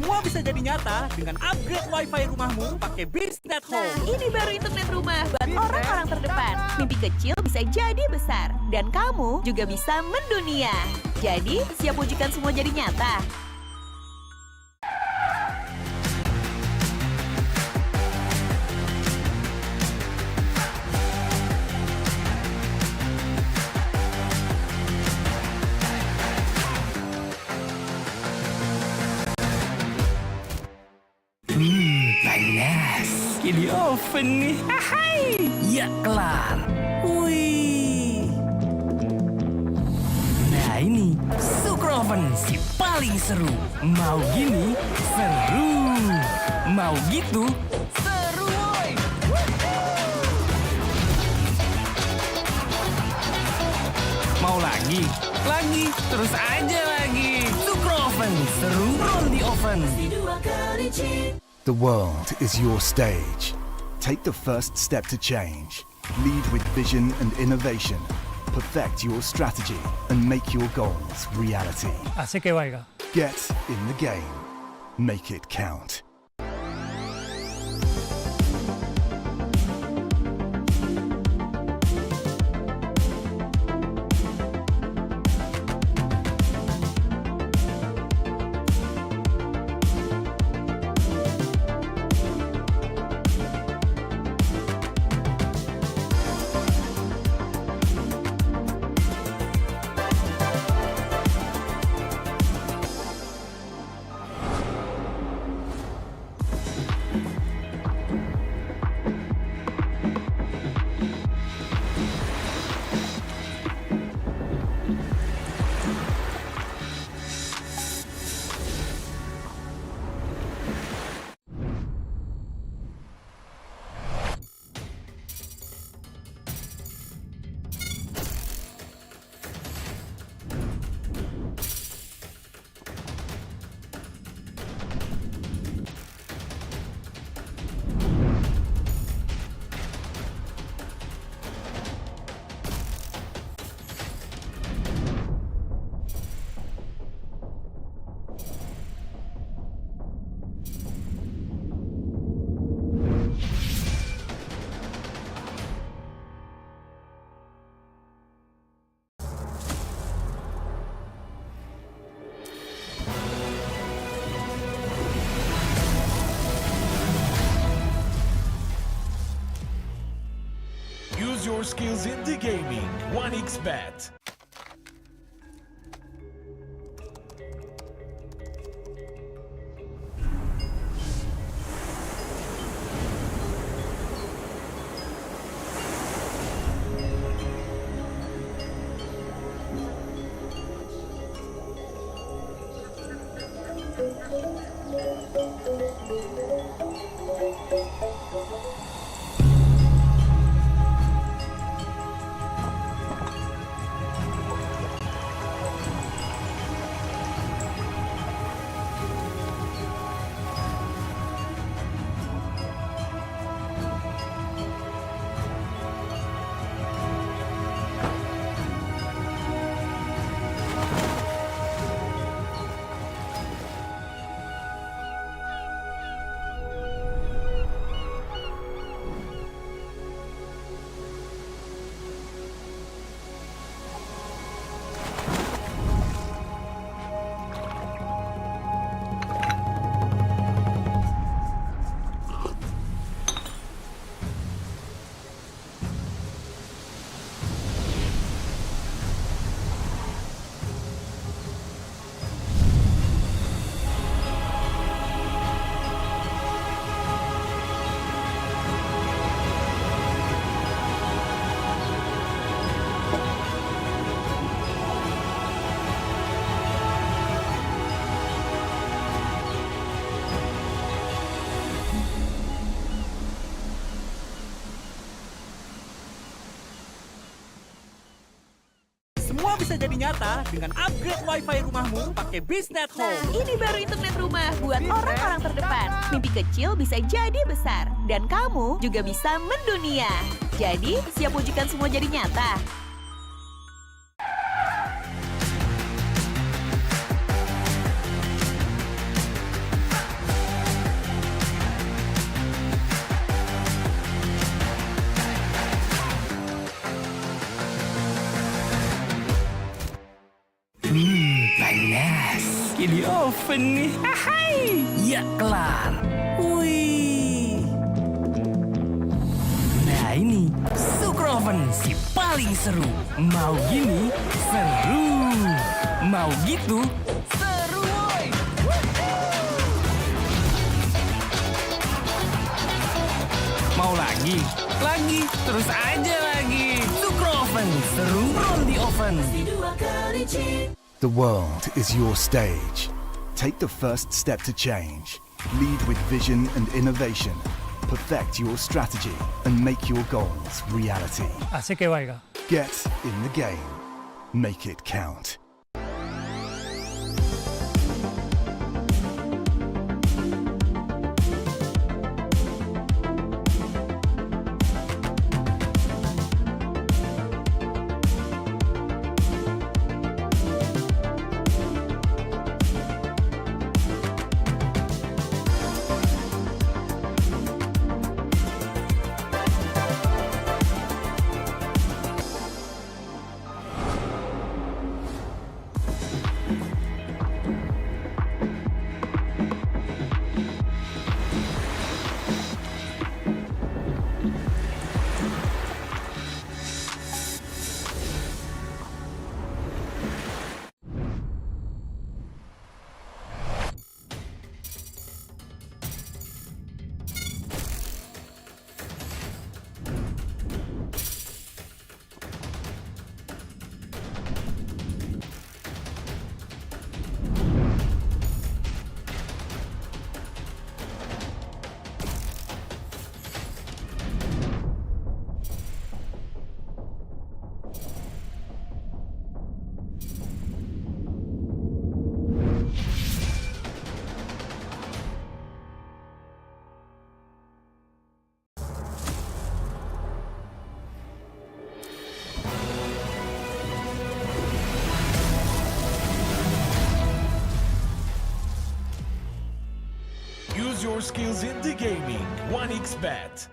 Semua bisa jadi nyata dengan upgrade WiFi rumahmu pakai BizNet Home. Nah, ini baru internet rumah buat orang-orang terdepan. Mimpi kecil bisa jadi besar. Dan kamu juga bisa mendunia. Jadi, siap wujudkan semua jadi nyata? Panas. Ini oven nih. Hai. Ya kelar. Wih. Nah ini Super Oven si paling seru. Mau gini seru. Mau gitu seru woy. Mau lagi, terus aja lagi. Super Oven seru roll di oven. The world is your stage. Take the first step to change. Lead with vision and innovation. Perfect your strategy and make your goals reality. Así que vaya. Get in the game. Make it count. Use your skills in the gaming. 1xBet. Semua bisa jadi nyata dengan upgrade WiFi rumahmu pakai BizNet Home. Nah, ini baru internet rumah buat orang-orang terdepan. Mimpi kecil bisa jadi besar. Dan kamu juga bisa mendunia. Jadi, siap wujudkan semua jadi nyata? oven nih. Hai. Ya kelar. Wih. Nah ini Super Oven si paling seru. Mau gini seru. Mau gitu seru woy. Mau lagi? Lagi, terus aja lagi. Super Oven, seru from the oven. The world is your stage. Take the first step to change. Lead with vision and innovation. Perfect your strategy and make your goals reality. Así que vaya. Get in the game. Make it count. Use your skills in the gaming. 1xBet.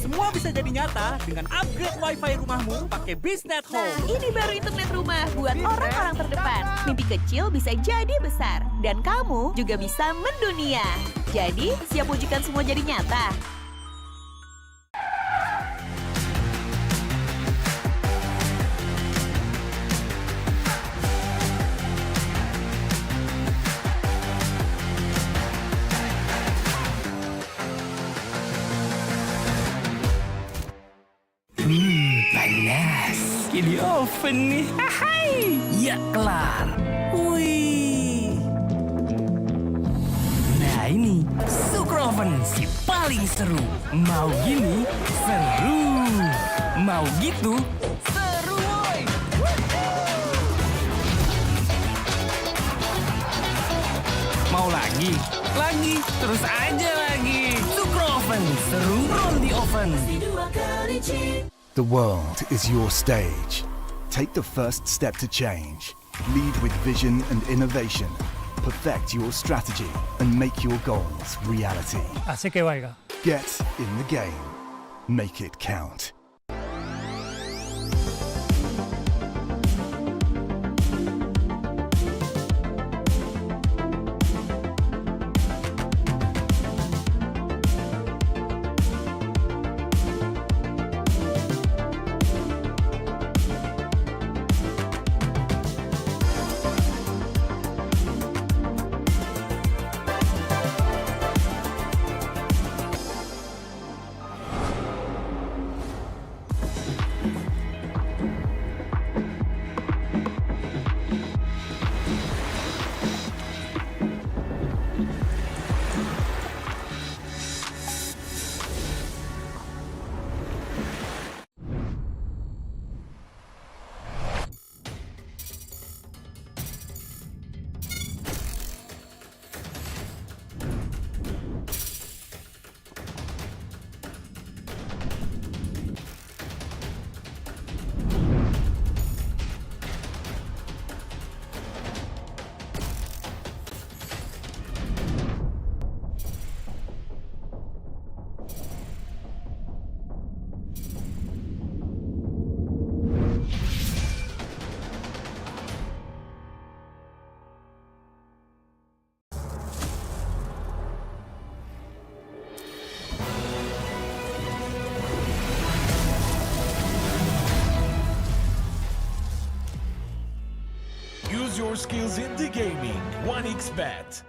Semua bisa jadi nyata dengan upgrade WiFi rumahmu pakai Biznet Nah, Home. ini baru internet rumah buat orang-orang terdepan. Mimpi kecil bisa jadi besar. Dan kamu juga bisa mendunia. Jadi, siap wujudkan semua jadi nyata? Panas. Di oven nih. Hai. Ya kelar. Wih. Nah ini Super Oven si paling seru. Mau gini seru. Mau gitu seru woy. Mau Mau lagi, terus aja lagi. Sukroven, seru roll di oven. The world is your stage. Take the first step to change. Lead with vision and innovation. Perfect your strategy and make your goals reality. Así que vaya. Get in the game. Make it count. Use your skills in the gaming. 1xBet.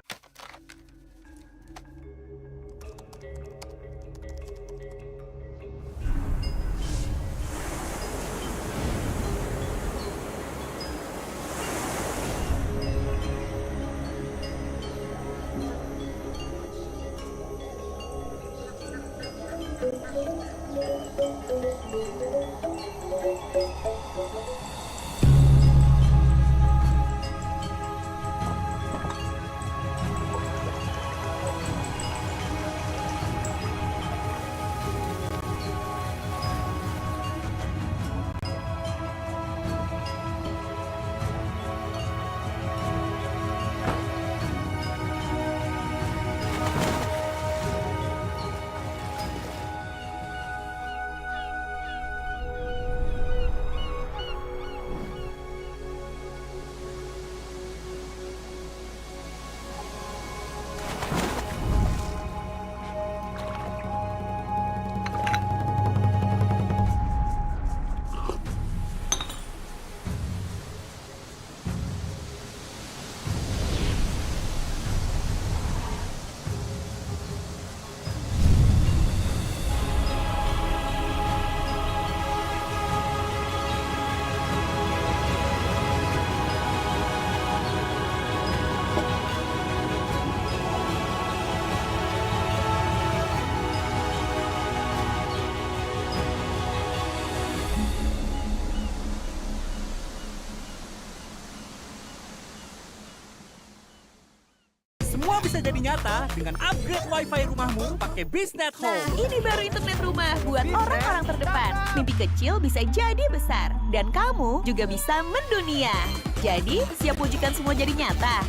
Semua bisa jadi nyata dengan upgrade WiFi rumahmu pakai Biznet Nah, Home. ini baru internet rumah buat orang-orang terdepan. Mimpi kecil bisa jadi besar. Dan kamu juga bisa mendunia. Jadi, siap wujudkan semua jadi nyata?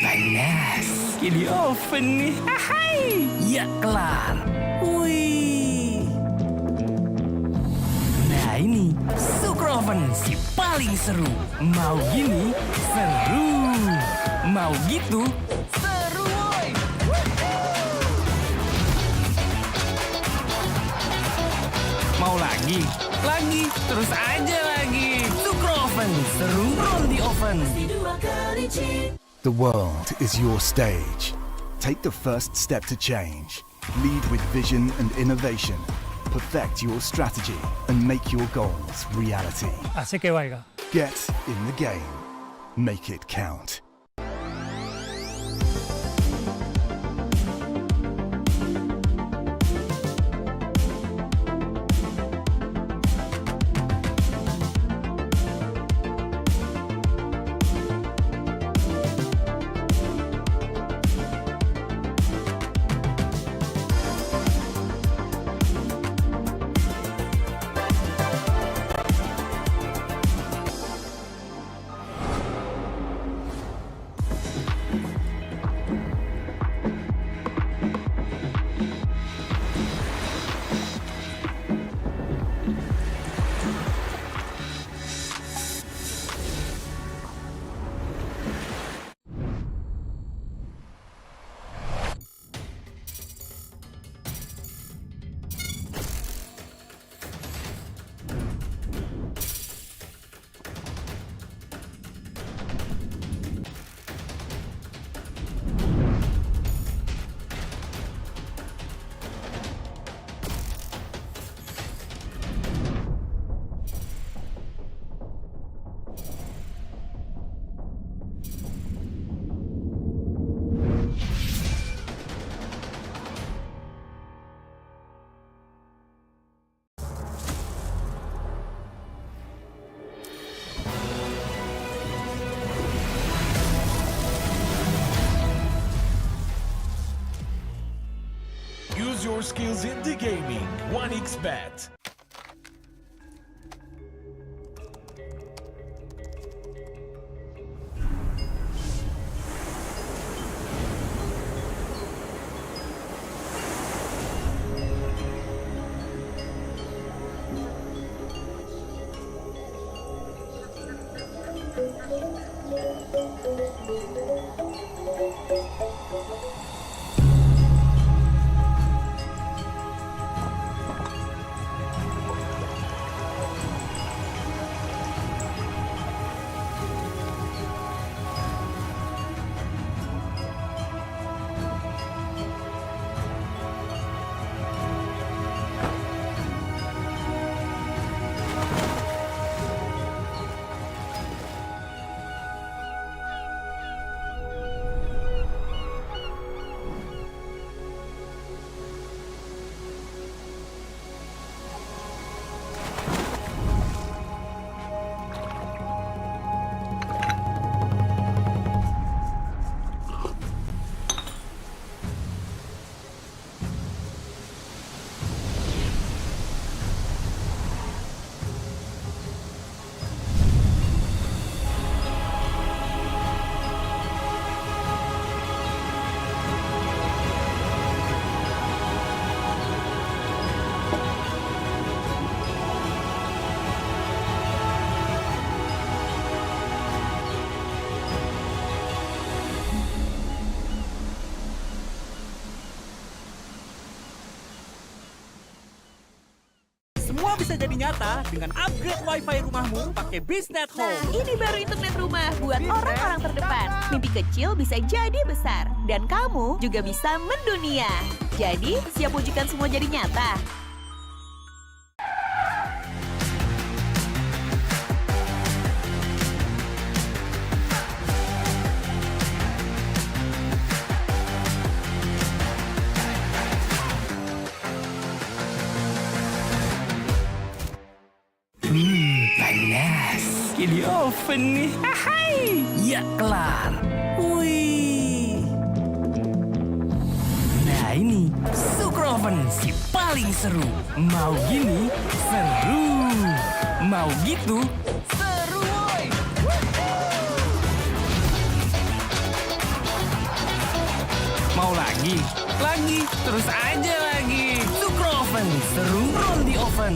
Panas. Di oven nih. Hai. Ya kelar. Wih. Nah ini Sukroven si paling seru. Mau gini seru. Mau gitu seru woy. Mau lagi, terus aja lagi. Sukroven seru roll di oven. The world is your stage. Take the first step to change. Lead with vision and innovation. Perfect your strategy and make your goals reality. Así que vaya. Get in the game. Make it count. Use your skills in the gaming. 1xBet. Semua bisa jadi nyata dengan upgrade WiFi rumahmu pakai Biznet Nah, Home. ini baru internet rumah buat orang-orang terdepan. Mimpi kecil bisa jadi besar. Dan kamu juga bisa mendunia. Jadi, siap wujudkan semua jadi nyata? Panas. Di oven nih. Hai. Ya kelar. Wih. Nah ini Super Oven si paling seru. Mau gini seru. Mau gitu seru woy. Mau lagi? Lagi. Terus aja lagi. Super Oven seru roll di oven.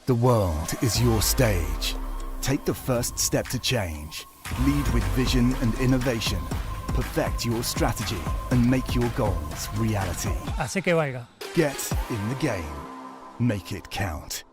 The world is your stage. Take the first step to change. Lead with vision and innovation. Perfect your strategy and make your goals reality. Asik ya, Waika. Get in the game. Make it count.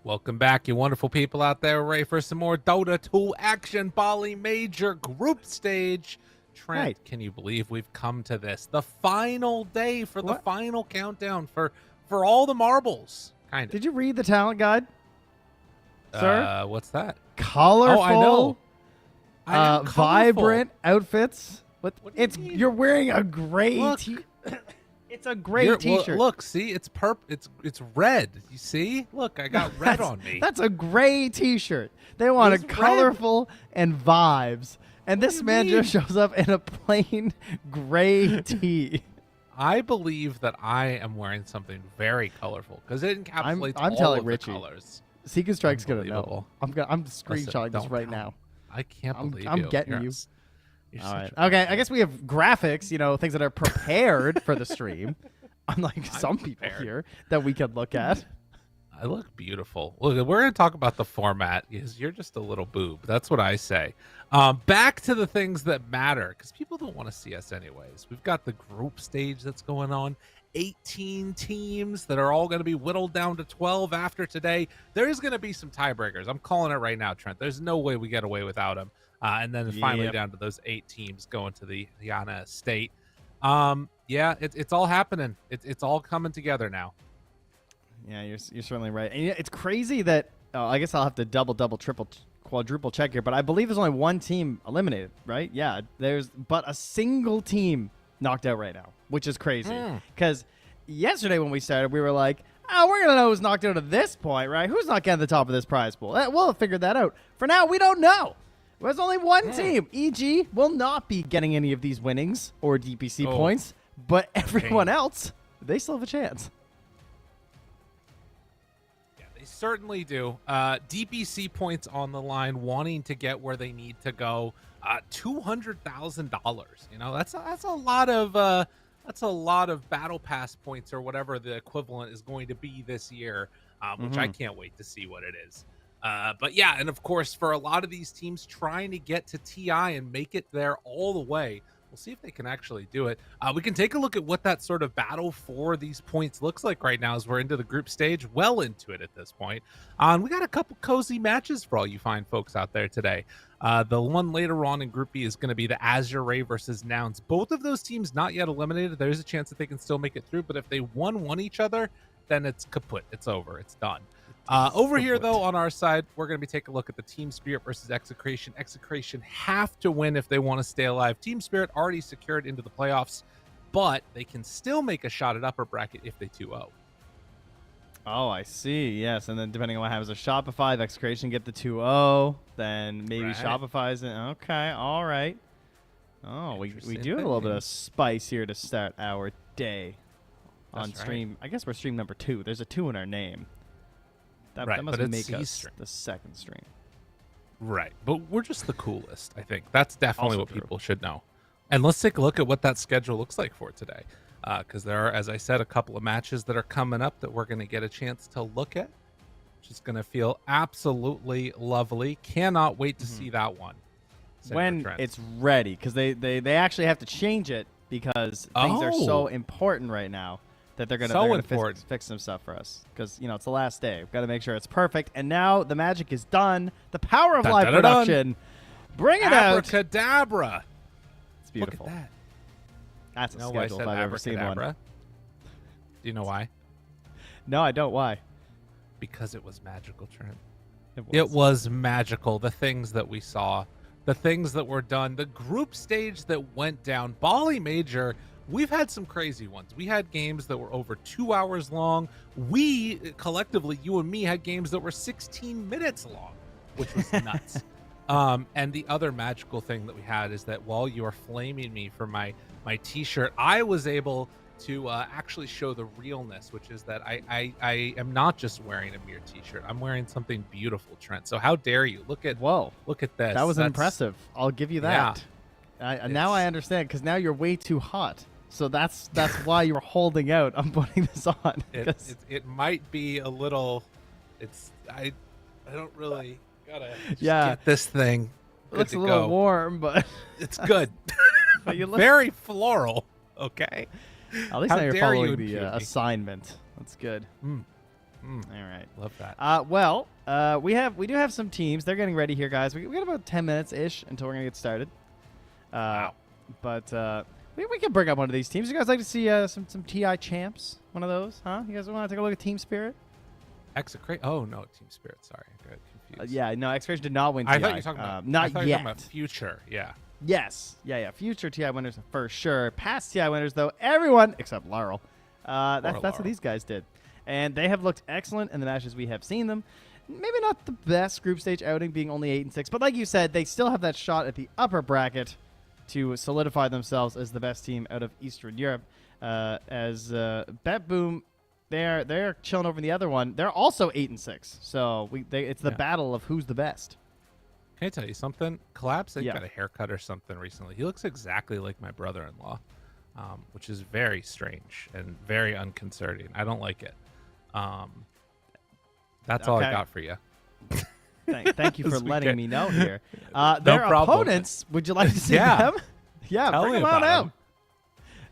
Welcome back, you wonderful people out there. Ready for some more Dota 2 action. Bali Major group stage. Trent, Right. can you believe we've come to this? The final day for the What? final countdown for all the marbles. Kind of. Did you read the talent guide, sir? What's that? Colorful. Oh, I know. I know, colorful. Vibrant outfits. What do you It's mean? you're wearing a gray Look. It's a gray t-shirt. Look, see, it's it's red. You see? Look, I got red on me. That's a gray t-shirt. They want It's a red. colorful and vibes. And What this do you man mean? just shows up in a plain gray tee. I believe that I am wearing something very colorful because it encapsulates I'm all telling of Richie. the colors. Seek and Strike's gonna know. Unbelievable. I'm Listen, screenshotting this don't right tell now. me. I can't believe I'm you. getting You're you. s- you're All such right. a- Okay. I guess we have graphics. Things that are prepared for the stream. Unlike some people prepared. here that we could look at. I look beautiful. Look, we're going to talk about the format because you're just a little boob. That's what I say. Back to the things that matter because people don't want to see us anyways. We've got the group stage that's going on. 18 teams that are all going to be whittled down to 12 after today. There's going to be some tiebreakers. I'm calling it right now, Trent. There's no way we get away without them. And then finally Yep. down to those 8 teams going to the Ayana Estate. Yeah, it's all happening. It's all coming together now. Yeah, you're certainly right. And it's crazy that I guess I'll have to double, triple, quadruple check here, but I believe there's only one team eliminated, right? Yeah, there's but a single team knocked out right now, which is crazy. Because yesterday when we started, we were like, oh, we're going to know who's knocked out at this point, right? Who's not getting the top of this prize pool? We'll have figured that out. For now, we don't know. There's only one team. EG will not be getting any of these winnings or DPC points, but everyone else, they still have a chance. Yeah, they certainly do. DPC points on the line, wanting to get where they need to go. $200,000. That's a lot of battle pass points or whatever the equivalent is going to be this year, which I can't wait to see what it is. But yeah, and of course, for a lot of these teams trying to get to TI and make it there all the way, we'll see if they can actually do it. We can take a look at what that sort of battle for these points looks like right now as we're into the group stage, well into it at this point. We got a couple cozy matches for all you fine folks out there today. The one later on in Group B is going to be the Azure Ray versus Nouns. Both of those teams not yet eliminated. There's a chance that they can still make it through, but if they won each other, then it's kaput. It's over. It's done. Over here, though, on our side, we're going to be taking a look at the Team Spirit versus Execration. Execration have to win if they want to stay alive. Team Spirit already secured into the playoffs, but they can still make a shot at upper bracket if they 2-0. Oh, I see. Yes, and then depending on what happens with Shopify, if Execration get the 2-0, then maybe Right. Shopify's in. Okay, all right. Oh, we Interesting do have a little bit thing. of spice here to start our day on That's right. stream. I guess we're stream number 2. There's a 2 in our name. That Right, must but it's make C us stream. the second stream. Right, but we're just the coolest, I think. That's definitely Also what true. people should know. And let's take a look at what that schedule looks like for today. Because there are, as I said, a couple of matches that are coming up that we're going to get a chance to look at. Which is going to feel absolutely lovely. Cannot wait to see that one. Senator When Trent. it's ready, because they actually have to change it because things are so Oh. important right now that they're So gonna important. fix some stuff for us. Because it's the last day. We've got to make sure it's perfect. And now the magic is done. The power of Dun, live dun, dun, dun. production. Bring it out. Abracadabra. It's beautiful. Look at that. That's a You know why I schedule said if I've ever seen abracadabra? one. Do you know why? No, I don't. Why? Because it was magical, Trent. It It was magical. The things that we saw, the things that were done, the group stage that went down. Bali Major, we've had some crazy ones. We had games that were over 2 hours long. We, collectively, you and me, had games that were 16 minutes long, which was nuts. And the other magical thing that we had is that while you were flaming me for my t-shirt, I was able to actually show the realness, which is that I am not just wearing a mere t-shirt. I'm wearing something beautiful, Trent. So how dare you? Look at this. That was That's- impressive. I'll give you that. Now I understand because now you're way too hot. So that's why you're holding out. I'm putting this on. It might be a little. I don't really gotta just Yeah. get this thing. It looks good a to little go. warm, but It's good. But you look- Very floral. Okay. at least How now you're dare you following impugn the me. assignment. That's good. All right. Love that. We do have some teams. They're getting ready here, guys. We got about 10 minutes ish until we're gonna get started. Wow. But we can bring up one of these teams. You guys like to see some TI champs? One of those, huh? You guys want to take a look at Team Spirit? Execration. Oh no, Team Spirit. Sorry, I got confused. Yeah, no, Execration did not win TI. I thought you were talking about. Not I thought you were yet. talking about future. Yeah. Yes. Yeah. Future TI winners for sure. Past TI winners, though, everyone except Laurel. That's what these guys did. And they have looked excellent in the matches we have seen them. Maybe not the best group stage outing, being only 8-6, but like you said, they still have that shot at the upper bracket to solidify themselves as the best team out of Eastern Europe. As Bet Boom, they're chilling over in the other one. They're also 8-6, so it's the battle of who's the best. Can I tell you something? Collapse, they Yeah. got a haircut or something recently. He looks exactly like my brother-in-law, which is very strange and very unconcerning. I don't like it. That's all I got for you. Thank you for letting me know here. No Their problem. opponents, would you like to see Yeah. them? Yeah, Tell bring me them on about out. 'em.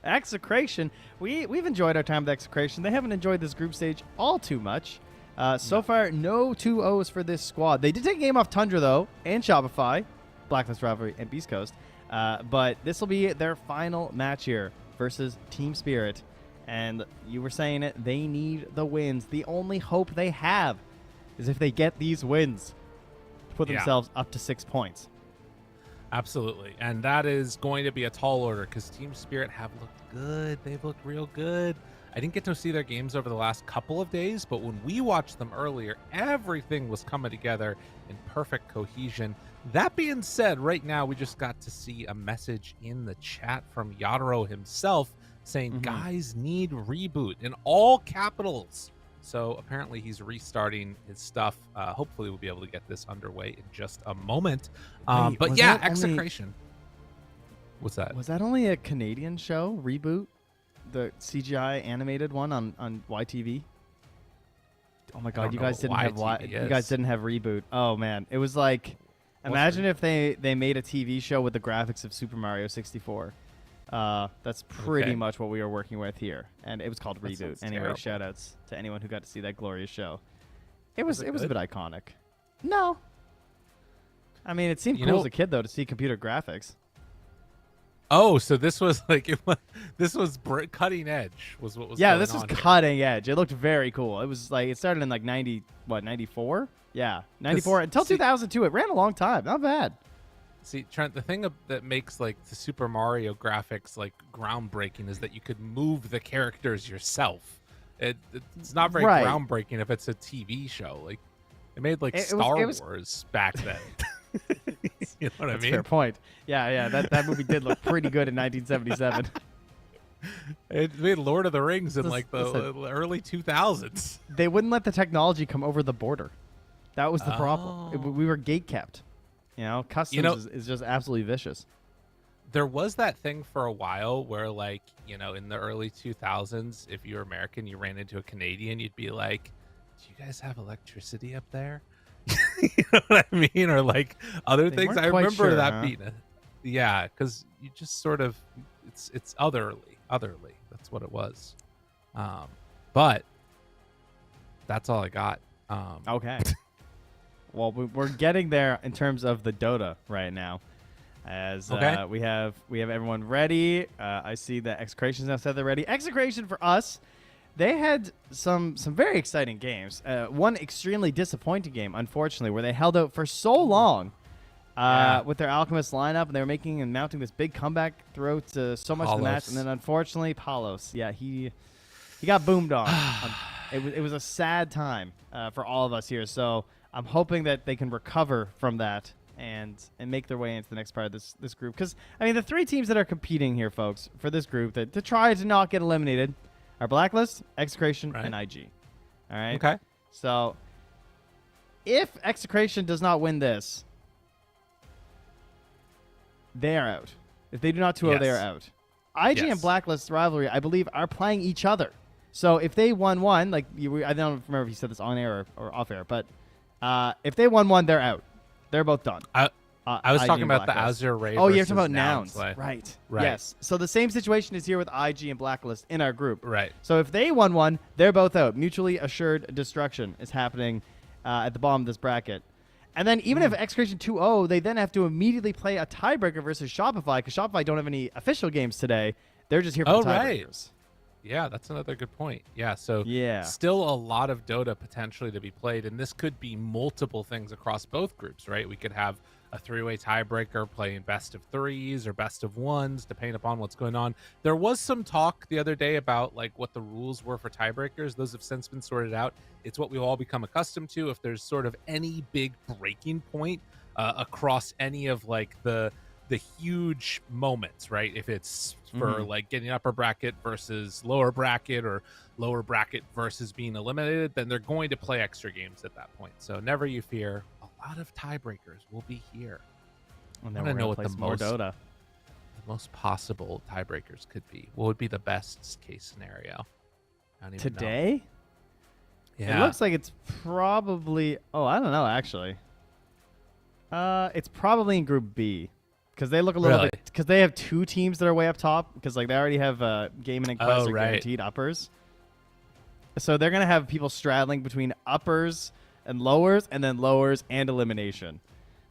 Execration. We've enjoyed our time with Execration. They haven't enjoyed this group stage all too much. So far, no 2-0s for this squad. They did take a game off Tundra, though, and Shopify, Blacklist Rivalry, and Beast Coast. But this will be their final match here versus Team Spirit. And you were saying it, they need the wins. The only hope they have is if they get these wins to put themselves up to 6 points. Absolutely. And that is going to be a tall order because Team Spirit have looked good. They've looked real good. I didn't get to see their games over the last couple of days, but when we watched them earlier, everything was coming together in perfect cohesion. That being said, right now we just got to see a message in the chat from Yadro himself saying, guys need reboot in all capitals. So apparently he's restarting his stuff. Hopefully we'll be able to get this underway in just a moment. But yeah, Execration. What's that? Was that only a Canadian show, Reboot? The CGI animated one on YTV? Oh my god, you guys didn't have you guys didn't have Reboot. Oh man, it was like, imagine if they made a TV show with the graphics of Super Mario 64. That's pretty much what we were working with here, and it was called Reboot. Anyway, shout outs to anyone who got to see that glorious show. It was a bit iconic. No, I mean it seemed cool as a kid though to see computer graphics. Oh, so this was like this was cutting edge was what was yeah, going this was on here. cutting edge. It looked very cool. It was like it started in like 94? Yeah, 94 until 2002. It ran a long time. Not bad. See, Trent, the thing that makes like the Super Mario graphics like groundbreaking is that you could move the characters yourself. It's not very groundbreaking if it's a TV show. Like it made like Star Wars back then. You know what I mean? Fair point. Yeah. That movie did look pretty good in 1977. It made Lord of the Rings in like the early 2000s. They wouldn't let the technology come over the border. That was the problem. We were gate kept. You know, customs is just absolutely vicious. There was that thing for a while where, like, you know, in the early 2000s, if you were American, you ran into a Canadian, you'd be like, do you guys have electricity up there? You know what I mean? Or like other things. I remember that being yeah, because you just sort of it's otherly. That's what it was. But that's all I got. Okay. Well, we're getting there in terms of the Dota right now, as we have everyone ready. I see that Execration's now said they're ready. Execration for us, they had some very exciting games. One extremely disappointing game, unfortunately, where they held out for so long with their Alchemist lineup, and they were making and mounting this big comeback throughout so much of the match, and then unfortunately, Palos, he got boomed on. It was a sad time for all of us here. So I'm hoping that they can recover from that and make their way into the next part of this group. Because, I mean, the three teams that are competing here, folks, for this group to try to not get eliminated are Blacklist, Execration, and IG. All right? Okay. So if Execration does not win this, they are out. If they do not 2-0, they are out. IG and Blacklist rivalry, I believe, are playing each other. So if they won one, like I don't remember if you said this on air or off air, but if they won one, they're out. They're both done. I was IG talking and about the Blacklist. Azure Ray. Oh, you're versus talking about Nouns Nouns. play. Right. Right. Yes. So the same situation is here with IG and Blacklist in our group. Right. So if they won one, they're both out. Mutually assured destruction is happening at the bottom of this bracket. And then even if Execration 2-0, they then have to immediately play a tiebreaker versus Shopify because Shopify don't have any official games today. They're just here for the tiebreakers. Yeah, that's another good point. Yeah, so Yeah. still a lot of Dota potentially to be played, and this could be multiple things across both groups, right? We could have a three-way tiebreaker playing best of threes or best of ones, depending upon what's going on. There was some talk the other day about like what the rules were for tiebreakers. Those have since been sorted out. It's what we've all become accustomed to. If there's sort of any big breaking point across any of like the huge moments, right? If it's for like getting upper bracket versus lower bracket or lower bracket versus being eliminated, then they're going to play extra games at that point. So never you fear. A lot of tiebreakers will be here. And I then don't know we're what gonna the play some more Dota. most possible tiebreakers could be. What would be the best case scenario? I don't even know. Today? Yeah. It looks like it's probably... Oh, I don't know, actually. It's probably in Group B. Because they look a little bit... Because they have two teams that are way up top. Because like they already have Gaming and Quest are guaranteed uppers. So they're going to have people straddling between uppers and lowers, and then lowers and elimination.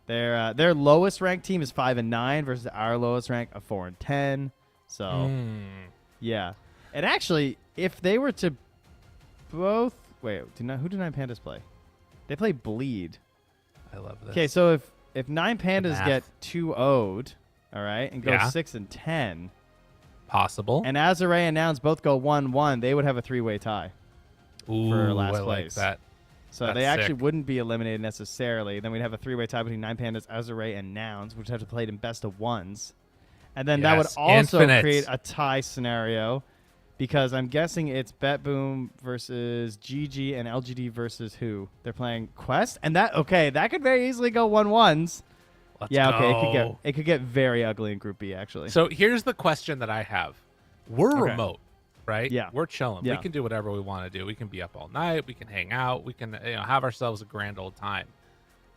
Their lowest ranked team is 5 and 9 versus our lowest rank of 4 and 10. So, yeah. And actually, if they were to both... Wait, who do Nine Pandas play? They play Bleed. I love this. Okay, so if Nine Pandas math. get 2-0'd, all right, and go 6 and 10, possible. and Azure Ray and Nouns both go 1-1, they would have a three-way tie for last I place. like that. So That's they actually sick. wouldn't be eliminated necessarily. Then we'd have a three-way tie between Nine Pandas, Azure Ray, and Nouns, which would have to play in best of ones. And then that would Yes, also infinite. create a tie scenario because I'm guessing it's Bet Boom versus GG and LGD versus who? They're playing Quest? And that could very easily go 1-1s. Let's Yeah, okay, go. it could get very ugly in Group B actually. So here's the question that I have. We're Okay. remote, right? Yeah. We're chilling. Yeah. We can do whatever we want to do. We can be up all night. We can hang out. We can have ourselves a grand old time.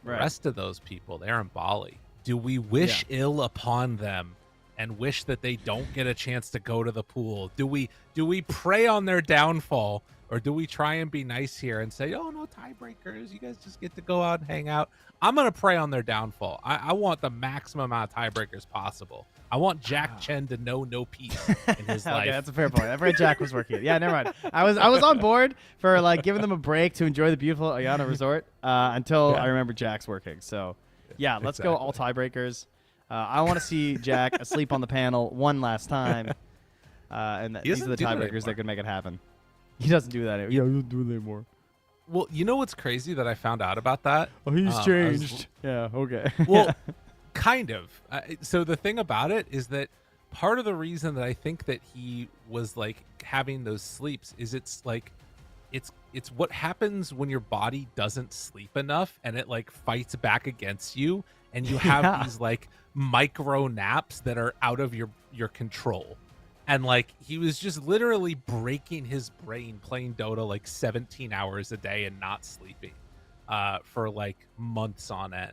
The Right. rest of those people, they're in Bali. Do we wish ill upon them and wish that they don't get a chance to go to the pool? Do we prey on their downfall, or do we try and be nice here and say, oh, no tiebreakers, you guys just get to go out and hang out? I'm going to prey on their downfall. I want the maximum amount of tiebreakers possible. I want Jack Chen to know no peace in his life. Okay, that's a fair point. I forgot Jack was working. Yeah, never mind. I was on board for like giving them a break to enjoy the beautiful Ayana Resort until I remember Jack's working. So, yeah, let's go all tiebreakers. I want to see Jack asleep on the panel one last time. And these are the tiebreakers that could make it happen. He doesn't do that anymore. Yeah, he doesn't do that anymore. Well, you know what's crazy that I found out about that? Oh, he's changed. Yeah, okay. Well, kind of. So the thing about it is that part of the reason that I think that he was like having those sleeps is it's like it's what happens when your body doesn't sleep enough and it like fights back against you, and you have these like micro naps that are out of your control. And like he was just literally breaking his brain playing Dota like 17 hours a day and not sleeping for like months on end.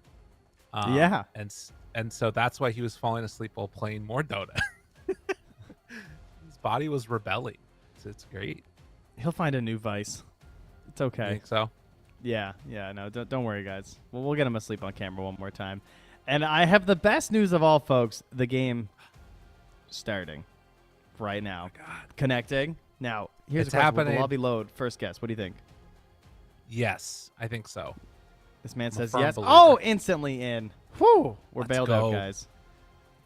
And so that's why he was falling asleep while playing more Dota. His body was rebelling. So it's great. He'll find a new vice. It's okay. I think so. Yeah, no, don't worry, guys. We'll get him asleep on camera one more time. And I have the best news of all, folks. The game starting right now. Connecting. Now, here's It's a question. Will happening. the lobby load? First guess. What do you think? Yes, I think so. This man I'm a says firm yes. believer. Oh, instantly in. Whew. We're Let's bailed go. out, guys.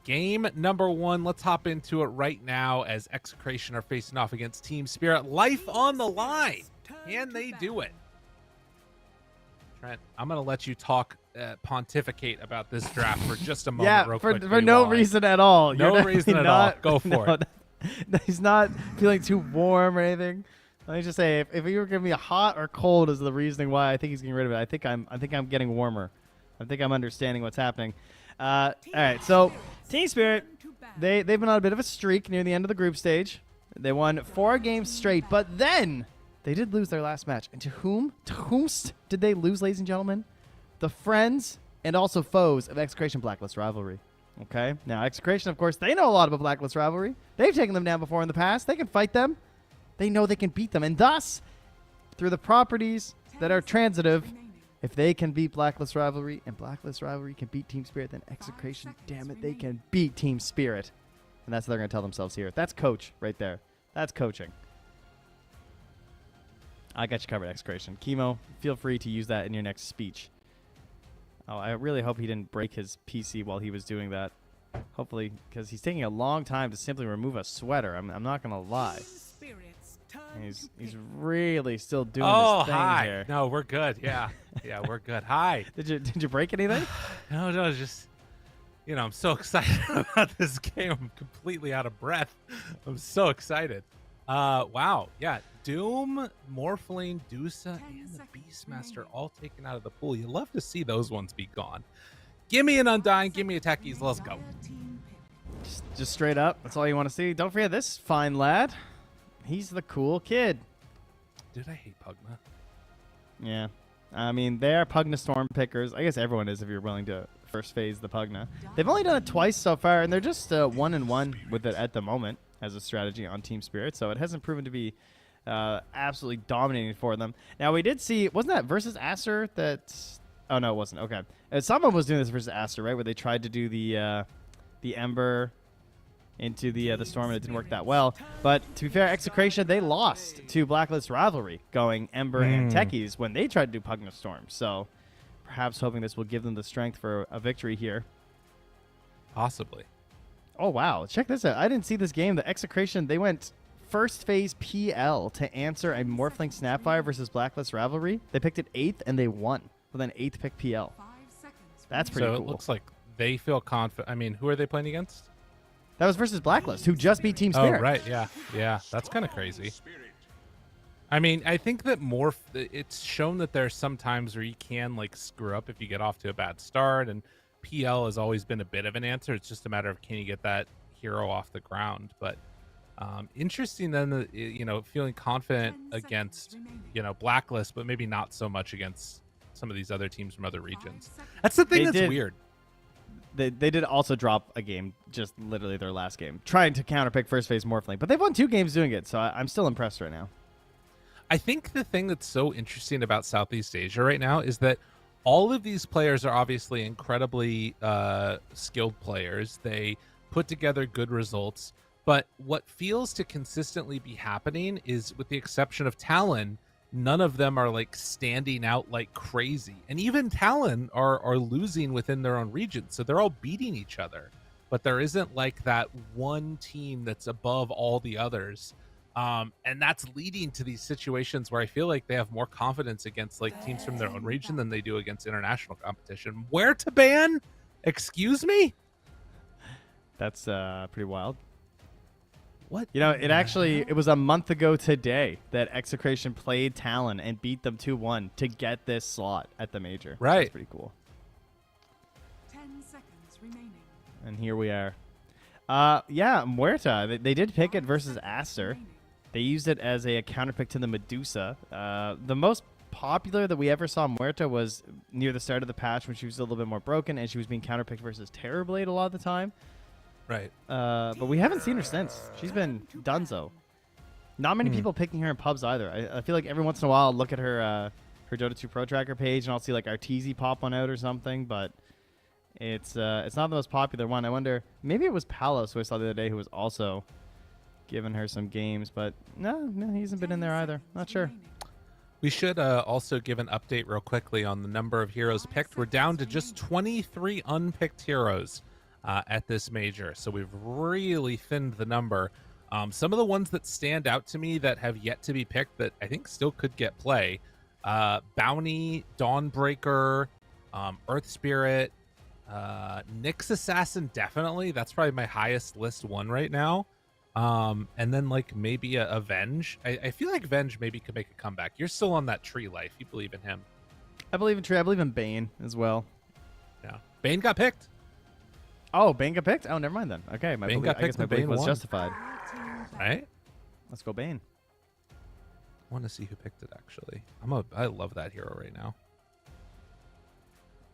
Game number 1. Let's hop into it right now as Execration are facing off against Team Spirit. Life on the line. Can they do it? Trent, I'm going to let you talk, pontificate about this draft for just a moment. Yeah, real for quickly no while I- reason at all. No You're reason at not- all. Go for it. He's not feeling too warm or anything. Let me just say, if you were giving me a hot or cold as the reasoning why I think he's getting rid of it, I think I'm getting warmer. I think I'm understanding what's happening. All right, so Team Spirit, they've been on a bit of a streak near the end of the group stage. They won 4 games straight, but then they did lose their last match. And to whomst did they lose, ladies and gentlemen? The friends and also foes of Execration Blacklist Rivalry. Okay? Now, Execration, of course, they know a lot about Blacklist Rivalry. They've taken them down before in the past. They can fight them. They know they can beat them. And thus, through the properties that are transitive, if they can beat Blacklist Rivalry and Blacklist Rivalry can beat Team Spirit, then Execration, damn it, they can beat Team Spirit. And that's what they're going to tell themselves here. That's coach right there. That's coaching. I got you covered, Execration. Chemo, feel free to use that in your next speech. Oh, I really hope he didn't break his PC while he was doing that. Hopefully, because he's taking a long time to simply remove a sweater. I'm not going to lie. He's really still doing his thing hi. here. No, we're good. Yeah. Yeah, we're good. Hi. Did you break anything? No, just, I'm so excited about this game. I'm completely out of breath. I'm so excited. Wow. Yeah. Doom, Morphling, Dusa, and the Beastmaster all taken out of the pool. You love to see those ones be gone. Give me an Undying. Give me a Techies. Let's go. Just straight up. That's all you want to see. Don't forget this fine lad. He's the cool kid. Dude, I hate Pugna. Yeah. I mean, they are Pugna Storm pickers. I guess everyone is if you're willing to first phase the Pugna. They've only done it twice so far, and they're just 1-1 with it at the moment as a strategy on Team Spirit, so it hasn't proven to be absolutely dominating for them. Now, we did see, wasn't that versus Aster that... Oh, no, it wasn't. Okay. Someone was doing this versus Aster, right, where they tried to do the Ember into the Storm, and it didn't work that well. But to be fair, Execration, they lost to Blacklist Rivalry going Ember and Techies when they tried to do Pugna Storm. So perhaps hoping this will give them the strength for a victory here. Possibly. Oh, wow. Check this out. I didn't see this game. The Execration, they went first phase PL to answer a Morphling Snapfire versus Blacklist Rivalry. They picked it 8th, and they won with an 8th pick PL. That's pretty cool. So it looks like they feel confident. I mean, who are they playing against? That was versus Blacklist, who just beat Team Spirit. Oh, right. Yeah. Yeah. That's kind of crazy. I mean, I think that it's shown that there's some times where you can screw up if you get off to a bad start, and PL has always been a bit of an answer. It's just a matter of can you get that hero off the ground. But interesting then, feeling confident against, Blacklist, but maybe not so much against some of these other teams from other regions. That's the thing that's weird. They did also drop a game, just literally their last game, trying to counterpick first phase Morphling. But they've won 2 games doing it, so I'm still impressed right now. I think the thing that's so interesting about Southeast Asia right now is that all of these players are obviously incredibly skilled players. They put together good results. But what feels to consistently be happening is, with the exception of Talon, none of them are standing out like crazy. And even Talon are losing within their own region. So they're all beating each other. But there isn't that one team that's above all the others. And that's leading to these situations where I feel like they have more confidence against teams from their own region than they do against international competition. Where to ban? Excuse me? That's pretty wild. What? It was a month ago today that Execration played Talon and beat them 2-1 to get this slot at the major. Right. That's pretty cool. 10 seconds remaining. And here we are. Yeah, Muerta. They did pick it versus Aster. They used it as a counterpick to the Medusa. The most popular that we ever saw Muerta was near the start of the patch when she was a little bit more broken and she was being counterpicked versus Terrorblade a lot of the time. Right. But we haven't seen her since. She's been donezo. Not many people picking her in pubs either. I feel like every once in a while I'll look at her Dota 2 Pro Tracker page and I'll see Arteezy pop one out or something, but it's not the most popular one. I wonder, maybe it was Palos who I saw the other day who was also giving her some games, but no, he hasn't been in there either. Not sure. We should also give an update real quickly on the number of heroes picked. We're down to just 23 unpicked heroes at this major, so we've really thinned the number. Some of the ones that stand out to me that have yet to be picked that I think still could get play: Bounty, Dawnbreaker, Earth Spirit, Nyx Assassin, definitely. That's probably my highest list one right now. And then maybe a Venge. I feel like Venge maybe could make a comeback. You're still on that tree life. You believe in him. I believe in Tree. I believe in Bane as well. Yeah. Bane got picked. Oh, Bane got picked? Oh, never mind then. Okay, Bane belief, got I guess picked my and belief Bane was won. justified. Right? Let's go Bane. I want to see who picked it, actually. I love that hero right now.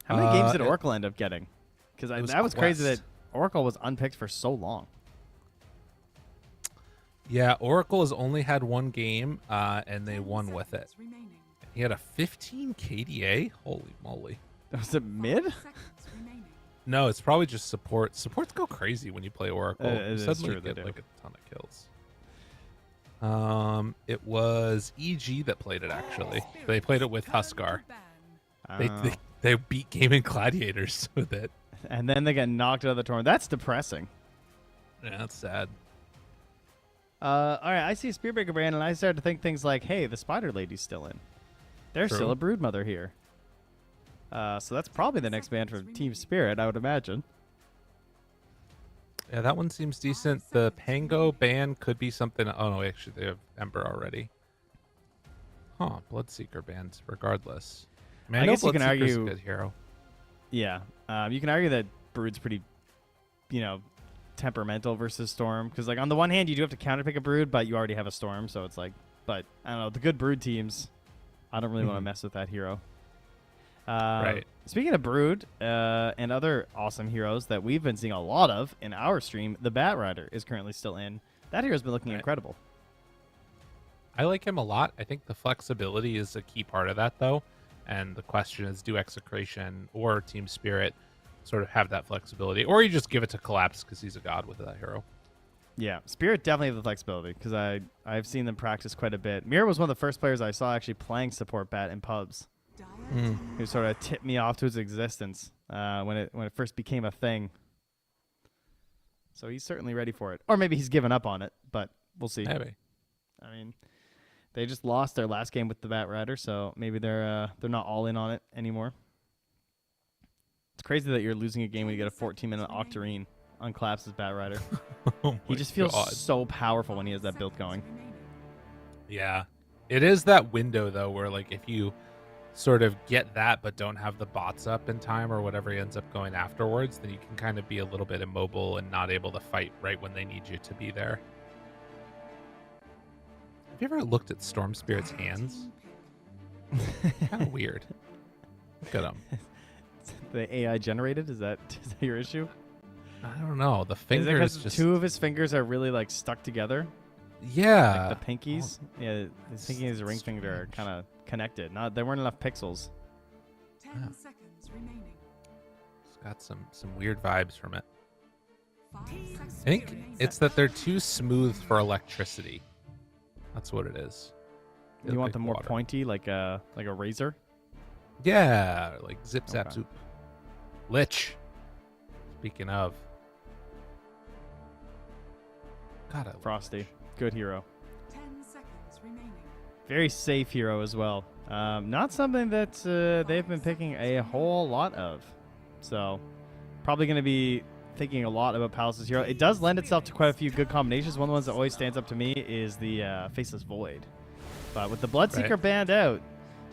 How many games did it- Oracle end up getting? Because it was that was crazy that Quest. Oracle was unpicked for so long. Yeah, Oracle has only had one game, and they 10 won with it. seconds remaining. He had a 15 KDA. Holy moly! Was it mid? 5 seconds remaining. No, it's probably just support. Supports go crazy when you play Oracle. It You is suddenly true, they get do. like a ton of kills. It was EG that played it actually. They played it with Huskar. Oh. They beat Gaming Gladiators with it. And then they get knocked out of the tournament. That's depressing. Yeah, that's sad. All right, I see a Spearbreaker brand, and I started to think things like, hey, the Spider Lady's still in. There's True. still a Broodmother here. So that's probably the next band from Team Spirit, I would imagine. Yeah, that one seems decent. The Pango band could be something. Oh no, actually they have Ember already. Huh, Bloodseeker band regardless. I guess you can Bloodseeker's argue- a good hero. Yeah, you can argue that Brood's pretty, temperamental versus Storm. Because, like, on the one hand, you do have to counterpick a Brood, but you already have a Storm, so it's like, but I don't know, the good Brood teams, I don't really want to mess with that hero. Right. Speaking of Brood and other awesome heroes that we've been seeing a lot of in our stream, the Bat Rider is currently still in. That hero's been looking Right. incredible. I like him a lot. I think the flexibility is a key part of that, though. And the question is, do Execration or Team Spirit sort of have that flexibility? Or you just give it to Collapse because he's a god with that hero. Yeah, Spirit definitely have the flexibility because I've seen them practice quite a bit. Mira was one of the first players I saw actually playing support Bat in pubs, who sort of tipped me off to its existence when it first became a thing. So he's certainly ready for it, or maybe he's given up on it, but we'll see. Maybe. I mean, they just lost their last game with the Bat Rider, so maybe they're not all in on it anymore. It's crazy that you're losing a game when you get a 14-minute Octarine on Collapse's Bat Rider. Oh He my just feels God. so powerful when he has that build going. Yeah. It is that window, though, where, like, if you sort of get that but don't have the bots up in time or whatever ends up going afterwards, then you can kind of be a little bit immobile and not able to fight right when they need you to be there. Have you ever looked at Storm Spirit's hands? Kind of weird. Look at them. The AI generated? Is that your issue? I don't know. The Is it fingers because just... two of his fingers are really like stuck together? Yeah. Like the pinkies? Yeah, his pinky and his ring finger are kind of connected. There weren't enough pixels. 10 seconds remaining. It's got some weird vibes from it. 5 seconds I think remaining. it's that they're too smooth for electricity. That's what it is. They You look want like them more water. pointy, like a razor? Yeah, like zip zap Okay. zoop. Lich. Speaking of. God, I love Frosty. Lich. Good hero. 10 seconds remaining. Very safe hero as well. Not something that they've been picking a whole lot of. So, probably going to be thinking a lot about Palace's hero. It does lend itself to quite a few good combinations. One of the ones that always stands up to me is the Faceless Void. But with the Bloodseeker Right. banned out,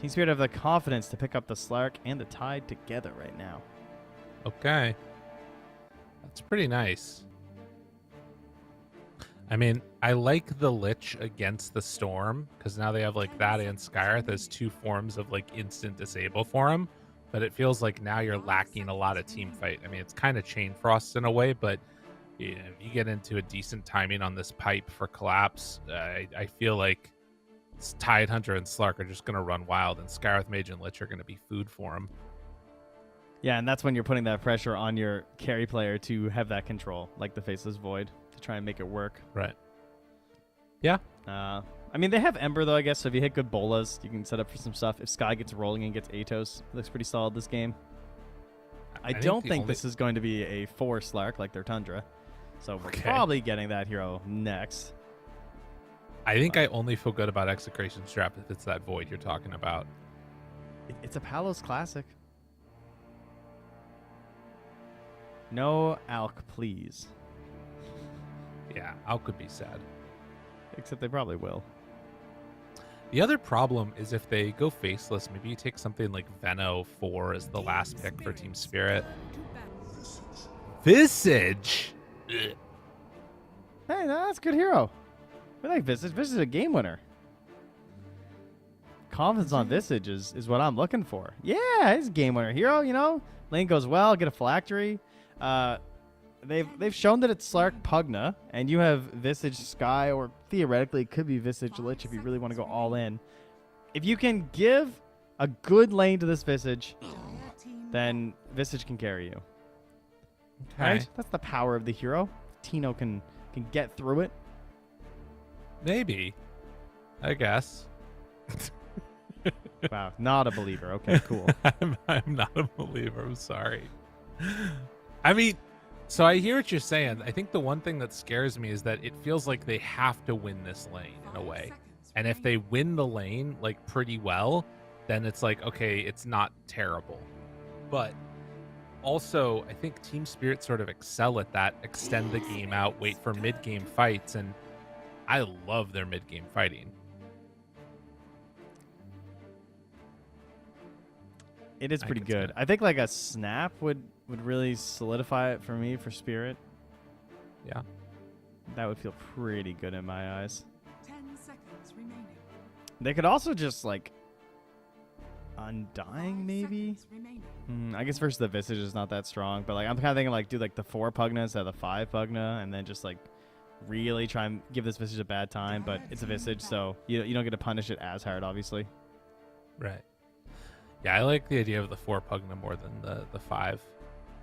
Team Spirit have the confidence to pick up the Slark and the Tide together right now. Okay. That's pretty nice. I mean, I like the Lich against the Storm, because now they have like that and Skyreth as two forms of like instant disable for him. But it feels like now you're lacking a lot of team fight. I mean, it's kind of Chain Frost in a way, but you know, if you get into a decent timing on this pipe for Collapse, I feel like Tide Hunter and Slark are just going to run wild, and Skyreth Mage and Lich are going to be food for him. Yeah, and that's when you're putting that pressure on your carry player to have that control, like the Faceless Void, to try and make it work. Right. Yeah. I mean, they have Ember, though, I guess, so if you hit good bolas, you can set up for some stuff. If Sky gets rolling and gets Atos, it looks pretty solid this game. I think don't the think only- this is going to be a 4 Slark like their Tundra, so we're Okay. probably getting that hero next. I think I only feel good about Execration Strap if it's that Void you're talking about. It's a Palos Classic. No Alk, please. Yeah, Al could be sad. Except they probably will. The other problem is if they go faceless, maybe you take something like Veno 4 as the last pick for Team Spirit. Visage! Ugh. Hey, no, that's a good hero. We like Visage. Visage is a game winner. confidence on Visage is what I'm looking for. Yeah, he's a game winner hero, you know. Lane goes well, get a phylactery. They've shown that it's Slark Pugna, and you have Visage Sky, or theoretically it could be Visage Lich if you really want to go all in. If you can give a good lane to this Visage, then Visage can carry you. Okay. Right? That's the power of the hero. Tino can get through it. Maybe. I guess. Wow, not a believer. Okay, cool. I'm not a believer. I'm sorry. I mean, so I hear what you're saying. I think the one thing that scares me is that it feels like they have to win this lane in a way. And if they win the lane like pretty well, then it's like, okay, it's not terrible. But also, I think Team Spirit sort of excel at that, extend the game out, wait for mid-game fights, and I love their mid-game fighting. It is I pretty think it's good. good. I think like a snap would really solidify it for me for Spirit. Yeah. That would feel pretty good in my eyes. 10 seconds remaining. They could also just like Undying 5 maybe. seconds remaining. I guess versus the Visage is not that strong, but like I'm kind of thinking like do like the 4 Pugna instead of the 5 Pugna, and then just like really try and give this Visage a bad time. But it's a Visage, so you don't get to punish it as hard, obviously. Right. Yeah, I like the idea of the 4 Pugna more than the 5.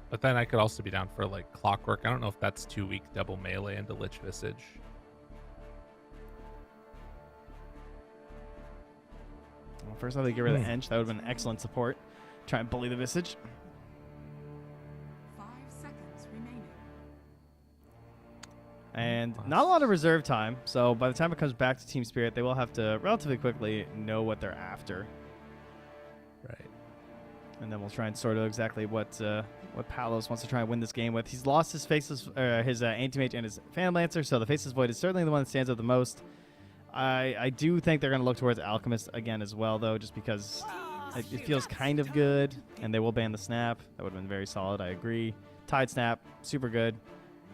But then I could also be down for like Clockwork. I don't know if that's too weak double melee into Lich Visage. Well, first I have to get rid of the Ench. That would have been excellent support. Try and bully the Visage. 5 seconds remaining. And not a lot of reserve time, so by the time it comes back to Team Spirit, they will have to relatively quickly know what they're after. Right. And then we'll try and sort out exactly what Palos wants to try and win this game with. He's lost his Faceless, his Anti-Mage and his Phantom Lancer, so the Faceless Void is certainly the one that stands out the most. I do think they're going to look towards Alchemist again as well, though, just because it feels kind of good, and they will ban the Snap. That would have been very solid, I agree. Tide Snap, super good.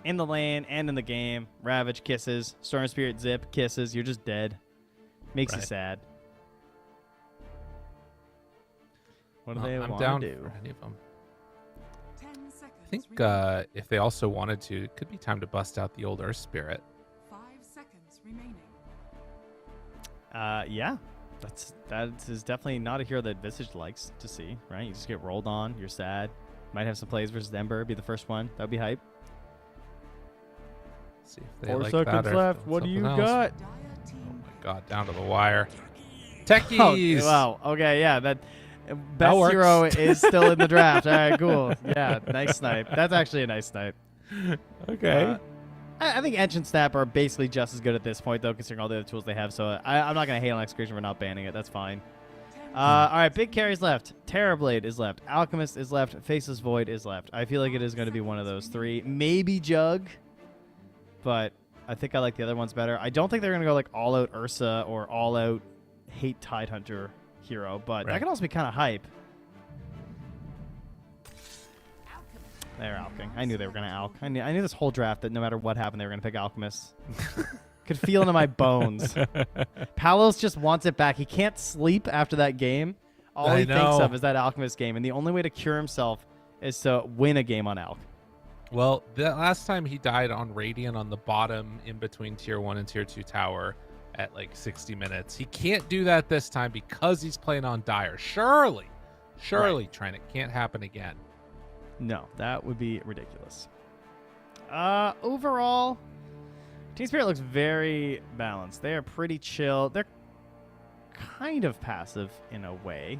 In the lane and in the game. Ravage, kisses. Storm Spirit, zip, kisses. You're just dead. Makes you Right. sad. What do Well, they I'm want down to do? for any of them. 10 seconds I think remaining. if they also wanted to, it could be time to bust out the old Earth Spirit. 5 seconds remaining. Yeah. That is definitely not a hero that Visage likes to see, right? You just get rolled on, you're sad. Might have some plays versus Ember, be the first one. That would be hype. See if they 4 like seconds that or if left. they What want do you something else. got? Dire Oh team my god, down to the wire. Oh, Techies! wow. Okay, yeah. That best works. hero is still in the draft. All right, cool. Yeah, nice snipe. That's actually a nice snipe. Okay. I think Ench and Snap are basically just as good at this point, though, considering all the other tools they have. So I'm not going to hate on Execration for not banning it. That's fine. All right, big carries left. Terrorblade is left. Alchemist is left. Faceless Void is left. I feel like it is going to be one of those 3. Maybe Jug, but I think I like the other ones better. I don't think they're going to go like all-out Ursa or all-out Hate Tidehunter hero, but that Right. can also be kind of hype. They're alching. I knew they were going to alch. I knew this whole draft that no matter what happened, they were going to pick Alchemist. Could feel it in my bones. Palos just wants it back. He can't sleep after that game. All I he thinks know. of is that Alchemist game, and the only way to cure himself is to win a game on Alch. Well, the last time he died on Radiant on the bottom in between tier 1 and tier 2 tower at like 60 minutes. He can't do that this time because he's playing on Dire. Surely, Trent, it can't happen again. No, that would be ridiculous. Overall, Team Spirit looks very balanced. They are pretty chill. They're kind of passive in a way,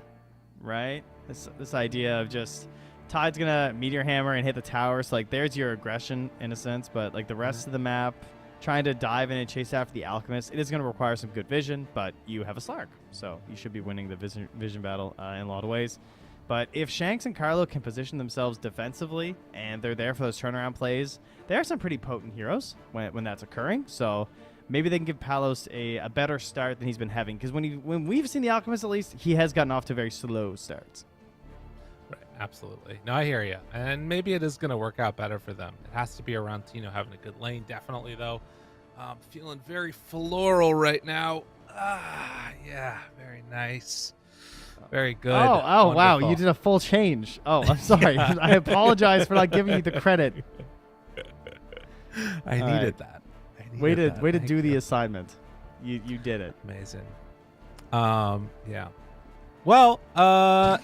right? This idea of just Tide's gonna Meteor Hammer and hit the tower, so like there's your aggression in a sense, but like the rest of the map, trying to dive in and chase after the Alchemist, it is gonna require some good vision, but you have a Slark, so you should be winning the vision battle in a lot of ways. But if Shanks and Carlo can position themselves defensively and they're there for those turnaround plays, they are some pretty potent heroes when that's occurring. So maybe they can give Palos a better start than he's been having. Because when we've seen the Alchemist, at least, he has gotten off to very slow starts. Right, absolutely. No, I hear you. And maybe it is going to work out better for them. It has to be around Tino having a good lane, definitely, though. Feeling very floral right now. Yeah, very nice. Very good. Oh, wow. Wonderful. You did a full change. Oh, I'm sorry. I apologize for not giving you the credit. I needed right. that. Way to Thank do the you. assignment. You did it. Amazing. Yeah. Well,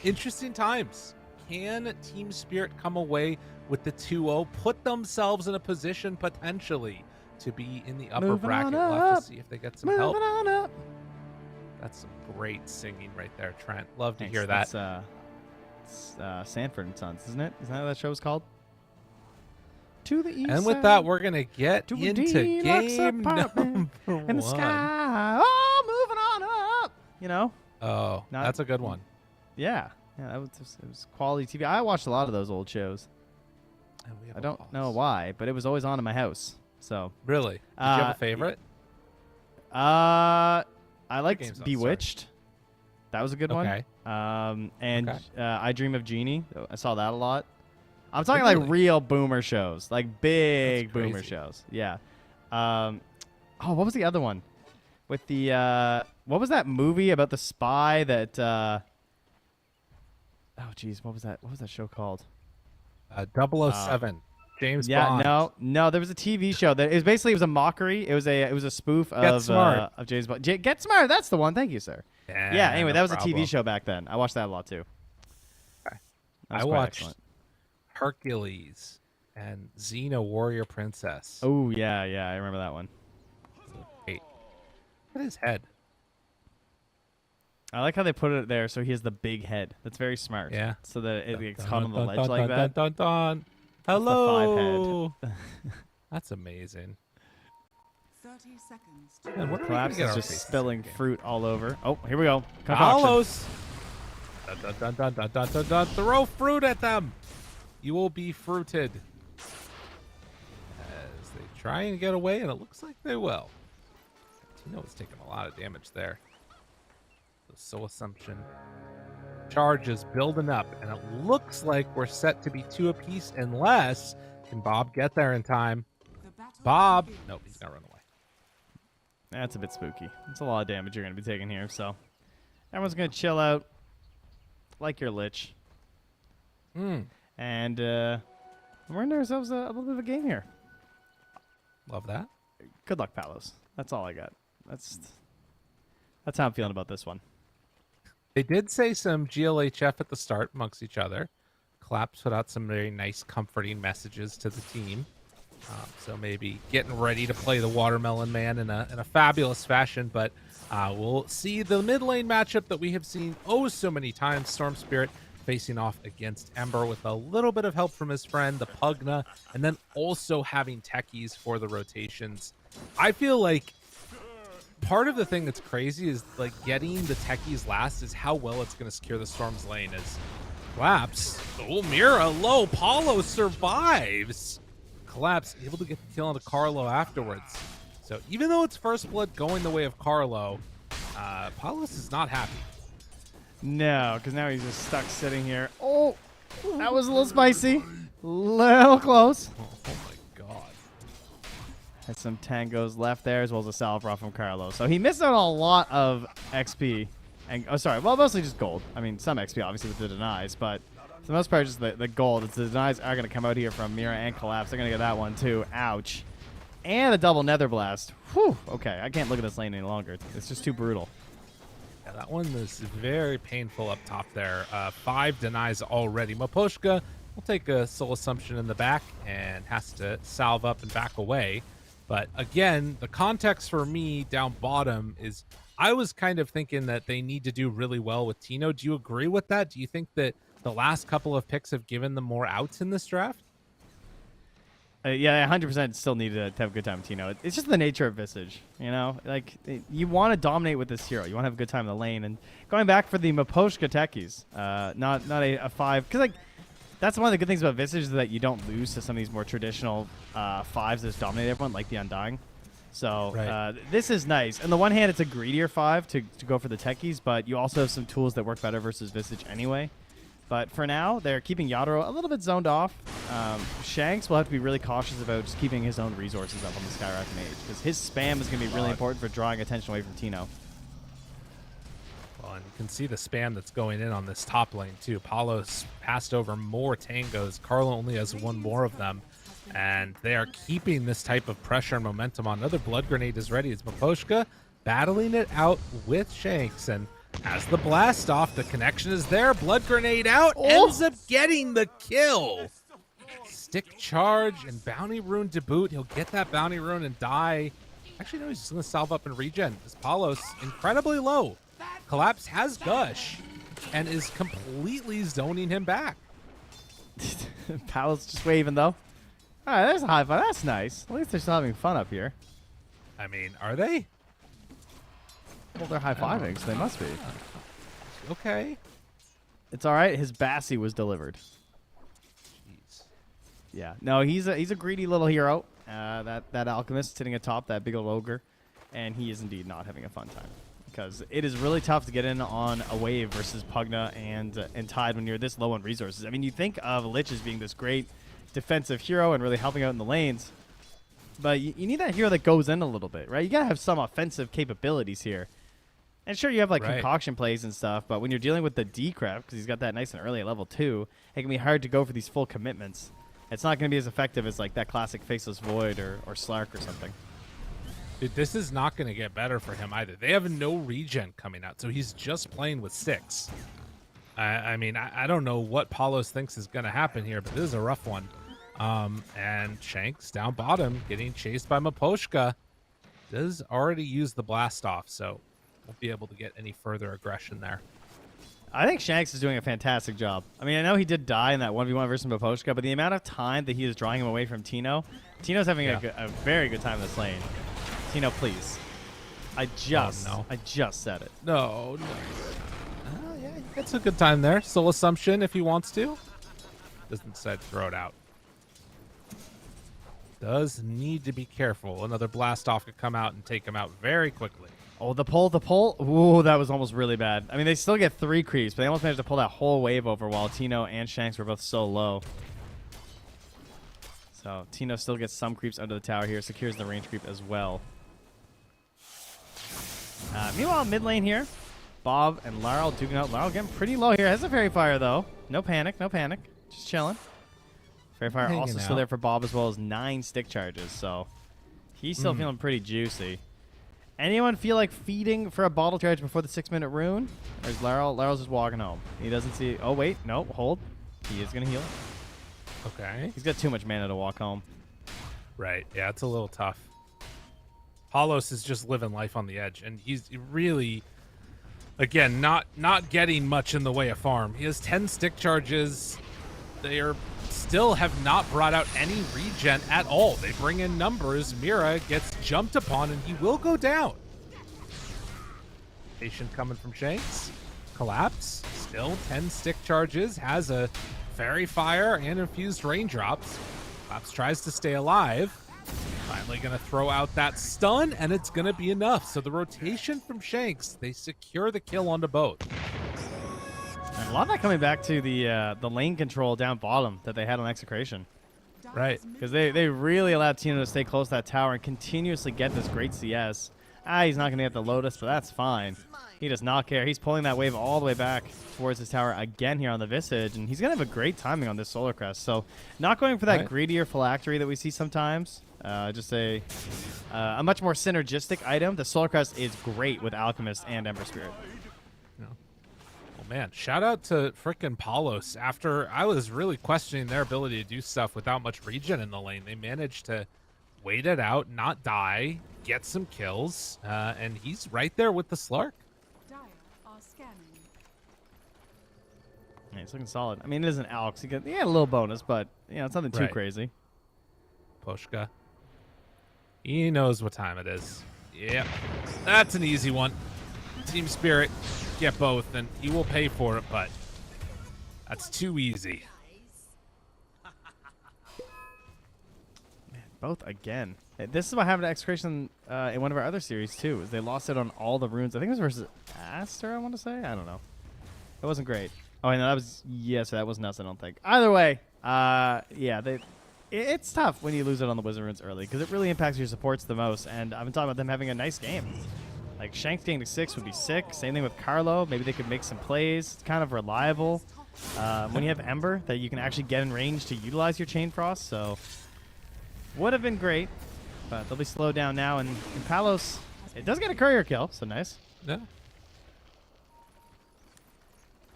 interesting times. Can Team Spirit come away with the 2-0, put themselves in a position potentially to be in the upper Moving bracket? on We'll have up. to see if they get some Moving help. on up. That's some great singing right there, Trent. Love to Thanks. hear that. That's Sanford and Sons, isn't it? Isn't that what that show's called? To the east And with side, that, we're gonna get to a into deluxe game apartment number in the 1. sky. Oh, moving on up. You know? Oh, Not- that's a good one. Yeah. Yeah, it was quality TV. I watched a lot of those old shows. And we have I a don't pause. know why, but it was always on in my house. So, Really? Did you have a favorite? I liked game's not Bewitched. That was a good Okay. one. And Okay. I Dream of Jeannie. I saw that a lot. I'm talking Really? like real boomer shows, like big That's boomer crazy. shows. Yeah. Oh, what was the other one? With the what was that movie about the spy that? Oh, geez, what was that? What was that show called? 007. James Yeah, Bond. no. There was a TV show that it was a mockery. It was a spoof Smart. of James Bond. Get Smart. That's the one. Thank you, sir. Yeah. Anyway, no that was a problem. TV show back then. I watched that a lot too. Okay. That was I quite watched excellent. Hercules and Xena Warrior Princess. Oh yeah, I remember that one. Hey, look at his head. I like how they put it there, so he has the big head. That's very smart. Yeah. So that it gets Dun, caught on the dun, ledge dun, like dun, that. dun, dun, dun. That's the Hello. 5 head. That's amazing. 30 seconds to Man, what are we gonna Collapse get is our just faces spilling again? fruit all over. Oh, here we go. Concoction. Carlos. Dun, dun, dun, dun, dun, dun, dun, dun. Throw fruit at them. You will be fruited. As they try and get away, and it looks like they will. Tino is taking a lot of damage there. The Soul Assumption charge is building up, and it looks like we're set to be 2 apiece unless can Bob get there in time. the battle Bob. begins. Nope, he's gonna run away. That's a bit spooky. It's a lot of damage you're going to be taking here, so everyone's going to chill out like your lich. And we're in ourselves a little bit of a game here. Love that. Good luck, Palos. That's all I got. That's how I'm feeling about this one. They did say some GLHF at the start amongst each other. Claps put out some very nice, comforting messages to the team. So maybe getting ready to play the Watermelon Man in a fabulous fashion. But we'll see the mid lane matchup that we have seen oh so many times. Storm Spirit facing off against Ember with a little bit of help from his friend, the Pugna, and then also having techies for the rotations. I feel like part of the thing that's crazy is like getting the techies last is how well it's going to secure the Storm's lane. As Collapse, oh Mira low, Paulo survives. Collapse able to get the kill onto Carlo afterwards. So even though it's first blood going the way of Carlo, Paulus is not happy. No, because now he's just stuck sitting here. Oh, that was a little spicy. Little close. Oh my god. Has some tangos left there, as well as a salve from Carlos. So he missed out on a lot of XP. And well, mostly just gold. I mean, some XP obviously with the denies, but for the most part, just the gold. It's the denies are going to come out here from Mira and Collapse. They're going to get that one too. Ouch. And a double Nether Blast. Whew. Okay, I can't look at this lane any longer. It's just too brutal. Yeah, that one is very painful up top there. 5 denies already. Maposhka will take a Soul Assumption in the back and has to salve up and back away. But again, the context for me down bottom is I was kind of thinking that they need to do really well with Tino. Do you agree with that? Do you think that the last couple of picks have given them more outs in this draft? Yeah, 100% still need to have a good time with Tino. It's just the nature of Visage, you know? Like, you want to dominate with this hero. You want to have a good time in the lane. And going back for the Maposhka techies, not a 5. Because, like, that's one of the good things about Visage is that you don't lose to some of these more traditional 5s that just dominate everyone, like the Undying. So Right. this is nice. On the one hand, it's a greedier 5 to go for the techies, but you also have some tools that work better versus Visage anyway. But for now, they're keeping Yadro a little bit zoned off. Shanks will have to be really cautious about just keeping his own resources up on the Skyrocking Mage, because his spam is going to be really important for drawing attention away from Tino. and you can see the spam that's going in on this top lane too. Paulo's passed over more tangos. Carlo only has one more of them, and they are keeping this type of pressure and momentum on. Another blood grenade is ready. It's Maposhka battling it out with Shanks, and as the blast off, the connection is there. Blood grenade out, ends up getting the kill. Stick charge and bounty rune to boot. He'll get that bounty rune and die. Actually, no, he's just going to salve up and regen. This Paulos incredibly low. Collapse has Gush and is completely zoning him back. Paulos just waving, though. All right, there's a high five. That's nice. At least they're still having fun up here. I mean, are they? Well, they're high-fiving, so they must be. Okay. It's all right. His Bassi was delivered. Jeez. Yeah. No, he's a greedy little hero. That alchemist sitting atop that big old ogre, and he is indeed not having a fun time because it is really tough to get in on a wave versus Pugna and Tide when you're this low on resources. I mean, you think of Lich as being this great defensive hero and really helping out in the lanes, but you need that hero that goes in a little bit, right? You gotta have some offensive capabilities here. And sure, you have like concoction plays and stuff, but when you're dealing with the Decrep, because he's got that nice and early at level 2, it can be hard to go for these full commitments. It's not going to be as effective as like that classic Faceless Void or Slark or something. Dude, this is not going to get better for him either. They have no regen coming out, so he's just playing with 6. I mean, I don't know what Paulos thinks is going to happen here, but this is a rough one. And Shanks down bottom, getting chased by Maposhka. Does already use the blast off, so won't be able to get any further aggression there. I think Shanks is doing a fantastic job. I mean, I know he did die in that 1v1 versus Maposhka, but the amount of time that he is drawing him away from Tino's having a very good time in this lane. Tino, please. I just said it. No. Yeah, he gets a good time there. Soul Assumption if he wants to. Doesn't decide to throw it out. Does need to be careful. Another blast off could come out and take him out very quickly. Oh, the pull. Ooh, that was almost really bad. I mean, they still get 3 creeps, but they almost managed to pull that whole wave over while Tino and Shanks were both so low. So Tino still gets some creeps under the tower here, secures the range creep as well. Meanwhile, mid lane here, Bob and Laurel duking out. Laurel getting pretty low here. Has a Fairy Fire, though. No panic. Just chilling. Fairy Fire also still there for Bob, as well as 9 stick charges, so he's still feeling pretty juicy. Anyone feel like feeding for a bottle charge before the 6-minute rune? Or is Laryl's just walking home? He doesn't see... Oh, wait. No, hold. He is going to heal. Okay. He's got too much mana to walk home. Right. Yeah, it's a little tough. Paulos is just living life on the edge, and he's really, again, not getting much in the way of farm. He has 10 stick charges. They still have not brought out any regen at all. They bring in numbers. Mira gets jumped upon, and he will go down. Patient coming from Shanks. Collapse. Still 10 stick charges. Has a Fairy Fire and infused raindrops. Collapse tries to stay alive. Finally going to throw out that stun, and it's going to be enough. So the rotation from Shanks, they secure the kill onto both. And a lot of that coming back to the lane control down bottom that they had on Execration. Right. Because they really allowed Tino to stay close to that tower and continuously get this great CS. He's not going to get the Lotus, but that's fine. He does not care. He's pulling that wave all the way back towards his tower again here on the Visage, and he's going to have a great timing on this Solar Crest. So not going for that greedier phylactery that we see sometimes. Just a much more synergistic item. The Solar Crest is great with Alchemist and Ember Spirit. Oh, man. Shout out to frickin' Paulos. After I was really questioning their ability to do stuff without much regen in the lane, they managed to wait it out, not die, get some kills, and he's right there with the Slark. Dire are scanning. Yeah, he's looking solid. I mean, it isn't Alex. He got a little bonus, but it's nothing too crazy. Poshka. He knows what time it is. Yep. That's an easy one. Team Spirit, get both, and he will pay for it, but that's too easy. Man, both again. This is what happened to Execration in one of our other series, too, is they lost it on all the runes. I think it was versus Aster, I want to say. I don't know. It wasn't great. Oh, no, that was... Yes, that was nuts, I don't think. Either way, yeah, it's tough when you lose it on the Wizard runes early because it really impacts your supports the most, and I've been talking about them having a nice game. Like Shanks getting to 6 would be sick. Same thing with Carlo. Maybe they could make some plays. It's kind of reliable. When you have Ember, that you can actually get in range to utilize your Chain Frost. So would have been great, but they'll be slowed down now. And Palos, it does get a courier kill, so nice. Yeah.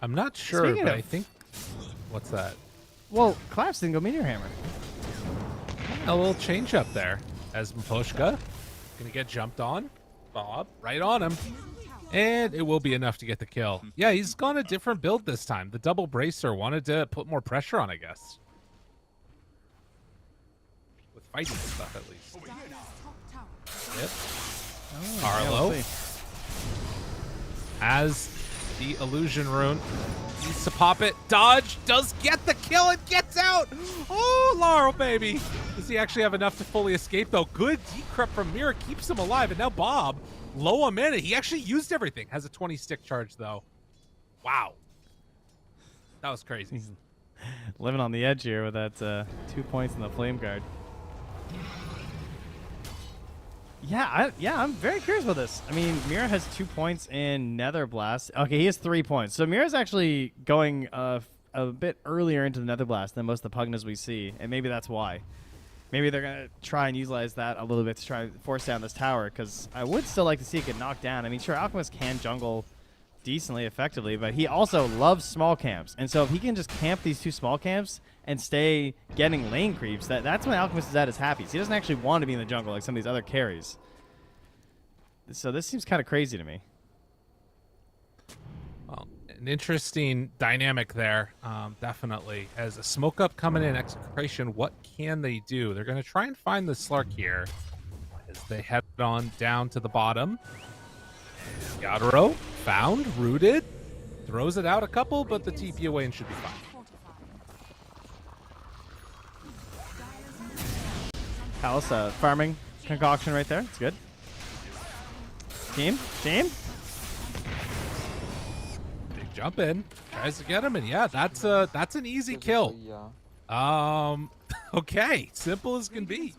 I'm not sure, Speaking but of- I think. What's that? Well, Collapse didn't go Meteor Hammer. A little change up there as Mposhka gonna get jumped on. Bob right on him, and it will be enough to get the kill. Yeah, he's gone a different build this time. The double bracer wanted to put more pressure on, I guess, with fighting stuff at least. Yep. Carlo has the illusion rune. Needs to pop it. Dodge does get the kill and gets out. Oh, Laurel, baby. Does he actually have enough to fully escape, though? Good decrypt from Mira keeps him alive. And now Bob, low on mana. He actually used everything. Has a 20 stick charge, though. Wow. That was crazy. He's living on the edge here with that 2 points in the Flame Guard. Yeah, I'm very curious about this. I mean, Mira has 2 points in Nether Blast. Okay, he has 3 points. So Mira's actually going a bit earlier into the Nether Blast than most of the Pugnas we see, and maybe that's why. Maybe they're going to try and utilize that a little bit to try and force down this tower, because I would still like to see it get knocked down. I mean, sure, Alchemist can jungle decently effectively, but he also loves small camps. And so if he can just camp these 2 small camps and stay getting lane creeps, that's when Alchemist is at his happiest. He doesn't actually want to be in the jungle like some of these other carries. So this seems kind of crazy to me. Well, an interesting dynamic there, definitely. As a smoke up coming in, Execration, what can they do? They're going to try and find the Slark here as they head on down to the bottom. Yadro found, rooted, throws it out a couple, but the TP away and should be fine. Palace farming concoction right there. It's good. Team. Big jump in, tries to get him, and yeah, that's an easy kill. Okay, simple as can be.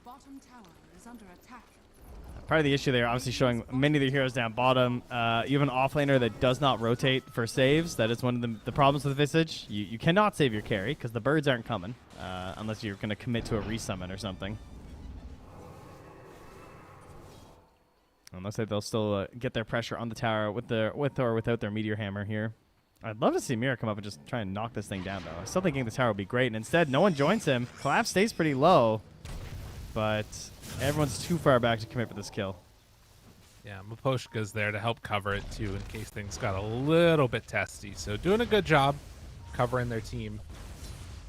Part of the issue there, obviously showing many of the heroes down bottom. You have an offlaner that does not rotate for saves. That is one of the problems with Visage. You cannot save your carry because the birds aren't coming unless you're going to commit to a resummon or something. Unless they'll still get their pressure on the tower with or without their Meteor Hammer here. I'd love to see Mira come up and just try and knock this thing down, though. I still think getting the tower would be great, and instead, no one joins him. Collapse stays pretty low, but everyone's too far back to commit for this kill. Yeah, Maposhka's there to help cover it, too, in case things got a little bit testy. So doing a good job covering their team.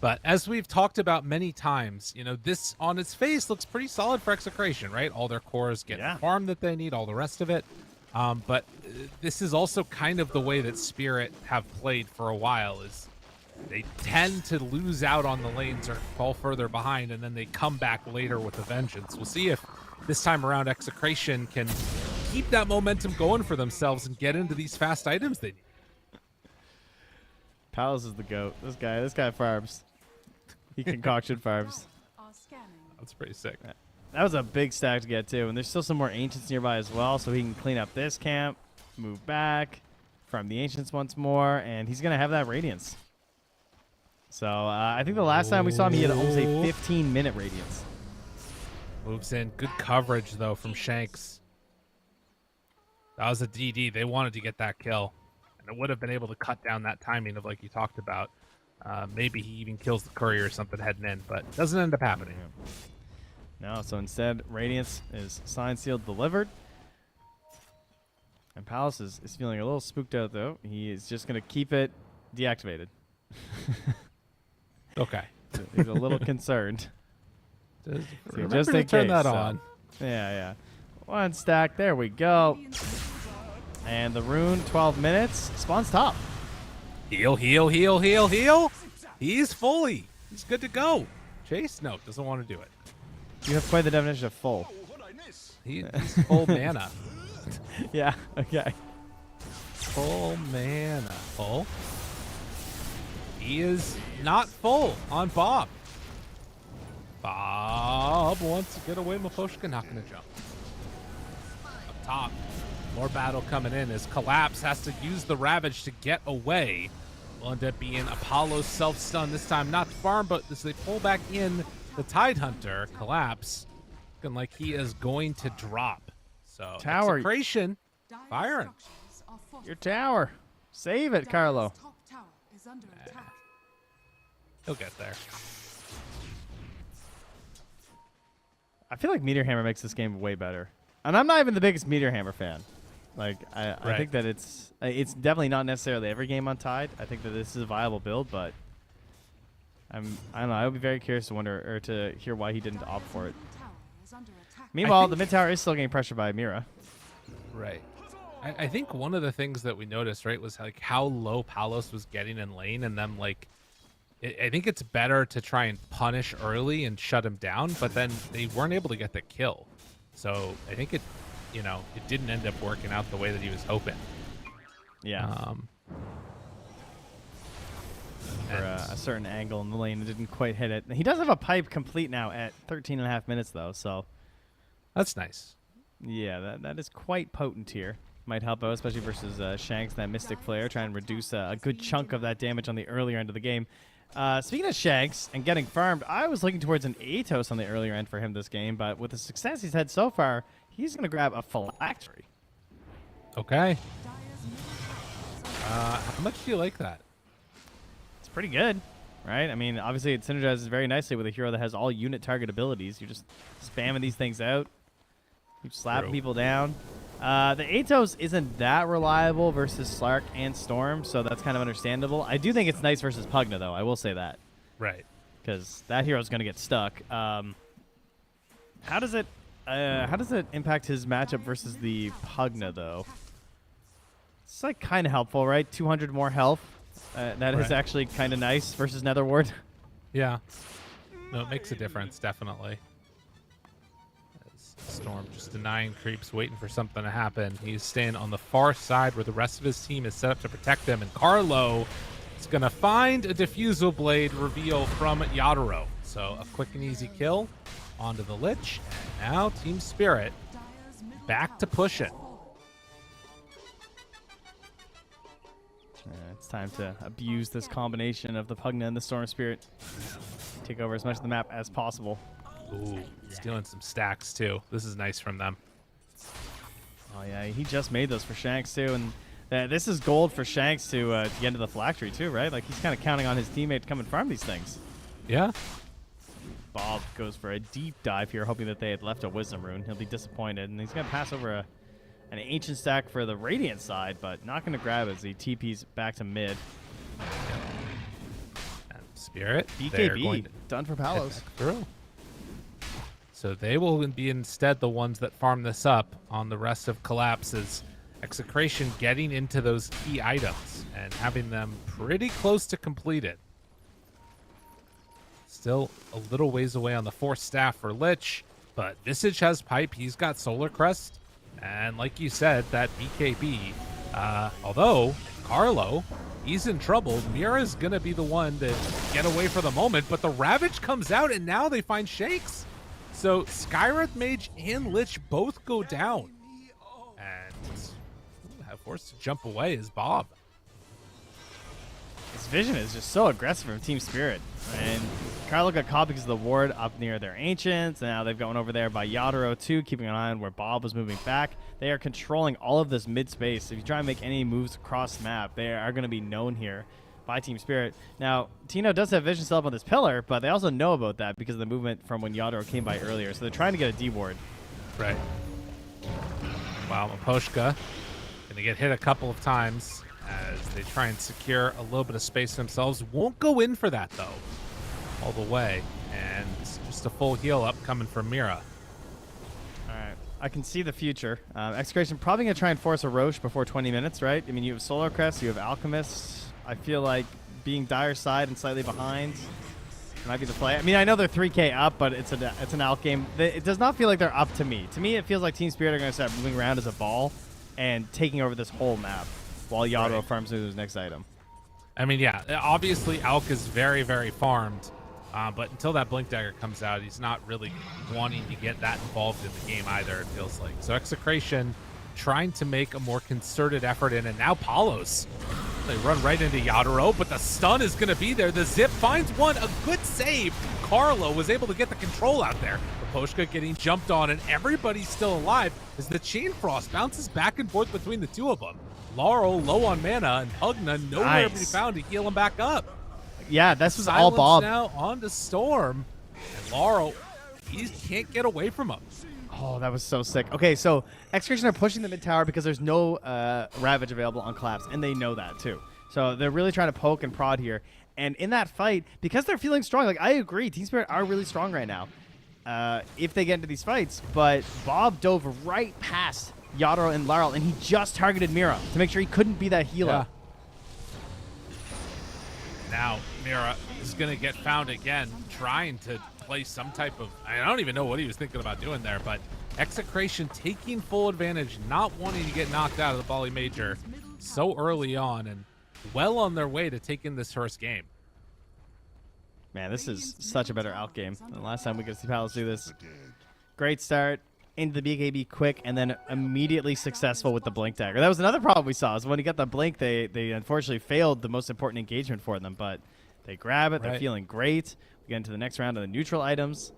But as we've talked about many times, you know, this on its face looks pretty solid for Execration, right? All their cores get the farm that they need, all the rest of it. But this is also kind of the way that Spirit have played for a while, is they tend to lose out on the lanes or fall further behind, and then they come back later with a vengeance. We'll see if this time around Execration can keep that momentum going for themselves and get into these fast items they need. Palace is the GOAT. This guy farms. He concoction farms. That's pretty sick. That was a big stack to get to, and there's still some more Ancients nearby as well, so he can clean up this camp, move back, farm the Ancients once more, and he's going to have that Radiance. So I think the last time we saw him, he had almost a 15-minute Radiance. Moves in. Good coverage, though, from Shanks. That was a DD. They wanted to get that kill, and it would have been able to cut down that timing of, like you talked about. Maybe he even kills the courier or something heading in, but it doesn't end up happening. No, so instead, Radiance is signed, sealed, delivered. And Palace is feeling a little spooked out, though. He is just going to keep it deactivated. Okay. He's a little concerned. Just in turn that on. Yeah. One stack. There we go. And the rune, 12 minutes. Spawns top. Heal. He's fully. He's good to go. Chase? No, doesn't want to do it. You have quite the definition of full. He's full mana. Yeah, okay. Full mana. Full? He is not full on Bob. Bob wants to get away. Maposhka not going to jump. Up top. More battle coming in as Collapse has to use the Ravage to get away. Will end up being Apollo's self-stun this time. Not farm, but as they pull back in the Tidehunter, Collapse looking like he is going to drop. So Tower. Execration firing. Your tower. Save it, Carlo. Top tower is under attack. He'll get there. I feel like Meteor Hammer makes this game way better. And I'm not even the biggest Meteor Hammer fan. Like, I think that it's definitely not necessarily every game on Tide. I think that this is a viable build, but I don't know. I would be very curious to wonder or to hear why he didn't opt for it. Tower is under attack. Meanwhile, the mid tower is still getting pressured by Mira. Right. I think one of the things that we noticed, right, was like how low Palos was getting in lane, and them like, I think it's better to try and punish early and shut him down, but then they weren't able to get the kill. So I think it didn't end up working out the way that he was hoping. Yeah. For a certain angle in the lane, it didn't quite hit it. He does have a pipe complete now at 13.5 minutes, though, so. That's nice. Yeah, that is quite potent here. Might help out, especially versus Shanks, that Mystic Flare, try and reduce a good chunk of that damage on the earlier end of the game. Speaking of Shanks and getting farmed, I was looking towards an Atos on the earlier end for him this game, but with the success he's had so far, he's going to grab a Phylactery. Okay. How much do you like that? It's pretty good, right? I mean, obviously it synergizes very nicely with a hero that has all unit target abilities. You're just spamming these things out. You're slapping people down. The Atos isn't that reliable versus Slark and Storm, so that's kind of understandable. I do think it's nice versus Pugna, though. I will say that. Right. Because that hero's going to get stuck. How does it impact his matchup versus the Pugna, though? It's like kind of helpful, right? 200 more health. That is actually kind of nice versus Netherward. Yeah. No, it makes a difference, definitely. Storm just denying creeps, waiting for something to happen. He's staying on the far side where the rest of his team is set up to protect them, and Carlo is going to find a Diffusal Blade reveal from Yadoro. So a quick and easy kill onto the Lich, and now Team Spirit back to push it. It's time to abuse this combination of the Pugna and the Storm Spirit. Take over as much of the map as possible. Ooh, stealing some stacks too. This is nice from them. Oh yeah, he just made those for Shanks too, and this is gold for Shanks to get into the Phylactery too, right? Like he's kind of counting on his teammate to come and farm these things. Yeah. Bob goes for a deep dive here, hoping that they had left a Wisdom Rune. He'll be disappointed, and he's gonna pass over an Ancient Stack for the Radiant side, but not gonna grab as he TP's back to mid. And Spirit, BKB done for Palos. Through. So they will be instead the ones that farm this up on the rest of Collapse's Execration, getting into those key items and having them pretty close to completed. Still a little ways away on the 4th staff for Lich, but Visage has pipe. He's got Solar Crest. And like you said, that BKB, although Carlo, he's in trouble. Mira's going to be the one to get away for the moment, but the Ravage comes out, and now they find Shakes. So Skywrath Mage and Lich both go down. And forced to jump away is Bob. His vision is just so aggressive from Team Spirit. And Carlo got caught because of the ward up near their Ancients. And now they've gone over there by Yadoro too, keeping an eye on where Bob was moving back. They are controlling all of this mid space. If you try and make any moves across the map, they are going to be known here by Team Spirit. Now, Tino does have vision still up on this pillar, but they also know about that because of the movement from when Yadoro came by earlier. So they're trying to get a D ward. Right. Wow, Maposhka going to get hit a couple of times as they try and secure a little bit of space themselves. Won't go in for that, though, all the way. And just a full heal up coming from Mira. All right. I can see the future. Execration probably going to try and force a Roche before 20 minutes, right? I mean, you have Solar Crest, you have Alchemist. I feel like being Dire side and slightly behind might be the play. I mean, I know they're 3K up, but it's an out game. It does not feel like they're up to me. To me, it feels like Team Spirit are going to start moving around as a ball and taking over this whole map while Yadoro farms through his next item. I mean, yeah, obviously Alk is very, very farmed, but until that Blink Dagger comes out, he's not really wanting to get that involved in the game either, it feels like. So Execration trying to make a more concerted effort in, and now Palos. They run right into Yadaro, but the stun is going to be there. The zip finds one, a good save. Carlo was able to get the control out there. Poshka getting jumped on, and everybody's still alive as the Chain Frost bounces back and forth between the two of them. Laurel low on mana, and Pugna nowhere to be found to heal him back up. Yeah, this was all Silence Bob. now on to Storm, and Laurel, he can't get away from him. Oh, that was so sick. Okay, so Execration are pushing the mid tower because there's no Ravage available on Collapse, and they know that too. So they're really trying to poke and prod here. And in that fight, because they're feeling strong, like I agree, Team Spirit are really strong right now. If they get into these fights, but Bob dove right past Yadaro and Laurel, and he just targeted Mira to make sure he couldn't be that healer. Yeah. Now Mira is going to get found again, trying to play some type of, I don't even know what he was thinking about doing there, but Execration taking full advantage, not wanting to get knocked out of the Bali Major so early on, and well on their way to taking this first game. Man, this is such a better out game than the last time we could see Palace do this. Great start into the BKB quick, and then immediately successful with the Blink Dagger. That was another problem we saw, is when you got the Blink, they unfortunately failed the most important engagement for them, but they grab it, they're feeling great. We get into the next round of the neutral items.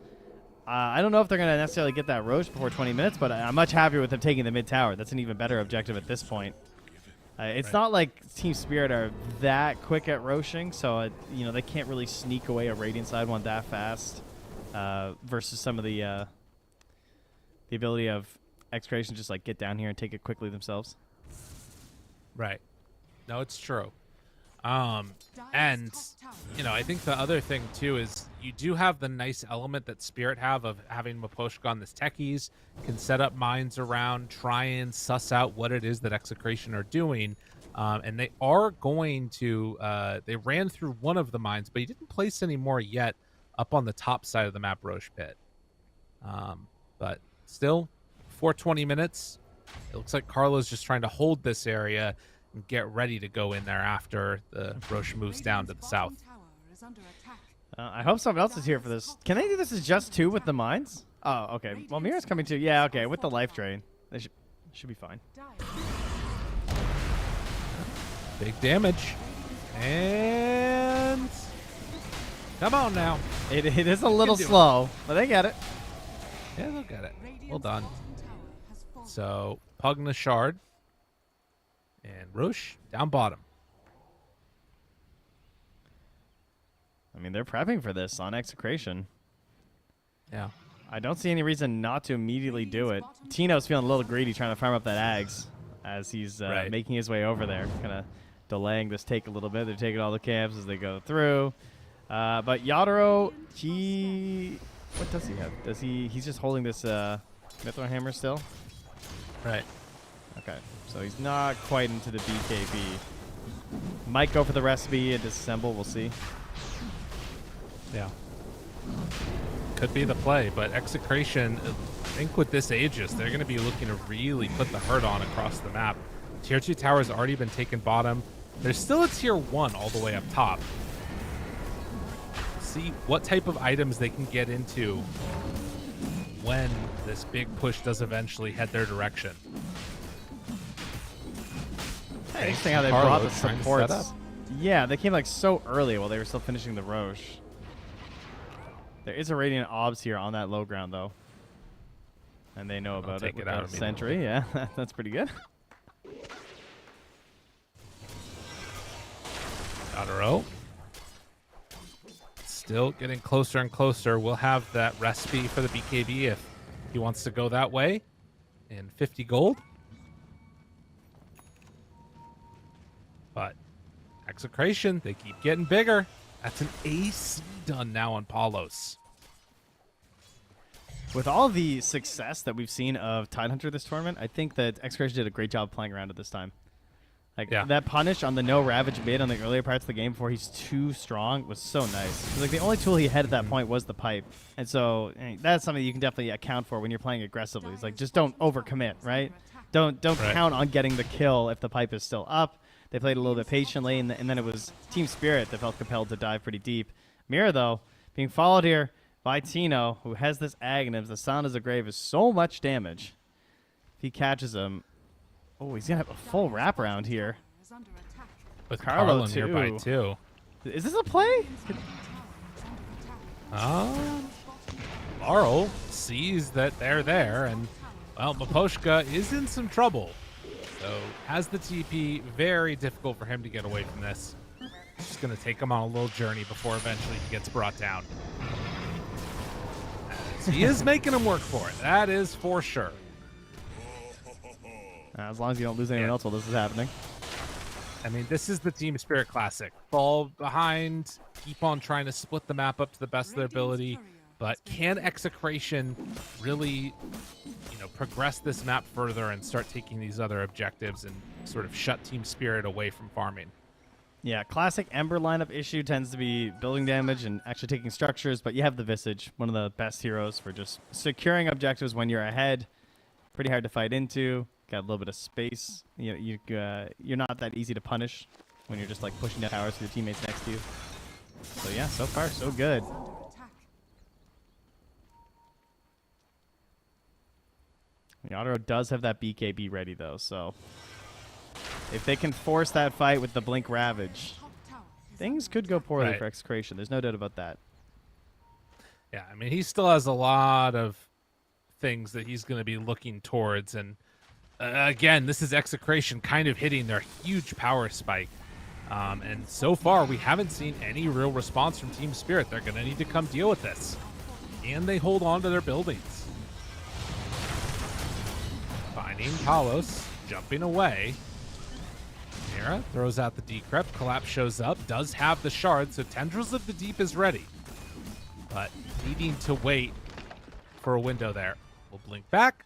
I don't know if they're going to necessarily get that Roche before 20 minutes, but I'm much happier with them taking the mid tower. That's an even better objective at this point. It's not like Team Spirit are that quick at roshing, so you know, they can't really sneak away a Radiant side one that fast versus some of the ability of Execration just like get down here and take it quickly themselves. Right. No, it's true. And you know, I think the other thing too is you do have the nice element that Spirit have of having Miposhka on this techies, can set up mines around, try and suss out what it is that Execration are doing. And they are going to, they ran through one of the mines, but he didn't place any more yet up on the top side of the map, Roche Pit. But still, 420 minutes. It looks like Carlo's just trying to hold this area and get ready to go in there after the Roche moves down to the south. I hope someone else is here for this. Can they do this as just 2 with the mines? Oh, okay. Well, Mira's coming too. Yeah, okay. With the life drain, they should be fine. Big damage. And come on now. It is a little slow, but they get it. Yeah, they'll get it. Well done. So, Pugna Shard and Roche down bottom. I mean, they're prepping for this on Execration. Yeah. I don't see any reason not to immediately do it. Tino's feeling a little greedy trying to farm up that Ags as he's making his way over there. Kind of delaying this take a little bit. They're taking all the camps as they go through. But Yadaro, what does he have? He's just holding this Mithril Hammer still? Right. Okay. So he's not quite into the BKB. Might go for the recipe and disassemble. We'll see. Yeah. Could be the play, but Execration, I think with this Aegis, they're going to be looking to really put the hurt on across the map. Tier 2 tower has already been taken bottom. There's still a Tier 1 all the way up top. See what type of items they can get into when this big push does eventually head their direction. Interesting how they brought the supports. Yeah, they came like so early while they were still finishing the Roche. There is a Radiant Obs here on that low ground, though. And they know about it with that sentry. Yeah, that's pretty good. Yadaro. Still getting closer and closer. We'll have that recipe for the BKB if he wants to go that way. And 50 gold. But Execration, they keep getting bigger. That's an AC done now on Palos. With all the success that we've seen of Tidehunter this tournament, I think that Execration did a great job playing around it this time. Like that punish on the no Ravage mid on the earlier parts of the game before he's too strong was so nice. Like the only tool he had at that point was the pipe, and so that's something you can definitely account for when you're playing aggressively. It's like just don't overcommit, right? Don't count on getting the kill if the pipe is still up. They played a little bit patiently, and then it was Team Spirit that felt compelled to dive pretty deep. Mira, though, being followed here by Tino, who has this Aghanim. The Sound is a Grave is so much damage. If he catches him, Oh, he's gonna have a full wraparound here. Is under attack. With Carlo, Carlo nearby too. too. Is this a play? Laurel sees that they're there, and well, Maposhka is in some trouble. So has the TP, very difficult for him to get away from this. It's just going to take him on a little journey before eventually he gets brought down. As he is making him work for it. That is for sure. As long as you don't lose anyone else while this is happening. I mean, this is the Team Spirit Classic. Fall behind, keep on trying to split the map up to the best of their ability. But can Execration really, progress this map further and start taking these other objectives and sort of shut Team Spirit away from farming? Yeah, classic Ember lineup issue tends to be building damage and actually taking structures, but you have the Visage, one of the best heroes for just securing objectives when you're ahead. Pretty hard to fight into. Got a little bit of space. You're not that easy to punish when you're just like pushing down towers with your teammates next to you. So yeah, so far so good. Yadro does have that BKB ready though, so if they can force that fight with the Blink Ravage, things could go poorly for Execration. There's no doubt about that. Yeah, I mean, he still has a lot of things that he's going to be looking towards, and again, this is Execration kind of hitting their huge power spike. And so far, we haven't seen any real response from Team Spirit. They're going to need to come deal with this. And they hold on to their buildings. Finding Palos, jumping away. Mira throws out the decrypt. Collapse shows up, does have the shard, so Tendrils of the Deep is ready. But needing to wait for a window there. We'll blink back.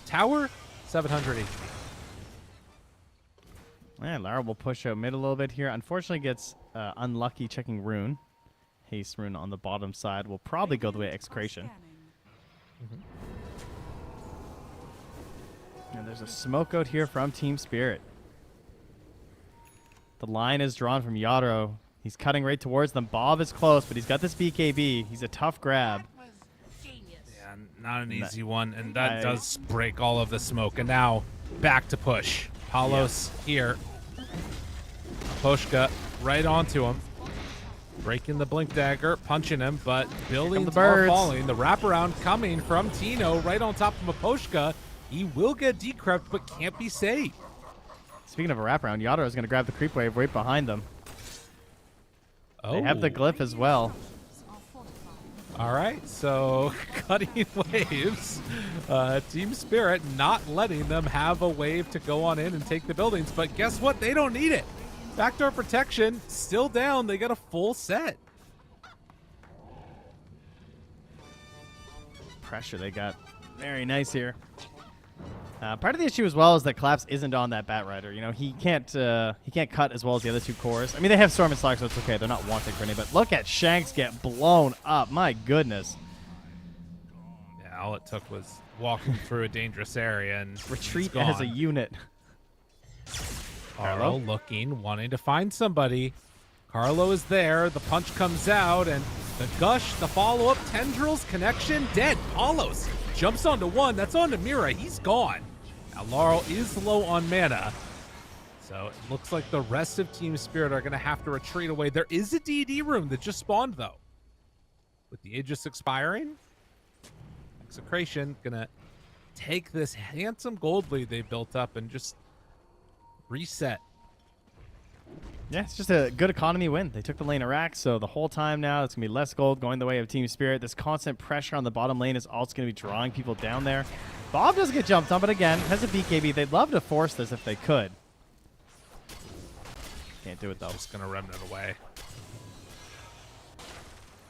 Tower, 700 HP. And Lara will push out mid a little bit here. Unfortunately gets unlucky checking rune. Haste rune on the bottom side will probably go the way of Execration. And there's a smoke out here from Team Spirit. The line is drawn from Yadro. He's cutting right towards them. Bob is close, but he's got this BKB. He's a tough grab. Yeah, not an easy one, and that does break all of the smoke. And now back to push. Palos here. Poshka right onto him. Breaking the Blink Dagger, punching him, but buildings are falling. The wraparound coming from Tino right on top of Maposhka. He will get decrypt, but can't be saved. Speaking of a wraparound, Yadro is going to grab the creep wave right behind them. Oh. They have the glyph as well. All right, so cutting waves. Team Spirit not letting them have a wave to go on in and take the buildings, but guess what? They don't need it. Backdoor protection, still down. They got a full set. Pressure they got. Very nice here. Part of the issue as well is that Collapse isn't on that Bat Rider. He can't cut as well as the other two cores. I mean, they have Storm and Slag, so it's okay. They're not wanting for any. But look at Shanks get blown up. My goodness. Yeah, all it took was walking through a dangerous area and retreat as a unit. Carlo looking, wanting to find somebody. Carlo is there. The punch comes out, and the gush, the follow-up, Tendrils, connection, dead. Palos jumps onto one. That's onto Mira. He's gone. Now, Laurel is low on mana. So it looks like the rest of Team Spirit are going to have to retreat away. There is a DD room that just spawned, though. With the Aegis expiring, Execration going to take this handsome gold lead they built up and just reset. Yeah, it's just a good economy win. They took the lane of Rack, so the whole time now it's going to be less gold going the way of Team Spirit. This constant pressure on the bottom lane is also going to be drawing people down there. Bob does get jumped on, but again, has a BKB. They'd love to force this if they could. Can't do it, though. Just going to remnant away.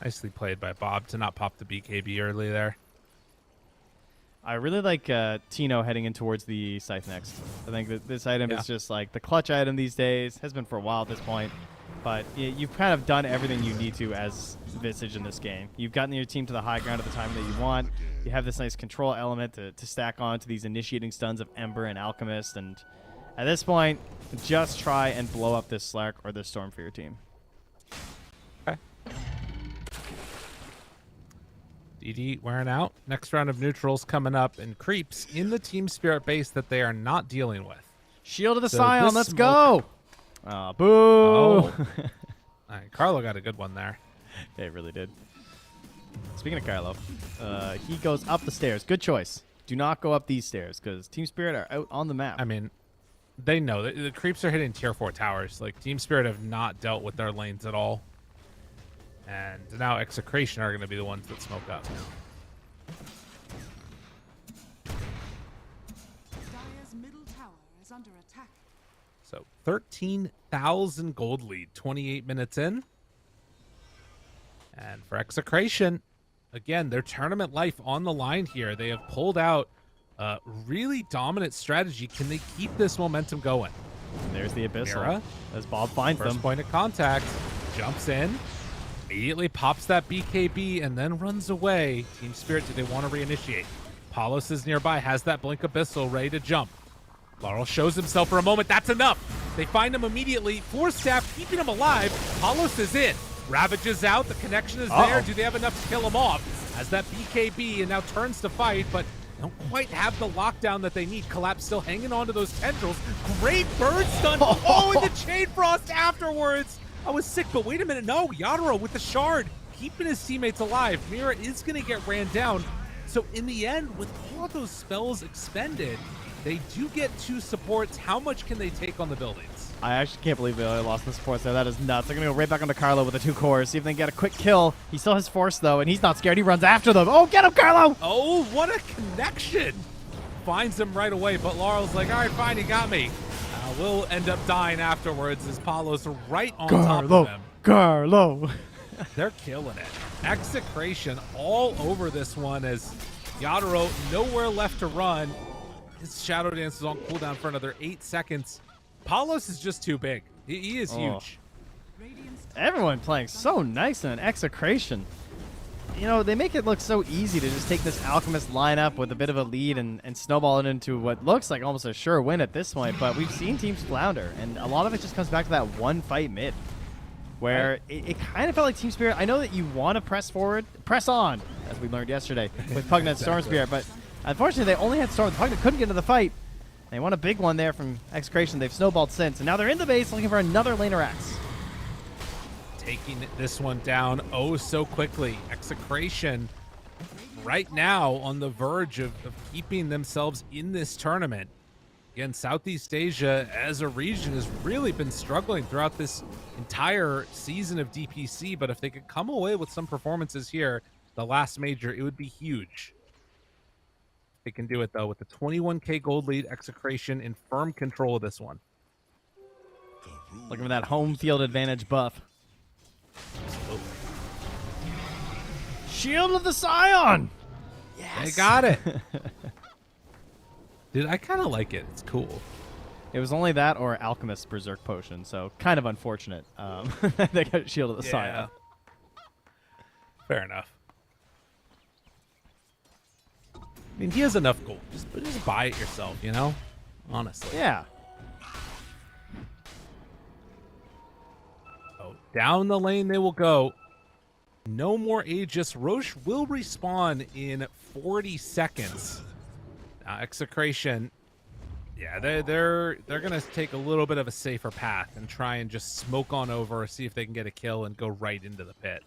Nicely played by Bob to not pop the BKB early there. I really like Tino heading in towards the Scythe next. I think that this item is just like the clutch item these days. Has been for a while at this point. But you've kind of done everything you need to as Visage in this game. You've gotten your team to the high ground at the time that you want. You have this nice control element to stack on to these initiating stuns of Ember and Alchemist. And at this point, just try and blow up this Slark or this Storm for your team. Okay. DD wearing out. Next round of neutrals coming up, and creeps in the Team Spirit base that they are not dealing with. Shield of the So Scion, this let's smoke- go. Boo. Oh. All right, Carlo got a good one there. Yeah, it really did. Speaking of Carlo, he goes up the stairs. Good choice. Do not go up these stairs because Team Spirit are out on the map. I mean, they know that the creeps are hitting tier 4 towers. Like, Team Spirit have not dealt with their lanes at all. And now Execration are going to be the ones that smoke up. Dire's middle tower is under attack. So 13,000 gold lead, 28 minutes in. And for Execration, again, their tournament life on the line here. They have pulled out a really dominant strategy. Can they keep this momentum going? There's the Abyssal. Mira, As Bob finds first them. point of contact, jumps in, immediately pops that BKB, and then runs away. Team Spirit, do they want to reinitiate? Palos is nearby, has that Blink Abyssal ready to jump. Laurel shows himself for a moment. That's enough. They find him immediately. Force staff keeping him alive. Palos is in. Ravage is out. The connection is there. Do they have enough to kill him off? Has that BKB and now turns to fight, but don't quite have the lockdown that they need. Collapse still hanging on to those tendrils. Great bird stun. Oh, and the Chain Frost afterwards. I was sick, but wait a minute. No, Yadro with the shard, keeping his teammates alive. Mira is going to get ran down. So in the end, with all of those spells expended, they do get 2 supports. How much can they take on the buildings? I actually can't believe they lost the supports there. That is nuts. They're going to go right back onto Carlo with the 2 cores. See if they can get a quick kill. He still has Force, though, and he's not scared. He runs after them. Oh, get him, Carlo! Oh, what a connection. Finds him right away, but Laurel's like, all right, fine, you got me. Will end up dying afterwards as Paulo's right on top of him. Carlo! They're killing it. Execration all over this one as Yadaro nowhere left to run. His Shadow Dance is on cooldown for another 8 seconds. Palos is just too big. He is huge. Everyone playing so nice in an Execration. You know, they make it look so easy to just take this Alchemist lineup with a bit of a lead and snowball it into what looks like almost a sure win at this point, but we've seen teams flounder, and a lot of it just comes back to that one fight mid, where it kind of felt like Team Spirit. I know that you want to press forward, press on, as we learned yesterday with Pugna and Storm Spirit, but unfortunately they only had Storm. Pugna couldn't get into the fight. They won a big one there from Execration. They've snowballed since, and now they're in the base looking for another laner axe. Taking this one down oh so quickly. Execration right now on the verge of keeping themselves in this tournament. Again, Southeast Asia as a region has really been struggling throughout this entire season of DPC, but if they could come away with some performances here, the last major, it would be huge. They can do it, though, with the 21k gold lead. Execration in firm control of this one. Looking for that home field advantage buff. Shield of the Scion! Yes. They got it. Dude, I kind of like it. It's cool. It was only that or Alchemist Berserk Potion, so kind of unfortunate. They got Shield of the Scion. Fair enough. I mean, he has enough gold. Just buy it yourself, you know? Honestly. Yeah. Oh, down the lane they will go. No more Aegis. Roche will respawn in 40 seconds. Now, Execration, yeah, they're gonna take a little bit of a safer path and try and just smoke on over, see if they can get a kill and go right into the pit.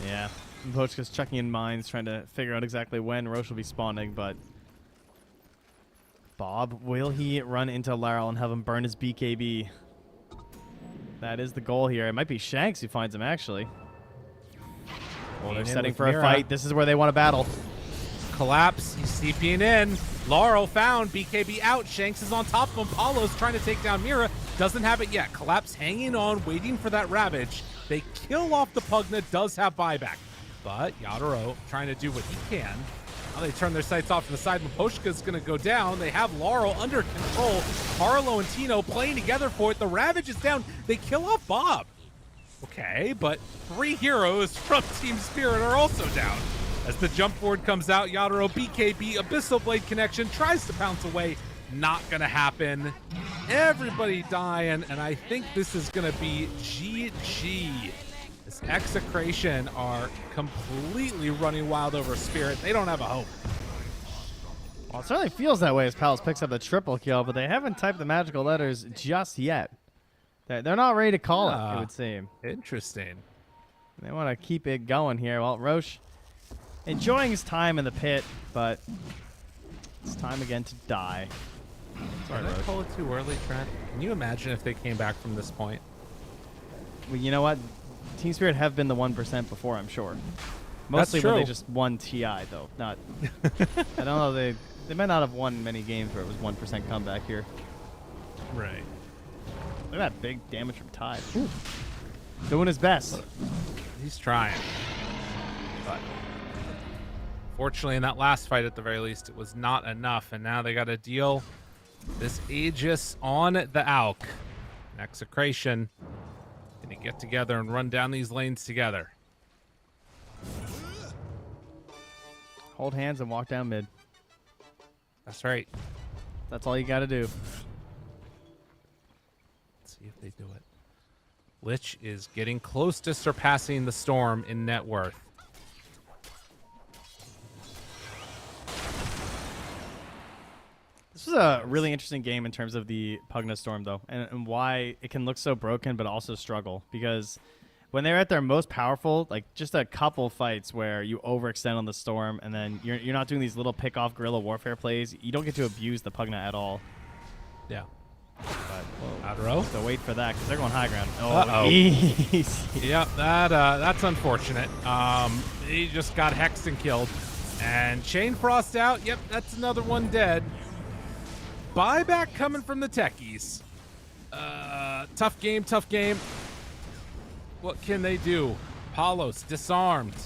Yeah. Pochka's checking in mines, trying to figure out exactly when Roche will be spawning, but Bob, will he run into Laral and have him burn his BKB? That is the goal here. It might be Shanks who finds him, actually. Well, they're setting for a fight. This is where they want to battle. Collapse. He's CPing in. Laurel found. BKB out. Shanks is on top of him. Paulo's trying to take down Mira. Doesn't have it yet. Collapse hanging on, waiting for that Ravage. They kill off the Pugna. Does have buyback. But Yadaro trying to do what he can. Now they turn their sights off to the side. Maposhka's going to go down. They have Laurel under control. Carlo and Tino playing together for it. The Ravage is down. They kill off Bob. Okay, but 3 heroes from Team Spirit are also down. As the jump board comes out, Yadaro, BKB, Abyssal Blade connection, tries to pounce away. Not going to happen. Everybody dying, and I think this is going to be GG. This Execration are completely running wild over Spirit. They don't have a hope. Well, it certainly feels that way as Palace picks up the triple kill, but they haven't typed the magical letters just yet. They're not ready to call it, it would seem. Interesting. They want to keep it going here. Well, Roche enjoying his time in the pit, but it's time again to die. Sorry, Did I Roche. pull it too early, Trent? Can you imagine if they came back from this point? Well, you know what? Team Spirit have been the 1% before, I'm sure. Mostly when they true. just won TI, though. Not. I don't know. They might not have won many games where it was 1% comeback here. Right. Look at that big damage from Tide. Doing his best. He's trying. But fortunately, in that last fight, at the very least, it was not enough. And now they got to deal this Aegis on the Alk. Execration. Going to get together and run down these lanes together. Hold hands and walk down mid. That's right. That's all you got to do. Let's see if they do it. Lich is getting close to surpassing the Storm in net worth. This was a really interesting game in terms of the Pugna Storm, though, and why it can look so broken but also struggle. Because when they're at their most powerful, like just a couple fights where you overextend on the Storm and then you're not doing these little pick-off guerrilla warfare plays, you don't get to abuse the Pugna at all. Yeah. But Adro. so wait for that because they're going high ground. Uh-oh. Easy. Yep, that's unfortunate. He just got hexed and killed. And Chain Frost out. Yep, that's another one dead. Buyback coming from the techies. Tough game, tough game. What can they do? Palos disarmed.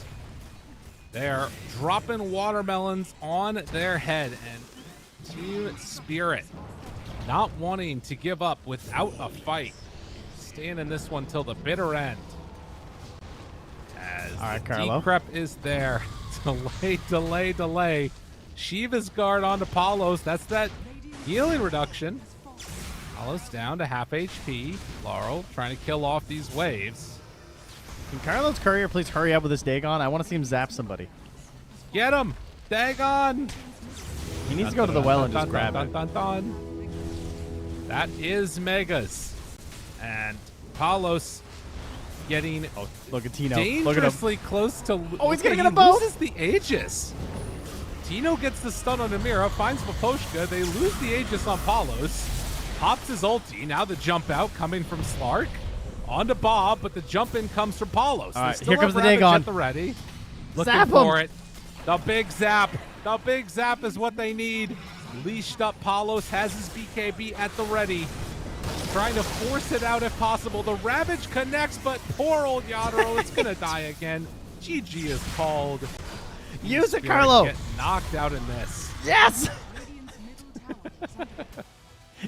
They're dropping watermelons on their head. And Team Spirit not wanting to give up without a fight. Staying in this one till the bitter end. As All right, the Carlo. decrep is there. Delay. Shiva's guard onto Palos. That's that healing reduction. Palos down to half HP. Laurel trying to kill off these waves. Can Carlos Courier please hurry up with this Dagon? I want to see him zap somebody. Get him! Dagon! He needs to go to the well and just grab it. That is Megas. And Palos getting Look at Tino. Look at him. dangerously close to... Oh, he's gonna Okay, get them both? He loses the Aegis. Tino gets the stun on Amira, finds Vaposhka. They lose the Aegis on Palos. Pops his ulti. Now the jump out coming from Slark. Onto Bob, but the jump in comes from Palos. All They right, still here have comes the Ravage Dagon. at the ready. Looking Zap for him. it. The big zap. The big zap is what they need. Leashed up Palos has his BKB at the ready. Trying to force it out if possible. The Ravage connects, but poor old Yadro is going to die again. GG is called. Use it, Spirit Carlo. Get knocked out in this. Yes!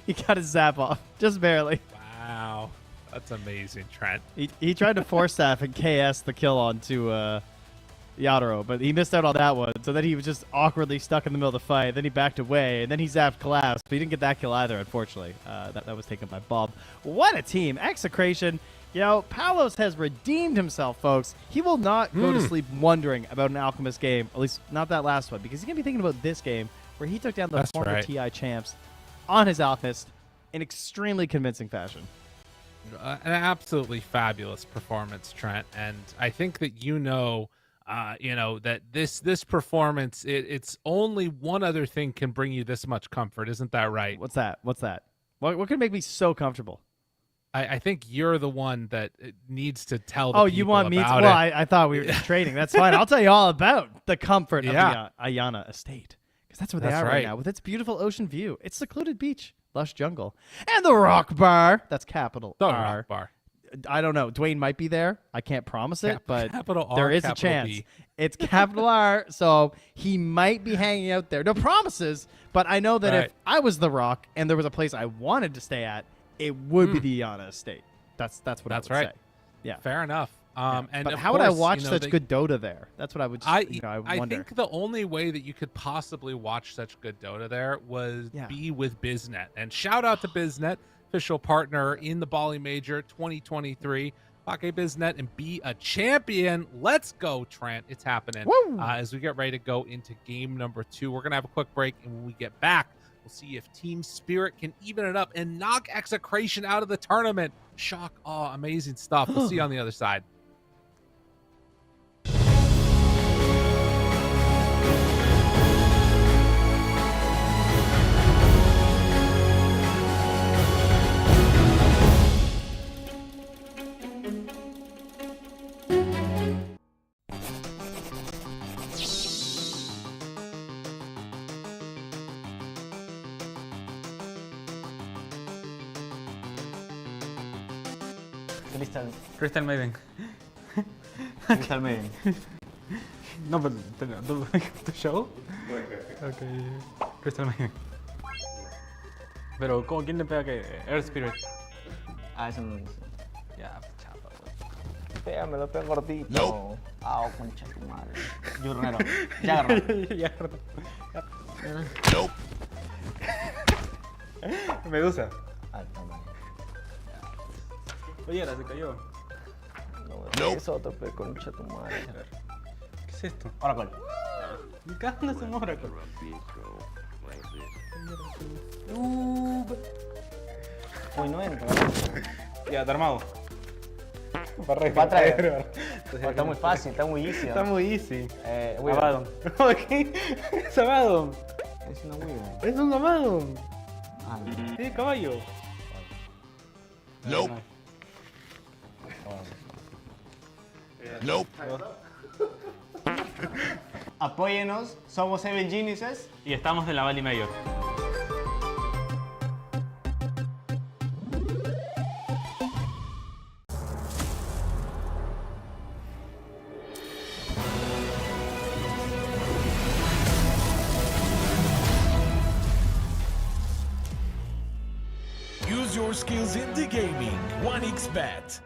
He got his zap off. Just barely. Wow. That's amazing, Trent. He tried to force staff and KS the kill onto Yadro, but he missed out on that one. So then he was just awkwardly stuck in the middle of the fight. Then he backed away, and then he zapped Collapse, but he didn't get that kill either, unfortunately. That was taken by Bob. What a team. Execration. You know, Palos has redeemed himself, folks. He will not go to sleep wondering about an Alchemist game, at least not that last one, because he's going to be thinking about this game where he took down the That's former right. TI champs on his Alchemist in extremely convincing fashion. An absolutely fabulous performance, Trent. And I think that that this performance, it's only one other thing can bring you this much comfort. Isn't that right? What's that? What could make me so comfortable? I think you're the one that needs to tell the Oh, people you want me to? about Well, it. I thought we were just trading. That's fine. I'll tell you all about the comfort Yeah. of the Ayana Estate. Because that's where they That's are right right. now, with its beautiful ocean view, its secluded beach, lush jungle, and the rock bar. That's capital The R. Rock Bar. I don't know. Dwayne might be there. I can't promise it, but capital R, there is a capital chance. B. It's capital R, so he might be hanging out there. No promises, but I know that if Right. I was the Rock and there was a place I wanted to stay at, it would be the Ayana Estate. That's what That's I would right. say. Yeah. Fair enough. And but of how would I course, watch you know, such they- good Dota there? That's what I would. I I wonder. think the only way that you could possibly watch such good Dota there was Yeah. be with BizNet. And shout out to BizNet, official partner in the Bali Major 2023. pakai BizNet and be a champion. Let's go, Trent. It's happening. As we get ready to go into game number 2, we're going to have a quick break. And when we get back, we'll see if Team Spirit can even it up and knock Execration out of the tournament. Shock. Oh, amazing stuff. We'll see you on the other side. Crystal Maiden. Crystal Maiden. No, but tu show. Okay. Crystal Maiden. Pero, ¿quién le pega que Air Spirit? Ah, eso no lo sé. Ya, chapa. Me lo pego gordito. No. Ah, concha tu madre. Jurnero. Ya agarró. Ya agarró. Nope. Medusa. Ah, toma. Oye, ahora se cayó. No, es otro, pe, concha tu madre. A ver. ¿Qué es esto? Oracle. Me cago en ese Oracle. Uy, no entra. Ya, está armado. Va a traer. Está muy fácil, está muy easy. Está muy easy. Abaddon. ¿Qué? Es Abaddon. Es una Weavon. Es un Abaddon. Ah, no. Sí, caballo. Nope. Nope. Apóyenos, somos Seven Geniuses. Y estamos en la Bali Major. Use your skills in the gaming. 1xBet.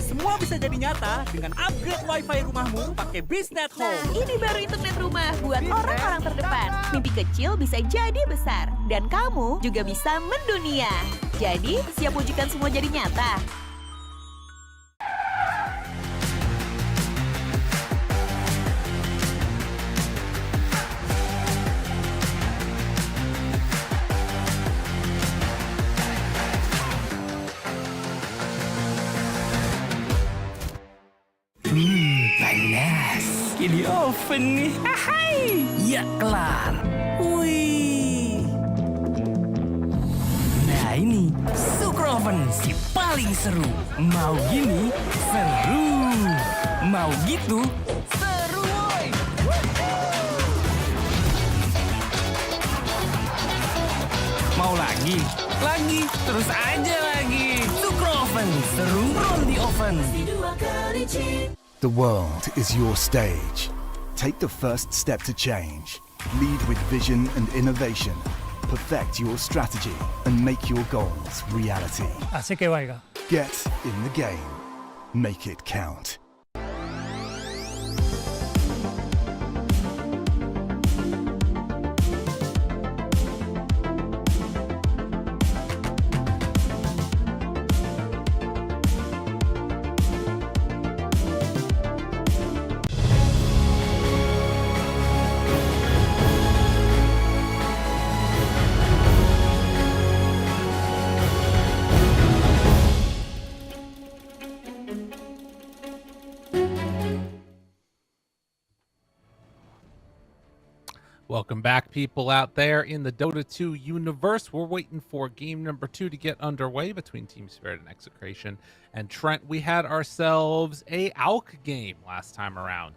Semua bisa jadi nyata dengan upgrade WiFi rumahmu pakai BizNet Nah, Home. ini baru internet rumah buat orang-orang terdepan. Mimpi kecil bisa jadi besar. Dan kamu juga bisa mendunia. Jadi, siap wujudkan semua jadi nyata? Panas. Di oven nih. Hai. Ya kelar. Wih. Nah ini Sukroven si paling seru. Mau gini seru. Mau gitu seru woy. Mau lagi? Lagi. Terus aja lagi. Sukroven. oven, seru from the oven. The world is your stage. Take the first step to change. Lead with vision and innovation. Perfect your strategy and make your goals reality. Así que vaya. Get in the game. Make it count. Welcome back, people out there in the Dota 2 universe. We're waiting for game number 2 to get underway between Team Spirit and Execration. And Trent, we had ourselves a ALK game last time around.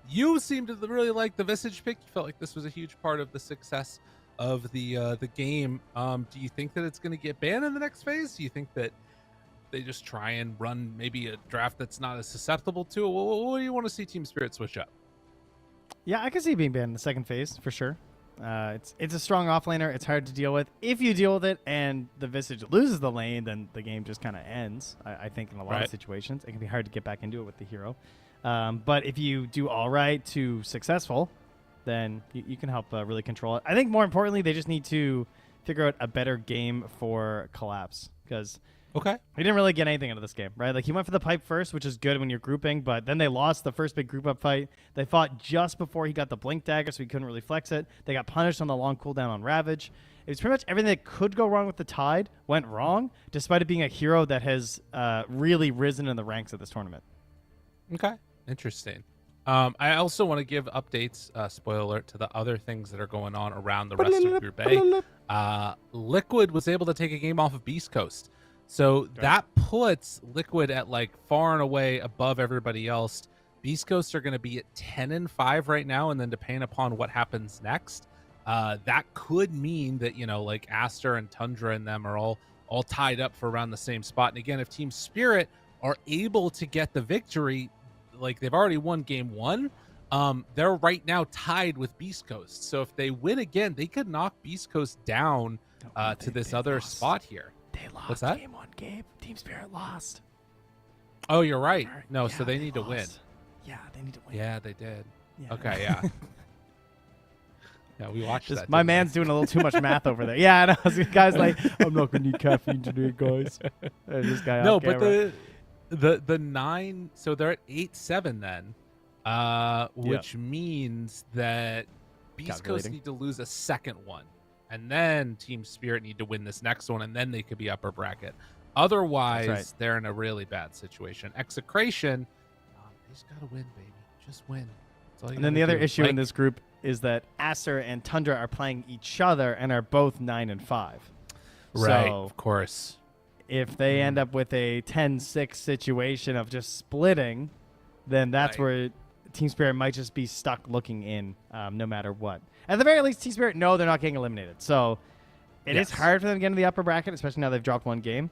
You seemed to really like the Visage pick. You felt like this was a huge part of the success of the game. Do you think that it's going to get banned in the next phase? Do you think that they just try and run maybe a draft that's not as susceptible to it? What do you want to see Team Spirit switch up? Yeah, I can see it being banned in the second phase for sure. It's a strong offlaner. It's hard to deal with. If you deal with it and the Visage loses the lane, then the game just kind of ends. I think in a lot of situations, it can be hard to get back into it with the hero. But if you do all right to successful, then you can help really control it. I think more importantly, they just need to figure out a better game for Collapse, because he didn't really get anything out of this game, right? Like, he went for the pipe first, which is good when you're grouping, but then they lost the first big group up fight. They fought just before he got the blink dagger, so he couldn't really flex it. They got punished on the long cooldown on Ravage. It was pretty much everything that could go wrong with the Tide went wrong, despite it being a hero that has really risen in the ranks of this tournament. Okay, interesting. I also want to give updates, spoiler alert, to the other things that are going on around the rest of Group A. Liquid was able to take a game off of Beast Coast. So that puts Liquid at like far and away above everybody else. Beast Coast are going to be at 10-5 right now, and then depending upon what happens next, that could mean that, you know, like Aster and Tundra and them are all tied up for around the same spot. And again, if Team Spirit are able to get the victory, like they've already won game 1, they're right now tied with Beast Coast. So if they win again, they could knock Beast Coast down to this other spot here. They lost. What's that? Game 1, Gabe. Team Spirit lost. Oh, you're right. No, so they need to win. Yeah, they need to win. Yeah, they did. Yeah. Okay, yeah. Yeah, we watched that. My man's doing a little too much math over there. Yeah, I know. This guy's like, I'm not going to need caffeine today, guys. This guy no, off camera. but the 9, so they're at 8-7 then, which means that Beast Coast need to lose a second one. And then Team Spirit need to win this next one, and then they could be upper bracket. Otherwise, they're in a really bad situation. Execration, they just got to win, baby. Just win. And then the other issue in this group is that Acer and Tundra are playing each other and are both 9-5. Right, so of course. If they end up with a 10-6 situation of just splitting, then that's where Team Spirit might just be stuck looking in no matter what. At the very least, Team Spirit know they're not getting eliminated. So it is hard for them to get into the upper bracket, especially now they've dropped one game.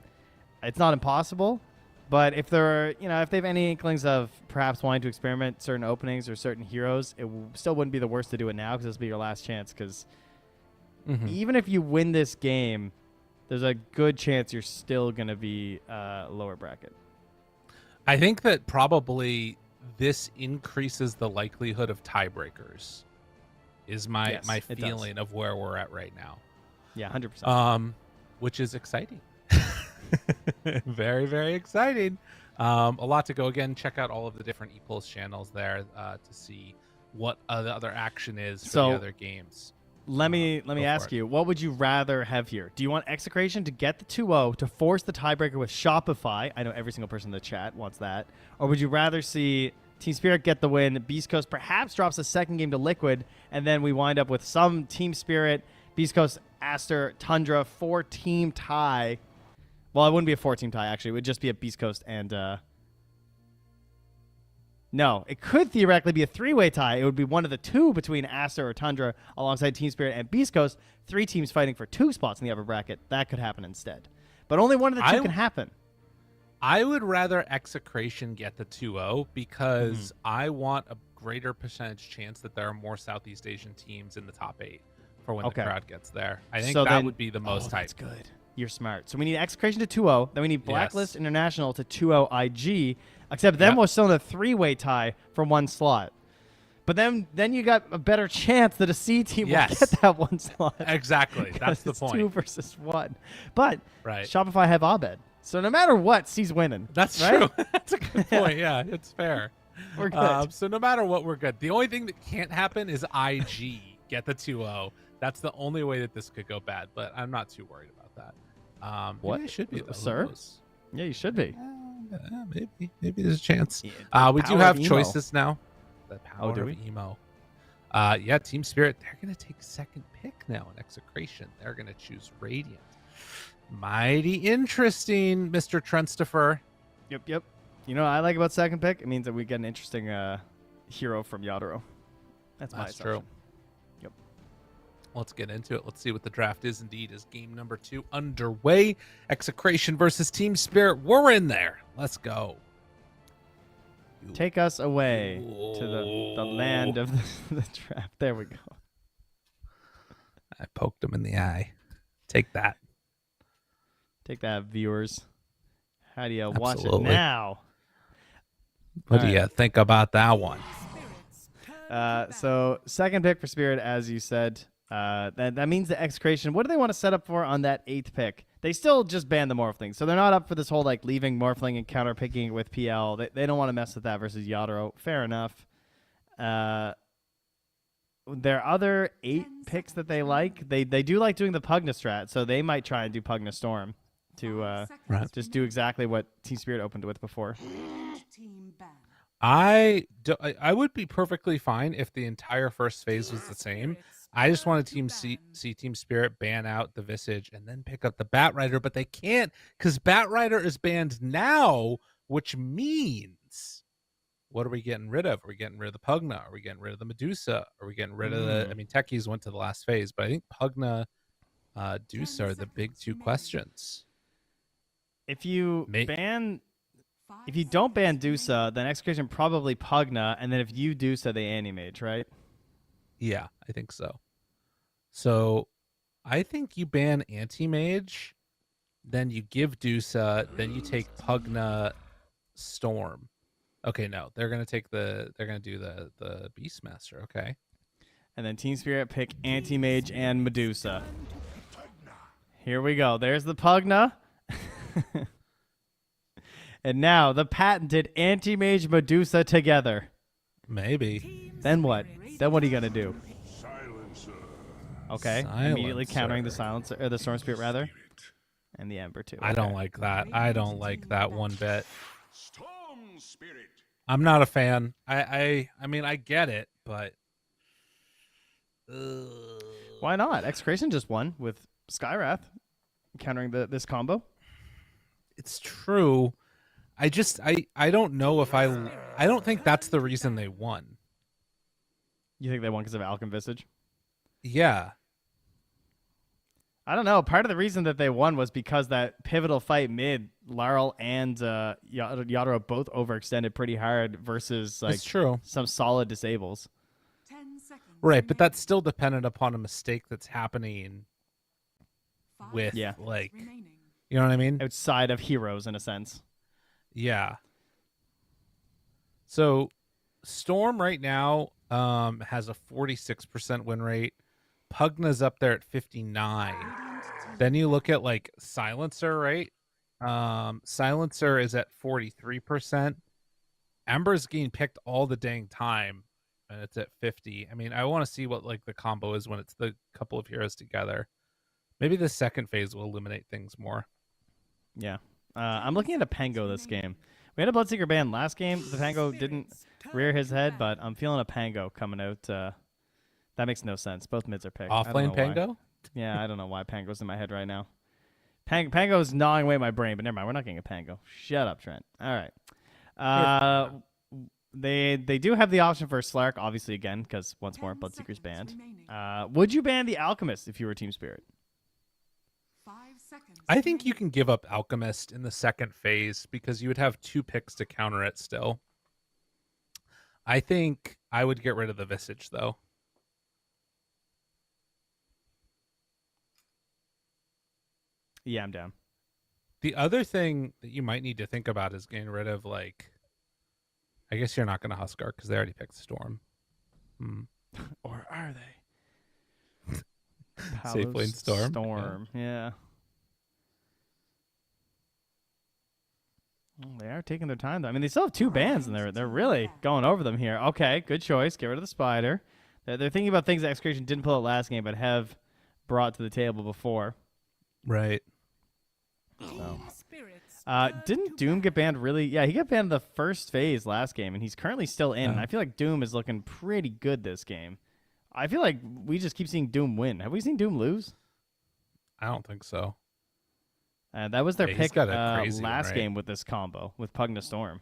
It's not impossible, but if they're, if they have any inklings of perhaps wanting to experiment certain openings or certain heroes, it still wouldn't be the worst to do it now, because this will be your last chance. Because even if you win this game, there's a good chance you're still going to be lower bracket. I think that probably this increases the likelihood of tiebreakers, is my feeling of where we're at right now. Yeah, 100%. Which is exciting. Very, very exciting. A lot to go. Again, check out all of the different Epulze channels there to see what the other action is for the other games. Let me ask you, what would you rather have here? Do you want Execration to get the 2-0 to force the tiebreaker with Shopify? I know every single person in the chat wants that. Or would you rather see Team Spirit get the win, Beast Coast perhaps drops a second game to Liquid, and then we wind up with some Team Spirit, Beast Coast, Aster, Tundra, 4-team tie. Well, it wouldn't be a 4-team tie, actually. It would just be a Beast Coast and... No, it could theoretically be a 3-way tie. It would be one of the two between Aster or Tundra alongside Team Spirit and Beast Coast. 3 teams fighting for 2 spots in the upper bracket. That could happen instead. But only one of the two can happen. I would rather Execration get the 2-0 because I want a greater percentage chance that there are more Southeast Asian teams in the top 8 for when the crowd gets there. I think that would be the most hype. That's good. You're smart. So we need Execration to 2-0. Then we need Blacklist International to 2-0 IG. Except then we're still in a 3-way tie for one slot. But then you got a better chance that a C team will get that one slot. Exactly. That's the point. 2 versus 1. But right. Shopify have Abed. So no matter what, C's winning. That's right? true. That's a good point. Yeah, it's fair. We're good. So no matter what, we're good. The only thing that can't happen is IG get the 2-0. That's the only way that this could go bad. But I'm not too worried about that. What? It should be, though. Sir? Yeah, you should be. Maybe there's a chance. Yeah, we do have choices now. The power do of we? emo. Yeah, Team Spirit, they're going to take second pick now in Execration. They're going to choose Radiant. Mighty interesting, Mr. Trentstoffer. Yep. You know what I like about second pick? It means that we get an interesting hero from Yadro. That's my assumption. True. Yep. Let's get into it. Let's see what the draft is indeed as game number 2 underway. Execration versus Team Spirit. We're in there. Let's go. Take us away to the land of the draft. There we go. I poked him in the eye. Take that. Take that, viewers. How do you watch it Absolutely. now? What do you think about that one? So second pick for Spirit, as you said. That means the Execration. What do they want to set up for on that 8th pick? They still just banned the Morphling, so they're not up for this whole like leaving Morphling and counter picking with PL. They don't want to mess with that versus Yadro. Fair enough. Their other 8 picks that they like, they do like doing the Pugna strat, so they might try and do Pugna Storm to just do exactly what Team Spirit opened with before. I would be perfectly fine if the entire first phase was the same. I just want to see Team Spirit ban out the Visage and then pick up the Batrider, but they can't because Batrider is banned now, which means what are we getting rid of? Are we getting rid of the Pugna? Are we getting rid of the Medusa? Are we getting rid of the? I mean, Techies went to the last phase, but I think Pugna, Dusa are the big 2 questions. If you don't ban Dusa, then Execration probably Pugna, and then if you Dusa, they Anti-Mage, right? Yeah, I think so. So I think you ban Anti-Mage, then you give Dusa, then you take Pugna Storm. Okay, no, they're gonna do the Beastmaster, okay. And then Team Spirit pick Anti-Mage and Medusa. Here we go. There's the Pugna. And now the patented Anti-Mage Medusa together. Maybe. Then what? Then what are you gonna do? Okay. Immediately countering the Silencer or the Storm Spirit rather. And the Ember too. I don't like that. I don't like that one bit. I'm not a fan. I mean I get it, but why not? Execration just won with Skywrath countering this combo. It's true. I don't know if I don't think that's the reason they won. You think they won because of Alchem Visage? Yeah. I don't know. Part of the reason that they won was because that pivotal fight mid, Larl and Yadro both overextended pretty hard versus like some solid disables. Right, but that's still dependent upon a mistake that's happening with like, you know what I mean? Outside of heroes in a sense. Yeah. So Storm right now has a 46% win rate. Pugna's up there at 59. Then you look at like Silencer, right? Silencer is at 43%. Ember's getting picked all the dang time, and it's at 50. I mean, I want to see what like the combo is when it's the couple of heroes together. Maybe the second phase will illuminate things more. Yeah. I'm looking at a Pango this game. We had a Bloodseeker ban last game. The Pango didn't rear his head, but I'm feeling a Pango coming out. That makes no sense. Both mids are picked. Off-lane Pango? Yeah, I don't know why Pango's in my head right now. Pango's gnawing away my brain, but never mind. We're not getting a Pango. Shut up, Trent. All right. They do have the option for Slark, obviously, again, because once more, Bloodseeker's banned. Would you ban the Alchemist if you were Team Spirit? seconds. I think you can give up Alchemist in the second phase because you would have 2 picks to counter it still. I think I would get rid of the Visage, though. Yeah, I'm down. The other thing that you might need to think about is getting rid of, like, I guess you're not going to Huskar because they already picked Storm. Or are they? Safe lane Storm. Storm, yeah. Well, they are taking their time, though. I mean, they still have 2 bans, and they're really going over them here. Okay, good choice. Get rid of the Spider. They're thinking about things that Execration didn't pull out last game, but have brought to the table before. Right. So. Didn't Doom get banned really? Yeah, he got banned in the first phase last game, and he's currently still in. And I feel like Doom is looking pretty good this game. I feel like we just keep seeing Doom win. Have we seen Doom lose? I don't think so. That was their pick crazy last game with this combo, with Pugna Storm.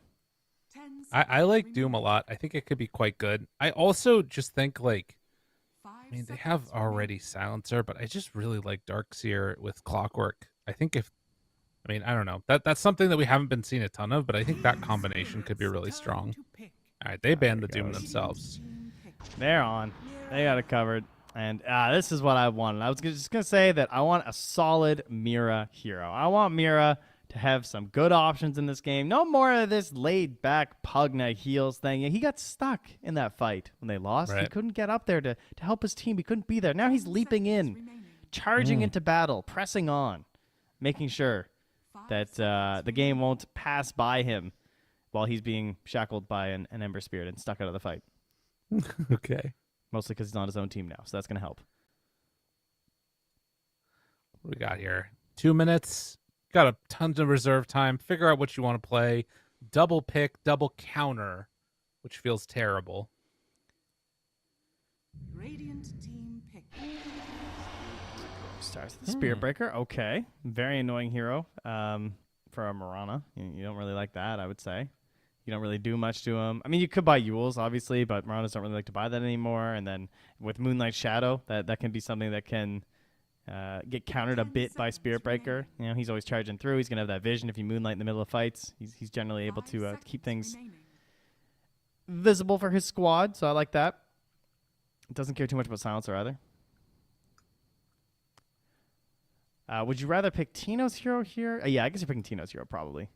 I like Doom a lot. I think it could be quite good. I also just think, like, I mean, they have already Silencer, but I just really like Darkseer with Clockwork. I think I mean, I don't know. That's something that we haven't been seeing a ton of, but I think that combination could be really strong. All right, they banned the Doom themselves. They're on. They got it covered. And this is what I wanted. I was just going to say that I want a solid Mira hero. I want Mira to have some good options in this game. No more of this laid-back Pugna heals thing. He got stuck in that fight when they lost. Right. He couldn't get up there to help his team. He couldn't be there. Now he's leaping in, charging into battle, pressing on, making sure that the game won't pass by him while he's being shackled by an Ember Spirit and stuck out of the fight. Okay. Mostly because he's on his own team now, so that's going to help. What we got here? 2 minutes. Got a tons of reserve time. Figure out what you want to play. Double pick, double counter, which feels terrible. Radiant team pick. Starts with the Spirit Breaker. Okay. Very annoying hero for a Mirana. You don't really like that, I would say. You don't really do much to him. I mean, you could buy Yules, obviously, but Miranas don't really like to buy that anymore. And then with Moonlight Shadow, that can be something that can get countered a bit by Spirit Breaker. You know, he's always charging through. He's going to have that vision if you Moonlight in the middle of fights. He's generally able to keep things visible for his squad, so I like that. Doesn't care too much about Silencer either. Would you rather pick Tino's hero here? Yeah, I guess you're picking Tino's hero probably.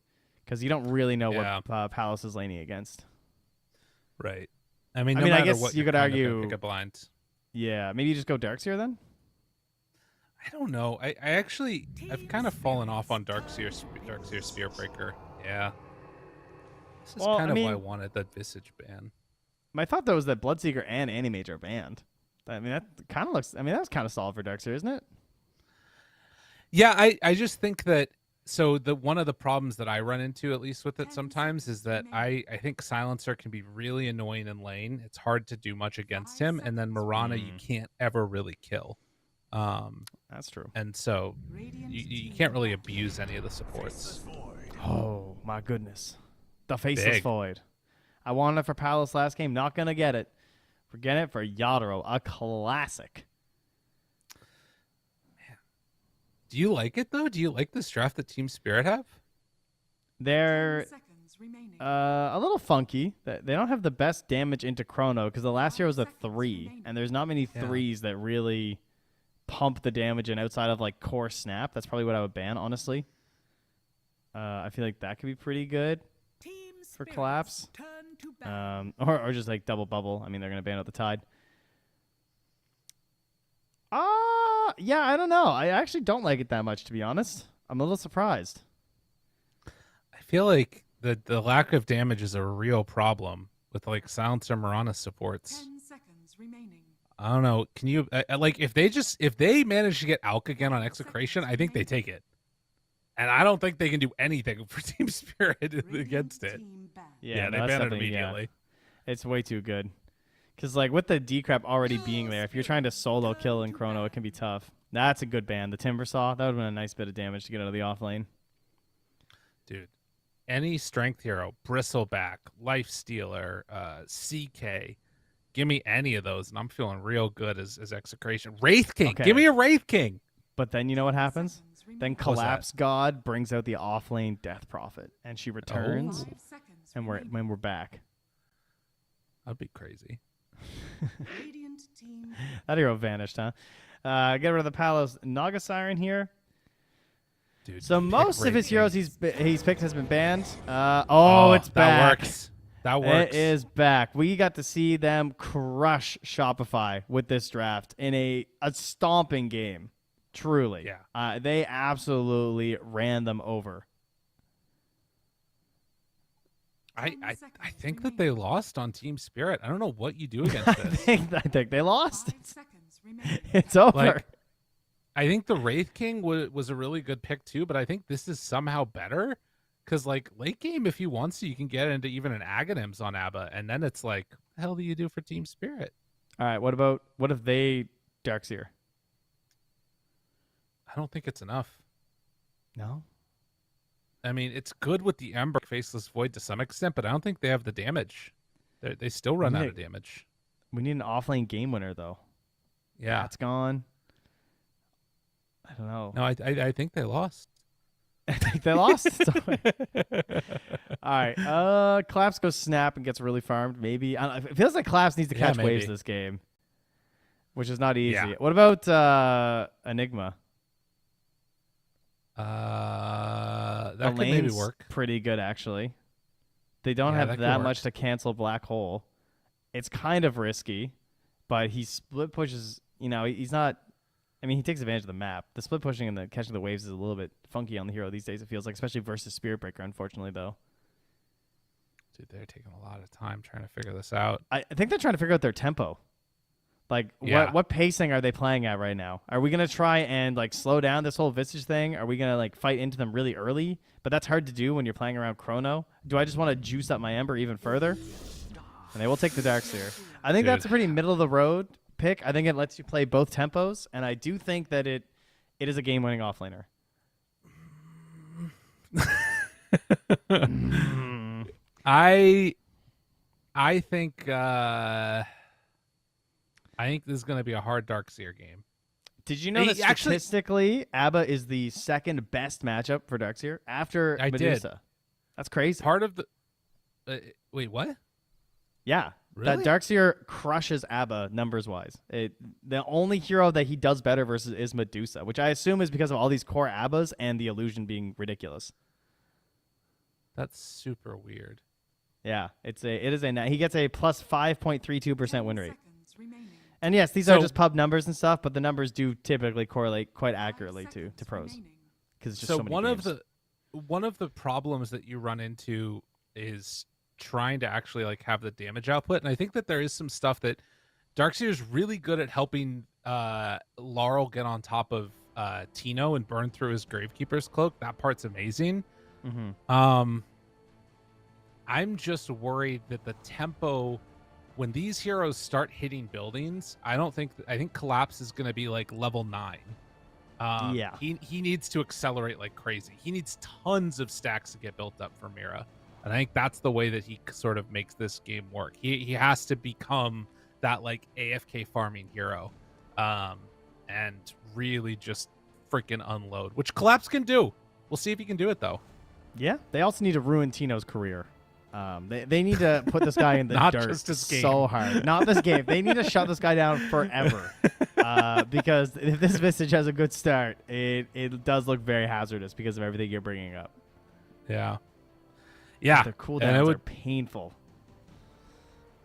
Because you don't really know what Palace is laning against. Right. I mean, I guess what, you could argue. Pick a blind. Yeah, maybe you just go Darkseer then? I don't know. I've kind of fallen off on Darkseer Spirit Breaker. Yeah. This is kind of why I wanted that Visage ban. My thought, though, was that Bloodseeker and Animage are banned. I mean, that kind of looks. I mean, that's kind of solid for Darkseer, isn't it? Yeah, I just think that. So one of the problems that I run into, at least with it sometimes, is that I think Silencer can be really annoying in lane. It's hard to do much against him, and then Mirana you can't ever really kill. That's true. And so you can't really abuse any of the supports. Oh my goodness, the Faceless Void. I wanted it for Palace last game. Not gonna get it. We're getting it for Yadro, a classic. Do you like it, though? Do you like this draft that Team Spirit have? They're a little funky. They don't have the best damage into Chrono because the last year was a 3, and there's not many 3s that really pump the damage in outside of, like, Core Snap. That's probably what I would ban, honestly. I feel like that could be pretty good for Collapse. Or just, like, Double Bubble. I mean, they're going to ban out the Tide. Yeah, I don't know. I actually don't like it that much, to be honest. I'm a little surprised. I feel like the lack of damage is a real problem with, like, Silencer Mirana supports. 10 seconds remaining. I don't know. Can you like if they manage to get Alk again on Execration, I think they take it. And I don't think they can do anything for Team Spirit against it. Yeah, they ban it immediately. Yeah. It's way too good. Because, like, with the decrep already being there, if you're trying to solo kill in Chrono, it can be tough. That's a good ban. The Timber Saw, that would have been a nice bit of damage to get out of the off lane. Dude, any strength hero, Bristleback, Life Stealer, CK, give me any of those, and I'm feeling real good as Execration. Wraith King, give me a Wraith King. But then you know what happens? Then Collapse God brings out the offlane Death Prophet, and she returns, and we're back. That'd be crazy. That hero vanished, huh? Get rid of the Palos Naga Siren here. Dude, so most of his heroes he's picked has been banned. It's back. That works. That works. It is back. We got to see them crush Shopify with this draft in a stomping game. Truly. Yeah. They absolutely ran them over. I think that they lost on Team Spirit. I don't know what you do against this. I think they lost. It's over. Like, I think the Wraith King was a really good pick too, but I think this is somehow better because, like, late game, if you want to, you can get into even an Aghanims on Abba, and then it's like, what the hell do you do for Team Spirit? All right, what if they Darkseer? I don't think it's enough. No? I mean, it's good with the Ember Faceless Void to some extent, but I don't think they have the damage. They still run out of damage. We need an offlane game winner, though. Yeah. That's gone. I don't know. No, I think they lost. I think they lost. All right. Collapse goes Snap and gets really farmed. Maybe. It feels like Collapse needs to catch waves this game, which is not easy. Yeah. What about Enigma? That could maybe work. Pretty good, actually. They don't have that much to cancel Black Hole. It's kind of risky, but he split pushes. You know, he's not. I mean, he takes advantage of the map. The split pushing and the catching the waves is a little bit funky on the hero these days, it feels like, especially versus Spirit Breaker, unfortunately, though. Dude, they're taking a lot of time trying to figure this out. I think they're trying to figure out their tempo. Like, what pacing are they playing at right now? Are we going to try and, like, slow down this whole Visage thing? Are we going to, like, fight into them really early? But that's hard to do when you're playing around Chrono. Do I just want to juice up my Ember even further? And they will take the Darkseer. I think that's a pretty middle-of-the-road pick. I think it lets you play both tempos, and I do think that it is a game-winning offlaner. I think this is going to be a hard Darkseer game. Did you know that statistically, Abba is the second best matchup for Darkseer after Medusa? That's crazy. Part of the wait, what? Yeah. Really? That Darkseer crushes Abba numbers-wise. The only hero that he does better versus is Medusa, which I assume is because of all these core Abbas and the illusion being ridiculous. That's super weird. Yeah, he gets a plus 5.32% win rate. And yes, these are just pub numbers and stuff, but the numbers do typically correlate quite accurately to pros. Because it's just so many games. One of the problems that you run into is trying to actually, like, have the damage output, and I think that there is some stuff that Darkseer is really good at helping Laurel get on top of Tino and burn through his Gravekeeper's Cloak. That part's amazing. Mm-hmm. I'm just worried that the tempo when these heroes start hitting buildings, I think Collapse is going to be like level 9. Yeah, he needs to accelerate like crazy. He needs tons of stacks to get built up for Mira. And I think that's the way that he sort of makes this game work. He has to become that, like, AFK farming hero, and really just freaking unload, which Collapse can do. We'll see if he can do it, though. Yeah, they also need to ruin Tino's career. They need to put this guy in the Not dirt just this game. so hard. Not this game. They need to shut this guy down forever. Because if this Visage has a good start, it does look very hazardous because of everything you're bringing up. Yeah. Yeah. The cooldowns are painful.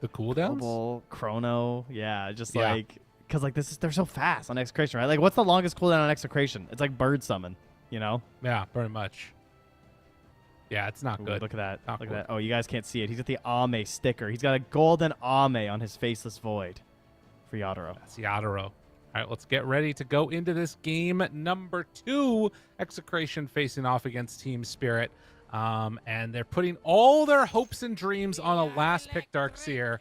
The cooldowns? Global, Chrono, yeah, like, because like they're so fast on Execration, right? Like, what's the longest cooldown on Execration? It's like Bird Summon, you know? Yeah, pretty much. Yeah, it's not good. Look at that. Not look good. at that. Oh, you guys can't see it. He's got the Ame sticker. He's got a golden Ame on his Faceless Void for Yadoro. That's Yadoro. All right, let's get ready to go into this game number 2. Execration facing off against Team Spirit. And they're putting all their hopes and dreams on a last pick Darkseer.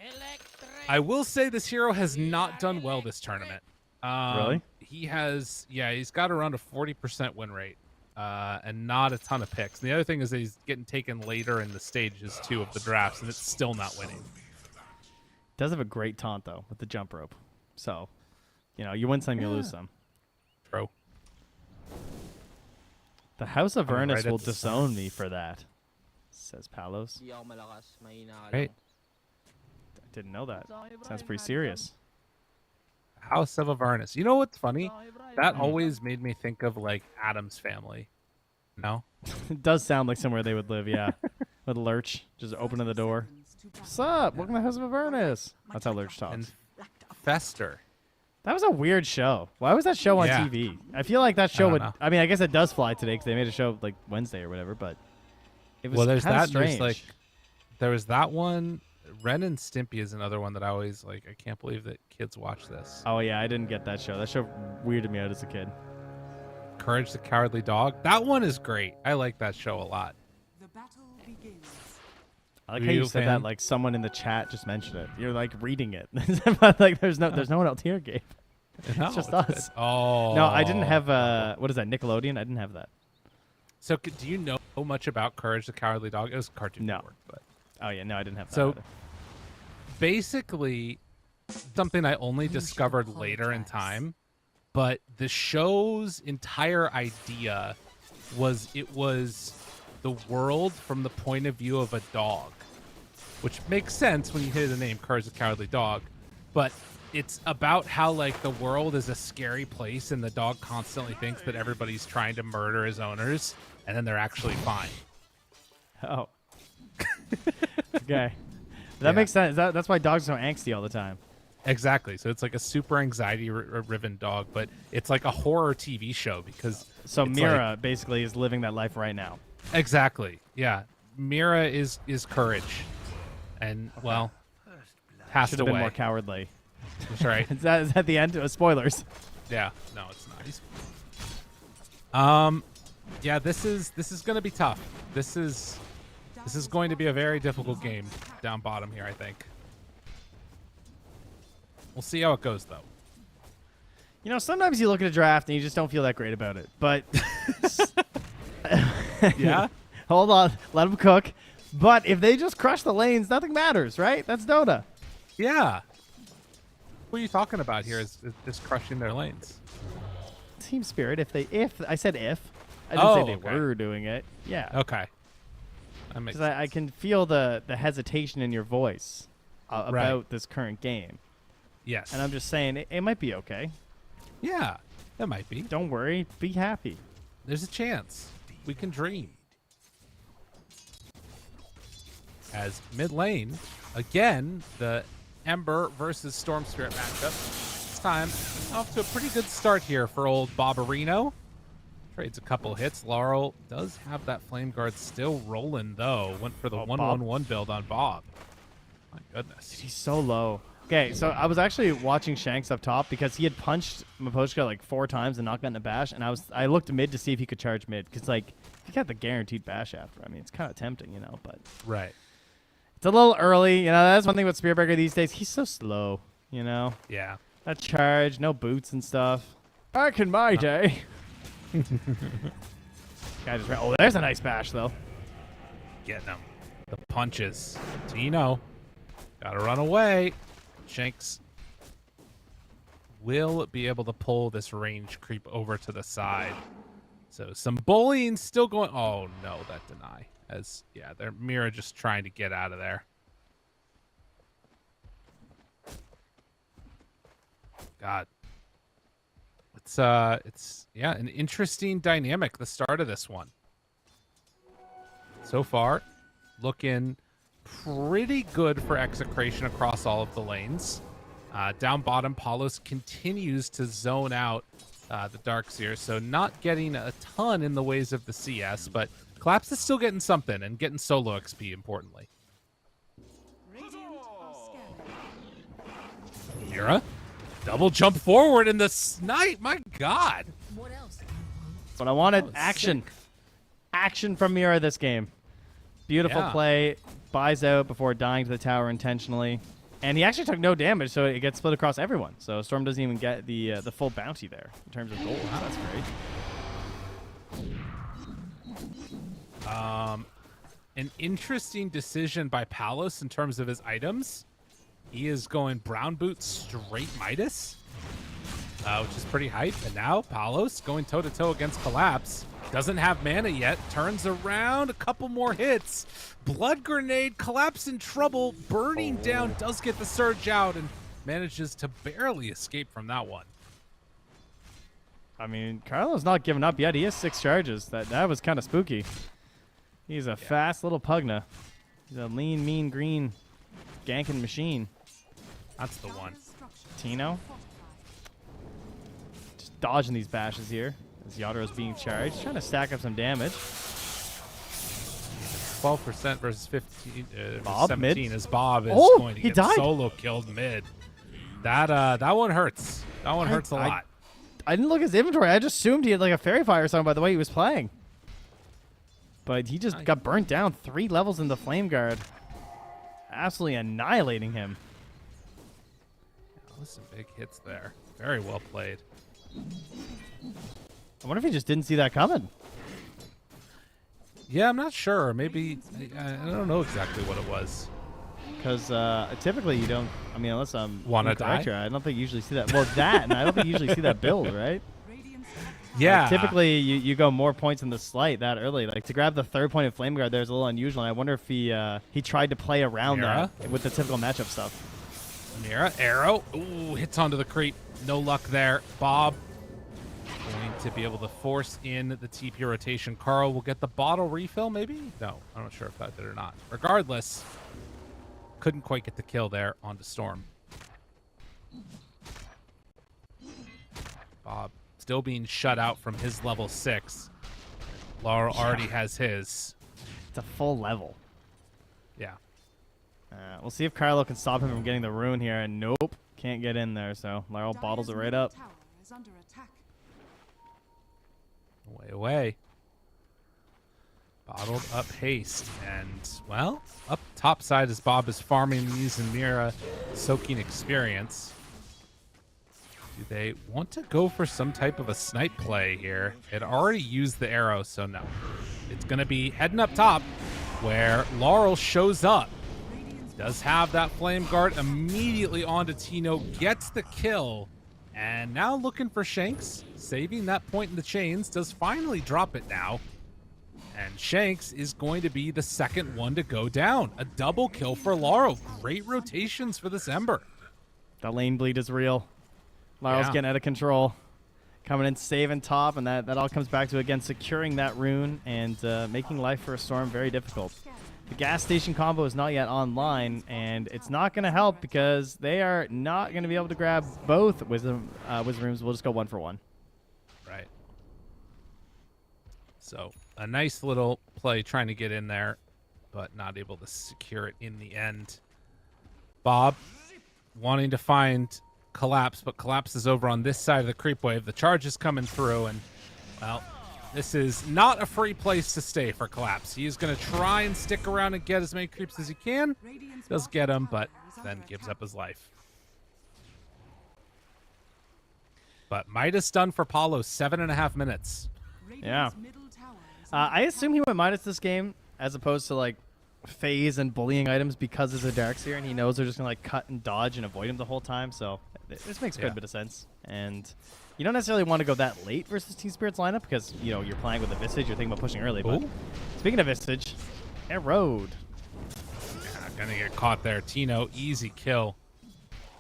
I will say this hero has not done well this tournament. Really? He's got around a 40% win rate. And not a ton of picks. And the other thing is that he's getting taken later in the stages too of the drafts, and it's still not winning. Does have a great taunt though with the jump rope. So, you win some, you lose some. True. The House of Coming Ernest right will at the disown me for that, says Palos. Right. Didn't know that. Sounds pretty serious. House of Avernus. You know what's funny? That always made me think of like Adam's family. No? It does sound like somewhere they would live, yeah. With Lurch just opening the door. What's up? Welcome to the House of Avernus. That's how Lurch talks. And Fester. That was a weird show. Why was that show on Yeah. TV? I feel like that show don't would. know. I mean, I guess it does fly today because they made a show like Wednesday or whatever. But it was Well, there's kinda that. strange. There's like, there was that one. Ren and Stimpy is another one that I always like. I can't believe that kids watch this. Oh yeah, I didn't get that show. That show weirded me out as a kid. Courage the Cowardly Dog. That one is great. I like that show a lot. The battle begins. I like Are how you you a said fan? that like someone in the chat just mentioned it. You're like reading it. But like there's no one else here, Gabe. No, It's just good. us. Oh No, I didn't have what is that, Nickelodeon? I didn't have that. So do you know much about Courage the Cowardly Dog? It was Cartoon No. Network, but Oh yeah, no, I didn't have that. So- either. basically something I only discovered later in time, but the show's entire idea was it was the world from the point of view of a dog, which makes sense when you hear the name Courage the Cowardly Dog, but it's about how like the world is a scary place and the dog constantly thinks that everybody's trying to murder his owners and then they're actually fine. Oh. Okay. That Yeah. makes sense. That's why dogs are so angsty all the time. Exactly. So it's like a super anxiety riven dog, but it's like a horror TV show because So it's Mira like- basically is living that life right now. exactly. Yeah. Mira is Courage. And well, passed Should have been away. more cowardly. That's right. Is that the end? Spoilers. Yeah. No, it's not. Yeah, this is going to be tough. This is going to be a very difficult game down bottom here, I think. We'll see how it goes though. You know, sometimes you look at a draft and you just don't feel that great about it. But Yeah. hold on, let them cook. But if they just crush the lanes, nothing matters, right? That's Dota. Yeah. What are you talking about here is crushing their lanes. Team spirit. If I said if, I didn't say they okay. were doing it. Yeah. Okay. That makes Because sense. I can feel the hesitation in your voice about Right. this current game. Yes. And I'm just saying it might be okay. Yeah, that might be. Don't worry. Be happy. There's a chance. We can dream. As mid lane, again, the Ember versus Storm Spirit matchup. This time, off to a pretty good start here for old Bobarino. Trades a couple hits. Laurel does have that Flame Guard still rolling, though. Went for the Oh, 1-1-1 build on Bob. My goodness. He's so low. Okay, so I was actually watching Shanks up top because he had punched Mapochka like 4 times and not gotten a bash, and I looked mid to see if he could charge mid because like he got the guaranteed bash after. I mean, it's kind of tempting, you know, but Right. it's a little early. You know, that's one thing with Spearbreaker these days. He's so slow. You know, Yeah. that charge, no boots and stuff. Back in my day. Guy just ran. Oh, there's a nice bash though. Getting them. The punches. Tino. Gotta run away. Shanks will be able to pull this range creep over to the side. So some bullying still going. Oh no, that deny. As yeah, they're Mira just trying to get out of there. God. It's yeah, an interesting dynamic, the start of this one. So far, looking pretty good for Execration across all of the lanes. Down bottom, Palos continues to zone out the Darkseer, so not getting a ton in the ways of the CS, but Collapse is still getting something and getting solo XP, importantly. Mira, double jump forward in the snipe, my God. But I wanted was action. sick. Action from Mira this game. Beautiful Yeah. play. Buys out before dying to the tower intentionally. And he actually took no damage, so it gets split across everyone. So Storm doesn't even get the full bounty there in terms of gold. That's great. An interesting decision by Palos in terms of his items. He is going Brown Boots straight Midas, which is pretty hype. And now Palos going toe-to-toe against Collapse. Doesn't have mana yet. Turns around, a couple more hits. Blood Grenade, Collapse in trouble, burning down, does get the surge out and manages to barely escape from that one. I mean, Carlo's not giving up yet. He has 6 charges. That was kind of spooky. He's a fast little Pugna. He's a lean, mean, green ganking machine. That's the one. Tino. Just dodging these bashes here as Yadaro's being charged. Trying to stack up some damage. 12% versus 15, Bob, 17 mid. as Bob is Oh, going to he get died. solo killed mid. That one hurts. That one hurts a lot. I didn't look at his inventory. I just assumed he had like a fairy fire or something by the way he was playing. But he just got burnt down 3 levels in the flame guard. Absolutely annihilating him. Some big hits there. Very well played. I wonder if he just didn't see that coming. Yeah, I'm not sure. Maybe, I don't know exactly what it was. Because typically you don't, I mean, unless I'm Wanna incorrect die? here, I don't think you usually see that. Well, that, and I don't think you usually see that build, right? Yeah. Like, typically you go more points in the slight that early. Like to grab the 3rd point of flame guard there is a little unusual. And I wonder if he tried to play around Mira? that with the typical matchup stuff. Mira, arrow. Ooh, hits onto the creep. No luck there. Bob going to be able to force in the TP rotation. Carl will get the bottle refill, maybe? No, I'm not sure if that did or not. Regardless, couldn't quite get the kill there onto Storm. Bob still being shut out from his level 6. Laurel already has his. It's a full level. Yeah. We'll see if Carlo can stop him from getting the rune here. And nope, can't get in there. So Laurel bottles it right up. Away, away. Bottled up haste. And, well, up top side as Bob is farming these and Mira soaking experience. Do they want to go for some type of a snipe play here? It already used the arrow, so no. It's going to be heading up top where Laurel shows up. Does have that flame guard immediately onto Tino, gets the kill, and now looking for Shanks, saving that point in the chains, does finally drop it now. And Shanks is going to be the second one to go down. A double kill for Laurel. Great rotations for this Ember. The lane bleed is real. Laurel's getting out of control. Coming in, saving top, and that all comes back to, again, securing that rune and making life for a Storm very difficult. The gas station combo is not yet online, and it's not going to help because they are not going to be able to grab both wisdom runes. We'll just go 1 for 1. Right. So a nice little play trying to get in there, but not able to secure it in the end. Bob wanting to find Collapse, but Collapse is over on this side of the creep wave. The charge is coming through, and, well, this is not a free place to stay for Collapse. He is going to try and stick around and get as many creeps as he can. Does get him, but then gives up his life. But Midas done for Paulo, 7.5 minutes. Yeah. I assume he went Midas this game as opposed to like phase and bullying items because it's a Darkseer and he knows they're just going to like cut and dodge and avoid him the whole time. So this makes quite a bit of sense. And you don't necessarily want to go that late versus Team Spirit's lineup because, you know, you're playing with a Visage. You're thinking about pushing early. But speaking of Visage, Erode. Yeah, gonna get caught there. Tino, easy kill.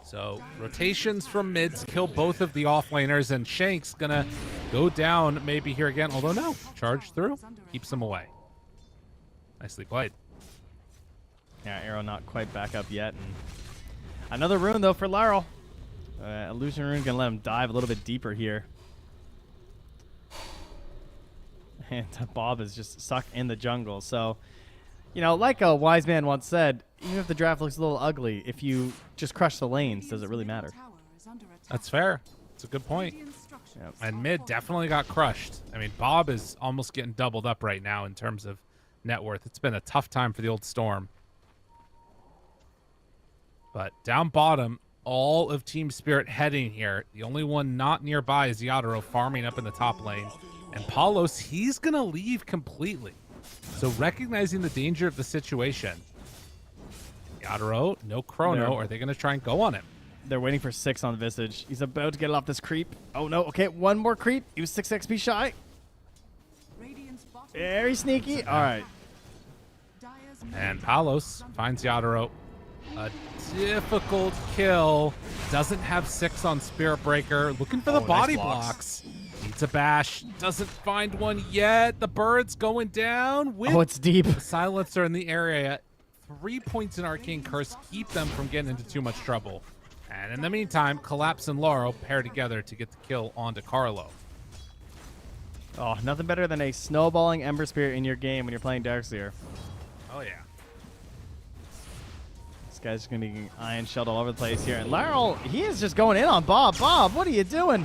So rotations from mids kill both of the offlaners, and Shank's gonna go down maybe here again. Although no, charge through, keeps him away. Nicely played. Yeah, Arrow not quite back up yet. And another rune though for Laurel. Illusion rune gonna let him dive a little bit deeper here. And Bob is just stuck in the jungle. So, you know, like a wise man once said, even if the draft looks a little ugly, if you just crush the lanes, does it really matter? That's fair. It's a good point. Yep. And mid definitely got crushed. I mean, Bob is almost getting doubled up right now in terms of net worth. It's been a tough time for the old Storm. But down bottom, all of Team Spirit heading here. The only one not nearby is Yadro farming up in the top lane. And Paulos, he's going to leave completely. So recognizing the danger of the situation. Yadro, no chrono. Are they going to try and go on him? They're waiting for 6 on Visage. He's about to get it off this creep. Oh, no. Okay, one more creep. He was 6 XP shy. Very sneaky. All right. And Palos finds Yadaro. A difficult kill. Doesn't have 6 on Spirit Breaker. Looking for the body blocks. Needs a bash. Doesn't find one yet. The bird's going down. With it's deep. the silencer in the area. 3 points in Arcane Curse keep them from getting into too much trouble. And in the meantime, Collapse and Laurel pair together to get the kill onto Carlo. Oh, nothing better than a snowballing Ember Spirit in your game when you're playing Darkseer. Oh, yeah. This guy's just going to be iron shelled all over the place here. And Laurel, he is just going in on Bob. Bob, what are you doing?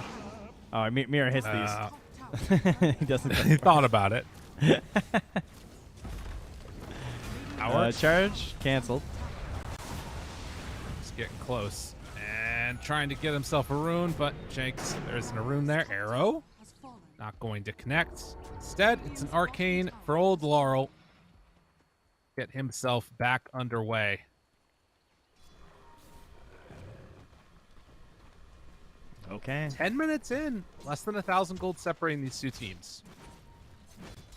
Oh, Mira hits these. He doesn't. He thought about it. Charge canceled. He's getting close. And trying to get himself a rune, but Shanks, there's a rune there. Arrow. Not going to connect. Instead, it's an arcane for old Laurel. Get himself back underway. Okay. 10 minutes in. Less than 1,000 gold separating these two teams.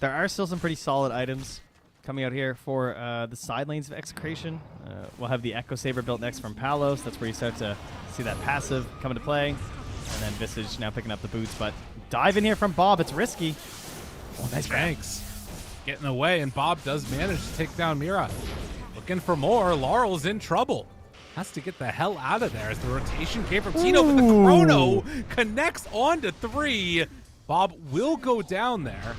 There are still some pretty solid items coming out here for the side lanes of Execration. We'll have the Echo Saber built next from Palos. That's where you start to see that passive come into play. And then Visage now picking up the boots. But dive in here from Bob. It's risky. Oh, nice. Thanks. Getting away, and Bob does manage to take down Mira. Looking for more. Laurel's in trouble. Has to get the hell out of there as the rotation came from Tino, but the chrono connects onto 3. Bob will go down there.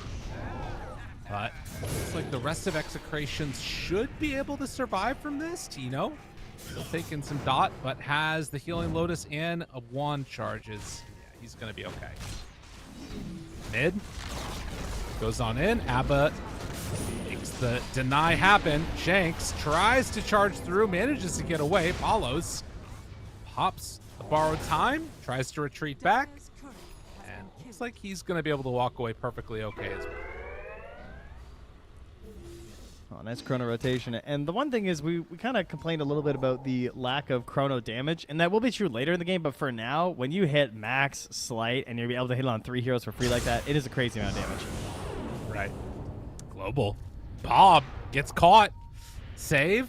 But looks like the rest of Execrations should be able to survive from this. Tino still taking some dot, but has the Healing Lotus and a wand charges. Yeah, he's going to be okay. Mid goes on in. Abba makes the deny happen. Shanks tries to charge through, manages to get away. Follows, pops the borrowed time, tries to retreat back, and looks like he's going to be able to walk away perfectly okay as well. Oh, nice chrono rotation. And the one thing is we kind of complained a little bit about the lack of chrono damage, and that will be true later in the game, but for now, when you hit max slight and you're able to hit it on 3 heroes for free like that, it is a crazy amount of damage. Right. Global. Bob gets caught. Save.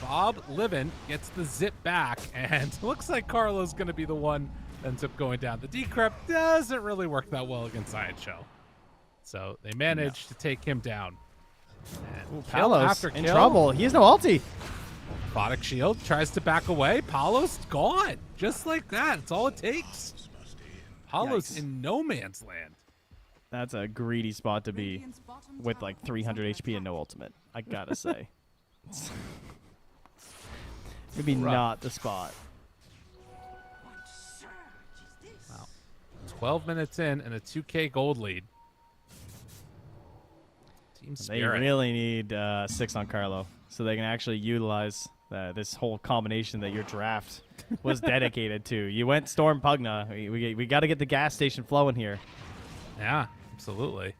Bob living gets the zip back, and looks like Carlo's going to be the one that ends up going down. The decrypt doesn't really work that well against Iron Shell. So they manage to take him down. And Palos in trouble. He has no ulti. Photic Shield tries to back away. Palos gone. Just like that. It's all it takes. Palos in no man's land. That's a greedy spot to be with like 300 HP and no ultimate. I gotta say. Maybe not the spot. Wow. 12 minutes in and a 2K gold lead. They really need 6 on Carlo so they can actually utilize this whole combination that your draft was dedicated to. You went Storm Pugna. We got to get the gas station flowing here. Yeah, absolutely.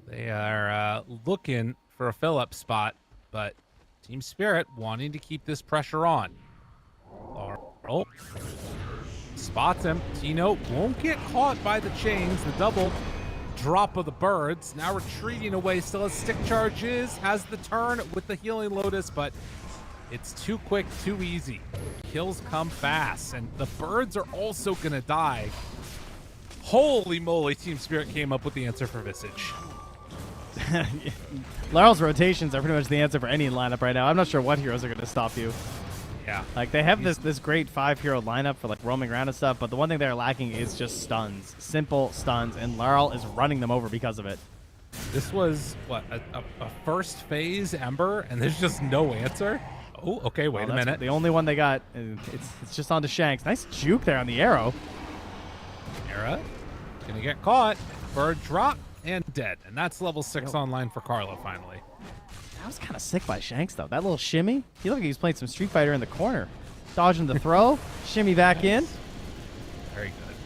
They are looking for a fill-up spot, but Team Spirit wanting to keep this pressure on. Oh. Spots him. Tino won't get caught by the chains. The double drop of the birds. Now retreating away. Still has stick charges. Has the turn with the Healing Lotus, but it's too quick, too easy. Kills come fast, and the birds are also going to die. Holy moly, Team Spirit came up with the answer for Visage. Laurel's rotations are pretty much the answer for any lineup right now. I'm not sure what heroes are going to stop you. Yeah. Like, they have this great 5-hero lineup for, like, roaming around and stuff, but the one thing they're lacking is just stuns. Simple stuns, and Laurel is running them over because of it. This was, what, a first phase Ember, and there's just no answer? Oh, okay, wait a minute. The only one they got, it's just onto Shanks. Nice juke there on the arrow. Era gonna get caught. Bird drop, and dead. And that's level 6 online for Carlo, finally. That was kind of sick by Shanks, though. That little shimmy. He looked like he was playing some Street Fighter in the corner. Dodging the throw, shimmy back in. Very good.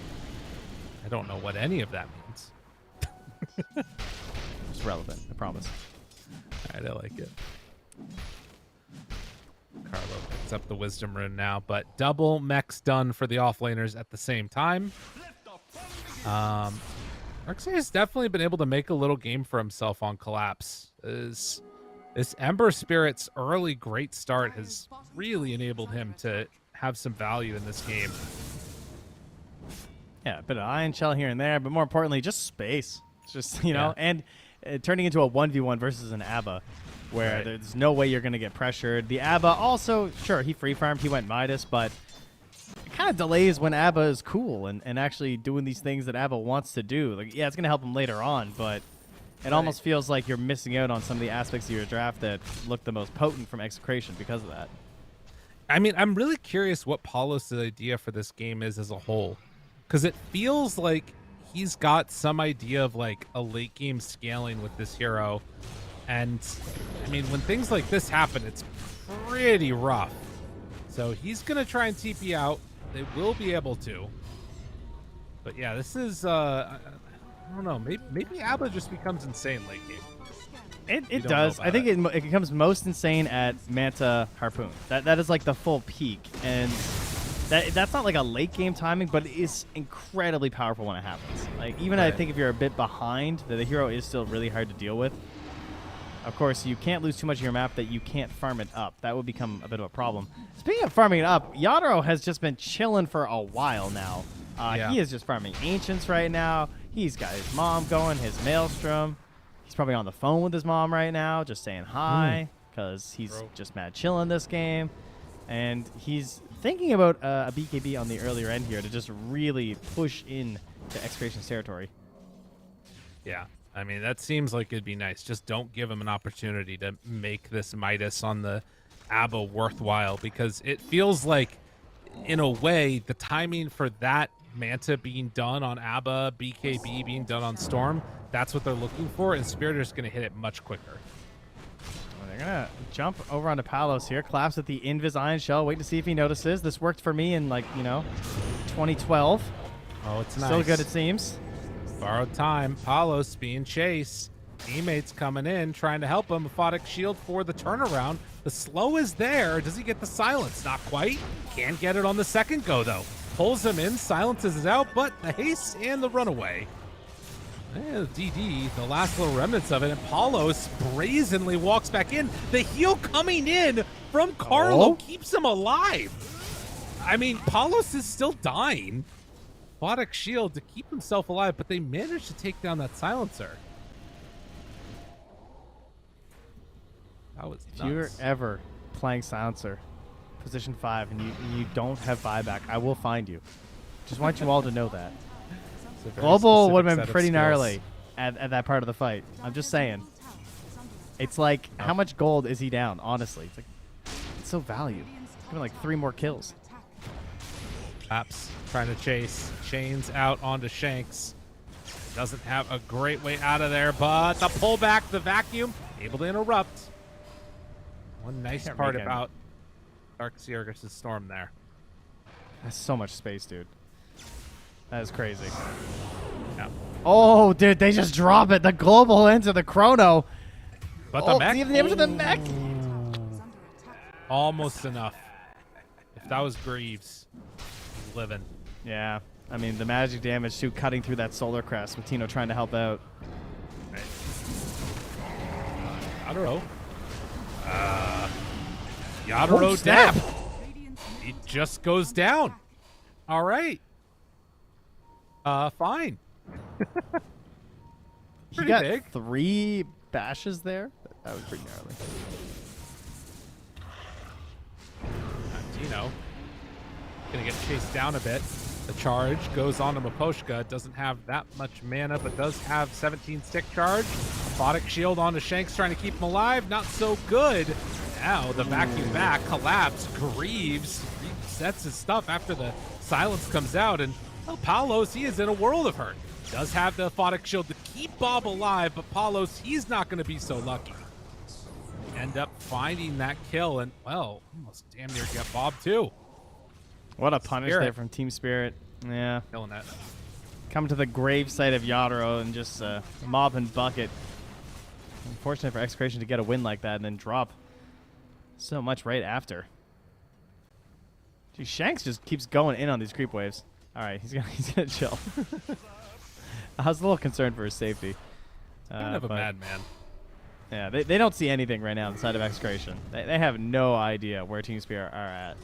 I don't know what any of that means. It's relevant, I promise. All right, I like it. Carlo picks up the Wisdom Rune now, but double mechs done for the offlaners at the same time. Darkseid has definitely been able to make a little game for himself on Collapse. This Ember Spirit's early great start has really enabled him to have some value in this game. Yeah, a bit of Ion Shell here and there, but more importantly, just space. It's just, you know, and turning into a 1v1 versus an ABBA, where there's no way you're going to get pressured. The ABBA also, sure, he free farmed, he went Midas, but it kind of delays when ABBA is cool and actually doing these things that ABBA wants to do. Like, yeah, it's going to help him later on, but it almost feels like you're missing out on some of the aspects of your draft that look the most potent from Execration because of that. I mean, I'm really curious what Paulos' idea for this game is as a whole, because it feels like he's got some idea of like a late game scaling with this hero. And I mean, when things like this happen, it's pretty rough. So he's going to try and TP out. They will be able to. But yeah, this is, I don't know, maybe ABBA just becomes insane late game. It does. I think it becomes most insane at Manta Harpoon. That is like the full peak. And that's not like a late game timing, but it is incredibly powerful when it happens. Like, even I think if you're a bit behind, the hero is still really hard to deal with. Of course, you can't lose too much of your map that you can't farm it up. That would become a bit of a problem. Speaking of farming it up, Yadro has just been chilling for a while now. He is just farming Ancients right now. He's got his mom going, his Maelstrom. He's probably on the phone with his mom right now, just saying hi, because he's just mad chilling this game. And he's thinking about a BKB on the earlier end here to just really push in to Execration's territory. Yeah. I mean, that seems like it'd be nice. Just don't give him an opportunity to make this Midas on the ABBA worthwhile, because it feels like, in a way, the timing for that Manta being done on ABBA, BKB being done on Storm, that's what they're looking for, and Spirit is going to hit it much quicker. Well, they're going to jump over onto Palos here. Collapse with the Invis Ion Shell. Wait to see if he notices. This worked for me in, like, 2012. Oh, it's nice. Still good, it seems. Borrowed time. Palos being chased. Teammates coming in, trying to help him. Aphotic shield for the turnaround. The slow is there. Does he get the silence? Not quite. Can get it on the second go, though. Pulls him in, silences it out, but the haste and the runaway. And DD, the last little remnants of it, and Palos brazenly walks back in. The heal coming in from Carlo keeps him alive. I mean, Palos is still dying. Aphotic shield to keep himself alive, but they managed to take down that silencer. That was nuts. If you're ever playing silencer, position 5, and you don't have buyback, I will find you. Just want you all to know that. Global would have been pretty gnarly at that part of the fight. I'm just saying. It's like, how much gold is he down, honestly? It's like, it's so valued. Give him like 3 more kills. Apps trying to chase. Chains out onto Shanks. Doesn't have a great way out of there, but the pullback, the vacuum, able to interrupt. One nice part about Dark Sirius' Storm there. That's so much space, dude. That is crazy. Yeah. Oh, dude, they just drop it. The global into the chrono. But the mech? The damage to the mech. Almost enough. If that was Greaves, he's living. Yeah. I mean, the magic damage too, cutting through that solar crest with Tino trying to help out. Right. Yadro. Yadro down. He just goes down. All right. Fine. He got big. 3 bashes there. That was pretty gnarly. Tino gonna get chased down a bit. The charge goes on to Maposhka. Doesn't have that much mana, but does have 17 stick charge. Aphotic shield onto Shanks, trying to keep him alive. Not so good. Now the vacuum back. Collapse. Greaves resets his stuff after the silence comes out. And well, Palos, he is in a world of hurt. Does have the Aphotic shield to keep Bob alive, but Palos, he's not going to be so lucky. End up finding that kill, and, well, almost damn near get Bob, too. What a punish there from Team Spirit. Yeah. Killing that. Come to the grave site of Yadro and just mob and bucket. Unfortunate for Execration to get a win like that and then drop so much right after. Gee, Shanks just keeps going in on these creep waves. All right, he's gonna chill. I was a little concerned for his safety. Kind of a but- madman. Yeah, they don't see anything right now on the side of Execration. They have no idea where Team Spirit are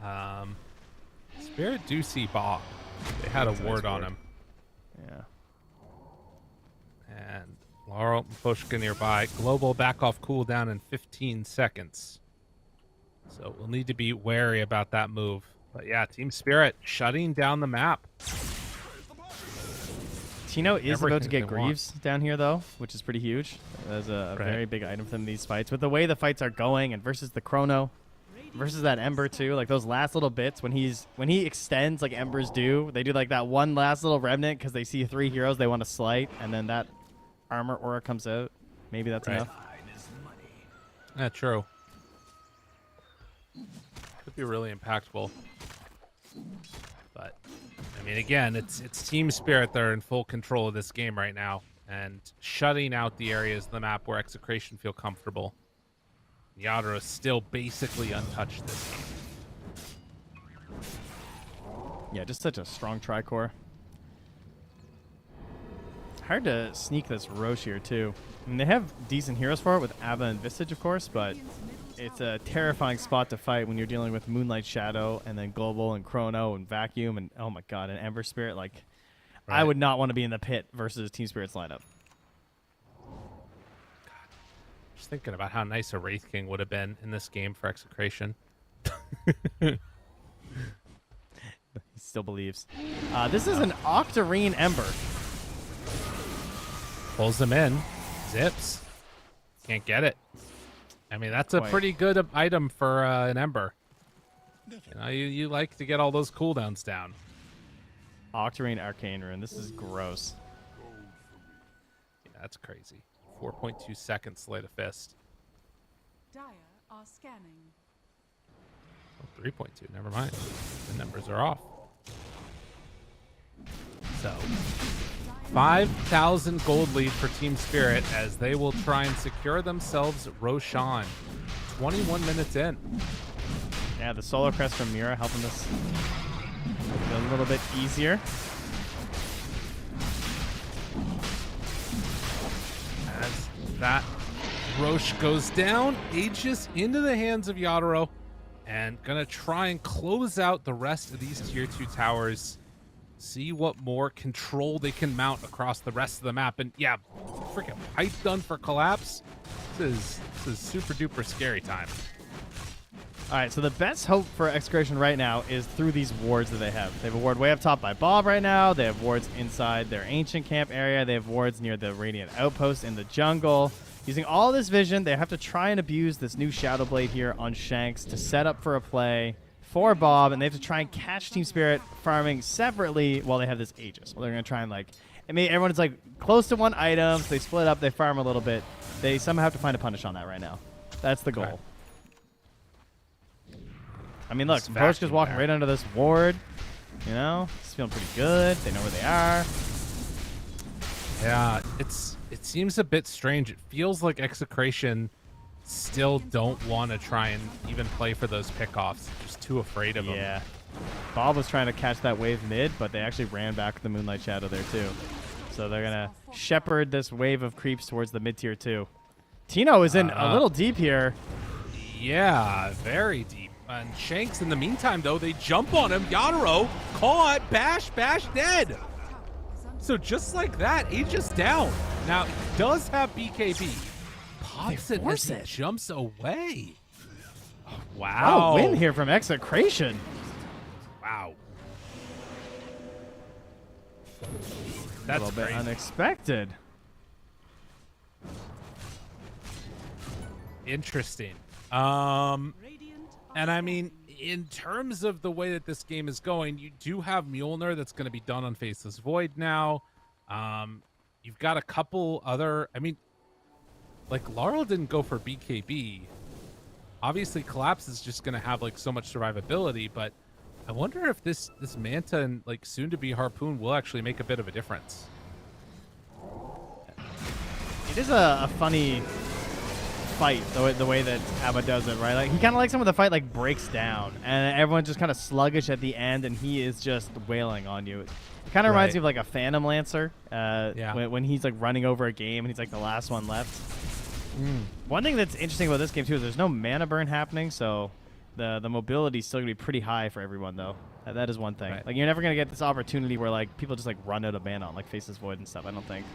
at. Spirit do see Bob. They had a ward on him. Yeah. And Laurel and Pushka nearby. Global back off cooldown in 15 seconds. So we'll need to be wary about that move. But yeah, Team Spirit shutting down the map. Tino is about to Everything get they want. Greaves down here, though, which is pretty huge. That's a Right. very big item from these fights. With the way the fights are going and versus the Chrono, versus that Ember, too, like those last little bits when he extends like Embers do, they do like that one last little remnant because they see 3 heroes they want to slight, and then that armor aura comes out. Maybe that's Right. enough. Yeah, true. Could be really impactful. But I mean, again, it's Team Spirit that are in full control of this game right now and shutting out the areas of the map where Execration feel comfortable. Yadro is still basically untouched this game. Yeah, just such a strong tricore. Hard to sneak this Roche here, too. I mean, they have decent heroes for it with Ava and Visage, of course, but it's a terrifying spot to fight when you're dealing with Moonlight Shadow and then Global and Chrono and Vacuum and, oh my god, and Ember Spirit. Like, I Right. would not want to be in the pit versus Team Spirit's lineup. Just thinking about how nice a Wraith King would have been in this game for Execration. He still believes. This is an Octarine Ember. Pulls them in. Zips. Can't get it. I mean, that's a Quite. pretty good item for an Ember. You know, you like to get all those cooldowns down. Octarine Arcane Rune. This is gross. Yeah, that's crazy. 4.2 seconds Slay the Fist. Dire are scanning. Oh, 3.2. Never mind. The numbers are off. So, 5,000 gold lead for Team Spirit as they will try and secure themselves Roshan. 21 minutes in. Yeah, the Solar Crest from Mira helping this a little bit easier. As that Roche goes down, Aegis into the hands of Yadaro, and gonna try and close out the rest of these tier 2 towers. See what more control they can mount across the rest of the map. And yeah, freaking pipe done for collapse. This is super duper scary time. All right, so the best hope for Execration right now is through these wards that they have. They have a ward way up top by Bob right now. They have wards inside their ancient camp area. They have wards near the Radiant Outpost in the jungle. Using all this vision, they have to try and abuse this new Shadow Blade here on Shanks to set up for a play for Bob, and they have to try and catch Team Spirit farming separately while they have this Aegis. Well, they're going to try and, like, I mean, everyone's, like, close to one item, so they split up, they farm a little bit. They somehow have to find a punish on that right now. That's the goal. Okay. I mean, look, It's Voshka's vacuum walking there. right under this ward. You know, he's feeling pretty good. They know where they are. Yeah, it seems a bit strange. It feels like Execration still don't want to try and even play for those pickoffs. Just too afraid of them. Yeah. Bob was trying to catch that wave mid, but they actually ran back the Moonlight Shadow there, too. So they're going to shepherd this wave of creeps towards the mid-tier, too. Tino is in a little deep here. Yeah, very deep. And Shanks, in the meantime, though, they jump on him. Yadaro caught. Bash dead. So just like that, Aegis down. Now, he does have BKB. Pops it as he jumps away. Wow. Oh, win here from Execration. Wow. A That's little bit crazy. unexpected. Interesting. And I mean, in terms of the way that this game is going, you do have Mjolnir that's going to be done on Faceless Void now. You've got a couple other, I mean, like Laurel didn't go for BKB. Obviously, Collapse is just going to have like so much survivability, but I wonder if this Manta and like soon to be Harpoon will actually make a bit of a difference. It is a funny fight the way that Abba does it, right? Like he kind of likes him when the fight like breaks down and everyone's just kind of sluggish at the end, and he is just wailing on you. It kind of reminds me of like a Phantom Lancer. When he's like running over a game and he's like the last one left. One thing that's interesting about this game too is there's no mana burn happening, so the mobility is still gonna be pretty high for everyone though. That is one thing. Right. Like you're never gonna get this opportunity where like people just like run out of mana on like Faceless Void and stuff. I don't think.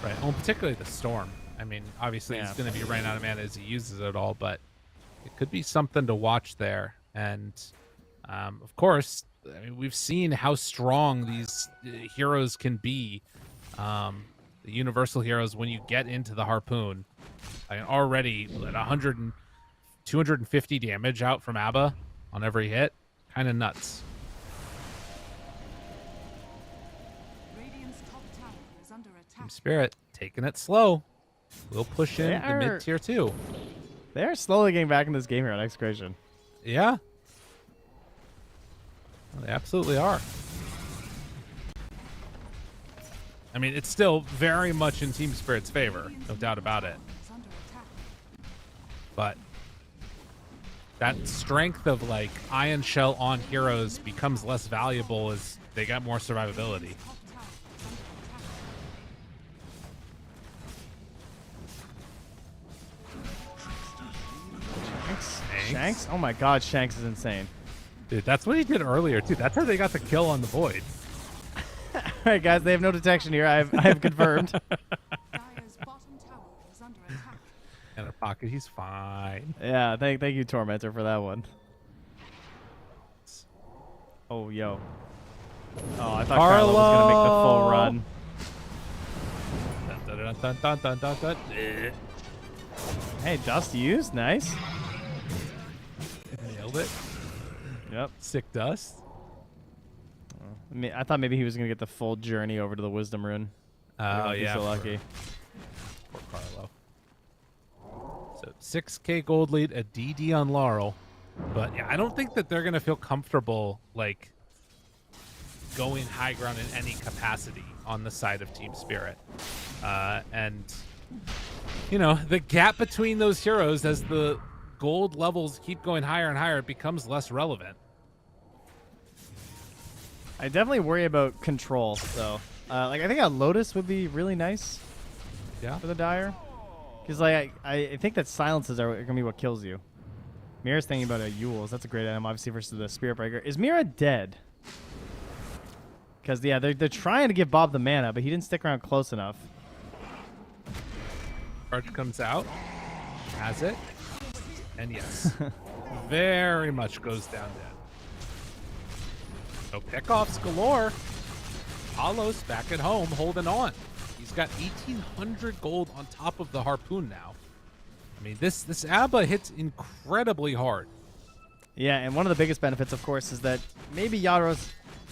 Right. Well, particularly the Storm. I mean, obviously he's going to be running out of mana as he uses it all, but it could be something to watch there. And of course, I mean, we've seen how strong these heroes can be. The universal heroes, when you get into the Harpoon, I mean, already at 100 and 250 damage out from Abba on every hit. Kind of nuts. Radiant's top tower is under attack. Team Spirit taking it slow. We'll push in the mid-tier 2. They're slowly getting back in this game here on Execration. Yeah. Well, they absolutely are. I mean, it's still very much in Team Spirit's favor, no doubt about it. But that strength of like Ion Shell on heroes becomes less valuable as they got more survivability. Shanks? Oh my god, Shanks is insane. Dude, that's what he did earlier, too. That's how they got the kill on the Void. All right, guys, they have no detection here. I have confirmed. Dire's bottom tower is under attack. In a pocket, he's fine. Yeah, thank you, Tormentor, for that one. Oh, yo. Oh, I thought Carlo was going to make the full run. Dun, dun, dun, dun, dun, dun, dun. Hey, dust used. Nice. Nailed it. Yep. Sick dust. I thought maybe he was going to get the full journey over to the Wisdom Rune. Oh, He's yeah. so lucky. Poor Carlo. So 6K gold lead, a DD on Laurel. But yeah, I don't think that they're going to feel comfortable like going high ground in any capacity on the side of Team Spirit. And, you know, the gap between those heroes as the gold levels keep going higher and higher, it becomes less relevant. I definitely worry about control, though. Like, I think a Lotus would be really nice for the Dire. Because, like, I think that silences are going to be what kills you. Mira's thinking about a Yules. That's a great item, obviously, versus the Spirit Breaker. Is Mira dead? Because, yeah, they're trying to give Bob the mana, but he didn't stick around close enough. Charge comes out. Has it. And yes. Very much goes down dead. So pickoffs galore. Palos back at home holding on. He's got 1,800 gold on top of the Harpoon now. I mean, this Abba hits incredibly hard. Yeah, and one of the biggest benefits, of course, is that maybe Yaro's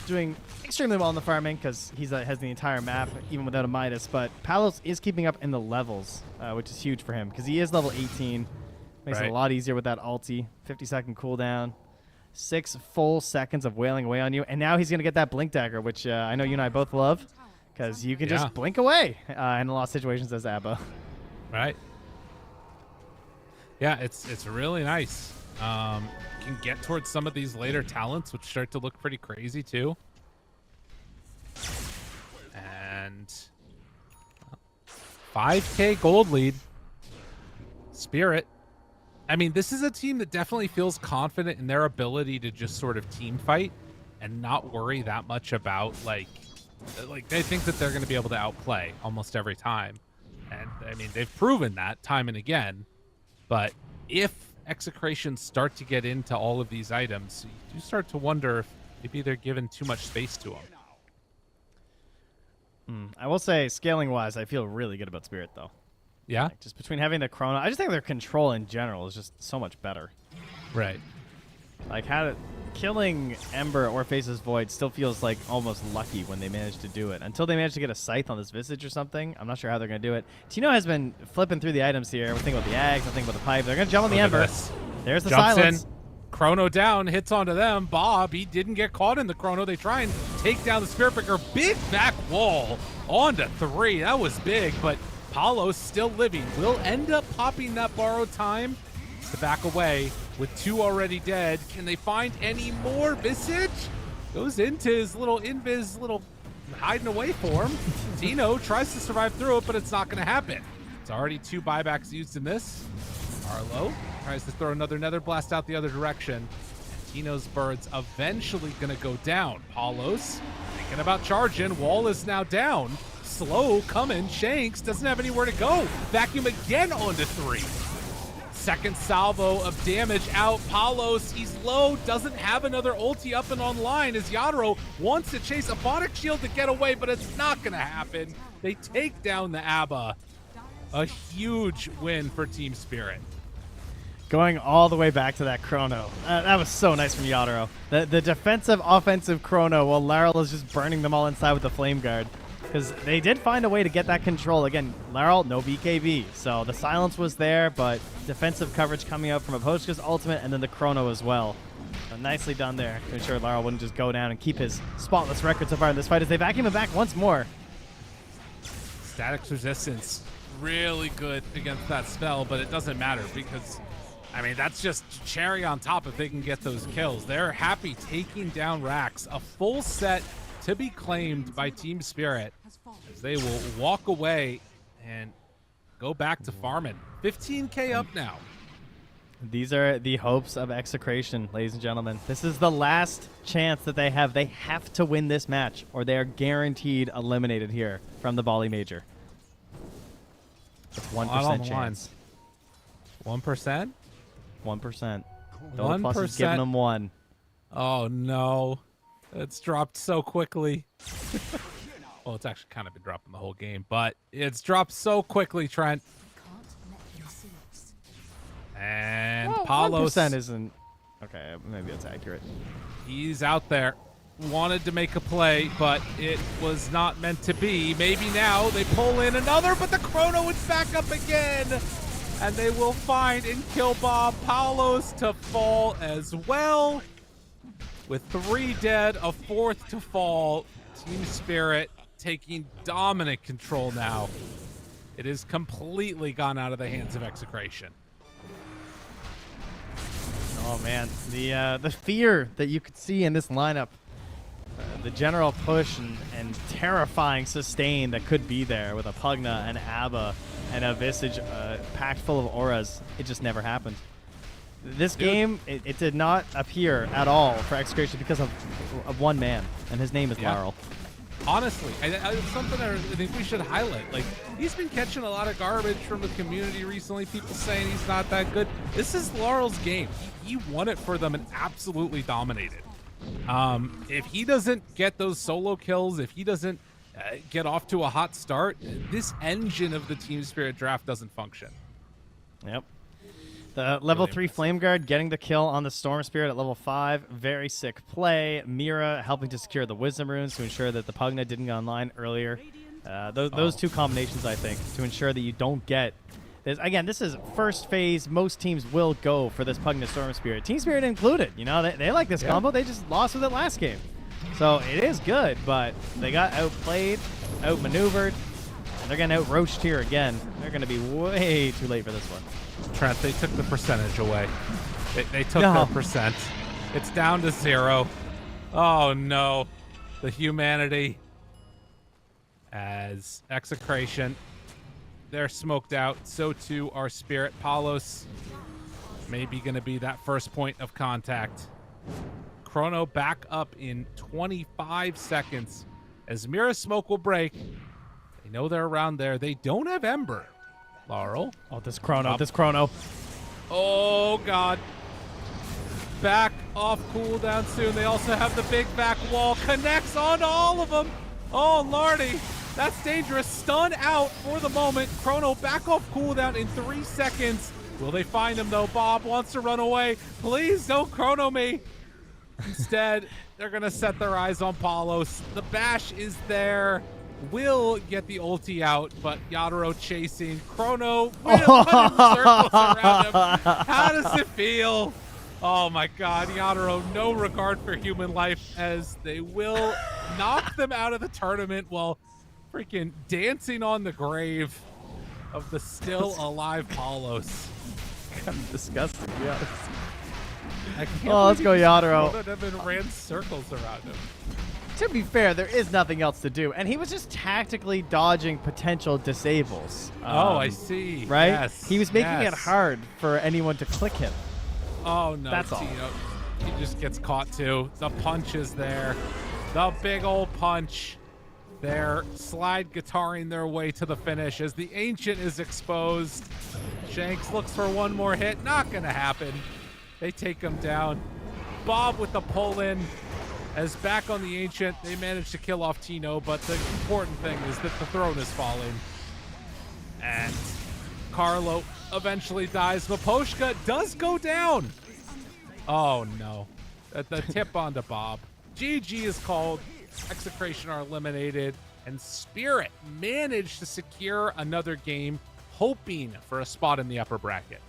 doing extremely well in the farming because he has the entire map, even without a Midas. But Palos is keeping up in the levels, which is huge for him because he is level 18. Makes it a lot easier with that ulti. 50-second cooldown. 6 full seconds of wailing away on you. And now he's going to get that Blink Dagger, which I know you and I both love because you can just blink away in a lot of situations as Abba. Right. Yeah, it's really nice. Can get towards some of these later talents, which start to look pretty crazy too. And 5K gold lead. Spirit. I mean, this is a team that definitely feels confident in their ability to just sort of team fight and not worry that much about like they think that they're going to be able to outplay almost every time. And I mean, they've proven that time and again. But if Execration start to get into all of these items, you do start to wonder if maybe they're given too much space to them. I will say, scaling-wise, I feel really good about Spirit, though. Yeah? Like, just between having the Chrono, I just think their control in general is just so much better. Right. Like, killing Ember or Faceless Void still feels like almost lucky when they manage to do it. Until they manage to get a Scythe on this Visage or something, I'm not sure how they're going to do it. Tino has been flipping through the items here. We're thinking about the Ags, I'm thinking about the Pipe. They're going to jump on the Ember. There's the Jumps silence. in. Chrono down, hits onto them. Bob, he didn't get caught in the Chrono. They try and take down the Spirit Breaker. Big back wall onto 3. That was big, but Paulos still living. Will end up popping that borrowed time to back away with 2 already dead. Can they find any more? Visage goes into his little invis, little hiding away form. Tino tries to survive through it, but it's not going to happen. It's already 2 buybacks used in this. Arlo tries to throw another Nether Blast out the other direction. Tino's birds eventually going to go down. Paulos thinking about charging. Wall is now down. Slow coming. Shanks doesn't have anywhere to go. Vacuum again onto 3. Second salvo of damage out. Paulos, he's low, doesn't have another ulti up and online as Yadro wants to chase a Phonic Shield to get away, but it's not going to happen. They take down the ABBA. A huge win for Team Spirit. Going all the way back to that chrono. That was so nice from Yadro. The defensive, offensive chrono while Laryl is just burning them all inside with the Flame Guard. Because they did find a way to get that control. Again, Laryl, no BKB. So the silence was there, but defensive coverage coming out from a Poshka's ultimate and then the chrono as well. So nicely done there to ensure Laryl wouldn't just go down and keep his spotless record so far in this fight as they vacuum him back once more. Static's resistance, really good against that spell, but it doesn't matter because, I mean, that's just cherry on top if they can get those kills. They're happy taking down Rax. A full set to be claimed by Team Spirit as they will walk away and go back to farming. 15K up now. These are the hopes of Execration, ladies and gentlemen. This is the last chance that they have. They have to win this match or they are guaranteed eliminated here from the Bali Major. It's 1% chance. 1%? 1%. 1%. Is giving them 1. Oh no. It's dropped so quickly. Well, it's actually kind of been dropping the whole game, but it's dropped so quickly, Trent. And well, Paulos 1% isn't... Okay, maybe that's accurate. He's out there. Wanted to make a play, but it was not meant to be. Maybe now they pull in another, but the chrono is back up again. And they will find and kill Bob. Paulos to fall as well. With 3 dead, a 4th to fall. Team Spirit taking dominant control now. It has completely gone out of the hands of Execration. Oh man, the fear that you could see in this lineup, the general push and terrifying sustain that could be there with a Pugna, an ABBA, and a Visage packed full of auras, it just never happened. This game, it did not appear at all for Execration because of one man, and his name is Laryl. Honestly, it's something I think we should highlight. Like, he's been catching a lot of garbage from the community recently, people saying he's not that good. This is Laryl's game. He won it for them and absolutely dominated. If he doesn't get those solo kills, if he doesn't get off to a hot start, this engine of the Team Spirit draft doesn't function. Yep. The level 3 Flame Guard getting the kill on the Storm Spirit at level 5. Very sick play. Mira helping to secure the Wisdom Runes to ensure that the Pugna didn't go online earlier. Those two combinations, I think, to ensure that you don't get... Again, this is first phase. Most teams will go for this Pugna Storm Spirit. Team Spirit included. You know, they like this combo. They just lost with it last game. So it is good, but they got outplayed, outmaneuvered, and they're getting out-roached here again. They're going to be way too late for this one. Trent, they took the percentage away. They took their percent. It's down to 0. Oh no. The humanity. As Execration, they're smoked out. So too are Spirit. Paulos maybe going to be that first point of contact. Chrono back up in 25 seconds as Mira Smoke will break. They know they're around there. They don't have Ember. Laryl. Oh, this chrono. Oh, God. Back off cooldown soon. They also have the big back wall. Connects on all of them. Oh, Lordy. That's dangerous. Stun out for the moment. Chrono back off cooldown in 3 seconds. Will they find him, though? Bob wants to run away. Please don't chrono me. Instead, they're going to set their eyes on Paulos. The bash is there. Will get the ulti out, but Yadro chasing. Chrono running circles around him. How does it feel? Oh my God, Yadro, no regard for human life as they will knock them out of the tournament while freaking dancing on the grave. of the still alive Paulos. Kind of disgusting, to be honest. I can't Oh, let's believe go he just Yadro. followed him and ran circles around him. To be fair, there is nothing else to do, and he was just tactically dodging potential disables. Oh, I see. Right? Yes, He was making it yes. hard for anyone to click him. Oh no, That's all. Tino. He just gets caught too. The punch is there. The big old punch. They're slide guitaring their way to the finish as the Ancient is exposed. Shanks looks for one more hit. Not gonna happen. They take him down. Bob with the pull in. As back on the Ancient, they manage to kill off Tino, but the important thing is that the throne is falling. And Carlo eventually dies. Maposhka does go down. Oh no. The tip onto Bob. GG is called. Execration are eliminated. And Spirit managed to secure another game, hoping for a spot in the upper bracket.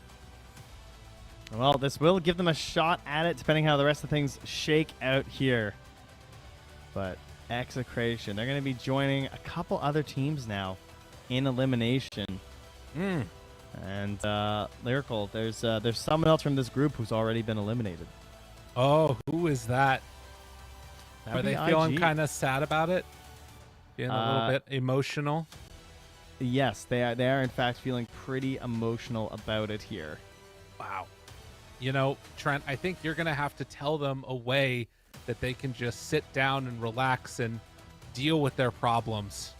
Well, this will give them a shot at it, depending how the rest of things shake out here. But Execration, they're going to be joining a couple other teams now in elimination. And Lyrical, there's someone else from this group who's already been eliminated. Oh, who is that? That Are would they be feeling IG. kind of sad about it? Feeling a little bit emotional? Yes, they are in fact feeling pretty emotional about it here. Wow. You know, Trent, I think you're going to have to tell them a way that they can just sit down and relax and deal with their problems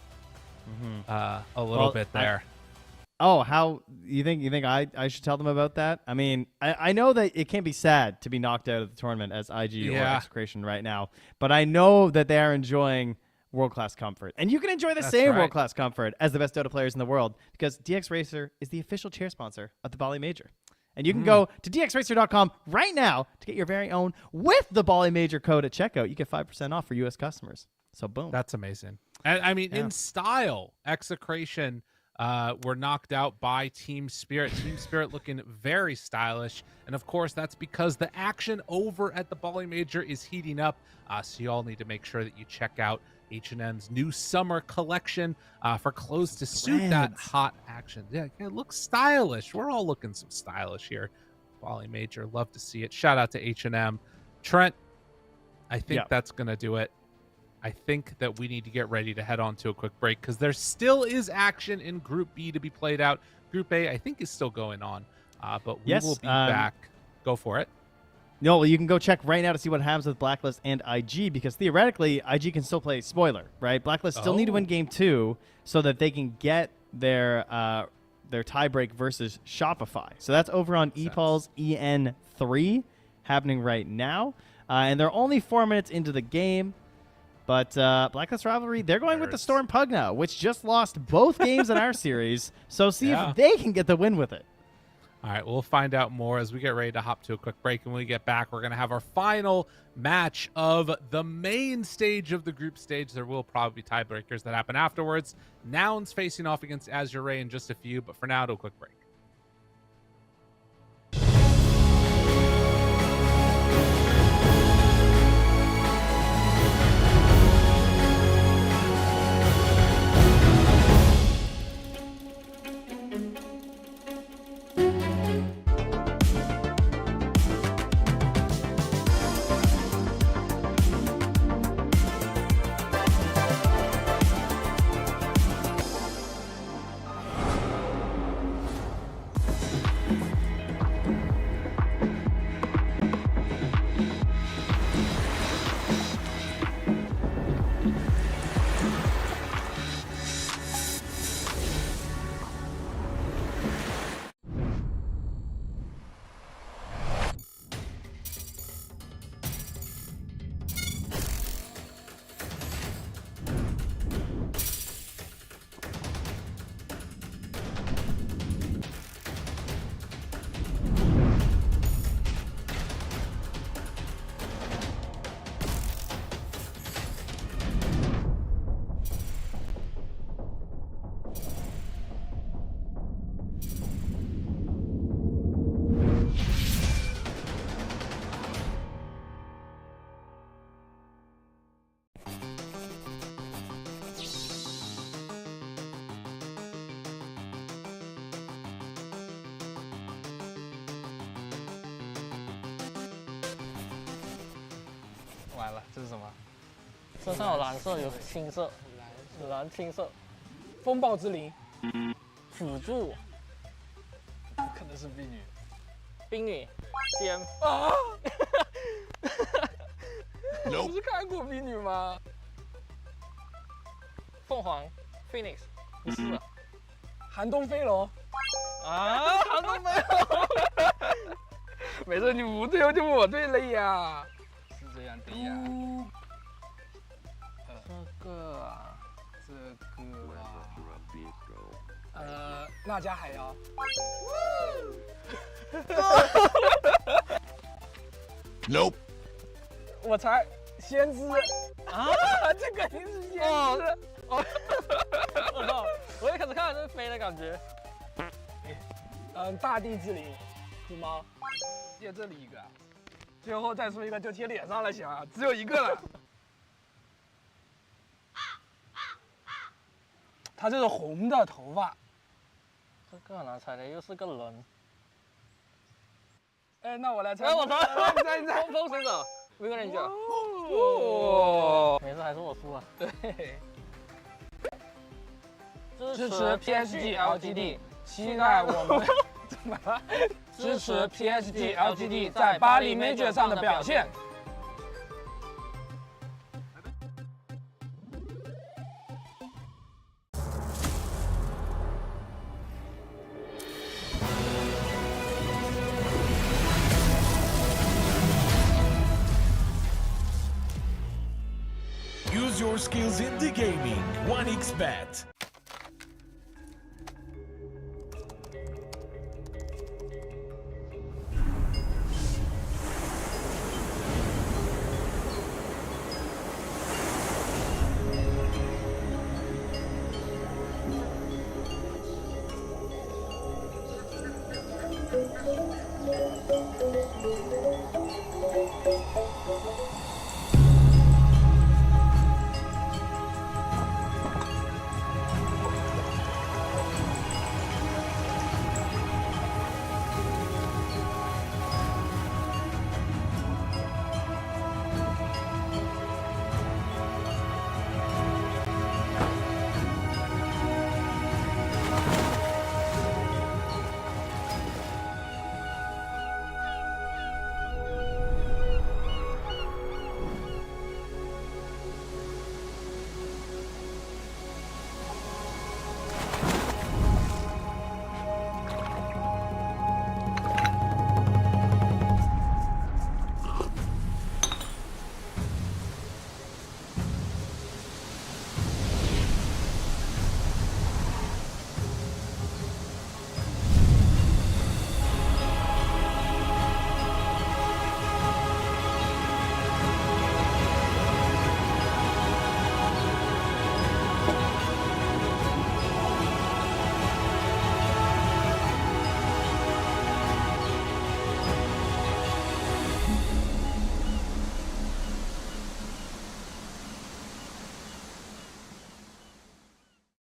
a little bit there. How you think I should tell them about that? I mean, I know that it can be sad to be knocked out of the tournament as IG or Execration right now, but I know that they are enjoying world-class comfort. And you can enjoy the same world-class comfort as the best Dota players in the world because DX Racer is the official chair sponsor of the Bali Major. And you can go to dxracer.com right now to get your very own with the Bali Major code at checkout. You get 5% off for U.S. customers. So boom. That's amazing. And I mean, in style, Execration were knocked out by Team Spirit. Team Spirit looking very stylish. And of course, that's because the action over at the Bali Major is heating up. So you all need to make sure that you check out H&M's new summer collection for clothes to suit that hot action. Yeah, it looks stylish. We're all looking some stylish here. Bali Major, love to see it. Shout out to H&M. Trent, I think that's going to do it. I think that we need to get ready to head on to a quick break because there still is action in Group B to be played out. Group A, I think, is still going on, but we will be back. Go for it. No, well, you can go check right now to see what happens with Blacklist and IG because theoretically, IG can still play spoiler, right? Blacklist still need to win game 2 so that they can get their tiebreak versus Shopify. So that's over on Epulze EN3 happening right now. And they're only 4 minutes into the game. But Blacklist Rivalry, they're going with the Storm Pugna, which just lost both games in our series. So see if they can get the win with it. All right, we'll find out more as we get ready to hop to a quick break. And when we get back, we're going to have our final match of the main stage of the group stage. There will probably be tiebreakers that happen afterwards. Nouns facing off against Azure Ray in just a few. But for now, to a quick break. 什么？身上有蓝色，有青色，蓝青色。风暴之灵，辅助，不可能是婢女。冰女，仙。啊！你不是看过婢女吗？凤凰 ，Phoenix，不是啊。寒冬飞龙。啊，寒冬飞龙。没事，你不对就我对了呀。是这样的呀。这个啊，这个啊。那加海妖。Nope。我猜先知啊，这肯定是先知。哦，我操！我一开始看的是飞的感觉。大地之灵，虎猫，贴这里一个，最后再出一个就贴脸上了，行啊，只有一个了。他这是红的头发，这个很难猜的，又是个人。哎，那我来猜。哎，我猜，你猜，风行者，Wing Ranger。哦，没事，还是我输了。对。支持 PSG LGD， 期待我们怎么了？支持 PSG LGD 在巴黎 Major 上的表现。Use your skills in the gaming. 1xbet.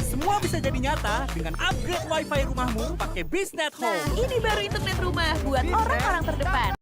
Semua bisa jadi nyata dengan upgrade WiFi rumahmu pakai Biznet Nah, Home. ini baru internet rumah buat orang-orang terdepan.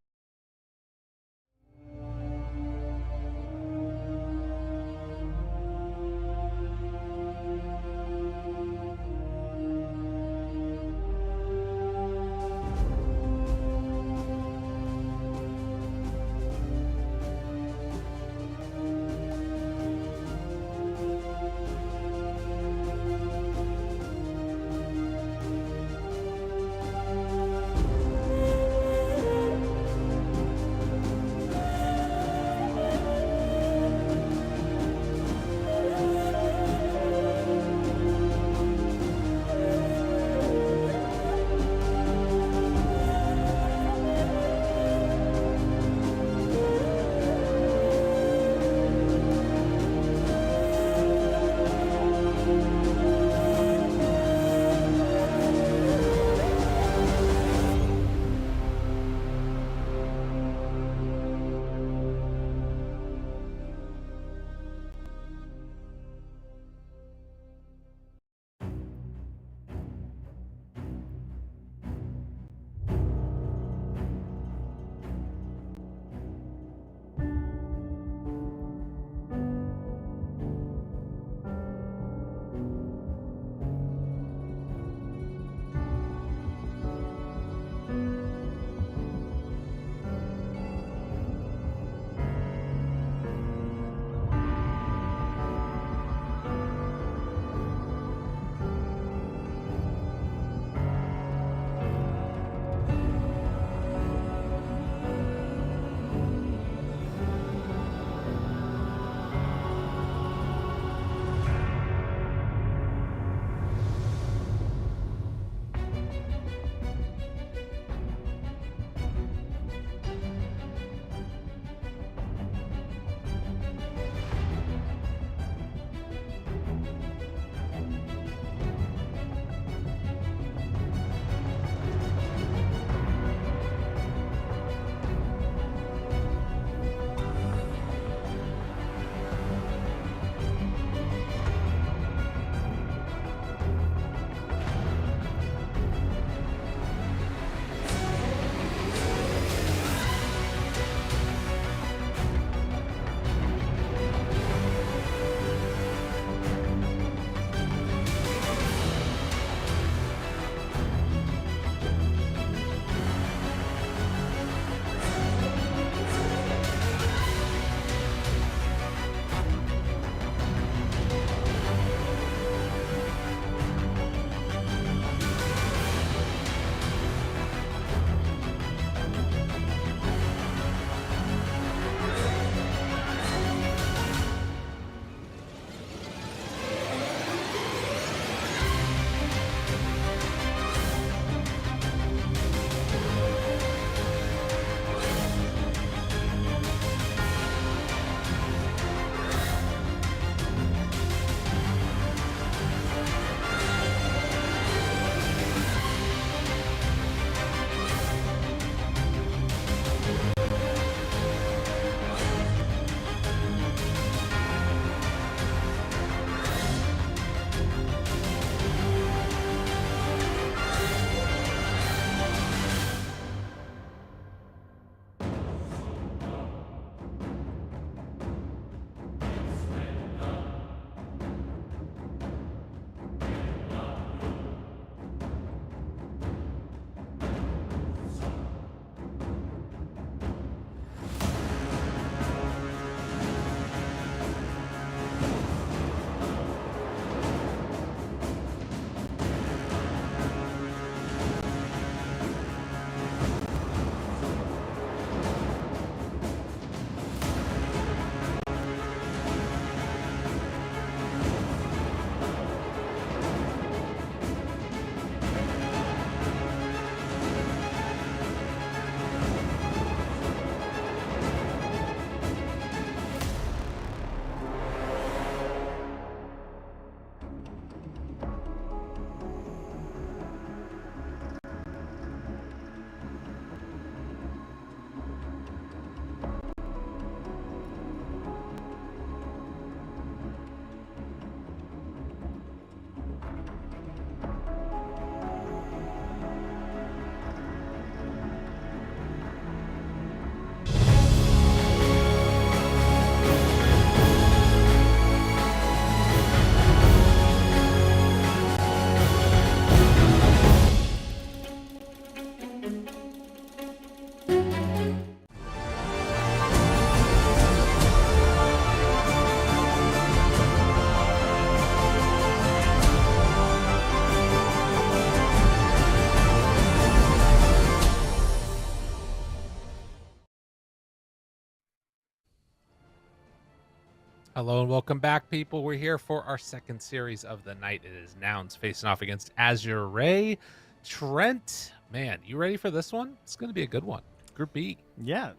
Hello and welcome back, people. We're here for our second series of the night. It is Nouns facing off against Azure Ray. Trent, man, you ready for this one? It's going to be a good one. Group B. Yeah.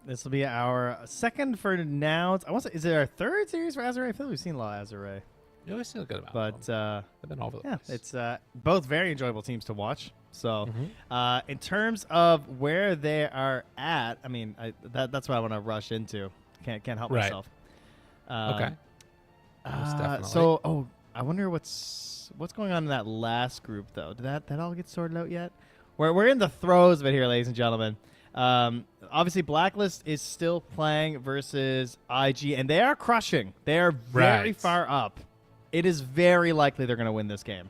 This will be our second for Nouns. I want to say, is it our third series for Azure Ray? I feel like we've seen a lot of Azure Ray. Yeah, we've seen a good amount. But they've been all over the yeah, place. it's both very enjoyable teams to watch. So in terms of where they are at, I mean, that's what I want to rush into. Can't help myself. Okay. Most definitely. So, I wonder what's going on in that last group though. Did that all get sorted out yet? We're in the throes of it here, ladies and gentlemen. Obviously, Blacklist is still playing versus IG, and they are crushing. They are very far up. It is very likely they're going to win this game.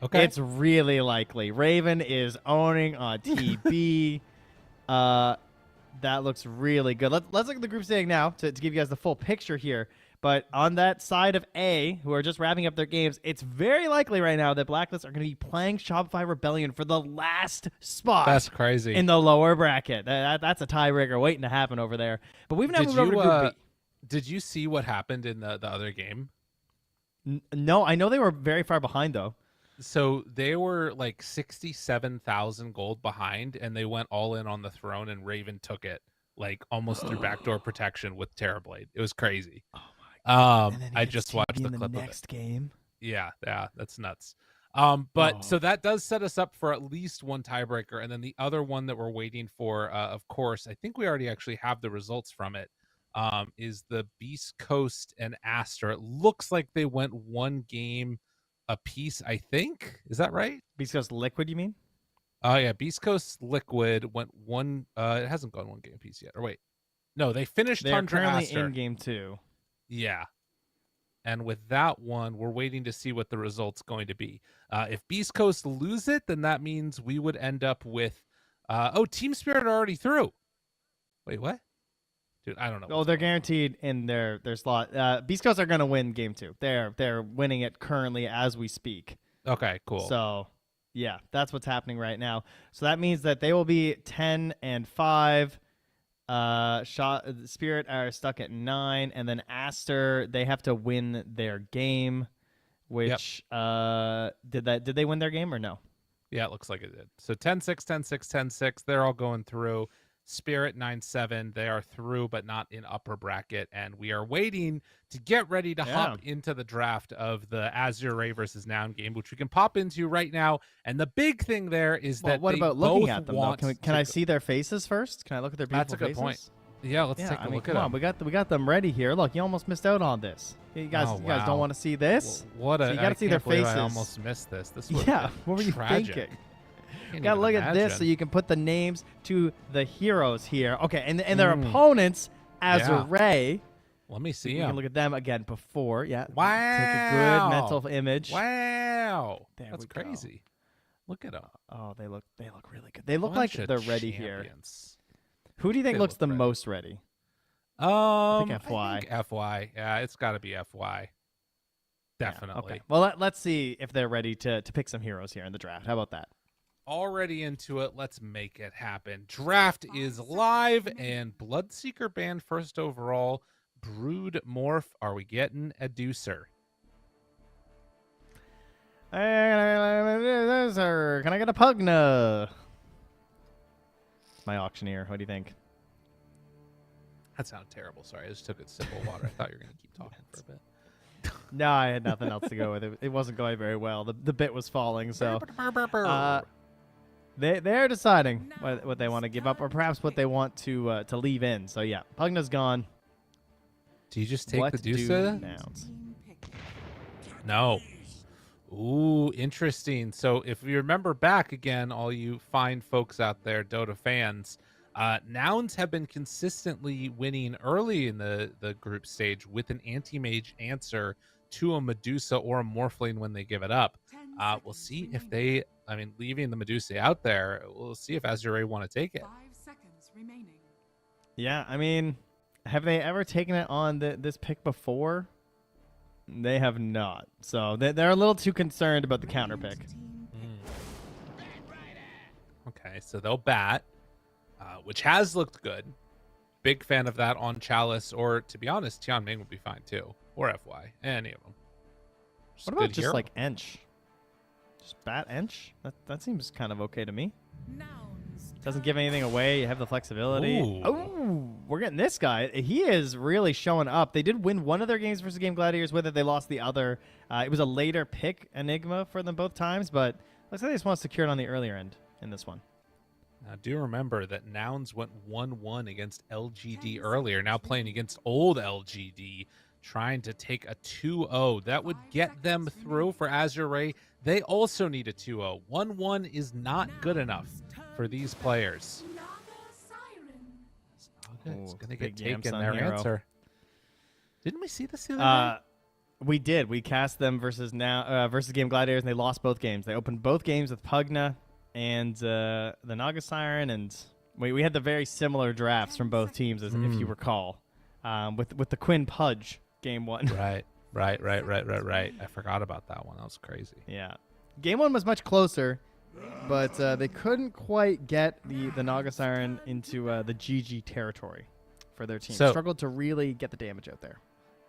Okay. It's really likely. Raven is owning on TB. That looks really good. Let's look at the group standing now to give you guys the full picture here. But on that side of A, who are just wrapping up their games, it's very likely right now that Blacklist are going to be playing Shopify Rebellion for the last spot. That's crazy. In the lower bracket. That's a tiebreaker waiting to happen over there. But we've now moved over to Group B. Did you see what happened in the other game? No, I know they were very far behind, though. So they were like 67,000 gold behind, and they went all in on the throne, and Raven took it like almost through backdoor protection with Terrorblade. It was crazy. Oh my God. I just watched the in clip the next of it. game. Yeah, that's nuts. But so that does set us up for at least one tiebreaker, and then the other one that we're waiting for, of course, I think we already actually have the results from it. Is the Beast Coast and Aster. It looks like they went one game a piece, I think. Is that right? Beast Coast Liquid, you mean? Oh, yeah. Beast Coast Liquid went one. It hasn't gone one game a piece yet. Or wait. No, they finished They're Tundra currently Aster. in game 2. Yeah. And with that one, we're waiting to see what the result's going to be. If Beast Coast lose it, then that means we would end up with... Team Spirit are already through. Wait, what? Dude, I don't know. Oh, they're guaranteed in their slot. Beast Coast are going to win game 2. They're winning it currently as we speak. Okay, cool. So, yeah, that's what's happening right now. So that means that they will be 10-5. Spirit are stuck at 9, and then Aster, they have to win their game. Which did they win their game or no? Yeah, it looks like it did. So 10-6, 10-6, 10-6. They're all going through. Spirit 9-7, they are through, but not in upper bracket, and we are waiting to get ready to hop into the draft of the Azure Ray versus Noun game, which we can pop into right now. And the big thing there is that what they about looking both at them? want Though? Can I see their faces first? Can I look at their beautiful faces? That's a good faces? point. Yeah, let's take a look at come them. on, we got them ready here. Look, you almost missed out on this. You guys don't want to see this? What so you got to see their faces. I almost missed this. This was what were you tragic. thinking? Gotta look at this so you can put the names to the heroes here. Okay, and their opponents, Azure Ray. Let me see You them. can look at them again before. Yeah. Wow. Take a good mental image. Wow. There That's we go. crazy. Look at them. Oh, they look really good. They look like they're ready here. Who do you think They looks look the ready. most ready? I think FY. I think FY. Yeah, it's got to be FY. Definitely. Yeah, okay. Well, let's see if they're ready to pick some heroes here in the draft. How about that? Already into it. Let's make it happen. Draft is live, and Bloodseeker banned first overall. Brood Morph. Are we getting a deucer? Can I get a Pugna? My auctioneer. What do you think? That sounded terrible. Sorry, I just took a sip of water. I thought you were going to keep talking for a bit. No, I had nothing else to go with it. It wasn't going very well. The bit was falling, so they're deciding what they want to give up, or perhaps what they want to leave in. So yeah, Pugna's gone. Do you just take What the do deucer? Nouns? No. Ooh, interesting. So if you remember back again, all you fine folks out there, Dota fans, Nouns have been consistently winning early in the group stage with an anti-mage answer to a Medusa or a Morphling when they give it up. We'll see if they, leaving the Medusa out there, we'll see if Azure Ray want to take it. 5 seconds remaining. Yeah, have they ever taken it on this pick before? They have not. So they're a little too concerned about the counter pick. Okay, so they'll bat, which has looked good. big fan of that on Chalice, or to be honest, Tianming would be fine too, or FY, any of them. What about just like Ench? Just bat Ench? That seems kind of okay to me. Doesn't give anything away. You have the flexibility. Ooh. Oh, we're getting this guy. He is really showing up. They did win one of their games versus Game Gladiators with it. They lost the other. It was a later pick Enigma for them both times, but looks like they just want to secure it on the earlier end in this one. Now, do remember that Nouns went 1-1 against LGD earlier, now playing against old LGD, trying to take a 2-0. That would get them through for Azure Ray. They also need a 2-0. 1-1 is not good enough for these players. It's going to get taken their answer. Didn't we see this the other day? We did. We cast them versus Game Gladiators, and they lost both games. They opened both games with Pugna and the Naga Siren, and we had the very similar drafts from both teams, if you recall, with the Quinn Pudge game one. Right. I forgot about that one. That was crazy. Yeah. Game one was much closer, but they couldn't quite get the Naga Siren into the GG territory for their team. So, struggled to really get the damage out there.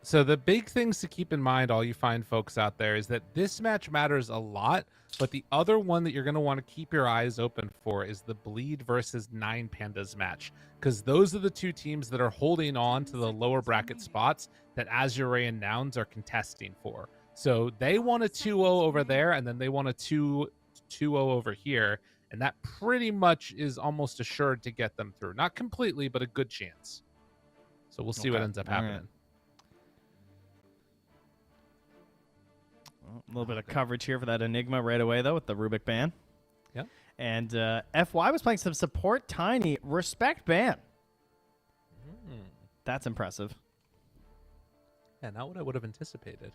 So the big things to keep in mind, all you fine folks out there, is that this match matters a lot, but the other one that you're going to want to keep your eyes open for is the Bleed versus 9 Pandas match, because those are the two teams that are holding on to the lower bracket spots that Azure Ray and Nouns are contesting for. So they want a 2-0 over there, and then they want a 2-0 over here, and that pretty much is almost assured to get them through. Not completely, but a good chance. So we'll see what ends up happening. Right. A little bit of coverage here for that Enigma right away, though, with the Rubik ban. Yeah. And FY was playing some support Tiny. Respect ban. That's impressive. Yeah, not what I would have anticipated.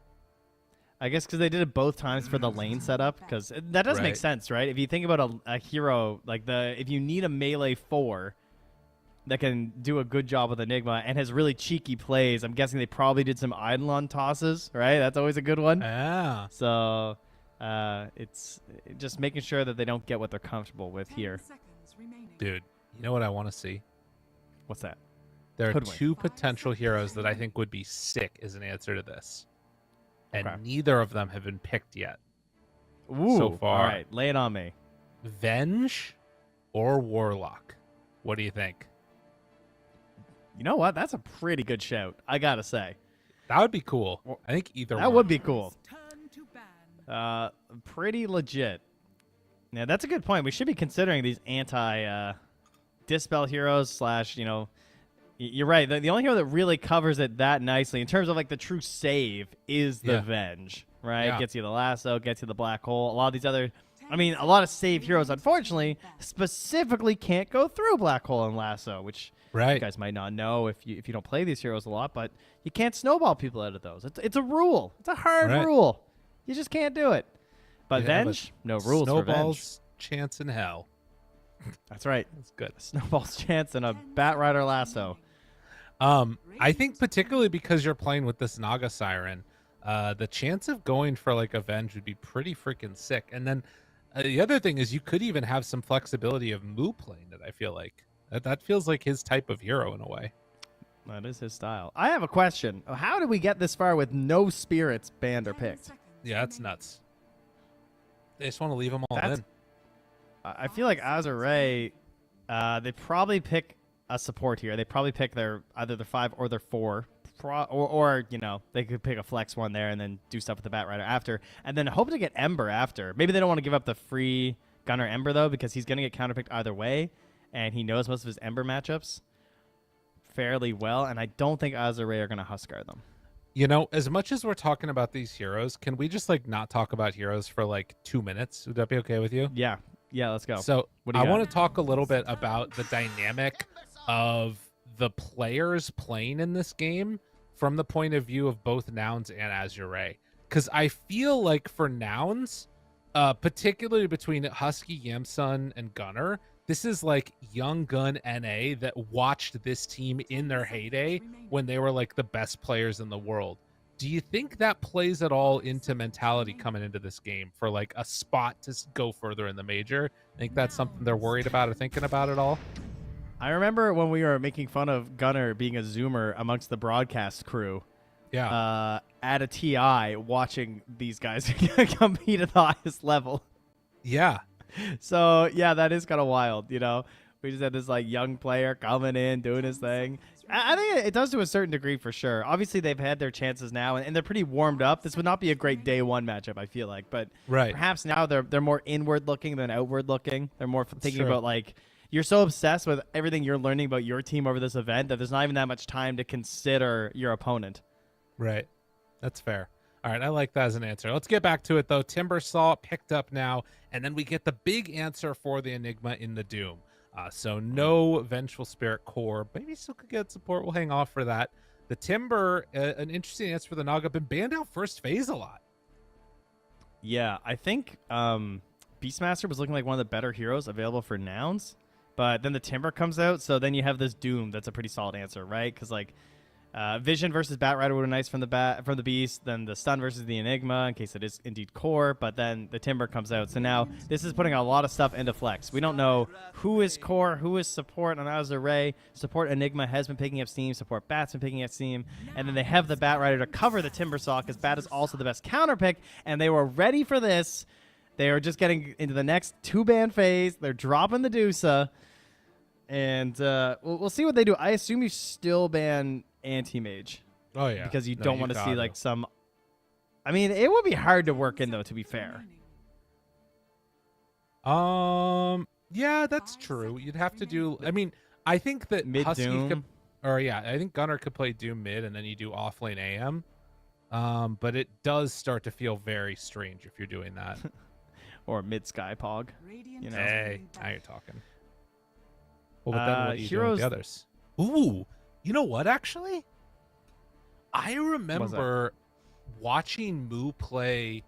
I guess because they did it both times for the lane setup, because that does make sense, right? If you think about a hero, like if you need a melee 4 that can do a good job with Enigma and has really cheeky plays, I'm guessing they probably did some Eidolon tosses, right? That's always a good one. Yeah. So it's just making sure that they don't get what they're comfortable with here. Dude, you know what I want to see? What's that? There are two potential heroes that I think would be sick as an answer to this. And neither of them have been picked yet. Ooh, so far. All right, lay it on me. Venge or Warlock? What do you think? You know what? That's a pretty good shout, I gotta say. That would be cool. I think either one. That would be cool. Pretty legit. Yeah, that's a good point. We should be considering these anti-dispel heroes / you're right. The only hero that really covers it that nicely in terms of like the true save is the Venge, right? Yeah. Gets you the lasso, gets you the black hole. A lot of these other, a lot of save heroes, unfortunately, specifically can't go through black hole and lasso, which you guys might not know if you don't play these heroes a lot, but you can't snowball people out of those. It's a rule. It's a hard rule. You just can't do it. But Venge, no rules for Venge. Snowball's chance in hell. That's right. That's good. Snowball's chance and a Bat Rider lasso. I think particularly because you're playing with this Naga Siren, the chance of going for like Avenge would be pretty freaking sick. And then the other thing is you could even have some flexibility of Moo playing it, I feel like. That feels like his type of hero in a way. That is his style. I have a question. How did we get this far with no spirits banned or picked? Yeah, that's nuts. They just want to leave them all in. I feel like Azure Ray, they probably pick a support here. They probably pick either their 5 or their 4. Or they could pick a flex one there and then do stuff with the Bat Rider after. And then hope to get Ember after. Maybe they don't want to give up the free Gunner Ember, though, because he's going to get counterpicked either way. And he knows most of his Ember matchups fairly well. And I don't think Azure Ray are going to Huskar them. As much as we're talking about these heroes, can we just not talk about heroes for 2 minutes? Would that be okay with you? Yeah. Yeah, let's go. So I want to talk a little bit about the dynamic of the players playing in this game from the point of view of both Nouns and Azure Ray. Because I feel like for Nouns, particularly between Husky, Yamsun, and Gunner, this is like young gun NA that watched this team in their heyday when they were the best players in the world. Do you think that plays at all into mentality coming into this game for a spot to go further in the major? I think that's something they're worried about or thinking about at all. I remember when we were making fun of Gunnar being a zoomer amongst the broadcast crew. Yeah. At a TI, watching these guys compete at the highest level. Yeah. So yeah, that is kind of wild. You know, we just had this like young player coming in doing his thing. I think it does to a certain degree for sure. Obviously, they've had their chances now, and they're pretty warmed up. This would not be a great day one matchup, I feel like, but perhaps now they're more inward looking than outward looking. They're more thinking about like, you're so obsessed with everything you're learning about your team over this event that there's not even that much time to consider your opponent. Right. That's fair. All right, I like that as an answer. Let's get back to it, though. Timbersaw picked up now, and then we get the big answer for the Enigma in the Doom. So no Vengeful Spirit core. Maybe still could get support. We'll hang off for that. The Timber, an interesting answer for the Naga. Been banned out first phase a lot. Yeah, I think Beastmaster was looking like one of the better heroes available for Nouns, but then the Timber comes out, so then you have this Doom that's a pretty solid answer, right? Because like Vision versus Batrider would be nice from the Beast, then the Stun versus the Enigma in case it is indeed core, but then the Timber comes out. So now this is putting a lot of stuff into Flex. We don't know who is core, who is support on Azure Ray. Support Enigma has been picking up steam, support Bat's been picking up steam, and then they have the Batrider to cover the Timbersaw because Bat is also the best counter pick, and they were ready for this. They are just getting into the next 2-ban phase. They're dropping the Dusa, and we'll see what they do. I assume you still ban Anti-Mage. Oh, yeah. Because you don't want to see, like, some... I mean, it would be hard to work in, though, to be fair. Yeah, that's true. You'd have to do... I mean, I think that Husky could... Or, yeah, I think Gunnar could play Doom mid, and then you do offlane AM. But it does start to feel very strange if you're doing that. Or mid-sky Pog. You know? Hey, now you're talking. Well, but then what do you do with Heroes... the others? Ooh! You know what, actually? I remember watching Moo play.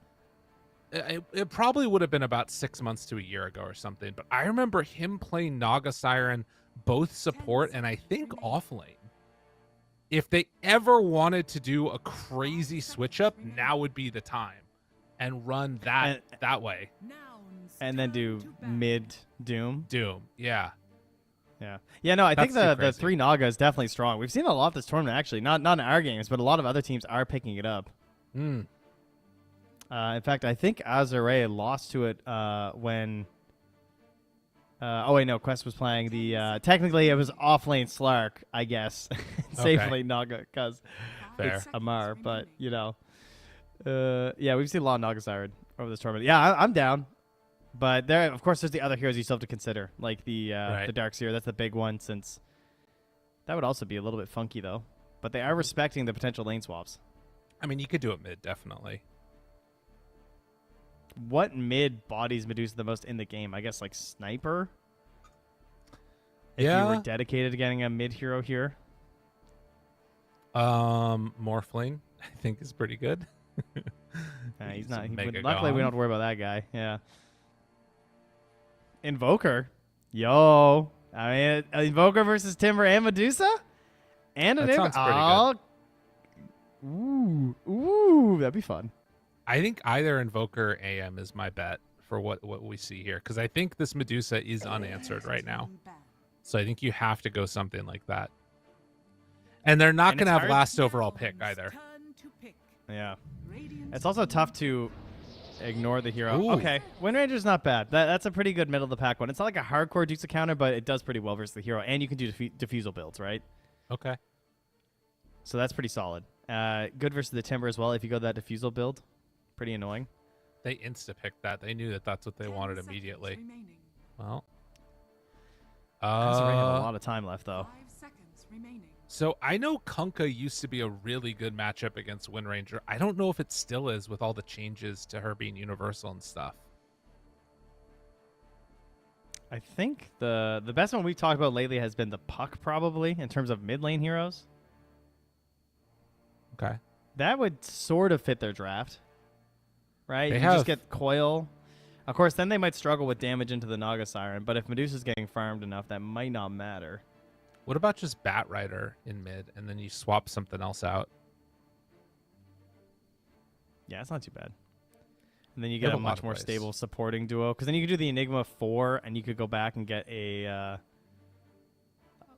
It probably would have been about 6 months to a year ago or something, but I remember him playing Naga Siren, both support and I think offlane. If they ever wanted to do a crazy switch up, now would be the time and run that way. And then do mid Doom? Doom, yeah. Yeah, no, I think That's the 3 Naga is definitely strong. We've seen a lot this tournament, actually. Not in our games, but a lot of other teams are picking it up. In fact, I think Azure Ray lost to it when... oh, wait, no, Quest was playing the... technically, it was offlane Slark, I guess. Safely Naga, because it's Amar, but, you know. Yeah, we've seen a lot of Naga Siren over this tournament. Yeah, I'm down. But there, of course, there's the other heroes you still have to consider, like the Darkseer. That's the big one, since that would also be a little bit funky, though. But they are respecting the potential lane swaps. I mean, you could do it mid, definitely. What mid bodies Medusa the most in the game? I guess like Sniper. If you were dedicated to getting a mid hero here. Morphling, I think, is pretty good. He's not. Luckily, we don't have to worry about that guy. Yeah. Invoker. Yo. I mean, Invoker versus Timber and Medusa? And an That sounds pretty good. Ooh, that'd be fun. I think either Invoker or AM is my bet for what we see here, because I think this Medusa is unanswered right now. So I think you have to go something like that. And they're not going to have last overall pick either. Yeah. It's also tough to ignore the hero. Ooh. Okay, Wind Ranger's not bad. That's a pretty good middle of the pack one. It's not like a hardcore Dusa counter, but it does pretty well versus the hero. And you can do diffusal builds, right? Okay. So that's pretty solid. Good versus the Timber as well if you go that diffusal build. Pretty annoying. They insta-picked that. They knew that that's what they wanted immediately. Well. Have a lot of time left, though. So I know Kunkka used to be a really good matchup against Wind Ranger. I don't know if it still is with all the changes to her being universal and stuff. I think the best one we've talked about lately has been the Puck, probably, in terms of mid lane heroes. Okay. That would sort of fit their draft. Right? They you just get Coil. Of course, then they might struggle with damage into the Naga Siren, but if Medusa's getting farmed enough, that might not matter. What about just Batrider in mid, and then you swap something else out? Yeah, it's not too bad. And then you get a much more stable supporting duo. Because then you could do the Enigma 4, and you could go back and get a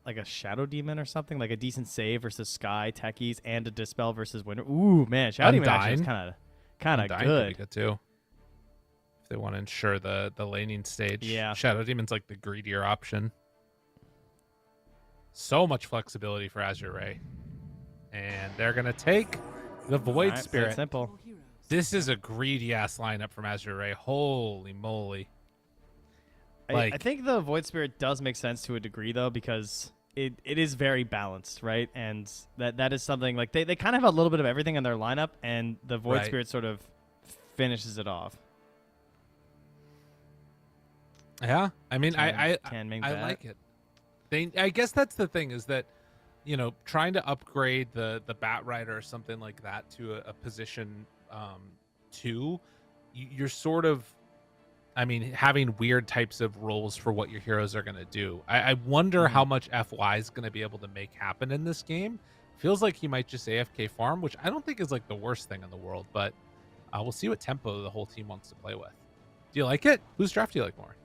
like a Shadow Demon or something, like a decent save versus Sky Techies and a Dispel versus Winter. Ooh man, Shadow Demon actually is kind of Undyne good. could be good too. If they want to ensure the laning stage. Yeah. Shadow Demon's like the greedier option. So much flexibility for Azure Ray. And they're going to take the Void Alright, Spirit. that's simple. This is a greedy ass lineup from Azure Ray. Holy moly. I think the Void Spirit does make sense to a degree though, because it is very balanced, right? And that is something like they kind of have a little bit of everything in their lineup, and the Void Spirit sort of finishes it off. Yeah, I mean, I like it. I guess that's the thing, is that, you know, trying to upgrade the Bat Rider or something like that to a position 2, you're sort of, I mean, having weird types of roles for what your heroes are going to do. I wonder how much FY is going to be able to make happen in this game. Feels like he might just AFK farm, which I don't think is like the worst thing in the world, but we'll see what tempo the whole team wants to play with. Do you like it? Whose draft do you like more?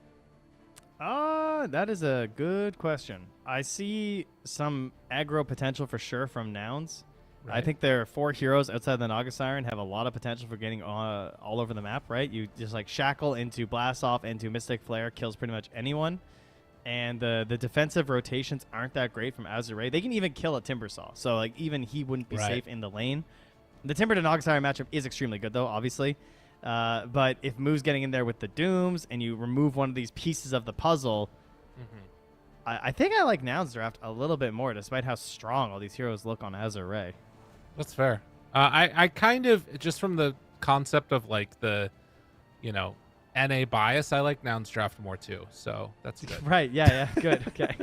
That is a good question. I see some aggro potential for sure from Nouns. Right. I think their 4 heroes outside the Naga Siren have a lot of potential for getting all over the map, right? You just like Shackle into Blast Off into Mystic Flare kills pretty much anyone. And the defensive rotations aren't that great from Azure Ray. They can even kill a Timbersaw. So like even he wouldn't be safe in the lane. The Timber to Naga Siren matchup is extremely good though, obviously. But if Moo's getting in there with the Dooms and you remove one of these pieces of the puzzle, I think I like Nouns draft a little bit more, despite how strong all these heroes look on Azure Ray. That's fair. I kind of, just from the concept of like the, you know, NA bias, I like Nouns draft more too. So that's good. Right. Yeah. Good. Okay.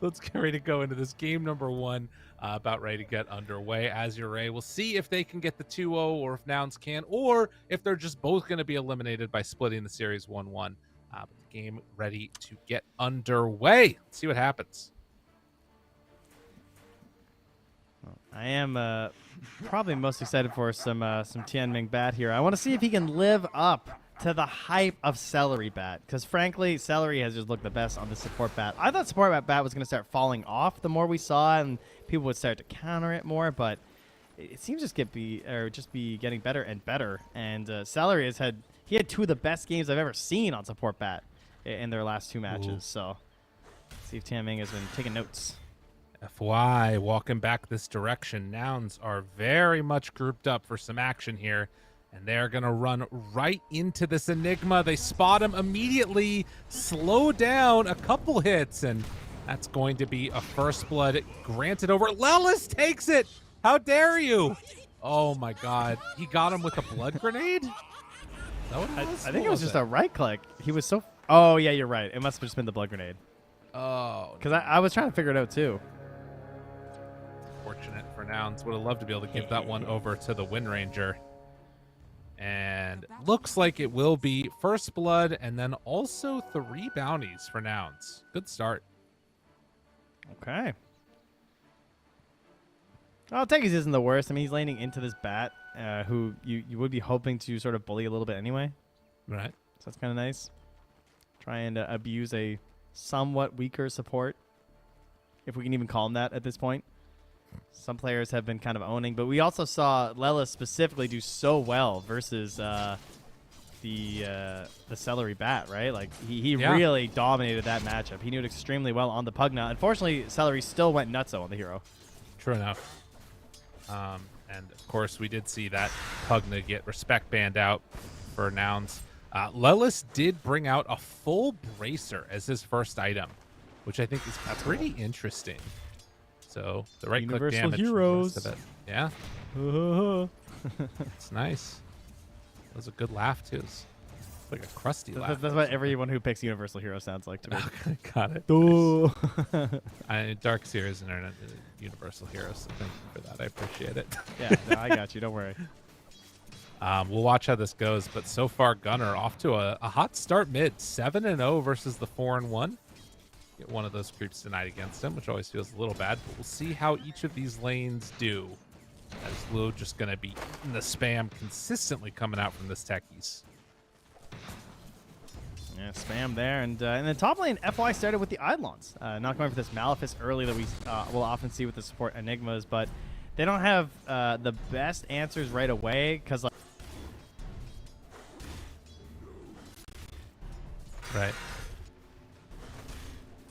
Let's get ready to go into this game number 1. About ready to get underway. Azure Ray, we'll see if they can get the 2-0 or if Nouns can, or if they're just both going to be eliminated by splitting the series 1-1. But the game ready to get underway. Let's see what happens. I am probably most excited for some Tianming Bat here. I want to see if he can live up to the hype of Celery Bat, because frankly, Celery has just looked the best on the support Bat. I thought support Bat was going to start falling off the more we saw, and people would start to counter it more, but it seems just be getting better and better. And Celery had 2 of the best games I've ever seen on support Bat in their last 2 matches. Ooh. So let's see if Tianming has been taking notes. FY walking back this direction. Nouns are very much grouped up for some action here, and they're going to run right into this Enigma. They spot him immediately, slow down a couple hits, and that's going to be a first blood granted over. Lelis takes it! How dare you! Oh my god. He got him with a blood grenade? I think it was just a right click. He was so... Oh, yeah, you're right. It must have just been the blood grenade. Oh. Because I was trying to figure it out, too. Fortunate for Nouns. Would have loved to be able to give that one over to the Wind Ranger. And looks like it will be first blood and then also 3 bounties for Nouns. Good start. Okay. Well, Techies isn't the worst. I mean, he's laning into this Bat, who you would be hoping to sort of bully a little bit anyway. Right. So that's kind of nice. Try and abuse a somewhat weaker support, if we can even call him that at this point. Some players have been kind of owning, but we also saw Lelis specifically do so well versus the Celery Bat, right? Like he really dominated that matchup. He knew it extremely well on the Pugna. Unfortunately, Celery still went nutso on the hero. True enough. And of course, we did see that Pugna get respect banned out for Nouns. Lelis did bring out a full bracer as his first item, which I think is pretty interesting. So the right click damage. Heroes. Of it. Yeah. It's nice. That was a good laugh too. It's like a crusty laugh. That's what everyone who picks Universal Hero sounds like to me. Okay, got it. Nice. Darkseer is internet Universal Hero, so thank you for that. I appreciate it. Yeah, no, I got you. Don't worry. We'll watch how this goes, but so far Gunner off to a hot start mid, 7-0 versus the 4-1. Get one of those creeps tonight against him, which always feels a little bad, but we'll see how each of these lanes do. As Lou just going to be eating the spam consistently coming out from this Techies. Yeah, spam there. And in the top lane, FY started with the Eidolons. Not going for this Malefice early that we will often see with the support Enigmas, but they don't have the best answers right away because, like, Right.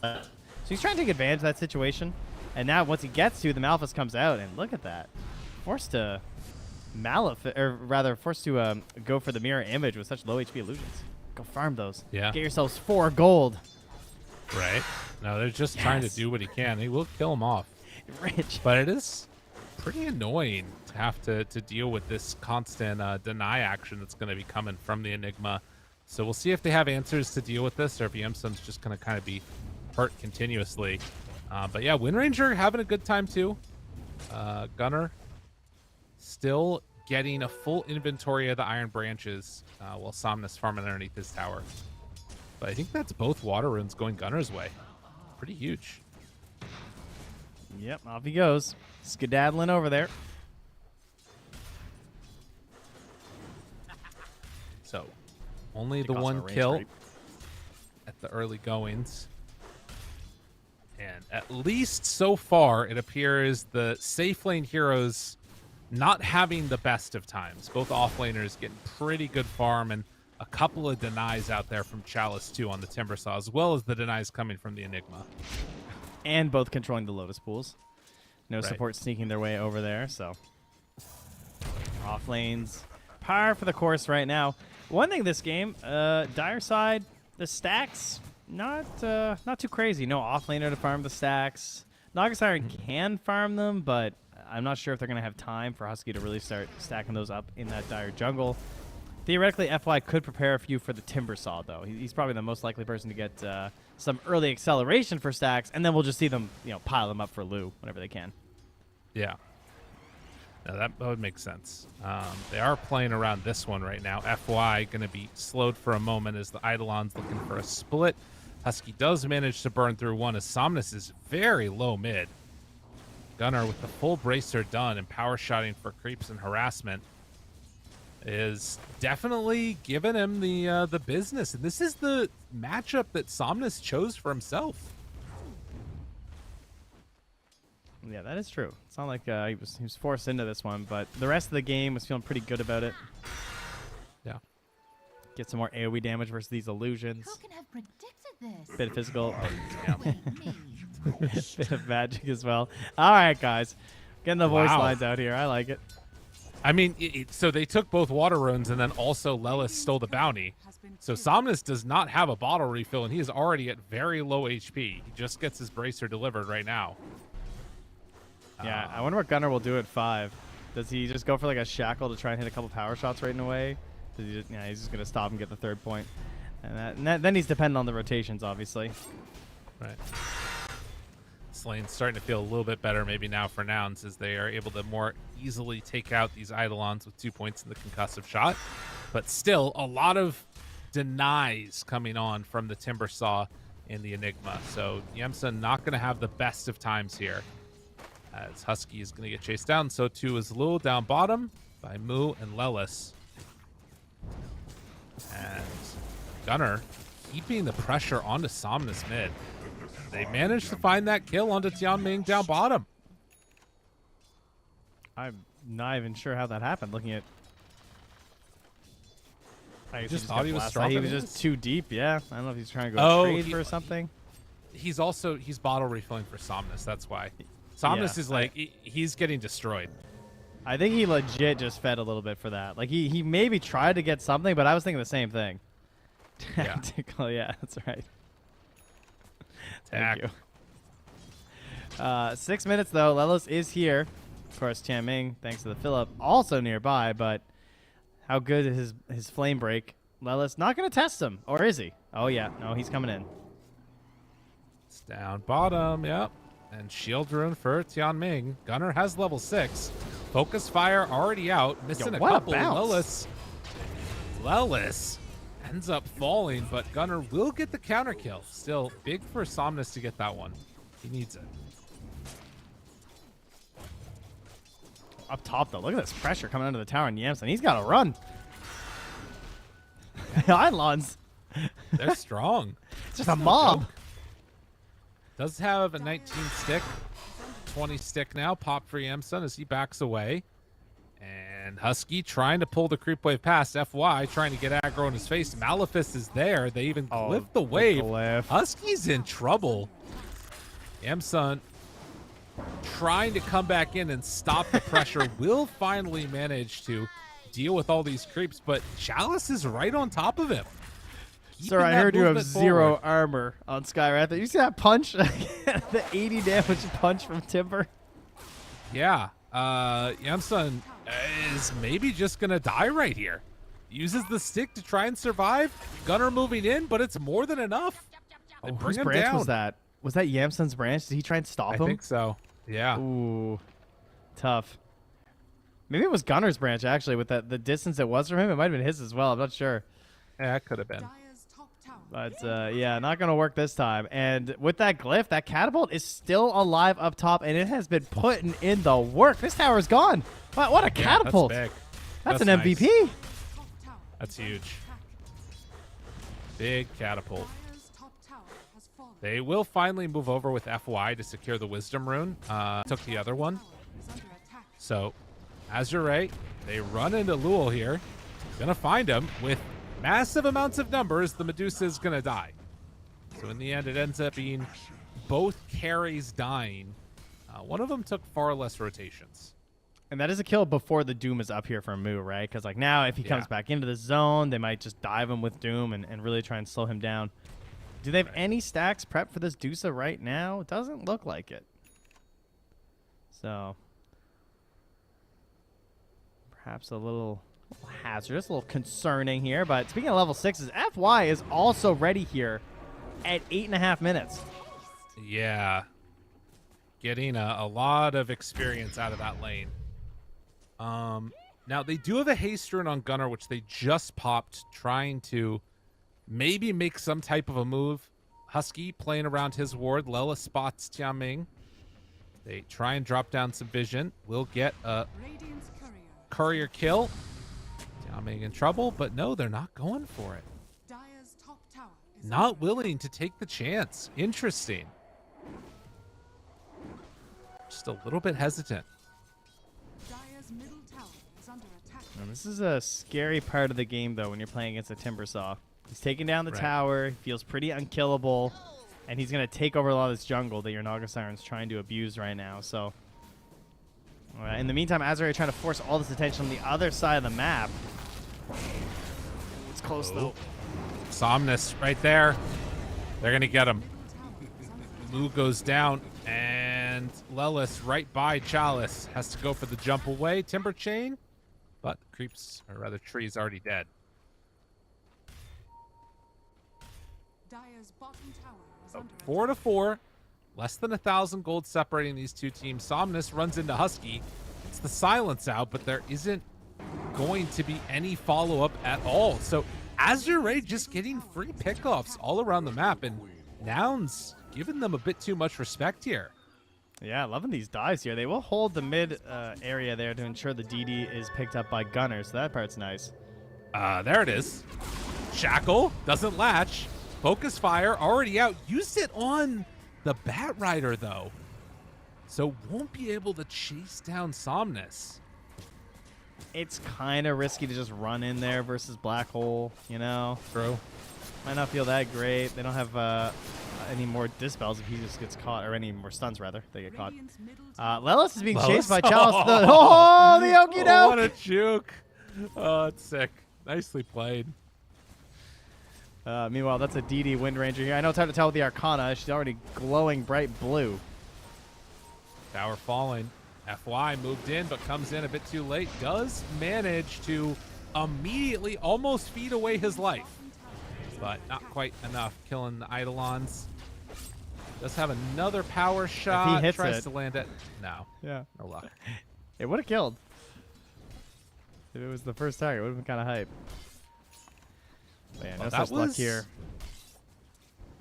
So he's trying to take advantage of that situation. And now once he gets to, the Malefice comes out, and look at that. Forced to forced to go for the mirror image with such low HP illusions. Go farm those. Yeah. Get yourselves 4 gold. Right. No, they're just trying to do what he can. He will kill him off. Rich. But it is pretty annoying to have to deal with this constant deny action that's going to be coming from the Enigma. So we'll see if they have answers to deal with this, or if Yamsun's just going to kind of be hurt continuously. But yeah, Wind Ranger having a good time too. Gunnar still getting a full inventory of the Iron Branches while Somnus farming underneath his tower. But I think that's both water runes going Gunnar's way. Pretty huge. Yep, off he goes. Skedaddling over there. So, only the also one a range kill creep. at the early goings. And at least so far, it appears the safe lane heroes not having the best of times. Both offlaners getting pretty good farm, and a couple of denies out there from Chalice too on the Timbersaw, as well as the denies coming from the Enigma. And both controlling the Lotus Pools. No Right. support sneaking their way over there, so. Off lanes. Par for the course right now. One thing this game, Dire side, the stacks, not too crazy. No offlaner to farm the stacks. Naga Siren can farm them, but I'm not sure if they're going to have time for Husky to really start stacking those up in that Dire jungle. Theoretically, FY could prepare a few for the Timbersaw, though. He's probably the most likely person to get some early acceleration for stacks, and then we'll just see them, pile them up for Lu whenever they can. Yeah. No, that would make sense. They are playing around this one right now. FY going to be slowed for a moment as the Eidolon's looking for a split. Husky does manage to burn through one as Somnus is very low mid. Gunnar with the full bracer done and power shotting for creeps and harassment is definitely giving him the business. And this is the matchup that Somnus chose for himself. Yeah, that is true. It's not like he was forced into this one, but the rest of the game was feeling pretty good about it. Yeah. Get some more AoE damage versus these illusions. Who can have predicted this? Bit of physical. Wait, me. Bit of magic as well. All right, guys. Getting the voice Wow. lines out here. I like it. I mean, so they took both water runes, and then also Lelis stole the bounty. So Somnus does not have a bottle refill, and he is already at very low HP. He just gets his bracer delivered right now. Yeah, I wonder what Gunnar will do at 5. Does he just go for like a shackle to try and hit a couple power shots right in a way? Does he just, he's just going to stop and get the 3rd point. And then he's dependent on the rotations, obviously. Right. This lane's starting to feel a little bit better maybe now for Nouns, as they are able to more easily take out these Eidolons with 2 points in the concussive shot. But still, a lot of denies coming on from the Timbersaw and the Enigma. So Yemsa not going to have the best of times here, as Husky is going to get chased down. So too is Lul down bottom by Mu and Lelis. And Gunnar keeping the pressure onto Somnus mid. They managed to find that kill onto Tianming down bottom. I'm not even sure how that happened, looking at... I just thought got he was blasted. strong. He was just too deep, yeah. I don't know if he's trying to go trade for something. He's bottle refilling for Somnus, that's why. Somnus is like, he's getting destroyed. I think he legit just fed a little bit for that. Like, he maybe tried to get something, but I was thinking the same thing. Yeah. Tactical, yeah, that's right. Tack. Thank you. 6 minutes, though. Lelos is here. Of course, Tianming, thanks to the fill-up, also nearby, but how good is his flame break? Lelos not going to test him, or is he? Oh, yeah. No, he's coming in. It's down bottom, yep. And shield rune for Tianming. Gunnar has level 6. Focus fire already out. Missing a couple. Lelis ends up falling, but Gunnar will get the counter kill. Still big for Somnus to get that one. He needs it. Up top, though. Look at this pressure coming under the tower on Yamson. He's got to run. Eidolons. They're strong. It's just a mob. Does have a 19 stick, 20 stick now. Pop for Yamsun as he backs away. And Husky trying to pull the creep wave past. FY trying to get aggro in his face. Malefice is there. They even glyph the wave. Husky's in trouble. Yamsun trying to come back in and stop the pressure. Will finally manage to deal with all these creeps, but Chalice is right on top of him. Sir, I heard you have 0 armor on Skywrath. You see that punch? The 80 damage punch from Timber? Yeah. Yamsun is maybe just going to die right here. Uses the stick to try and survive. Gunner moving in, but it's more than enough. Oh, whose branch down. was that? Was that Yamsun's branch? Did he try and stop him? I think so. Yeah. Ooh. Tough. Maybe it was Gunner's branch, actually, with the distance it was from him. It might have been his as well. I'm not sure. Yeah, it could have been. But, yeah, not going to work this time. And with that glyph, that catapult is still alive up top, and it has been putting in the work. This tower's gone. What a catapult. That's big. That's an nice. MVP. That's huge. Big catapult. They will finally move over with FY to secure the Wisdom Rune. Took the other one. So, Azure Ray, they run into Lul here. Gonna find him with massive amounts of numbers. The Medusa is gonna die. So in the end, it ends up being both carries dying. One of them took far less rotations. And that is a kill before the Doom is up here for Moo, right? Because like now, if he comes back into the zone, they might just dive him with Doom and really try and slow him down. Do they have any stacks prepped for this Dusa right now? It doesn't look like it. So perhaps a little hazardous, a little concerning here. But speaking of level 6s, FY is also ready here at 8.5 minutes. Yeah. Getting a lot of experience out of that lane. Now, they do have a haste rune on Gunner, which they just popped, trying to maybe make some type of a move. Husky playing around his ward. Lela spots Tiaming. They try and drop down some vision. Will get a courier kill. Tiaming in trouble, but no, they're not going for it. Not willing to take the chance. Interesting. Just a little bit hesitant. And this is a scary part of the game, though, when you're playing against a Timbersaw. He's taking down the tower. He feels pretty unkillable. And he's going to take over a lot of this jungle that your Naga Siren's trying to abuse right now. So, in the meantime, Azure Ray trying to force all this attention on the other side of the map. It's close, though. Somnus right there. They're going to get him. Moo goes down. And Lelis right by Chalice. Has to go for the jump away. Timber chain. But creeps, or rather trees, already dead. So 4-4. Less than 1,000 gold separating these two teams. Somnus runs into Husky. It's the silence out, but there isn't going to be any follow-up at all. So Azure Ray just getting free pickoffs all around the map, and Nouns giving them a bit too much respect here. Yeah, loving these dives here. They will hold the mid area there to ensure the DD is picked up by Gunner, so that part's nice. There it is. Shackle doesn't latch. Focus fire already out. Used it on the Bat Rider, though. So won't be able to chase down Somnus. It's kind of risky to just run in there versus Black Hole, you know? True. Might not feel that great. They don't have any more dispels if he just gets caught, or any more stuns, rather. They get caught. Lelis is being chased by Chalice. Oh, the okie doke! What a juke. Oh, it's sick. Nicely played. Meanwhile, that's a DD Wind Ranger here. I know it's hard to tell with the Arcana. She's already glowing bright blue. Tower falling. FY moved in, but comes in a bit too late. Does manage to immediately almost feed away his life, but not quite enough. Killing the Eidolons. Does have another power shot. If he hits Tries it. to land it. No. Yeah. No luck. It would have killed. If it was the first target, it would have been kind of hype. But yeah, no such luck here.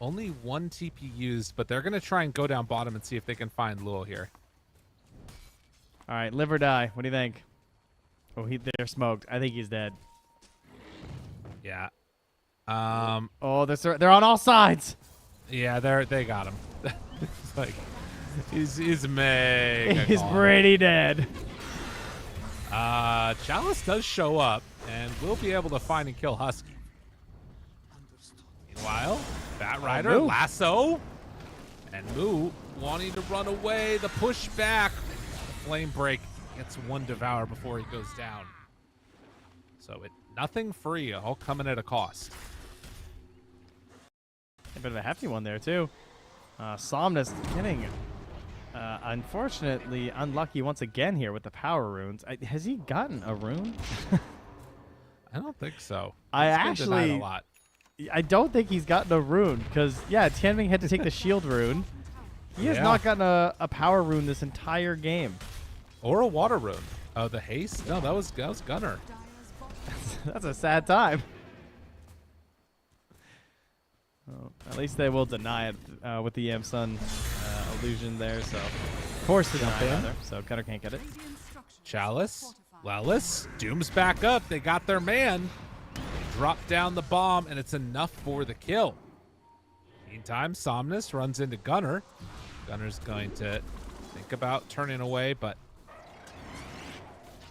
Only one TP used, but they're going to try and go down bottom and see if they can find Lul here. All right, live or die. What do you think? Oh, they're smoked. I think he's dead. Yeah. Oh, they're on all sides. Yeah, they got him. It's like he's mega. He's pretty dead. Chalice does show up and will be able to find and kill Husky. Meanwhile, Bat Rider, Moo. lasso, and Moo wanting to run away. The push back, the flame break gets one devour before he goes down. So nothing free, all coming at a cost. A bit of a hefty one there too. Somnus getting unfortunately unlucky once again here with the power runes. Has he gotten a rune? I don't think so. I He's been denied actually, a lot. I don't think he's gotten a rune because yeah, Tianming had to take the shield rune. He has Yeah. not gotten a power rune this entire game. Or a water rune. Oh, the haste? No, that was Gunner. That's a sad time. Well, at least they will deny it with the Yamsun illusion there. So, of course, to deny it, rather. So Gunner can't get it. Chalice, Lelis, Doom's back up. They got their man. They drop down the bomb, and it's enough for the kill. Meantime, Somnus runs into Gunner. Gunner's going to think about turning away, but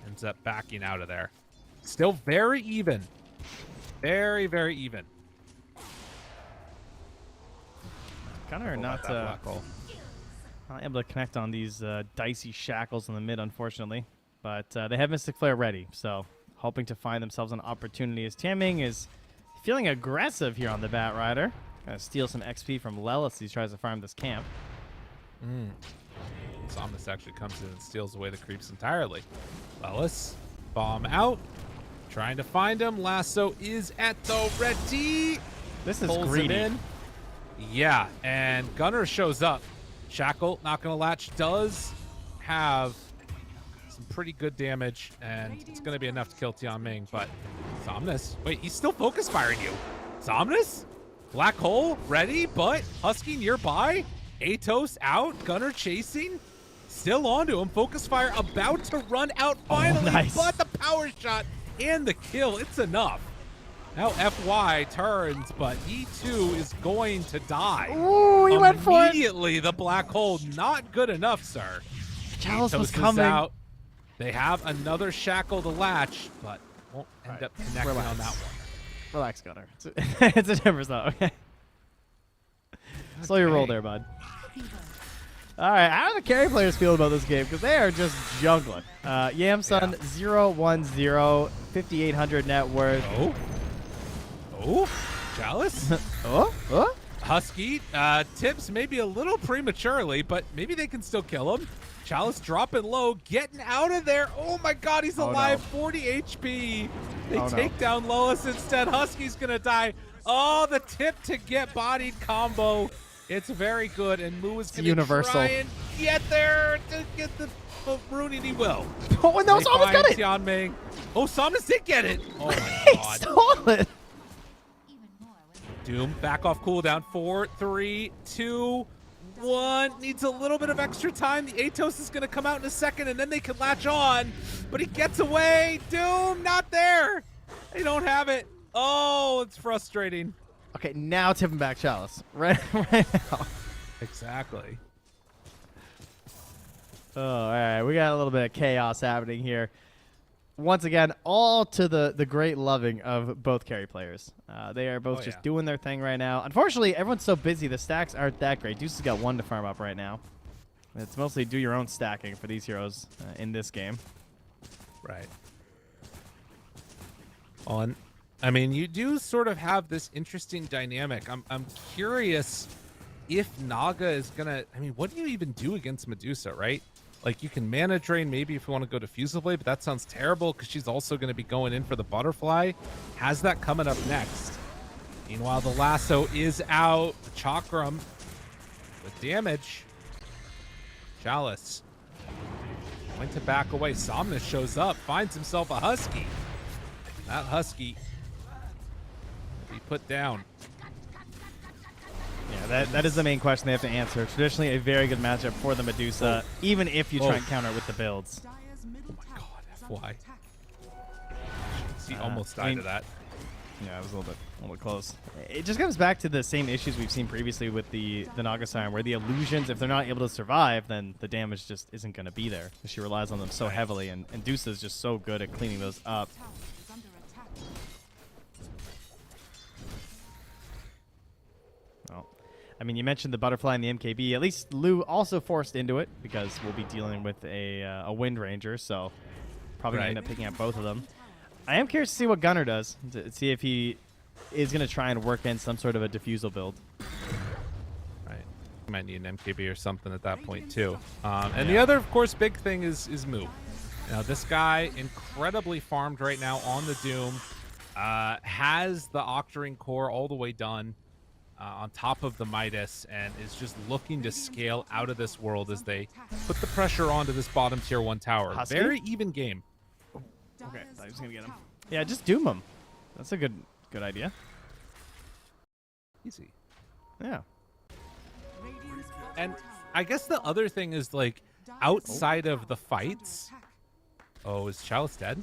ends up backing out of there. Still very even. Very, very even. Gunner not able to connect on these dicey shackles in the mid, unfortunately. But they have Mystic Flare ready, so hoping to find themselves an opportunity as Tianming is feeling aggressive here on the Bat Rider. Gonna steal some XP from Lelis as he tries to farm this camp. Somnus actually comes in and steals away the creeps entirely. Lelis, bomb out. Trying to find him. Lasso is at the ready. This is Pulls greedy. him in. Yeah, and Gunner shows up. Shackle, not going to latch, does have some pretty good damage, and it's going to be enough to kill Tianming, but Somnus, wait, he's still focus firing you. Somnus? Black hole, ready, but Husky nearby. Atos out, Gunner chasing. Still onto him, focus fire about to run out finally, nice. but the power shot and the kill, it's enough. Now FY turns, but he too is going to die. Ooh, he went for it. Immediately, the black hole, not good enough, sir. Chalice was Atos is coming. out. They have another shackle to latch, but won't end up connecting on that one. Relax, Gunner. It's a timber though. Okay. Slow your roll there, bud. All right, how do the carry players feel about this game? Because they are just jungling. Yamsun 010, 5,800 net worth. Oh, Chalice. Oh. Husky tips maybe a little prematurely, but maybe they can still kill him. Chalice dropping low, getting out of there. Oh my God, he's alive. No. 40 HP. They take down Lois instead. Husky's gonna die. Oh, the tip to get bodied combo. It's very good, and Moo is gonna try and get there to get the ruining. He will. Oh no, Somnus got it. Tianming. Oh, Somnus did get it. Oh my He God. stole it. Doom, back off cooldown. 4, 3, 2, 1. Needs a little bit of extra time. The Atos is going to come out in a second, and then they can latch on. But he gets away. Doom, not there. They don't have it. Oh, it's frustrating. Okay, now tipping back Chalice. Right now. Exactly. Oh, all right. We got a little bit of chaos happening here. Once again, all to the great loving of both carry players. They are both just doing their thing right now. Unfortunately, everyone's so busy. The stacks aren't that great. Deuce has got one to farm up right now. It's mostly do your own stacking for these heroes in this game. Right. I mean, you do sort of have this interesting dynamic. I'm curious if Naga is gonna. I mean, what do you even do against Medusa, right? Like, you can mana drain maybe if you want to go diffusively, but that sounds terrible because she's also going to be going in for the butterfly. Has that coming up next. Meanwhile, the lasso is out. The chakram with damage. Chalice going to back away. Somnus shows up, finds himself a Husky. That Husky will be put down. Yeah, that is the main question they have to answer. Traditionally, a very good matchup for the Medusa, even if you try and counter it with the builds. Oh my God, FY. He almost died to that. Yeah, it was a little bit A little close. It just comes back to the same issues we've seen previously with the Naga Siren, where the illusions, if they're not able to survive, then the damage just isn't going to be there. She relies on them so heavily, and Dusa is just so good at cleaning those up. Well, I mean, you mentioned the butterfly and the MKB. At least Lou also forced into it, because we'll be dealing with a Wind Ranger, so probably going to end up picking up both of them. I am curious to see what Gunnar does, to see if he is going to try and work in some sort of a diffusal build. Right. Might need an MKB or something at that point, too. And the other, of course, big thing is Moo. Now, this guy, incredibly farmed right now on the Doom, has the Octarine core all the way done on top of the Midas, and is just looking to scale out of this world as they put the pressure onto this bottom tier 1 tower. Husky? Very even game. Okay, I thought he was going to get him. Yeah, just doom him. That's a good idea. Easy. Yeah. And I guess the other thing is, like, outside of the fights... Oh, is Chalice dead?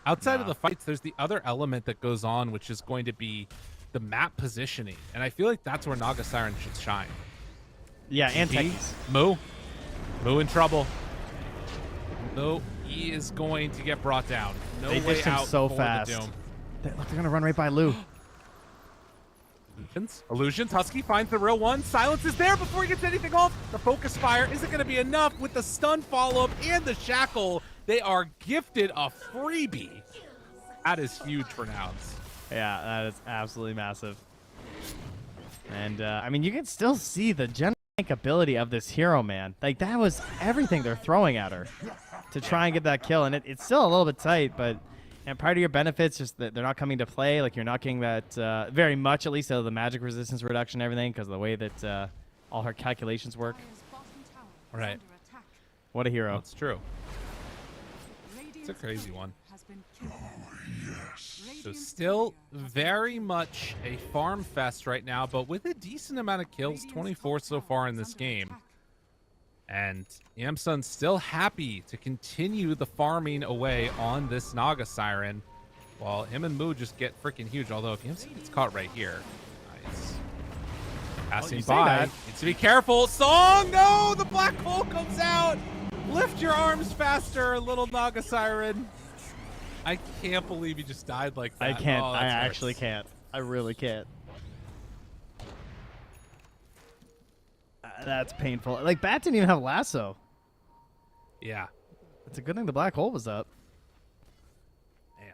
Outside of the fights, there's the other element that goes on, which is going to be the map positioning. And I feel like that's where Naga Siren should shine. Yeah, and techies. Moo in trouble. No, he is going to get brought down. No they way dished him out so for fast. the Doom. They're going to run right by Lou. Illusions. Husky finds the real one. Silence is there before he gets anything off. The focus fire isn't going to be enough with the stun follow-up and the shackle. They are gifted a freebie. That is huge for Nouns. Yeah, that is absolutely massive. And, I mean, you can still see the general ability of this hero, man. Like, that was everything they're throwing at her to try and get that kill. And it's still a little bit tight, but and part of your benefits just that they're not coming to play. Like, you're not getting that very much, at least, out of the magic resistance reduction and everything, because of the way that all her calculations work. Right. What a hero. That's true. It's a crazy one. So still very much a farm fest right now, but with a decent amount of kills, 24 so far in this game. And Yamsun's still happy to continue the farming away on this Naga Siren, while him and Moo just get freaking huge. Although if Yamsun gets caught right here, nice. Passing by, needs to be careful. Song, no, the black hole comes out. Lift your arms faster, little Naga Siren. I can't believe he just died like that. I can't. Oh, I actually can't. I really can't. That's painful. Like, Bat didn't even have lasso. Yeah. It's a good thing the black hole was up. Man.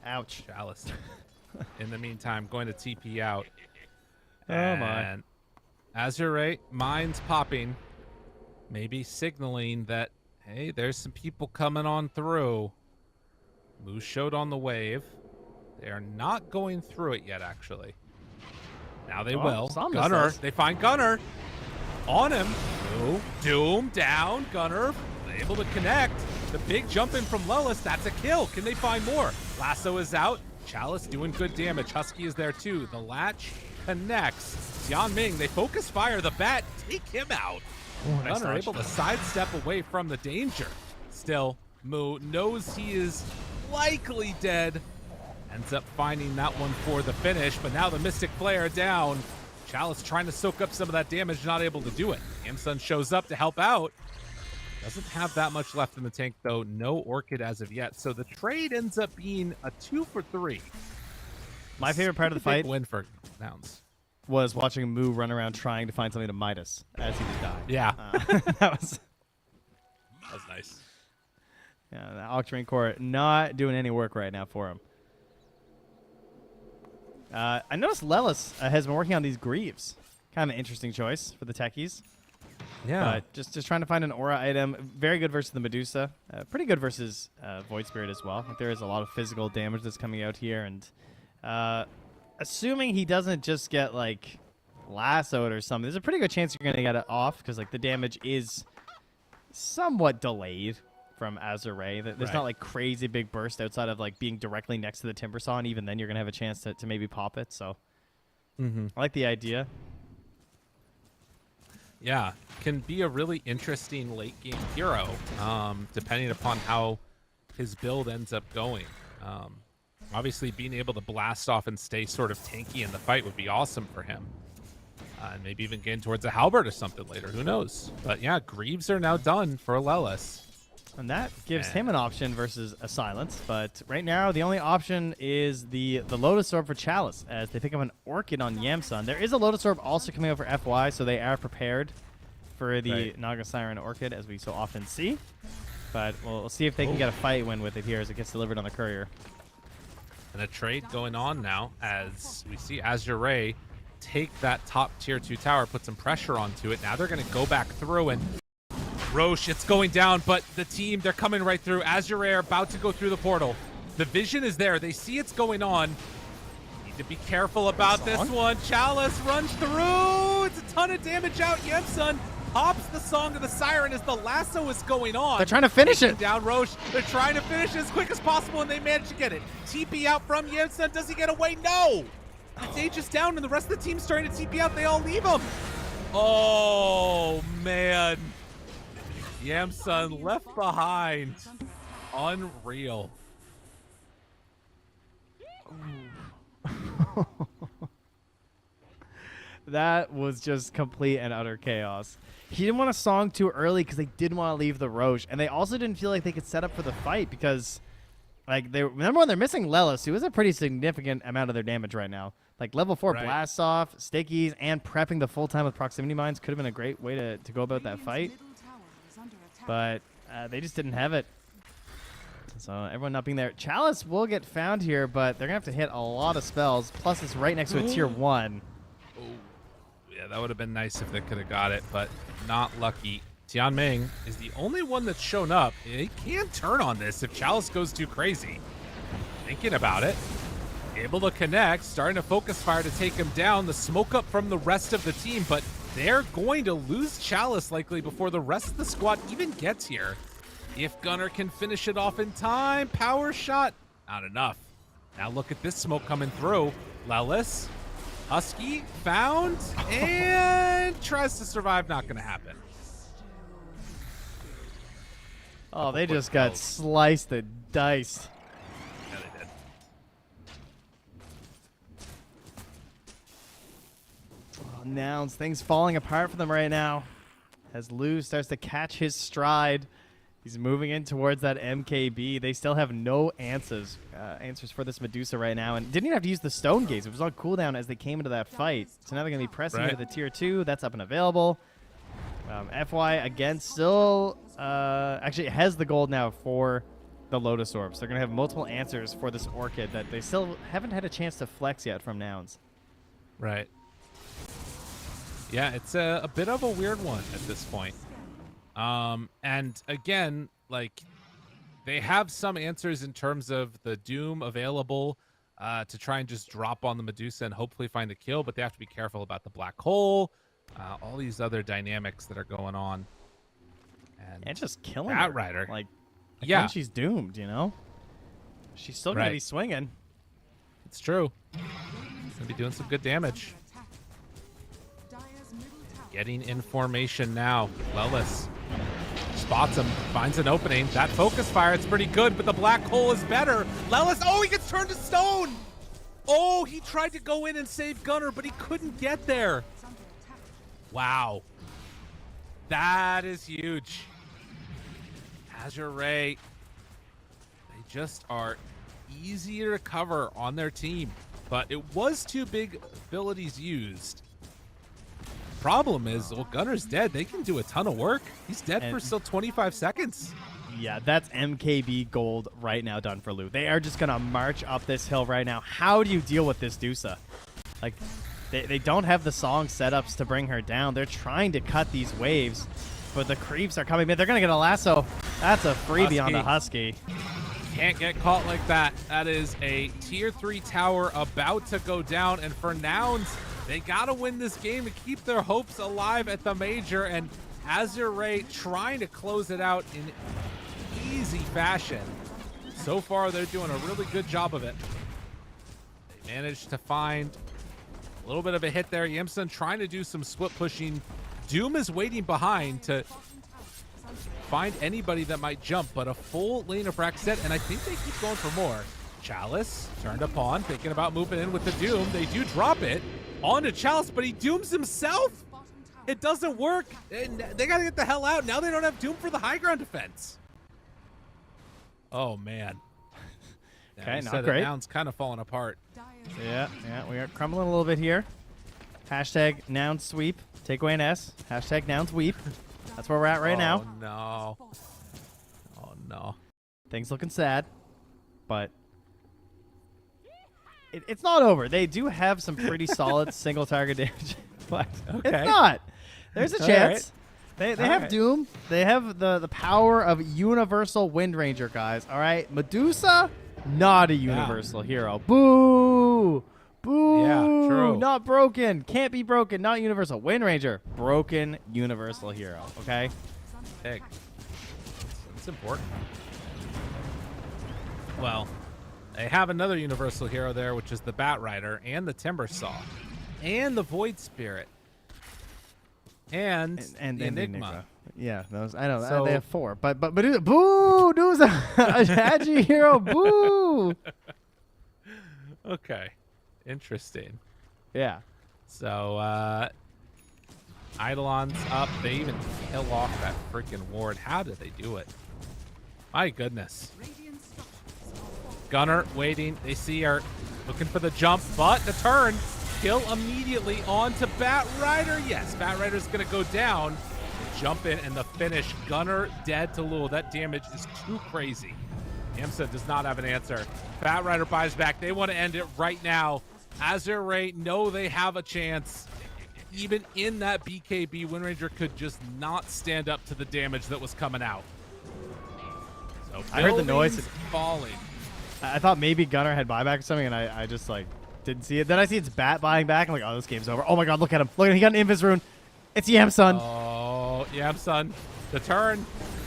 Ouch. Chalice. In the meantime, going to TP out. Oh, my. And Azure Ray, mine's popping. Maybe signaling that, hey, there's some people coming on through. Moose showed on the wave. They are not going through it yet, actually. Now they will. Gunnar, they find Gunnar. On him. Doom down. Gunnar able to connect. The big jump in from Lelis. That's a kill. Can they find more? Lasso is out. Chalice doing good damage. Husky is there too. The latch connects. Yan Ming, they focus fire. The bat, take him out. Ooh, nice Gunnar dodge. able to sidestep away from the danger. Still, Moo knows he is likely dead. Ends up finding that one for the finish, but now the Mystic Flare down. Chalice trying to soak up some of that damage, not able to do it. Yamsun shows up to help out. Doesn't have that much left in the tank, though. No Orchid as of yet. So the trade ends up being a 2 for 3. My favorite part of the fight win for Nouns was watching Moo run around trying to find something to Midas as he just died. Yeah. That was nice. Yeah, the Octarine core not doing any work right now for him. I noticed Lelis has been working on these Greaves. Kind of an interesting choice for the techies. Yeah. But just trying to find an aura item. Very good versus the Medusa. Pretty good versus Void Spirit as well. I think there is a lot of physical damage that's coming out here. And assuming he doesn't just get, like, lassoed or something, there's a pretty good chance you're going to get it off because, like, the damage is somewhat delayed from Azure Ray. There's not, like, crazy big burst outside of, like, being directly next to the Timber Saw, and even then you're going to have a chance to maybe pop it. So I like the idea. Yeah, can be a really interesting late game hero, depending upon how his build ends up going. Obviously, being able to blast off and stay sort of tanky in the fight would be awesome for him. And maybe even getting towards a halberd or something later. Who knows? But yeah, Greaves are now done for Lelis. And that gives him an option versus a silence. But right now, the only option is the Lotus Orb for Chalice, as they pick up an Orchid on Yamsun. There is a Lotus Orb also coming out for FY, so they are prepared for the Naga Siren Orchid, as we so often see. But we'll see if they can get a fight win with it here as it gets delivered on the courier. And a trade going on now as we see Azure Ray take that top tier 2 tower, put some pressure onto it. Now they're going to go back through, and Roche, it's going down, but the team, they're coming right through. Azure Ray are about to go through the portal. The vision is there. They see it's going on. Need to be careful about this one. Chalice runs through. It's a ton of damage out. Yamsun pops the Song of the Siren as the lasso is going on. They're trying to finish it. Down Roche. They're trying to finish it as quick as possible, and they manage to get it. TP out from Yamsun. Does he get away? No. The Sage is down, and the rest of the team's starting to TP out. They all leave him. Oh, man. Yamsun left behind. Unreal. That was just complete and utter chaos. He didn't want a Song too early because they didn't want to leave the Roche. And they also didn't feel like they could set up for the fight because, like, remember when they're missing Lelis, who is a pretty significant amount of their damage right now. Like, level 4 blasts off, stickies, and prepping the full time with proximity mines could have been a great way to go about that fight. But they just didn't have it. So everyone not being there. Chalice will get found here, but they're going to have to hit a lot of spells. Plus, it's right next to a tier 1. Oh, yeah, that would have been nice if they could have got it, but not lucky. Tianming is the only one that's shown up. He can't turn on this if Chalice goes too crazy. Thinking about it. Able to connect, starting to focus fire to take him down. The smoke up from the rest of the team, but they're going to lose Chalice likely before the rest of the squad even gets here. If Gunner can finish it off in time, power shot, not enough. Now look at this smoke coming through. Lelis, Husky, found, and tries to survive, not gonna happen. Oh, they just got sliced and diced. Yeah, they did. Oh, Nouns, things falling apart for them right now. As Lou starts to catch his stride. He's moving in towards that MKB. They still have no answers for this Medusa right now. And didn't even have to use the Stone Gaze. It was on cooldown as they came into that fight. So now they're going to be pressing into the tier 2. That's up and available. FY, again, still actually has the gold now for the Lotus Orbs. They're going to have multiple answers for this Orchid that they still haven't had a chance to flex yet from Nouns. Right. Yeah, it's a bit of a weird one at this point. And again, like, they have some answers in terms of the Doom available to try and just drop on the Medusa and hopefully find a kill, but they have to be careful about the black hole, all these other dynamics that are going on. And just killing that her. Rider. Like, yeah, she's doomed, you know? She's still going to be swinging. It's true. She's going to be doing some good damage. Getting in formation now. Lelis spots him, finds an opening. That focus fire, it's pretty good, but the black hole is better. Lelis, oh, he gets turned to stone. Oh, he tried to go in and save Gunner, but he couldn't get there. Wow. That is huge. Azure Ray, they just are easier to cover on their team, but it was 2 big abilities used. Problem is, well, Gunner's dead. They can do a ton of work. He's dead for still 25 seconds. Yeah, that's MKB gold right now done for Lou. They are just going to march up this hill right now. How do you deal with this Dusa? Like, they don't have the song setups to bring her down. They're trying to cut these waves, but the creeps are coming in. They're going to get a lasso. That's a freebie on the Husky. Can't get caught like that. That is a tier 3 tower about to go down, and for Nouns, they got to win this game to keep their hopes alive at the Major, and Azure Ray trying to close it out in easy fashion. So far, they're doing a really good job of it. They managed to find a little bit of a hit there. Yamsun trying to do some split pushing. Doom is waiting behind to find anybody that might jump, but a full lane of frags set, and I think they keep going for more. Chalice turned upon, thinking about moving in with the Doom. They do drop it onto Chalice, but he dooms himself. It doesn't work. And they got to get the hell out. Now they don't have Doom for the high ground defense. Oh, man. Okay, not great. Nouns kind of falling apart. Yeah, we are crumbling a little bit here. Hashtag Noun sweep. Take away an S. Hashtag Noun sweep. That's where we're at right now. No. Oh, no. Things looking sad, but it's not over. They do have some pretty solid single target damage, but it's not. There's a chance. They have Doom. They have the power of Universal Wind Ranger, guys. All right, Medusa, not a universal hero. Boo! Boo! Yeah, true. Not broken. Can't be broken. Not universal. Wind Ranger, broken universal hero. Okay. Big. It's important. Well, they have another universal hero there, which is the Bat Rider and the Timber Saw and the Void Spirit and the Enigma. Yeah, those I know. So, they have 4, but boo, Doom's a Agi hero. Boo. Okay, interesting. Yeah. So Eidolon's up. They even kill off that freaking ward. How did they do it? My goodness. Gunner waiting. They see her looking for the jump, but the turn. Kill immediately onto Bat Rider. Yes, Bat Rider's going to go down. Jump in, and the finish. Gunner dead to Lul. That damage is too crazy. Amsa does not have an answer. Bat Rider buys back. They want to end it right now. Azure Ray know they have a chance. Even in that BKB, Wind Ranger could just not stand up to the damage that was coming out. So I heard the noise. Falling. I thought maybe Gunner had buyback or something, and I just like didn't see it. Then I see it's Bat buying back. I'm like, oh, this game's over. Oh my god, look at him. Look at him. He got an Invis rune. It's Yamsun. Oh, Yamsun. The turn.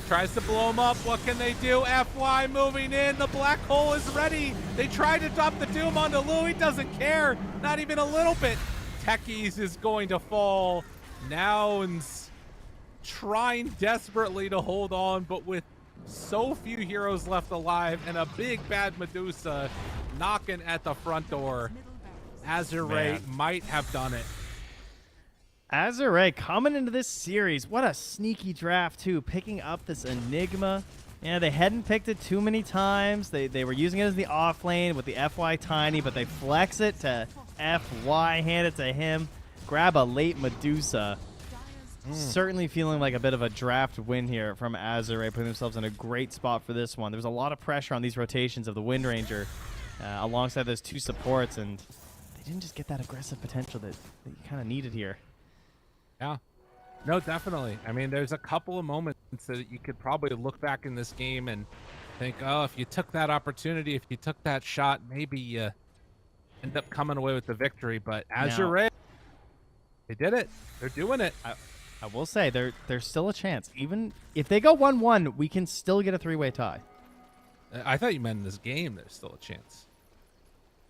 Tries to blow him up. What can they do? FY moving in. The black hole is ready. They try to drop the Doom onto Lou. He doesn't care. Not even a little bit. Techies is going to fall. Nouns trying desperately to hold on, but with so few heroes left alive and a big bad Medusa knocking at the front door, Azure Ray might have done it. Azure Ray coming into this series. What a sneaky draft, too. Picking up this Enigma. Yeah, they hadn't picked it too many times. They were using it as the off lane with the FY Tiny, but they flex it to FY, hand it to him, grab a late Medusa. Certainly feeling like a bit of a draft win here from Azure Ray, putting themselves in a great spot for this one. There was a lot of pressure on these rotations of the Wind Ranger alongside those 2 supports, and they didn't just get that aggressive potential that you kind of needed here. Yeah. No, definitely. I mean, there's a couple of moments that you could probably look back in this game and think, oh, if you took that opportunity, if you took that shot, maybe you end up coming away with the victory. But Azure Ray, they did it. They're doing it. I will say there's still a chance. Even if they go 1-1, we can still get a 3-way tie. I thought you meant in this game there's still a chance.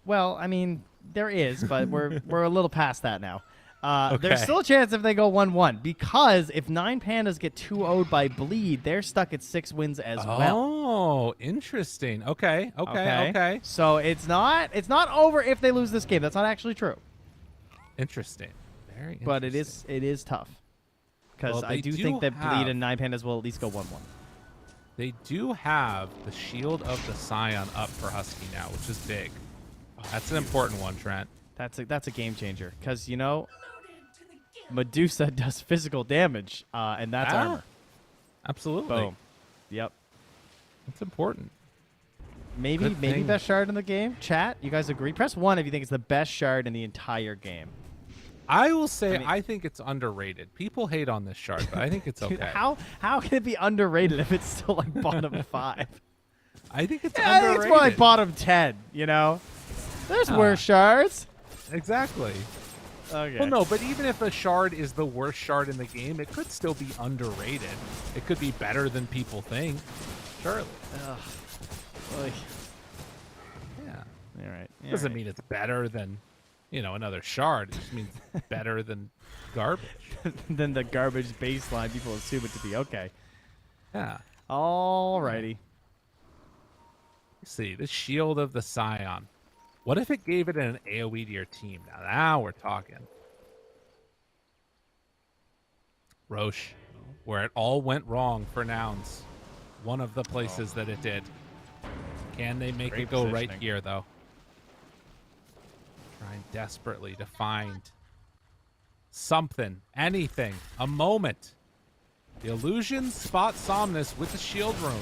Well, I mean, there is, but we're a little past that now. Okay. There's still a chance if they go 1-1, because if 9 Pandas get 2-0'd by Bleed, they're stuck at 6 wins as well. Oh, interesting. Okay. So it's not over if they lose this game. That's not actually true. Interesting. Very interesting. But it is tough. Because Well, I do think that Bleed and 9 Pandas will at least go 1-1. They do have the Shield of the Scion up for Husky now, which is big. That's an important one, Trent. That's a game changer. Because, you know, Medusa does physical damage, and that's armor. Absolutely. Boom. Yep. It's important. Maybe best shard in the game. Chat, you guys agree? Press 1 if you think it's the best shard in the entire game. I will say I think it's underrated. People hate on this shard, but I think it's okay. Dude, how can it be underrated if it's still like bottom 5? I think it's I underrated. think it's more like bottom 10, you know? There's worse shards. Exactly. Okay. Well, no, but even if a shard is the worst shard in the game, it could still be underrated. It could be better than people think. Surely. Oy. Yeah. All right. Doesn't mean it's better than, you know, another shard. It just means better than garbage. Than the garbage baseline. People assume it to be okay. Yeah. All righty. See, the shield of the Scion. What if it gave it an AoE to your team? Now we're talking. Roche, where it all went wrong for Nouns. One of the places that it did. Can they make it go right here, though? Trying desperately to find something, anything, a moment. The illusion spot Somnus with the shield rune.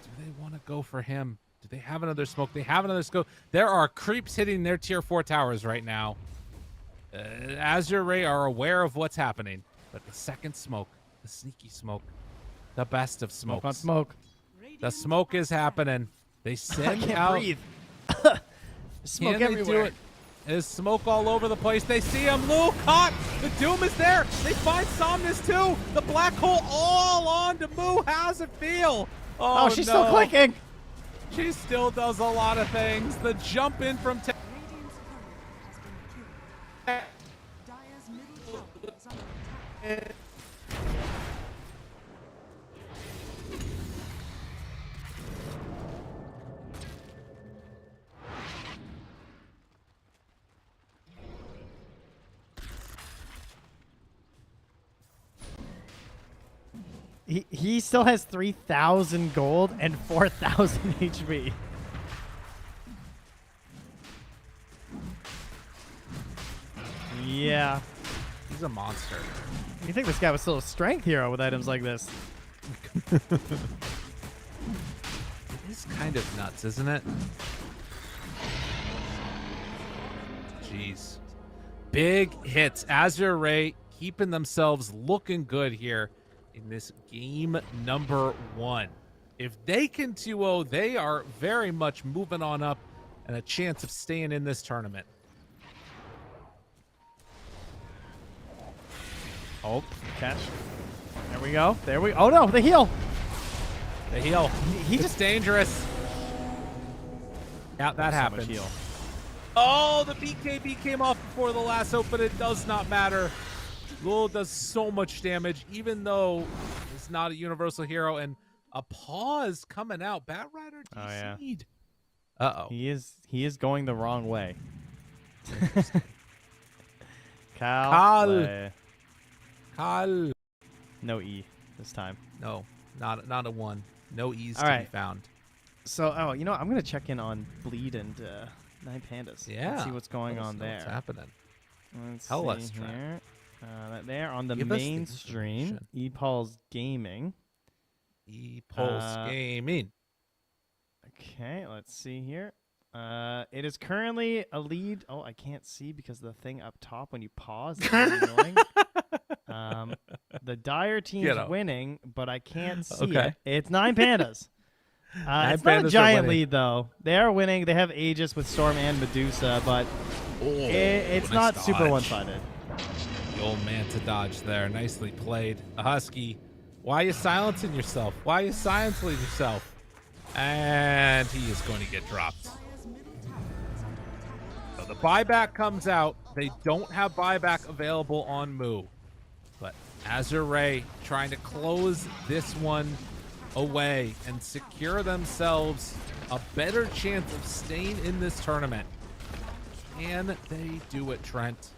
Do they want to go for him? Do they have another smoke? They have another scope. There are creeps hitting their tier 4 towers right now. Azure Ray are aware of what's happening, but the second smoke, the sneaky smoke, the best of smokes. Smoke on smoke. The smoke is happening. They send out. Breathe. Smoke Can everywhere. they do it? There's smoke all over the place. They see him. Lou caught. The Doom is there. They find Somnus too. The black hole all on to Moo. How's it feel? Oh, she's still clicking. She still does a lot of things. The jump in from Radiant's courier has been killed. Dire's middle tower is under attack. He still has 3,000 gold and 4,000 HP. Yeah. He's a monster. You think this guy was still a strength hero with items like this? It is kind of nuts, isn't it? Jeez. Big hits. Azure Ray keeping themselves looking good here in this game number 1. If they can 2-0, they are very much moving on up and a chance of staying in this tournament. Oh, catch. There we go. There we. Oh no, the heal. The heal. He It's just dangerous. Yeah, that so happened. much heal. Oh, the BKB came off before the lasso, but it does not matter. Lul does so much damage, even though he's not a universal hero, and a pause coming out. Bat Rider DC'd. Uh-oh. He is going the wrong way. Cal. No E this time. No, not a 1. No E's All to right. be found. So, you know, I'm gonna check in on Bleed and Nine Pandas. Yeah. Let's see what's going on there. What's happening? Let's Tell see us, Trent. here. They're on the Give us the main stream. information. Epulze Gaming. Epulse Gaming. Okay, let's see here. It is currently a lead. Oh, I can't see because the thing up top when you pause is really annoying. The Dire team's winning, but I can't see it. It's Nine Pandas. It's not a giant lead, though. They are winning. They have Aegis with Storm and Medusa, but it's not super one-sided. The old man to dodge there. Nicely played. A Husky. Why are you silencing yourself? Why are you silencing yourself? And he is going to get dropped. So the buyback comes out. They don't have buyback available on Moo. But Azure Ray trying to close this one away and secure themselves a better chance of staying in this tournament. Can they do it, Trent?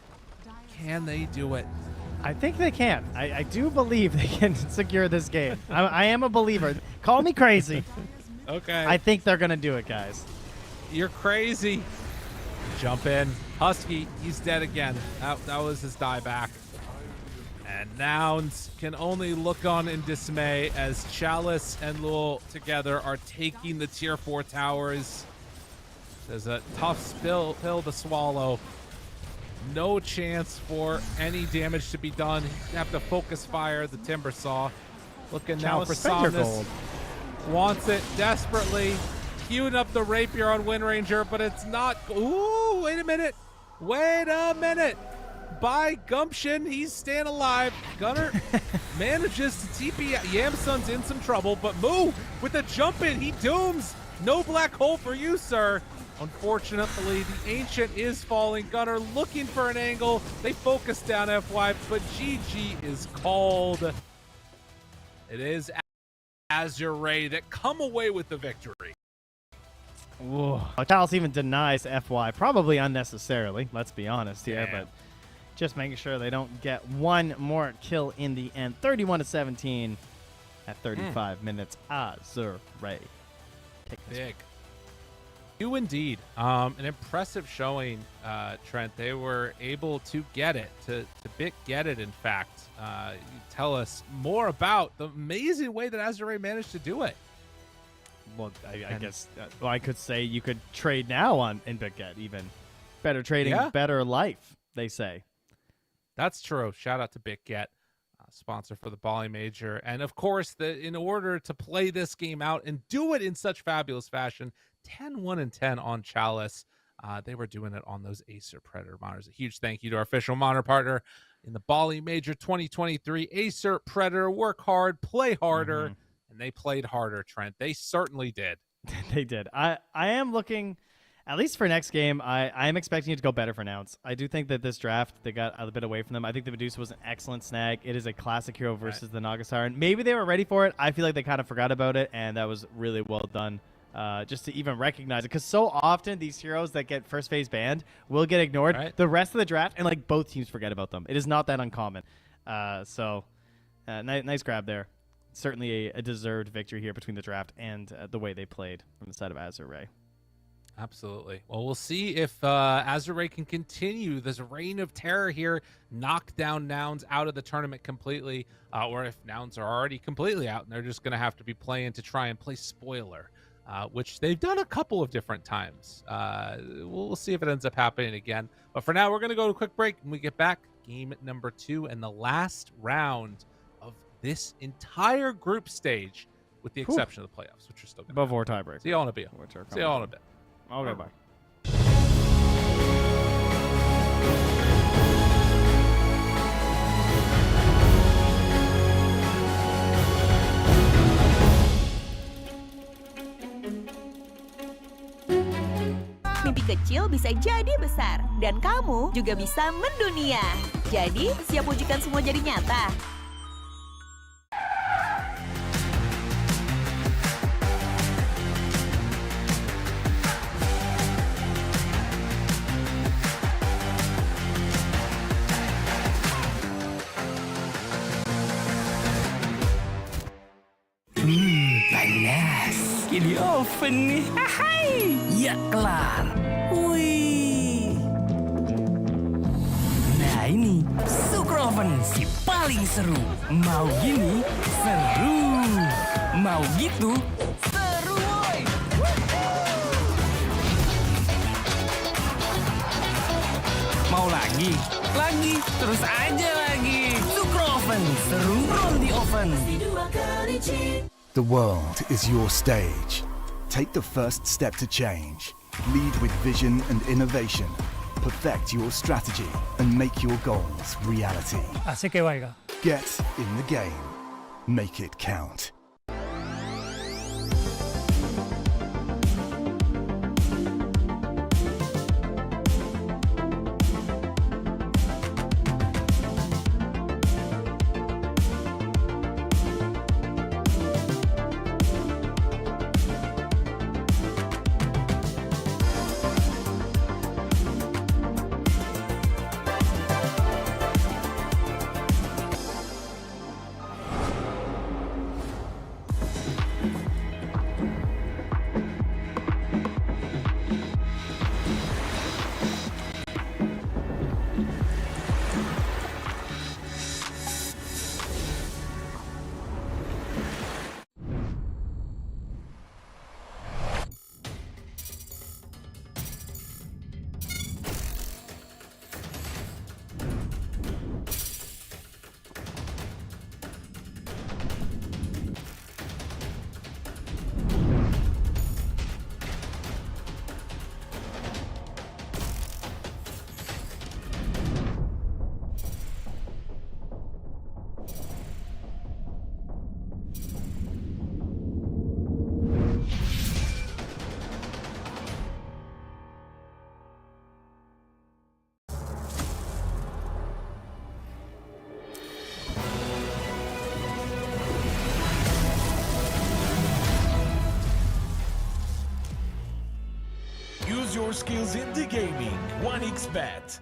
Can they do it? I think they can. I do believe they can secure this game. I am a believer. Call me crazy. Okay. I think they're going to do it, guys. You're crazy. Jump in. Husky, he's dead again. That was his dieback. And Nouns can only look on in dismay as Chalice and Lul together are taking the tier 4 towers. There's a tough pill to swallow. No chance for any damage to be done. You have to focus fire the Timber Saw. Looking now for Somnus. Wants it desperately. Queuing up the Rapier on Wind Ranger, but it's not. Ooh, wait a minute. Wait a minute. By gumption, he's staying alive. Gunner manages to TP. Yamsun's in some trouble, but Moo with a jump in. He dooms. No black hole for you, sir. Unfortunately, the Ancient is falling. Gunner looking for an angle. They focus down FY, but GG is called. It is Azure Ray that come away with the victory. Whoa. Chalice even denies FY, probably unnecessarily, let's be honest here, but just making sure they don't get one more kill in the end. 31-17 at 35 minutes. Azure Ray. Big. You indeed. An impressive showing, Trent. They were able to get it, to get it, in fact. You tell us more about the amazing way that Azure Ray managed to do it. Well, I guess I could say you could trade now on in BitGet even. Better trading, better life, they say. That's true. Shout out to BitGet, sponsor for the Bali Major. And of course, in order to play this game out and do it in such fabulous fashion, 10-1-10 on Chalice. They were doing it on those Acer Predator monitors. A huge thank you to our official monitor partner in the Bali Major 2023. Acer Predator, work hard, play harder, and they played harder, Trent. They certainly did. They did. I am looking, at least for next game, I am expecting it to go better for Nouns. I do think that this draft, they got a bit away from them. I think the Medusa was an excellent snag. It is a classic hero versus the Naga Siren. Maybe they were ready for it. I feel like they kind of forgot about it, and that was really well done. Just to even recognize it, because so often these heroes that get first phase banned will get ignored the rest of the draft, and like both teams forget about them. It is not that uncommon. Nice grab there. Certainly a deserved victory here between the draft and the way they played from the side of Azure Ray. Absolutely. Well, we'll see if Azure Ray can continue this reign of terror here, knock down Nouns out of the tournament completely, or if Nouns are already completely out and they're just going to have to be playing to try and play spoiler. Which they've done a couple of different times. We'll see if it ends up happening again. But for now, we're going to go to a quick break. When we get back, game number 2 and the last round of this entire group stage, with the exception of the playoffs, which are still going before tiebreaker. See you all in a bit. See you all in a bit. Okay, bye. Mimpi kecil bisa jadi besar, dan kamu juga bisa mendunia. Jadi, siap wujudkan semua jadi nyata? Panas. Di oven nih. Hai. Ya kelar. Wih. Nah ini Sukroven si paling seru. Mau gini seru. Mau gitu seru woy. Mau lagi? Lagi. Terus aja lagi. Sukroven seru roll di oven. The world is your stage. Take the first step to change. Lead with vision and innovation. Perfect your strategy and make your goals reality. Así que vaya. Get in the game. Make it count. skills in the gaming. 1xBet.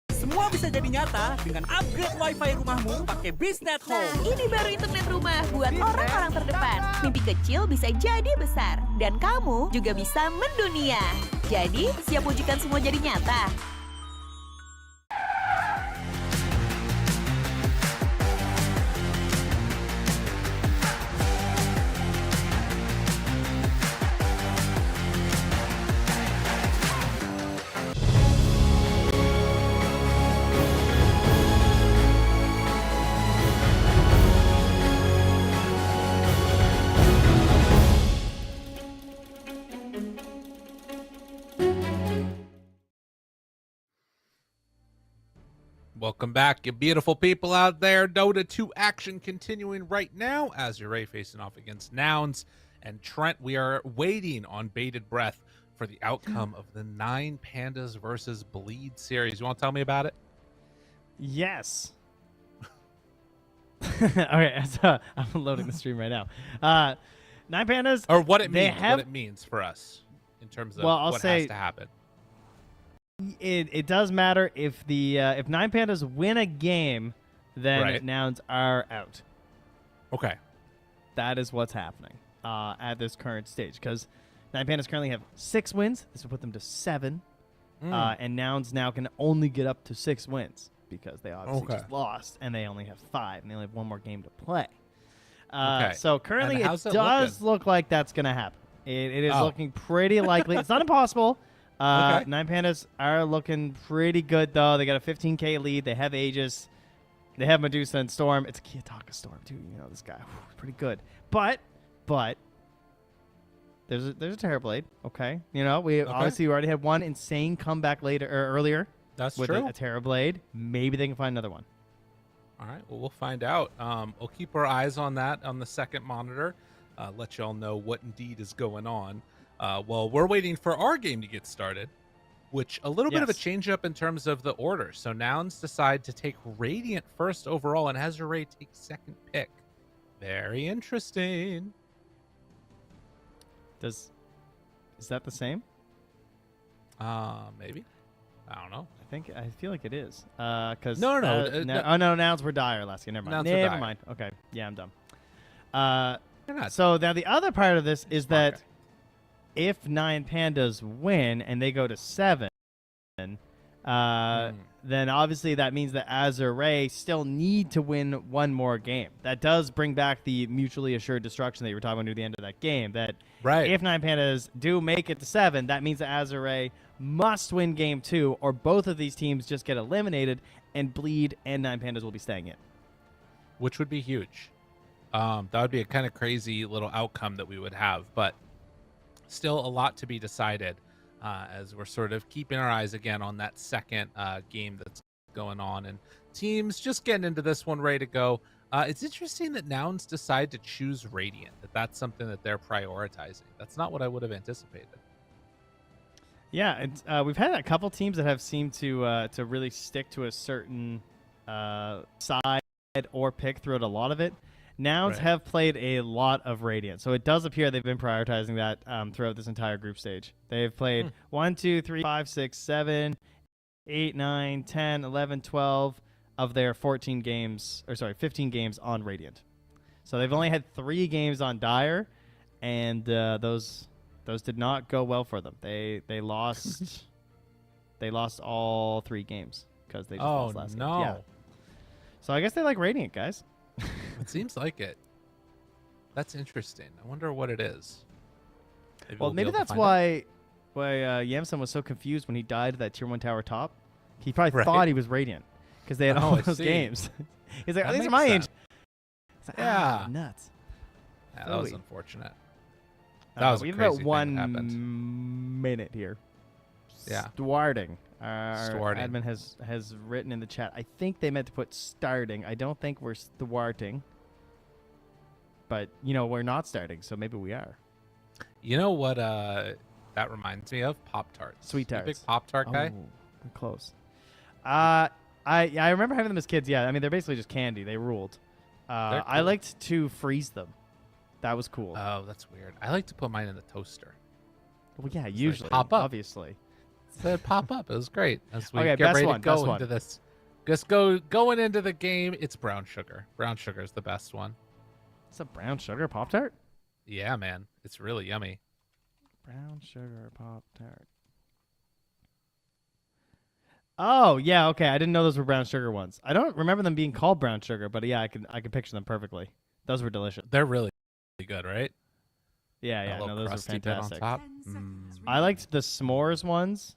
Semua bisa jadi nyata dengan upgrade wifi rumahmu pakai Biznet Nah, Home. ini baru internet rumah buat orang-orang terdepan. Mimpi kecil bisa jadi besar. Dan kamu juga bisa mendunia. Jadi, siap wujudkan semua jadi nyata? Welcome back, you beautiful people out there. Dota 2 action continuing right now. Azure Ray facing off against Nouns. And Trent, we are waiting on bated breath for the outcome of the 9 Pandas versus Bleed series. You want to tell me about it? Yes. Okay, so I'm loading the stream right now. 9 Pandas, Or what it they means, have, what it means for us in terms of Well, I'll what say- has to happen. it does matter if the if 9 Pandas win a game, then Right. Nouns are out. Okay. That is what's happening at this current stage, because 9 Pandas currently have 6 wins. This will put them to 7, and Nouns now can only get up to 6 wins because they obviously just lost, and they only have 5, and they only have 1 more game to play. Okay. So currently, And it how's it does looking? look like that's going to happen. It is Oh. looking pretty likely. It's not impossible. Okay. 9 Pandas are looking pretty good, though. They got a 15K lead. They have Aegis. They have Medusa and Storm. It's a Kiyotaka Storm, too. You know, this guy. Pretty good. But there's a Terrorblade, okay? You know, we obviously already had one insane comeback earlier. That's with true. a Terrorblade. Maybe they can find another one. All right, well, we'll find out. We'll keep our eyes on that on the second monitor, let y'all know what indeed is going on. Well, we're waiting for our game to get started, which a little bit of a Yes. change up in terms of the order. So Nouns decide to take Radiant first overall, and Azure Ray takes second pick. Very interesting. Is that the same? Maybe. I don't know. I feel like it is. Cause No. Nouns were dire last game. Never mind. Nouns were Never dire. mind. Okay. Yeah, I'm dumb. They're not- So now the other part of this is that Okay. if 9 Pandas win and they go to 7, then obviously that means that Azure Ray still need to win one more game. That does bring back the mutually assured destruction that you were talking about near the end of that game. That Right. if 9 Pandas do make it to 7, that means that Azure Ray must win game 2, or both of these teams just get eliminated, and Bleed and 9 Pandas will be staying in. which would be huge. That would be a kind of crazy little outcome that we would have, but still a lot to be decided. as we're sort of keeping our eyes again on that second game that's going on, and teams just getting into this one ready to go. It's interesting that Nouns decide to choose Radiant, that's something that they're prioritizing. That's not what I would have anticipated. Yeah, and we've had a couple teams that have seemed to really stick to a certain side or pick throughout a lot of it. Nouns have played a lot of Radiant, so it does appear they've been prioritizing that throughout this entire group stage. They've played 1, 2, 3, 5, 6, 7, 8, 9, 10, 11, 12 of their 15 games on Radiant. So they've only had 3 games on Dire, and those did not go well for them. They lost they lost all 3 games because they just lost last game. Yeah. So I guess they like Radiant, guys. It seems like it. That's interesting. I wonder what it is. Maybe that's why Yamson was so confused when he died at that Tier 1 tower top. He probably thought he was Radiant because they had all those games. He's like, these are my angels. Like, yeah. Nuts. Yeah, that was unfortunate. That was we have crazy about 1 happened. minute here. Yeah. Starting. Our Starting. admin has written in the chat. I think they meant to put starting. I don't think we're starting. But, we're not starting, so maybe we are. You know what that reminds me of? Pop-Tarts. Sweet tarts. You a big Pop-Tart guy? Oh, close. I remember having them as kids, yeah. I mean, they're basically just candy. They ruled. Cool. I liked to freeze them. That was cool. Oh, that's weird. I like to put mine in the toaster. Well, yeah, usually, pop up. Obviously. So it pop up. It was great. As we Okay, get ready to go best into this. Just going into the game, it's brown sugar. Brown sugar is the best one. It's a brown sugar Pop-Tart? Yeah, man. It's really yummy. Brown sugar Pop-Tart. Oh, yeah, okay. I didn't know those were brown sugar ones. I don't remember them being called brown sugar, but yeah, I can picture them perfectly. Those were delicious. They're really good, right? Yeah, no, those are fantastic. On top. I liked the s'mores ones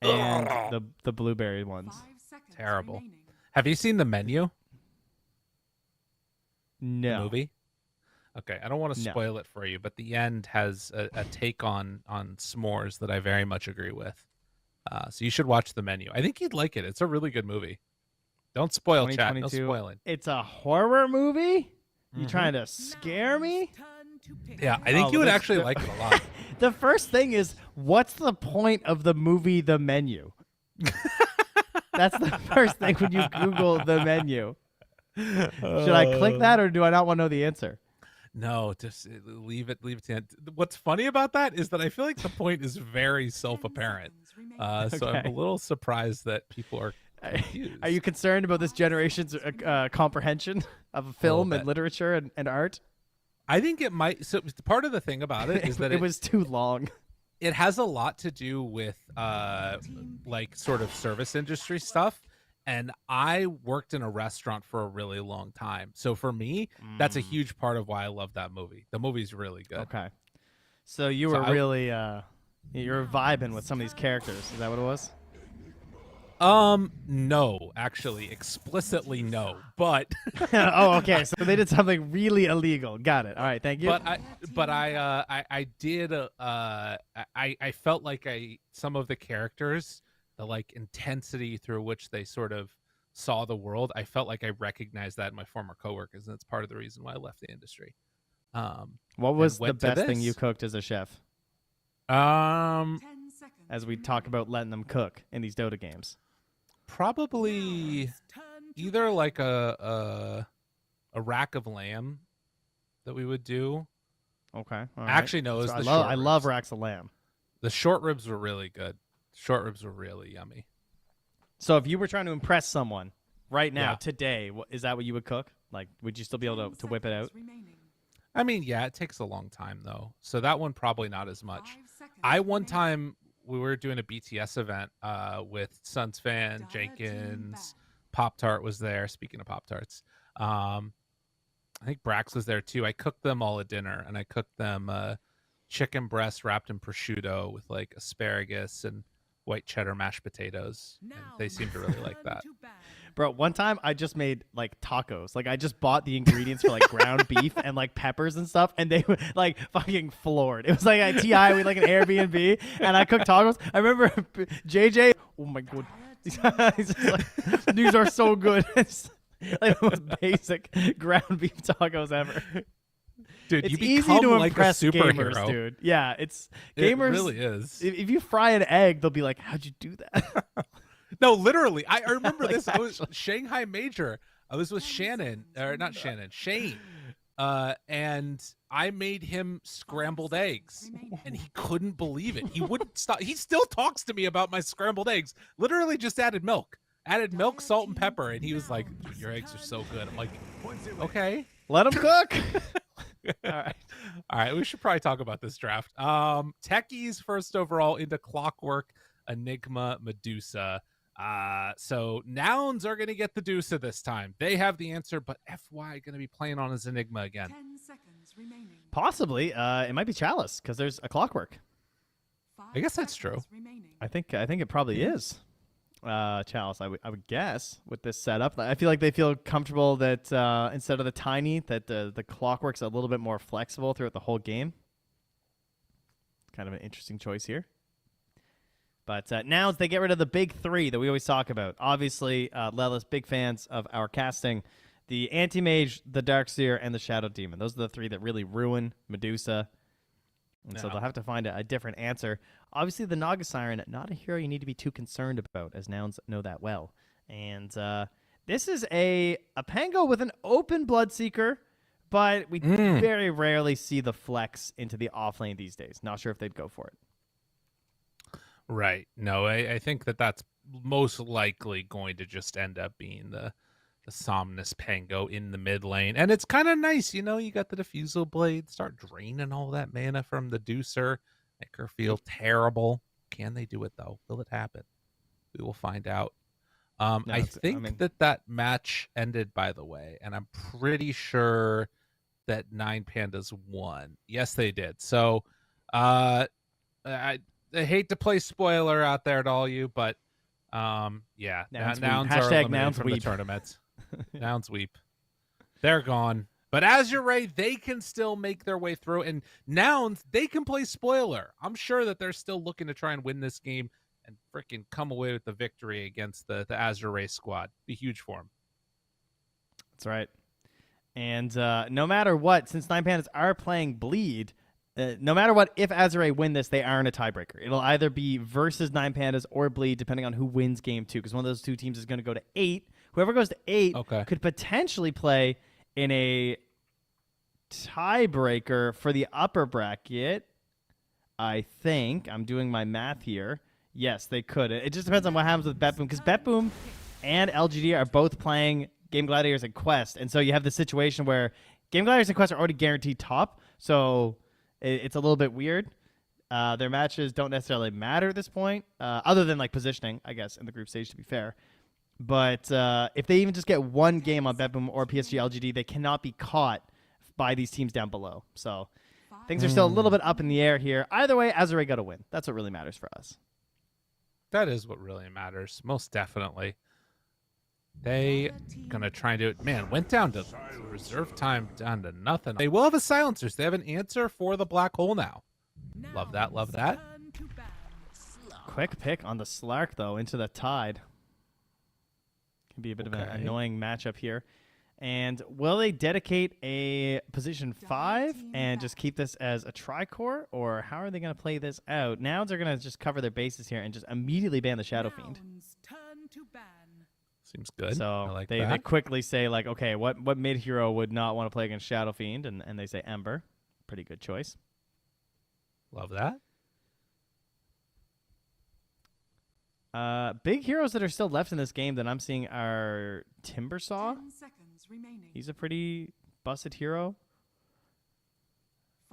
and the blueberry ones. Terrible. Have you seen The Menu? No. The movie? Okay, I don't want to spoil it for you, but the end has a take on s'mores that I very much agree with. So you should watch The Menu. I think you'd like it. It's a really good movie. Don't spoil, chat. No spoiling. It's a horror movie? You trying to scare me? Yeah, I think you would actually like it a lot. The first thing is, what's the point of the movie The Menu? That's the first thing when you Google The Menu. Should I click that, or do I not want to know the answer? No, just leave it to the end. What's funny about that is that I feel like the point is very self-apparent. So I'm a little surprised that people are confused. Are you concerned about this generation's comprehension of film and literature and art? I think it might. So part of the thing about it is that it was too long. It has a lot to do with like sort of service industry stuff. And I worked in a restaurant for a really long time. So for me, that's a huge part of why I love that movie. The movie's really good. Okay. So you were really you were vibing with some of these characters. Is that what it was? No, actually, explicitly no. But oh, okay. So they did something really illegal. Got it. All right, thank you. But I did I felt like some of the characters, the like intensity through which they sort of saw the world, I felt like I recognized that in my former coworkers, and it's part of the reason why I left the industry. What was the best thing you cooked as a chef? As we talk about letting them cook in these Dota games. Probably either like a rack of lamb that we would do. Okay. All right. Actually, no, it was I love racks of lamb. The short ribs were really good. Short ribs were really yummy. So if you were trying to impress someone right now, today, is that what you would cook? Like, would you still be able to whip it out? I mean, yeah, it takes a long time, though. So that one probably not as much. One time, we were doing a BTS event with Suns fan, Jenkins, Pop-Tart was there. Speaking of Pop-Tarts. I think Brax was there, too. I cooked them all at dinner, and I cooked them chicken breast wrapped in prosciutto with, like, asparagus and white cheddar mashed potatoes. And they seem to really like that. Bro, one time I just made like tacos. Like I just bought the ingredients for like ground beef and like peppers and stuff, and they were like fucking floored. It was like at TI with like an Airbnb, and I cooked tacos. I remember JJ. Oh my god, he's just like, these are so good. It's like the most basic ground beef tacos ever. Dude, It's you easy become to like impress a superhero. gamers, dude. Yeah, it's It gamers. really is. If you fry an egg, they'll be like, "How'd you do that?" No, literally. I remember Like, this. I was Shanghai Major. I was with Shannon, or not Shannon, Shane. And I made him scrambled eggs, and he couldn't believe it. He wouldn't stop. He still talks to me about my scrambled eggs. Literally just added milk, salt, and pepper, and he was like, "Dude, your eggs are so good." I'm like, okay. Let them cook. All right. We should probably talk about this draft. Techies first overall into Clockwork, Enigma, Medusa. So Nouns are going to get the Medusa this time. They have the answer, but FY going to be playing on his Enigma again. 10 seconds remaining. Possibly. It might be Chalice because there's a Clockwork. I guess that's true. I think it probably is. Chalice, I would guess with this setup. I feel like they feel comfortable that instead of the tiny, that the Clockwork's a little bit more flexible throughout the whole game. Kind of an interesting choice here. But Nouns, they get rid of the big three that we always talk about. Obviously, Lelis, big fans of our casting. The Anti-Mage, the Darkseer, and the Shadow Demon. Those are the three that really ruin Medusa. And so they'll have to find a different answer. Obviously, the Naga Siren, not a hero you need to be too concerned about, as Nouns know that well. And this is a Pango with an open Bloodseeker, but we very rarely see the flex into the offlane these days. Not sure if they'd go for it. Right. No, I think that's most likely going to just end up being the Somnus Pango in the mid lane. And it's kind of nice, you got the Diffusal Blade, start draining all that mana from the Deucer, make her feel terrible. Can they do it, though? Will it happen? We will find out. I think that match ended, by the way, and I'm pretty sure that 9 Pandas won. Yes, they did. So I hate to play spoiler out there to all you, but yeah, Nouns are eliminated from the tournament. Nouns weep. They're gone. But Azure Ray, they can still make their way through. And Nouns, they can play spoiler. I'm sure that they're still looking to try and win this game and freaking come away with the victory against the Azure Ray squad. Be huge for them. That's right. And no matter what, since 9 Pandas are playing Bleed, no matter what, if Azure Ray win this, they are in a tiebreaker. It'll either be versus 9 Pandas or Bleed, depending on who wins game 2, because one of those two teams is going to go to 8. Whoever goes to 8 could potentially play in a tiebreaker for the upper bracket. I think. I'm doing my math here. Yes, they could. It just depends on what happens with BetBoom, because BetBoom and LGD are both playing Game Gladiators and Quest, and so you have the situation where Game Gladiators and Quest are already guaranteed top, so it's a little bit weird. Their matches don't necessarily matter at this point, other than like positioning, I guess, in the group stage, to be fair. But if they even just get one game on BetBoom or PSG LGD, they cannot be caught by these teams down below. So things are still a little bit up in the air here. Either way, Azure Ray got to win. That's what really matters for us. That is what really matters, most definitely. They gonna try and do it. Man, went down to reserve time, down to nothing. They will have a silencers. They have an answer for the black hole now. Love that, love that. Quick pick on the Slark, though, into the Tide. Can be a bit of an annoying matchup here. And will they dedicate a position 5 and just keep this as a tricore, or how are they going to play this out? Nouns are going to just cover their bases here and just immediately ban the Shadow Fiend. Seems good. So I like they quickly say, like, okay, what mid hero would not want to play against Shadow Fiend? And they say Ember. Pretty good choice. Love that. Big heroes that are still left in this game that I'm seeing are Timbersaw. He's a pretty busted hero.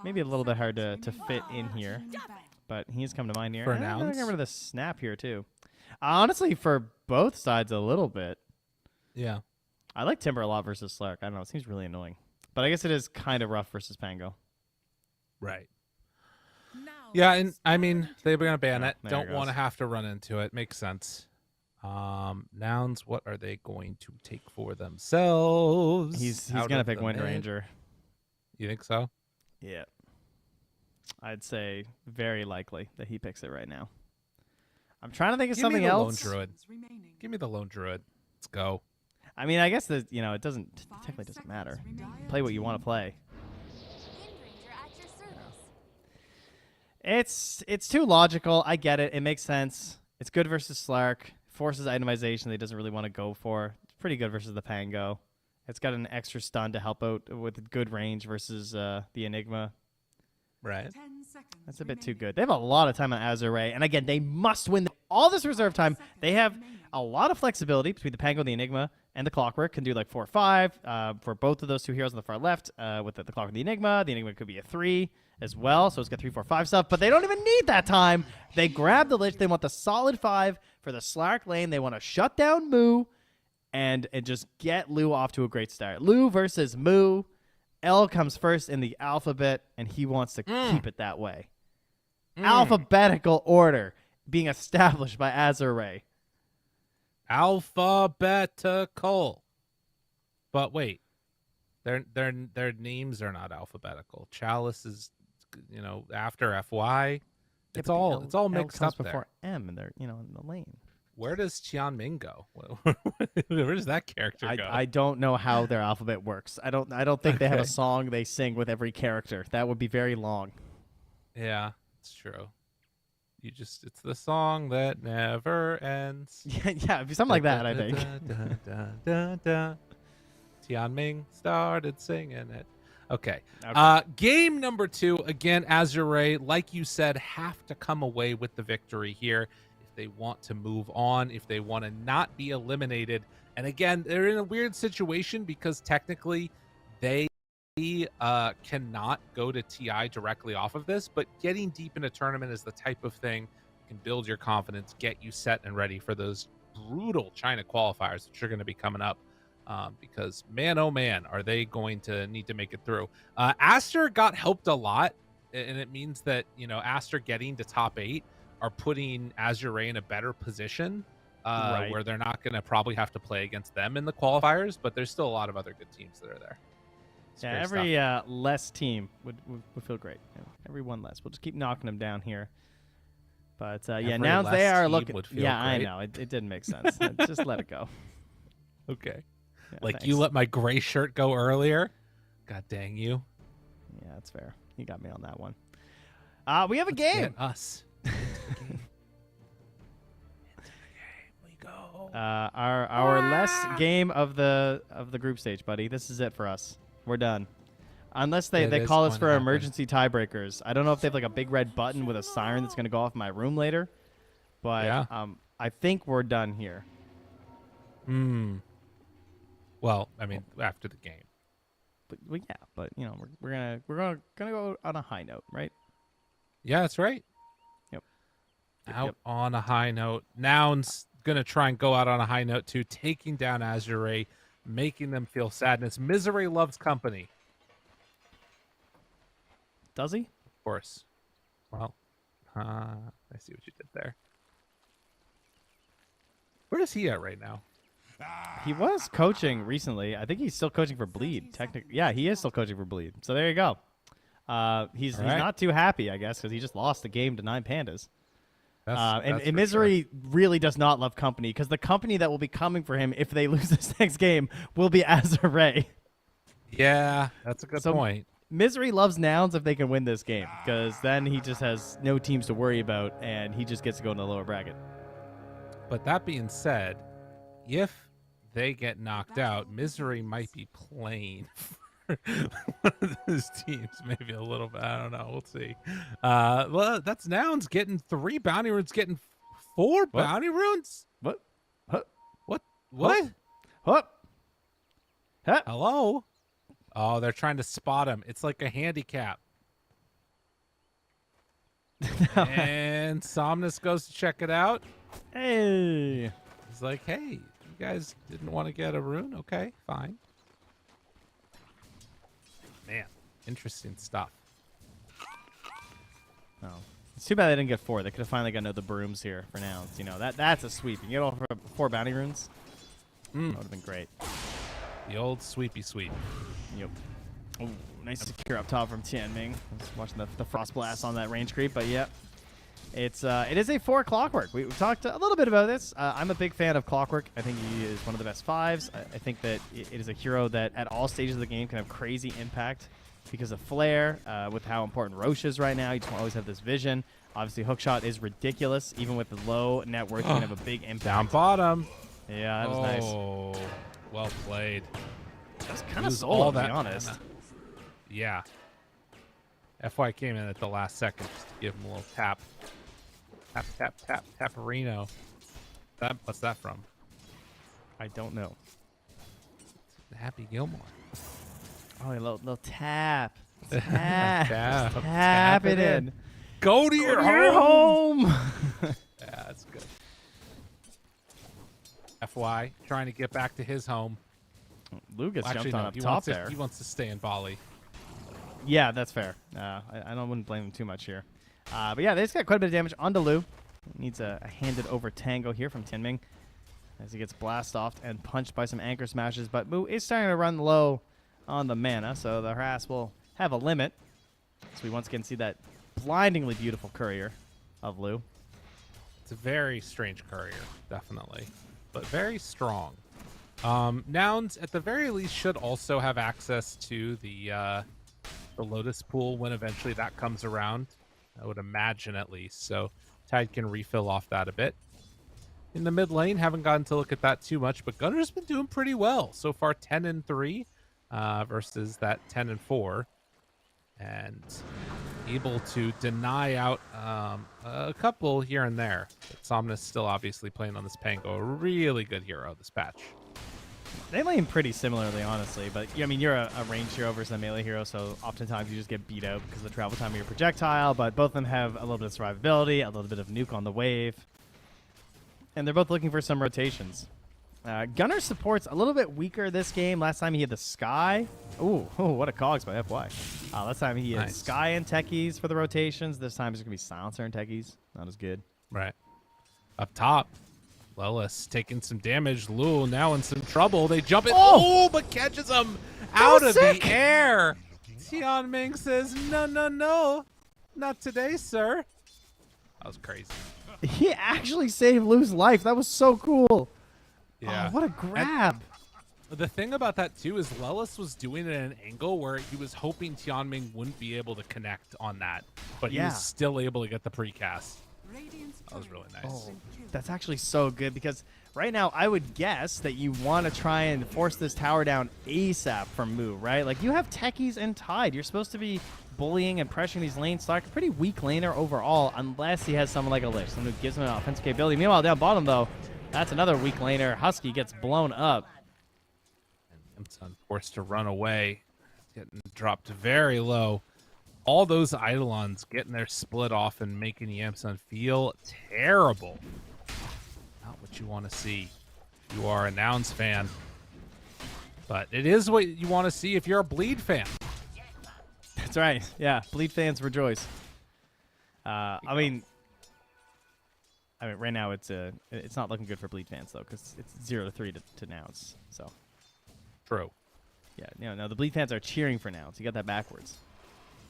Maybe a little bit hard to fit in here, but he's come to mind here. For I'm Nouns? going to get rid of the Snap here, too. Honestly, for both sides a little bit. Yeah. I like Timber a lot versus Slark. I don't know. It seems really annoying. But I guess it is kind of rough versus Pango. Right. Yeah, and I mean, they were going to ban it. There Don't it want to goes. have to run into it. Makes sense. Nouns, what are they going to take for themselves? He's out gonna of pick the Wind mid? Ranger. You think so? Yeah. I'd say very likely that he picks it right now. I'm trying to think of Give something me the else. Lone Druid. Give me the Lone Druid. Let's go. I mean, I guess that it technically doesn't matter. Play what you want to play. It's too logical. I get it. It makes sense. It's good versus Slark. Forces itemization that he doesn't really want to go for. It's pretty good versus the Pango. It's got an extra stun to help out with good range versus the Enigma. Right. That's a bit too good. They have a lot of time on Azure Ray. And again, they must win all this reserve time. They have a lot of flexibility between the Pango, the Enigma, and the Clockwork. Can do like 4 or 5 for both of those two heroes on the far left with the Clockwork and the Enigma. The Enigma could be a 3 as well. So it's got 3, 4, 5 stuff. But they don't even need that time. They grab the Lich. They want the solid 5 for the Slark lane. They want to shut down Moo and just get Lu off to a great start. Lu versus Moo. L comes first in the alphabet, and he wants to keep it that way. Alphabetical order being established by Azure Ray. Alphabetical. But wait, their names are not alphabetical. Chalice is, after FY. It's all mixed up before there. M, and they're in the lane. Where does Tianming go? Where does that character go? I don't know how their alphabet works. I don't think they have a song they sing with every character. That would be very long. Yeah, it's true. It's the song that never ends. Yeah, something like that, I think. Tianming started singing it. Okay. Game number 2, again, Azure Ray, like you said, have to come away with the victory here if they want to move on, if they want to not be eliminated. And again, they're in a weird situation because technically they cannot go to TI directly off of this, but getting deep in a tournament is the type of thing that can build your confidence, get you set and ready for those brutal China qualifiers, which are going to be coming up. Because man, oh man, are they going to need to make it through. Aster got helped a lot, and it means that, Aster getting to top 8 are putting Azure Ray in a better position where they're not going to probably have to play against them in the qualifiers, but there's still a lot of other good teams that are there. Yeah, every less team would feel great. Yeah, every one less. We'll just keep knocking them down here. But yeah, now they are looking. Yeah, I know. It didn't make sense. Just let it go. Okay. Yeah, like thanks. you let my gray shirt go earlier. God dang you. Yeah, that's fair. You got me on that one. We have a game. Get us. Into the game. We go. Our last game of the group stage, buddy. This is it for us. We're done. Unless they call us for emergency tiebreakers. I don't know if they have like a big red button with a siren that's going to go off in my room later. But yeah. I think we're done here. Well, I mean, after the game. But we're gonna go on a high note, right? Yeah, that's right. Yep. Out on a high note. Nouns gonna try and go out on a high note too, taking down Azure Ray, making them feel sadness. Misery loves company. Does he? Of course. Well, I see what you did there. Where is he at right now? He was coaching recently. I think he's still coaching for Bleed. Technically, yeah, he is still coaching for Bleed. So there you go. He's not too happy, I guess, because he just lost the game to 9 Pandas. And Misery really does not love company, because the company that will be coming for him if they lose this next game will be Azure Ray. Yeah, that's a good point. Misery loves Nouns if they can win this game, because then he just has no teams to worry about, and he just gets to go in the lower bracket. But that being said, if they get knocked out, Misery might be playing for one of those teams, maybe a little bit. I don't know. We'll see. Well, that's Nouns getting 3 bounty runes, getting 4 bounty runes. What? What? Huh? Hello? Oh, they're trying to spot him. It's like a handicap. And Somnus goes to check it out. Hey. He's like, hey, you guys didn't want to get a rune? Okay, fine. Man, interesting stuff. Oh. It's too bad they didn't get 4. They could have finally gotten the brooms here for Nouns. That's a sweep. You get all 4 bounty runes. That Mm. would have been great. The old sweepy sweep. Yep. Oh, nice secure up top from Tianming. I was watching the frost blast on that range creep, but yeah. It is a 4 clockwork. We've talked a little bit about this. I'm a big fan of clockwork. I think he is one of the best 5s. I think that it is a hero that at all stages of the game can have crazy impact because of flare, with how important Roche is right now. You just always have this vision. Obviously, hookshot is ridiculous. Even with the low net worth, you can have a big impact. Down bottom. Yeah, that was nice. Oh, well played. That's kind of Lose solo, all to be that honest. mana. Yeah. FY came in at the last second just to give him a little tap. Tap, tap, tap, taparino. What's that from? I don't know. Happy Gilmore. Oh, a little tap. Tap. Tap. Just tap it in. Go to your home. Yeah, that's good. FY trying to get back to his home. Lucas Well, actually, jumped on no, up he top wants to- there. he wants to stay in Bali. Yeah, that's fair. Wouldn't blame him too much here. But yeah, they just got quite a bit of damage onto Lu. Needs a handed over tango here from Tianming as he gets blast off and punched by some anchor smashes. But Mu is starting to run low on the mana, so the harass will have a limit. So we once again see that blindingly beautiful courier of Lu. It's a very strange courier, definitely, but very strong. Nouns, at the very least, should also have access to the Lotus pool when eventually that comes around. I would imagine, at least. So Tide can refill off that a bit. In the mid lane, haven't gotten to look at that too much, but Gunner's been doing pretty well so far. 10-3 versus that 10-4, and able to deny out a couple here and there. But Somnus still obviously playing on this Pango, a really good hero this patch. They lane pretty similarly, honestly. But, I mean, you're a ranged hero versus a melee hero, so oftentimes you just get beat out because of the travel time of your projectile. But both of them have a little bit of survivability, a little bit of nuke on the wave. And they're both looking for some rotations. Gunner support's a little bit weaker this game. Last time he had the Sky. Ooh, what a cogs by FY. Last time he had Sky and Techies for the rotations. This time it's going to be Silencer and Techies. Not as good. Right. Up top, Lelis taking some damage. Lu now in some trouble. They jump it. Oh, but catches him out of the air. Tianming says, no, no, no. Not today, sir. That was crazy. He actually saved Lu's life. That was so cool. Yeah. Oh, what a grab. The thing about that, too, is Lelis was doing it at an angle where he was hoping Tianming wouldn't be able to connect on that, but he was still able to get the precast. That was really nice. Oh, that's actually so good because right now I would guess that you want to try and force this tower down ASAP from Mu, right? Like you have Techies and Tide. You're supposed to be bullying and pressuring these lanes. Stark, a pretty weak laner overall unless he has someone like a Lich, someone who gives him an offensive capability. Meanwhile, down bottom, though, that's another weak laner. Husky gets blown up. And Yamsun forced to run away. Getting dropped very low. All those Eidolons getting their split off and making Yamsun feel terrible. Not what you want to see. You are a Nouns fan. But it is what you want to see if you're a Bleed fan. That's right. Yeah, Bleed fans rejoice. I mean, right now it's not looking good for Bleed fans though, because it's 0-3 to Nouns. So true. Yeah, no, the Bleed fans are cheering for Nouns. You got that backwards.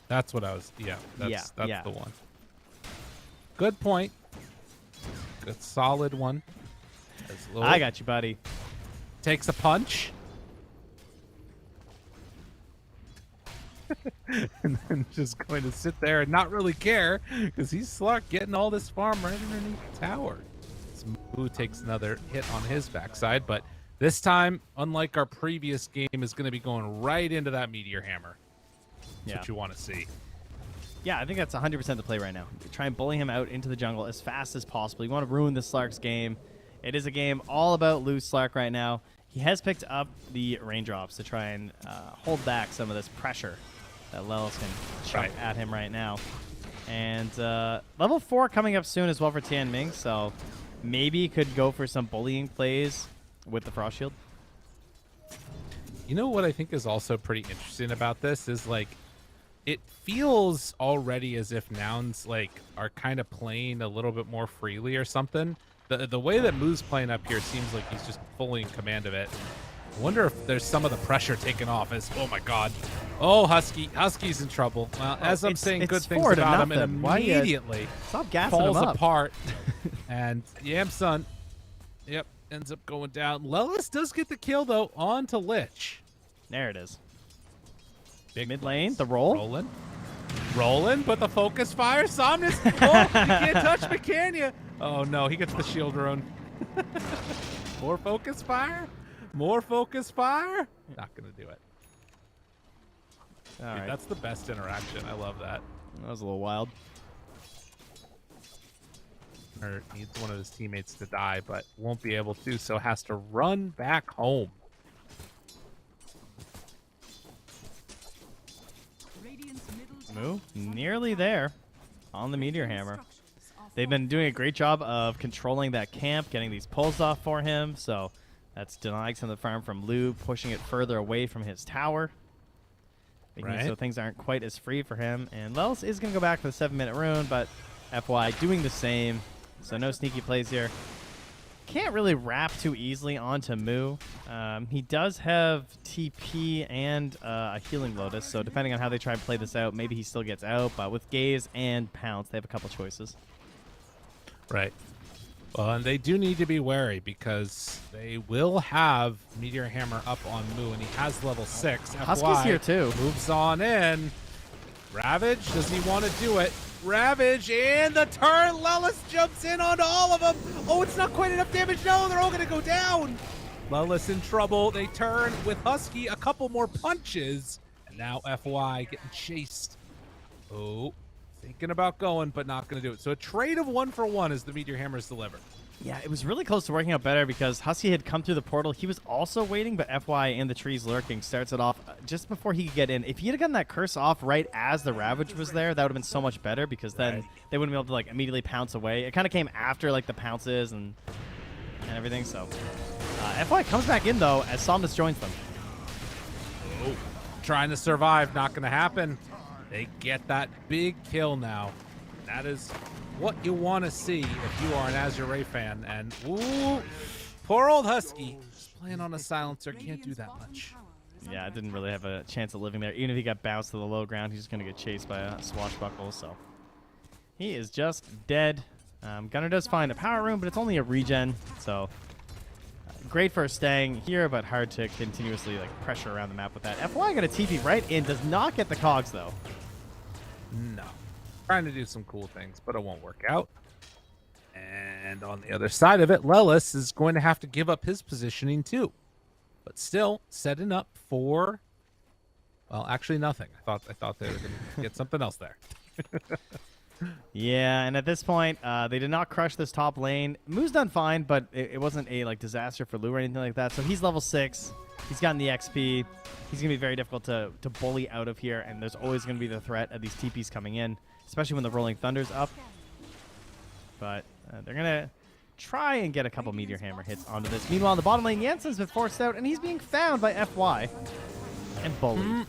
That's what I was. Yeah, that's yeah. the one. Good point. Good solid one. I got you, buddy. Takes a punch. And then just going to sit there and not really care because he's Slark getting all this farm right underneath the tower. Smooth takes another hit on his backside, but this time, unlike our previous game, is going to be going right into that Meteor Hammer. That's what you want to see. Yeah, I think that's 100% the play right now. Try and bully him out into the jungle as fast as possible. You want to ruin this Slark's game. It is a game all about loose Slark right now. He has picked up the raindrops to try and hold back some of this pressure that Lelis can chuck at him right now. And level 4 coming up soon as well for Tianming, so maybe he could go for some bullying plays with the Frost Shield. You know what I think is also pretty interesting about this is like it feels already as if Nouns like are kind of playing a little bit more freely or something. The way that Moo's playing up here seems like he's just fully in command of it. I wonder if there's some of the pressure taken off as, oh my God. Oh, Husky's in trouble. Well, as I'm saying good things about him, and immediately stop gassing falls him up. apart. And Yamsun, yep, ends up going down. Lelis does get the kill, though, on to Lich. There it is. Big mid lane, the roll. Rolling, but the focus fire. Somnus, oh, you can't touch Mecania. Oh, no, he gets the shield rune. More focus fire. More focus fire. Not going to do it. Dude, All right. That's the best interaction. I love that. That was a little wild. Or needs one of his teammates to die, but won't be able to, so has to run back home. Moo, nearly there on the Meteor Hammer. They've been doing a great job of controlling that camp, getting these pulls off for him, so that's denying some of the farm from Lu, pushing it further away from his tower. Making it so things aren't quite as free for him. And Lelis is going to go back for the 7-minute rune, but FY doing the same. So no sneaky plays here. Can't really wrap too easily onto Moo. He does have TP and a Healing Lotus, so depending on how they try and play this out, maybe he still gets out. But with Gaze and Pounce, they have a couple choices. Right. Well, and they do need to be wary because they will have Meteor Hammer up on Moo, and he has level 6. Husky's here too. Moves on in. Ravage, does he want to do it? Ravage and the turn. Lelis jumps in onto all of them. Oh, it's not quite enough damage. No, they're all going to go down. Lelis in trouble. They turn with Husky. A couple more punches. And now FY getting chased. Oh, thinking about going, but not going to do it. So a trade of 1-for-1 as the Meteor Hammers delivered. Yeah, it was really close to working out better because Husky had come through the portal. He was also waiting, but FY in the trees lurking starts it off just before he could get in. If he had gotten that curse off right as the Ravage was there, that would have been so much better because then they wouldn't be able to like immediately pounce away. It kind of came after like the pounces and everything. So FY comes back in though as Somnus joins them. Oh, trying to survive, not going to happen. They get that big kill now. That is what you want to see if you are an Azure Ray fan. And ooh, poor old Husky just playing on a silencer, can't do that much. Yeah, I didn't really have a chance of living there. Even if he got bounced to the low ground, he's just going to get chased by a swashbuckle. So he is just dead. Gunner does find a power room, but it's only a regen. So great for staying here, but hard to continuously like pressure around the map with that. FY got a TP right in, does not get the cogs though. No. Trying to do some cool things, but it won't work out. And on the other side of it, Lelis is going to have to give up his positioning too. But still setting up for, well, actually nothing. I thought they were going to get something else there. Yeah, and at this point, they did not crush this top lane. Moo's done fine, but it wasn't a like disaster for Lu or anything like that. So he's level 6. He's gotten the XP. He's going to be very difficult to bully out of here, and there's always going to be the threat of these TPs coming in, especially when the Rolling Thunder's up. But they're going to try and get a couple Meteor Hammer hits onto this. Meanwhile, in the bottom lane, Jensen's been forced out, and he's being found by FY and bullied.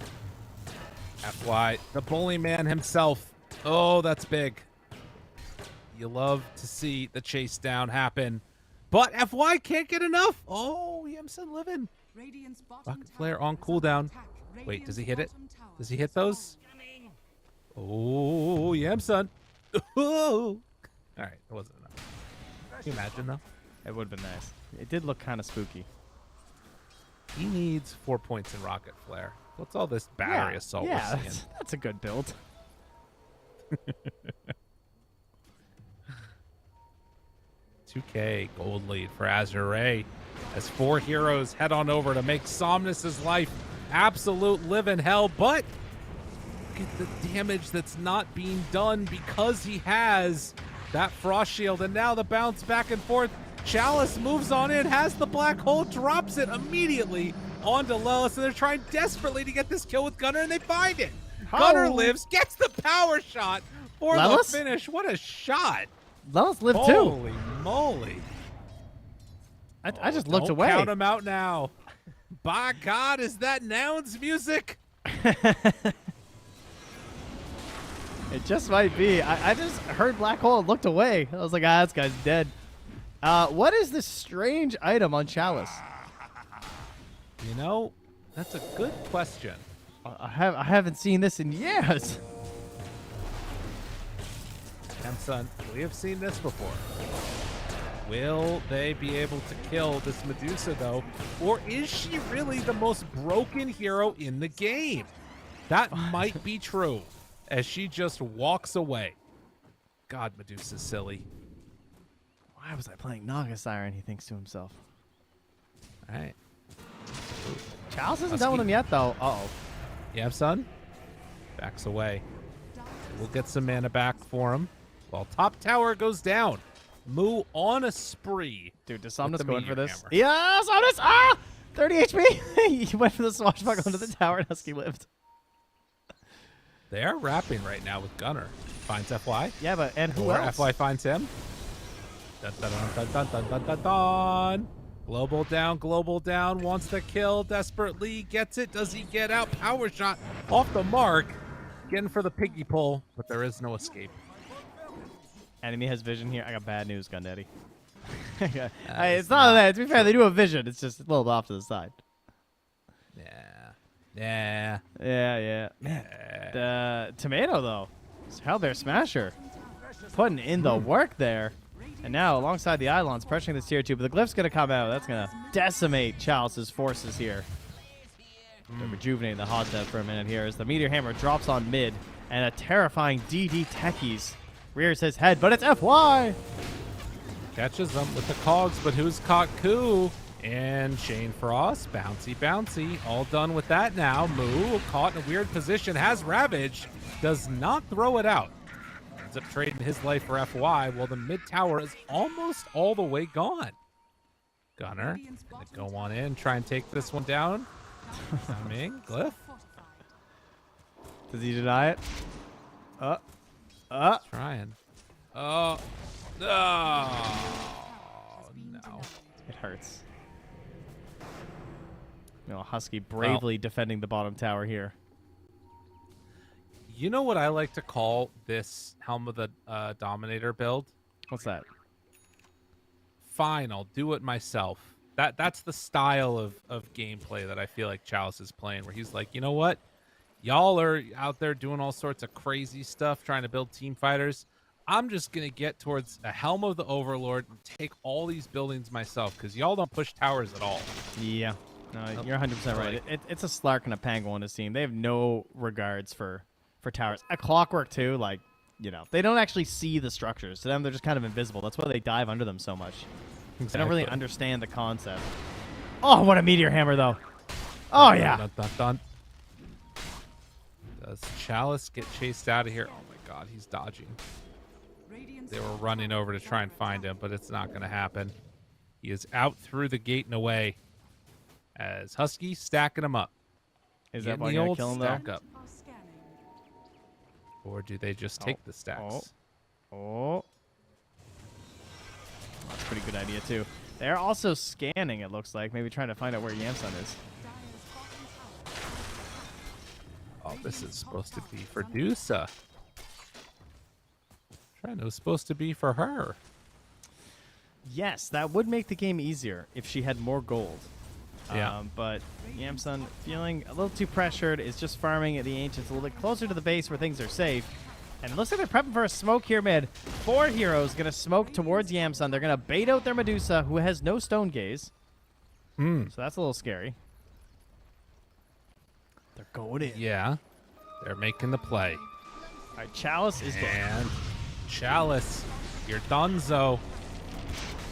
FY, the bully man himself. Oh, that's big. You love to see the chase down happen. But FY can't get enough. Oh, Yamsun living. Rocket Flare on cooldown. Wait, does he hit it? Does he hit those? Oh, Yamsun. Oh. All right, it wasn't enough. Can you imagine, though? It would have been nice. It did look kind of spooky. He needs 4 points in Rocket Flare. What's all this battery assault we're seeing? That's a good build. 2K gold lead for Azure Ray as 4 heroes head on over to make Somnus's life absolute living hell. But look at the damage that's not being done because he has that frost shield. And now the bounce back and forth. Chalice moves on in, has the black hole, drops it immediately onto Lelis, and they're trying desperately to get this kill with Gunner, and they find it. Gunner lives, gets the power shot for the finish. What a shot. Lelis lived too. Holy moly. I just looked Don't away. Count him out now. By God, is that Nouns music? It just might be. I just heard black hole and looked away. I was like, this guy's dead. What is this strange item on Chalice? You know, that's a good question. I haven't seen this in years. Son, we have seen this before. Will they be able to kill this Medusa, though? Or is she really the most broken hero in the game? That might be true, as she just walks away. God, Medusa's silly. Why was I playing Naga Siren? He thinks to himself. All right. Chalice isn't done with him yet, though. Uh-oh. Yeah, son. Backs away. We'll get some mana back for him. While top tower goes down. Moo on a spree. Dude, does Somnus the go in for meteor this? hammer. Yeah, Somnus! Ah! 30 HP! He went for the swashbuckle into the tower and Husky lived. They are rapping right now with Gunner. Finds FY. Yeah, but and who Or else? FY finds him. Dun, dun, dun, dun, dun, dun, dun, dun. Global down, wants the kill desperately, gets it. Does he get out? Power shot off the mark. Getting for the piggy pull, but there is no escape. Enemy has vision here. I got bad news, Gun Daddy. It's not that. To be fair, they do have vision. It's just a little off to the side. Yeah. Man, the tomato though, Hellbear Smasher, putting in the work there, and now alongside the Eidolons pressuring this tier 2. But the glyph's gonna come out. That's gonna decimate Chalice's forces here. They're rejuvenating the hot dev for a minute here as the meteor hammer drops on mid, and a terrifying DD Techies rears his head, but it's FY. Catches them with the cogs, but who's caught Coup? And Shane Frost, bouncy, all done with that now. Moo, caught in a weird position, has Ravage, does not throw it out. Ends up trading his life for FY, while the mid tower is almost all the way gone. Gunner, gonna go on in, try and take this one down. Coming, Glyph. Does he deny it? Trying. Oh, no. It hurts. Husky bravely defending the bottom tower here. You know what I like to call this Helm of the Dominator build? What's that? Fine, I'll do it myself. That's the style of gameplay that I feel like Chalice is playing, where he's like, you know what? Y'all are out there doing all sorts of crazy stuff, trying to build team fighters. I'm just going to get towards a Helm of the Overlord and take all these buildings myself, because y'all don't push towers at all. Yeah. No, you're 100% right. It's a Slark and a Pango on this team. They have no regards for towers. A Clockwork, too, like, they don't actually see the structures. To them, they're just kind of invisible. That's why they dive under them so much. Exactly. They don't really understand the concept. Oh, what a meteor hammer, though. Oh, yeah. Dun, dun, dun. Does Chalice get chased out of here? Oh, my God, he's dodging. They were running over to try and find him, but it's not going to happen. He is out through the gate and away as Husky stacking him up. Is that Getting why the you're old killing stack them? up? Or do they just take the stacks? Oh. That's a pretty good idea, too. They're also scanning, it looks like. Maybe trying to find out where Yamsun is. Oh, this is supposed to be for Dusa. Trying, it was supposed to be for her. Yes, that would make the game easier if she had more gold. Yeah. But Yamsun, feeling a little too pressured, is just farming at the Ancients a little bit closer to the base where things are safe. And it looks like they're prepping for a smoke here mid. 4 heroes going to smoke towards Yamsun. They're going to bait out their Medusa, who has no Stone Gaze. So that's a little scary. They're going in. Yeah. They're making the play. All right, Chalice is gone. And Chalice, you're donezo.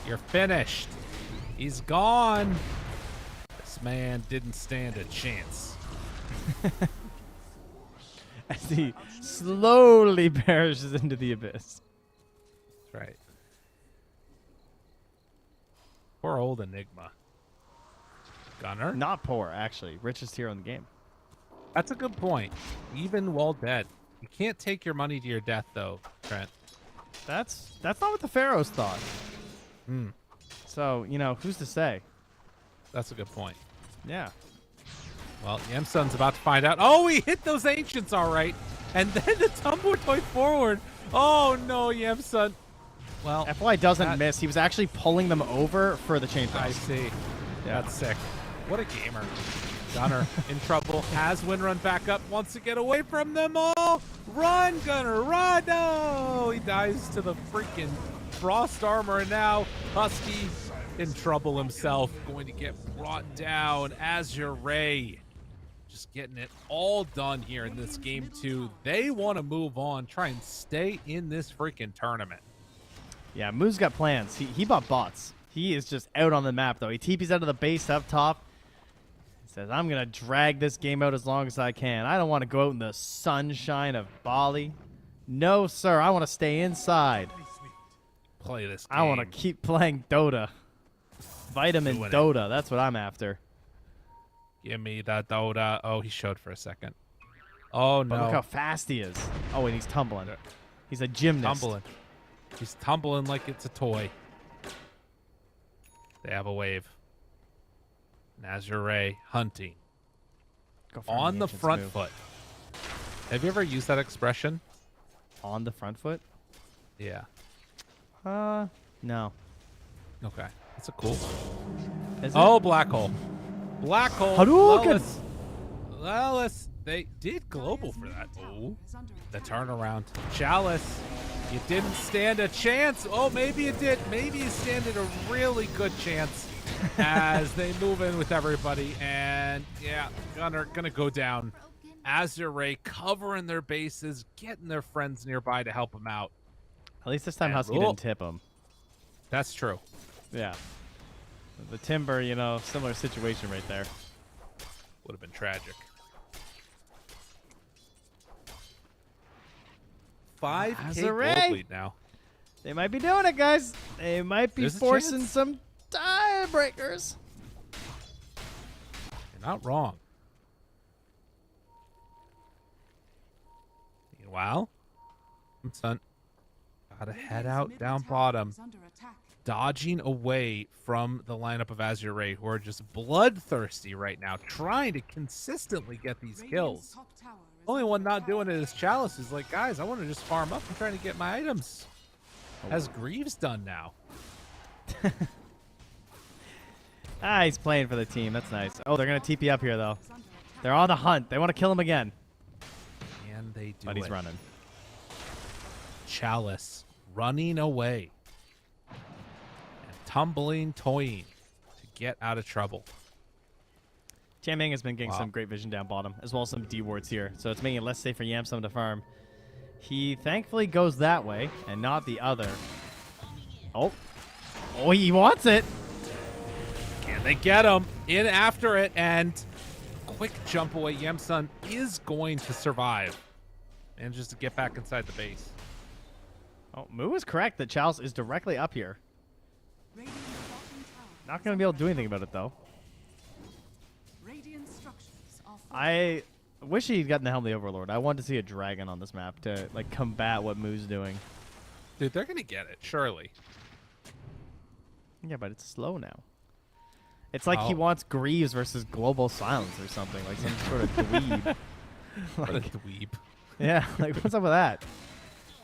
You're finished. He's gone. This man didn't stand a chance. As he slowly perishes into the abyss. That's right. Poor old Enigma. Gunner? Not poor, actually. Richest hero in the game. That's a good point. Even while dead. You can't take your money to your death, though, Trent. That's not what the Pharaohs thought. So, who's to say? That's a good point. Yeah. Well, Yamsun's about to find out. Oh, he hit those Ancients all right. And then the tumble toy forward. Oh, no, Yamsun. Well, FY doesn't miss. He was actually pulling them over for the chain I thrust. see. Yeah. That's sick. What a gamer. Gunner in trouble. Has Winrun back up. Wants to get away from them all. Run, Gunner, run. No! He dies to the freaking frost armor. And now Husky in trouble himself. Going to get brought down. Azure Ray just getting it all done here in this game 2. They want to move on. Try and stay in this freaking tournament. Yeah, Moo's got plans. He bought bots. He is just out on the map, though. He TPs out of the base up top. He says, I'm going to drag this game out as long as I can. I don't want to go out in the sunshine of Bali. No, sir. I want to stay inside. Play this game. I want to keep playing Dota. Vitamin Doing it. Dota. That's what I'm after. Give me that Dota. Oh, he showed for a second. Oh, no. But look how fast he is. Oh, and he's tumbling. He's a gymnast. Tumbling. He's tumbling like it's a toy. They have a wave. Azure Ray hunting. Go for On an the entrance front move. foot. Have you ever used that expression? On the front foot? Yeah. No. Okay. That's a cool. Is it? Oh, black hole. Black hole. Hadouken! Lelis. They did global for that. Oh, the turnaround. Chalice. You didn't stand a chance. Oh, maybe you did. Maybe you standed a really good chance as they move in with everybody. And yeah, Gunner gonna go down. Azure Ray covering their bases, getting their friends nearby to help them out. At least this time And Husky didn't tip him. That's true. Yeah. The Timber, you know, similar situation right there. Would have been tragic. 5K Azure Ray. gold lead now. They might be doing it, guys. They might be There's a forcing chance. some tiebreakers. You're not wrong. Meanwhile, Sun gotta head out down bottom, dodging away from the lineup of Azure Ray, who are just bloodthirsty right now, trying to consistently get these kills. Only one not doing it is Chalice. Is like, guys, I want to just farm up. I'm trying to get my items. Has Greaves done now? He's playing for the team. That's nice. Oh, they're going to TP up here, though. They're on the hunt. They want to kill him again. And they do But he's it. running. Chalice running away. And tumbling, toying to get out of trouble. Ming has been getting Wow. some great vision down bottom, as well as some D wards here. So it's making it less safe for Yamsum to farm. He thankfully goes that way and not the other. Oh. Oh, he wants it. Can they get him in after it? And quick jump away. Yamsun is going to survive. Manages to get back inside the base. Oh, Moo is correct that Chalice is directly up here. Not going to be able to do anything about it, though. I wish he'd gotten the Helm of the Overlord. I wanted to see a dragon on this map to like combat what Moo's doing. Dude, they're going to get it, surely. Yeah, but it's slow now. It's like he Oh. wants Greaves versus Global Silence or something, like some sort of dweeb. What a Like, dweeb. yeah, like what's up with that?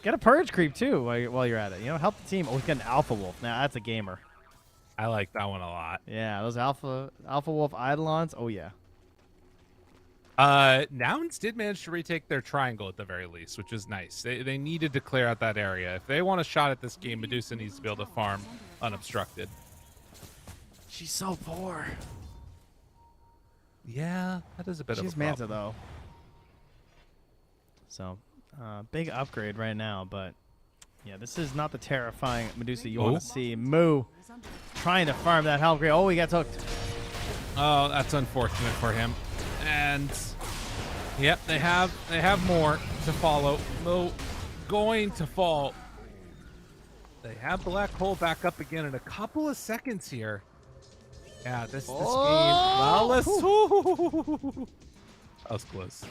Get a Purge creep too while you're at it. You know, help the team. Oh, he's got an Alpha Wolf. Now that's a gamer. I like that one a lot. Yeah, those Alpha Wolf Eidolons. Oh yeah. Nouns did manage to retake their triangle at the very least, which is nice. They needed to clear out that area. If they want a shot at this game, Medusa needs to be able to farm unobstructed. She's so poor. Yeah, that is a bit She's of a problem. Manta though. So, big upgrade right now, but yeah, this is not the terrifying Medusa you want to see. Moo trying to farm that Helm Grade. Oh, he gets hooked. Oh, that's unfortunate for him. And yep, they have more to follow. Mo going to fall. They have Black Hole back up again in a couple of seconds here. Yeah, this game. Well, let's. That was close.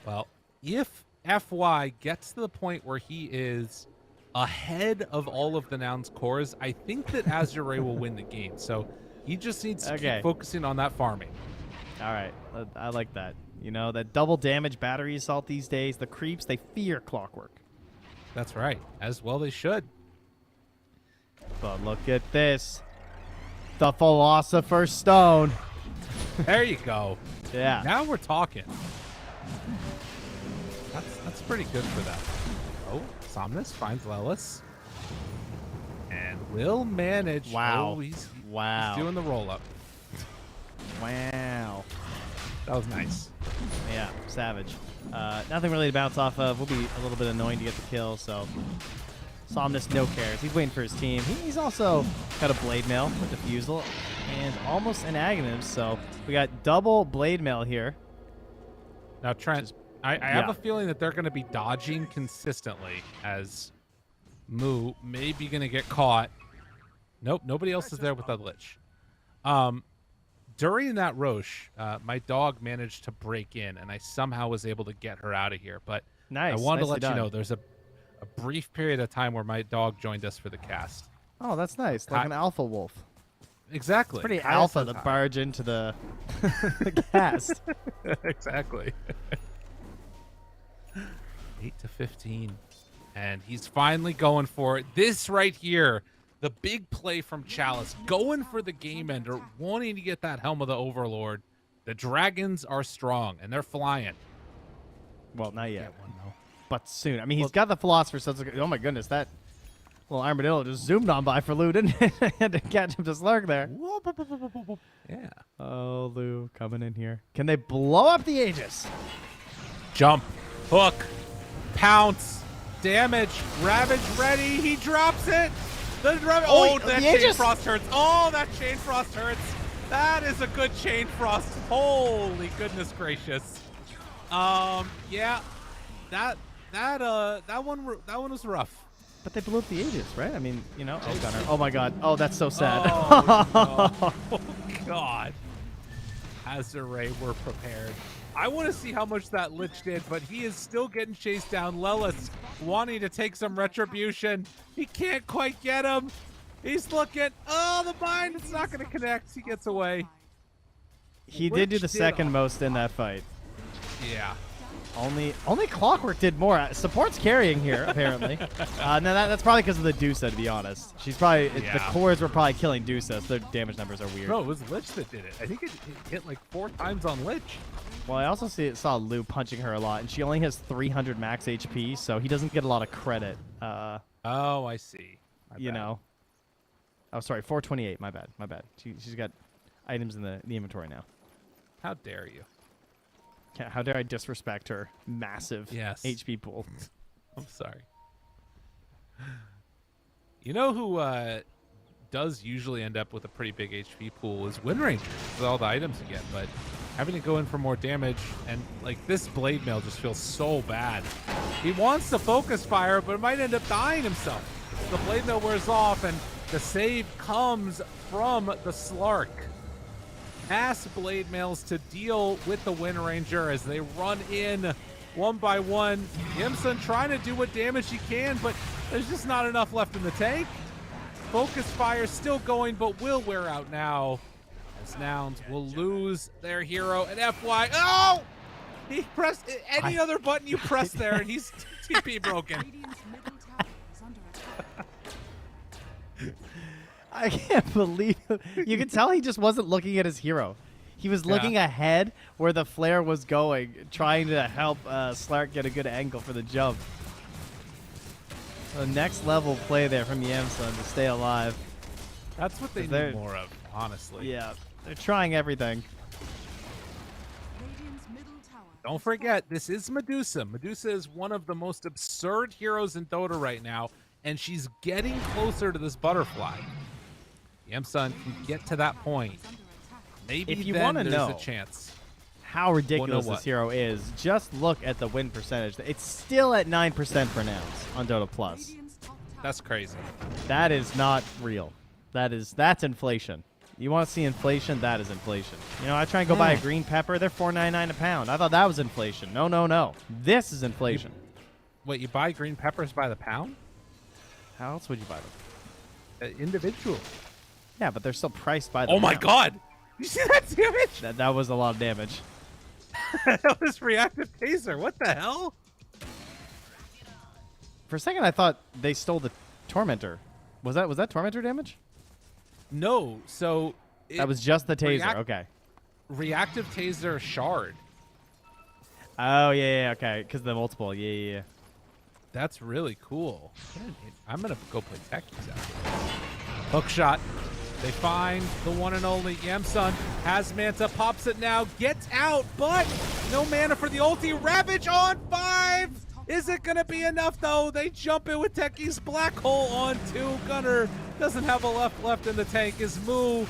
Well, if FY gets to the point where he is ahead of all of the Nouns cores, I think that Azure Ray will win the game. So he just needs to keep focusing on that farming. All right, I like that. You know, that double damage battery assault these days, the creeps, they fear Clockwork. That's right. As well they should. But look at this. The Philosopher's Stone. There you go. Yeah. Now we're talking. That's pretty good for them. Oh, Somnus finds Lelis. And will manage. Wow. Oh, he's Wow. doing the roll-up. Wow. That was nice. Yeah, savage. Nothing really to bounce off of. Will be a little bit annoying to get the kill, so Somnus no cares. He's waiting for his team. He's also got a Blade Mail with Diffusal and almost an Aghanim, so we got double Blade Mail here. Now, Trent, I have a feeling that they're going to be dodging consistently as Moo may be going to get caught. Nope, nobody else is there with the Lich. During that Roche, my dog managed to break in, and I somehow was able to get her out of here. But Nice. I wanted to Nicely let done. you know there's a brief period of time where my dog joined us for the cast. Oh, that's nice. Like Hi- an alpha wolf. Exactly. Pretty Kaya alpha says to hi. barge into the, the cast. Exactly. 8 to 15. And he's finally going for it. This right here, the big play from Chalice, going for the game ender, wanting to get that Helm of the Overlord. The dragons are strong, and they're flying. Well, not yet. Get one, though. But soon. I mean, he's got the Philosopher's Stone. So oh my goodness, that little armadillo just zoomed on by for Lou, didn't it? Had to catch him to Slurk there. Yeah. Oh, Lou coming in here. Can they blow up the Aegis? Jump, hook, pounce, damage, Ravage ready. He drops it. Oh, that the Chain Aegis. Frost hurts. Oh, that Chain Frost hurts. That is a good Chain Frost. Holy goodness gracious. Yeah, that one was rough. But they blew up the Aegis, right? I mean, you know. Oh, Gunner. Oh my God. Oh, that's so sad. Oh, no. Oh, God. Azure Ray, we're prepared. I want to see how much that Lich did, but he is still getting chased down. Lelis wanting to take some retribution. He can't quite get him. He's looking. Oh, the bind. It's not going to connect. He gets away. He did do Lich the second most in that fight. Yeah. Only Clockwork did more. Support's carrying here, apparently. No, that's probably because of the Dusa, to be honest. She's probably the cores were probably killing Dusa, so their damage numbers are weird. No, it was Lich that did it. I think it hit like 4 times on Lich. Well, I also saw Lou punching her a lot, and she only has 300 max HP, so he doesn't get a lot of credit. Oh, I see. You know. Oh, sorry, 428. My bad. She's got items in the inventory now. How dare you? How dare I disrespect her massive HP pool? I'm sorry. You know who does usually end up with a pretty big HP pool is Wind Ranger with all the items you get, but having to go in for more damage and like this Blade Mail just feels so bad. He wants to focus fire, but it might end up dying himself. The Blade Mail wears off, and the save comes from the Slark. Mass Blade Mails to deal with the Wind Ranger as they run in one by one. Yimson trying to do what damage he can, but there's just not enough left in the tank. Focus fire still going, but will wear out now. As Nouns will lose their hero at FY. Oh! He pressed any other button you press there, and he's TP broken. Radiant's middle tower is under attack. I can't believe it. You can tell he just wasn't looking at his hero. He was looking ahead where the flare was going, trying to help Slark get a good angle for the jump. The next level play there from Yamsun to stay alive. That's what they need more of, honestly. Yeah, they're trying everything. Radiant's middle tower. Don't forget, this is Medusa. Medusa is one of the most absurd heroes in Dota right now, and she's getting closer to this butterfly. Yamsun can get to that point. Maybe If you then wanna there's know a chance. How ridiculous what? this hero is, just look at the win percentage. It's still at 9% for Nouns on Dota Plus. Radiant's top tower. That's crazy. That is not real. That's inflation. You want to see inflation? That is inflation. You know, I try and go buy a green pepper. They're $4.99 a pound. I thought that was inflation. No. This is inflation. Wait, you buy green peppers by the pound? How else would you buy them? Individual. Yeah, but they're still priced by the Oh my pound. god! You see that damage? That was a lot of damage. That was reactive taser. What the hell? For a second, I thought they stole the Tormentor. Was that Tormentor damage? No, so That was just the taser. Okay. Reactive taser shard. Oh yeah, okay. Because the multiple. Yeah. That's really cool. I'm gonna go play techies after this. Hook shot. They find the one and only Yamsun. Has Manta, pops it now, gets out, but no mana for the ulti. Ravage on 5. Is it gonna be enough though? They jump in with Techie's Black Hole on 2. Gunner doesn't have a left in the tank. Is Moo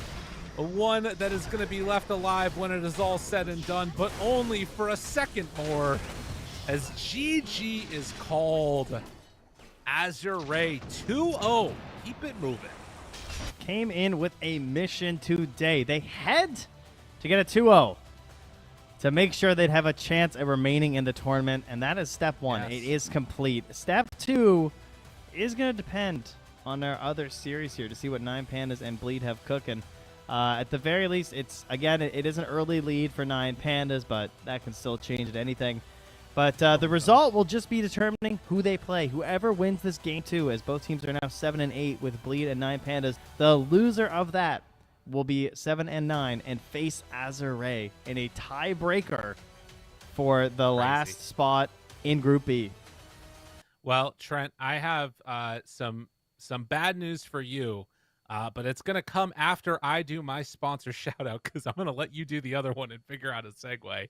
one that is gonna be left alive when it is all said and done, but only for a second more, as GG is called. Azure Ray 2-0. Keep it moving. Came in with a mission today. They had to get a 2-0 to make sure they'd have a chance at remaining in the tournament, and that is step 1. Yes. It is complete. Step 2 is going to depend on our other series here to see what 9 Pandas and Bleed have cooking. At the very least, it is an early lead for 9 Pandas, but that can still change at anything. But the result will just be determining who they play. Whoever wins this game 2, as both teams are now 7-8 with Bleed and 9 Pandas, the loser of that will be 7-9 and face Azure Ray in a tiebreaker for the last spot in Group B. Well, Trent, I have some bad news for you, but it's going to come after I do my sponsor shout out, because I'm going to let you do the other one and figure out a segue.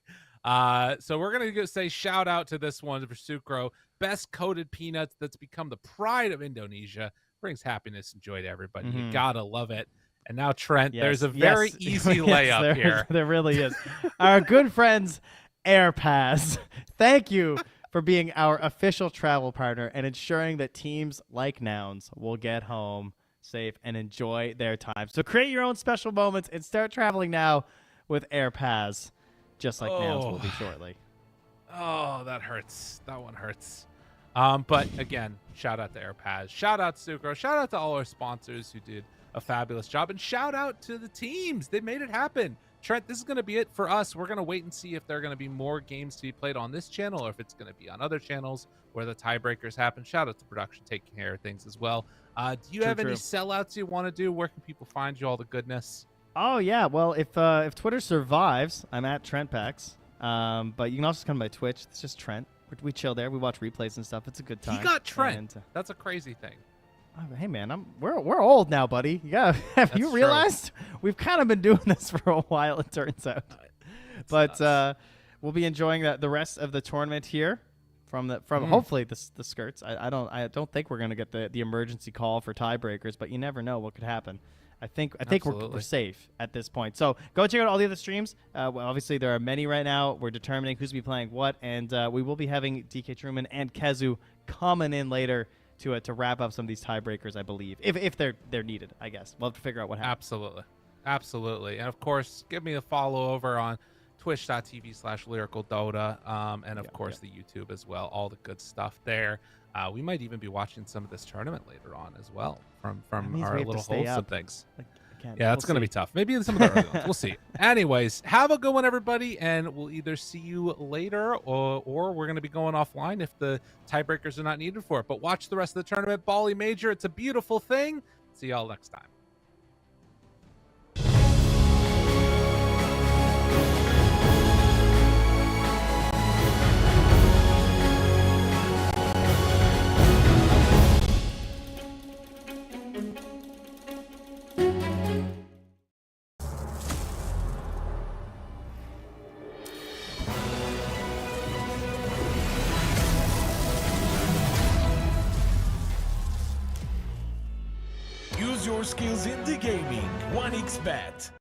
So we're going to say shout out to this one for Sucro. Best coated peanuts that's become the pride of Indonesia. Brings happiness and joy to everybody. You gotta love it. And now, Trent, there's a very easy layup here. There really is. Our good friends, AirPass. Thank you for being our official travel partner and ensuring that teams like Nouns will get home safe and enjoy their time. So create your own special moments and start traveling now with AirPass, just like Nouns will be shortly. Oh, that hurts. That one hurts. But again, shout out to AirPass. Shout out to Sucro. Shout out to all our sponsors who did a fabulous job. And shout out to the teams. They made it happen. Trent, this is going to be it for us. We're going to wait and see if there are going to be more games to be played on this channel or if it's going to be on other channels where the tiebreakers happen. Shout out to production taking care of things as well. Do you have any sellouts you want to do? Where can people find you, all the goodness? Oh, yeah. Well, if Twitter survives, I'm at TrentPax. But you can also come to my Twitch. It's just Trent. We chill there. We watch replays and stuff. It's a good time. He got Trent. And, that's a crazy thing. Hey man, we're old now, buddy. Yeah, have you realized we've kind of been doing this for a while? It turns out, but we'll be enjoying the rest of the tournament here from hopefully the skirts. I don't think we're gonna get the emergency call for tiebreakers, but you never know what could happen. I think we're safe at this point. So go check out all the other streams. Well, obviously there are many right now. We're determining who's be playing what, and we will be having DK Truman and Kezu coming in later to wrap up some of these tiebreakers, I believe, if they're needed. I guess we'll have to figure out what happens. Absolutely, and of course, give me a follow over on twitch.tv/lyricaldota, and of course the YouTube as well. All the good stuff there. We might even be watching some of this tournament later on as well from our little hosts and things. Yeah, that's going to be tough. Maybe in some of the early ones. We'll see. Anyways, have a good one, everybody, and we'll either see you later or we're going to be going offline if the tiebreakers are not needed for it. But watch the rest of the tournament. Bali Major, it's a beautiful thing. See y'all next time. Use your skills in the gaming. 1xBet.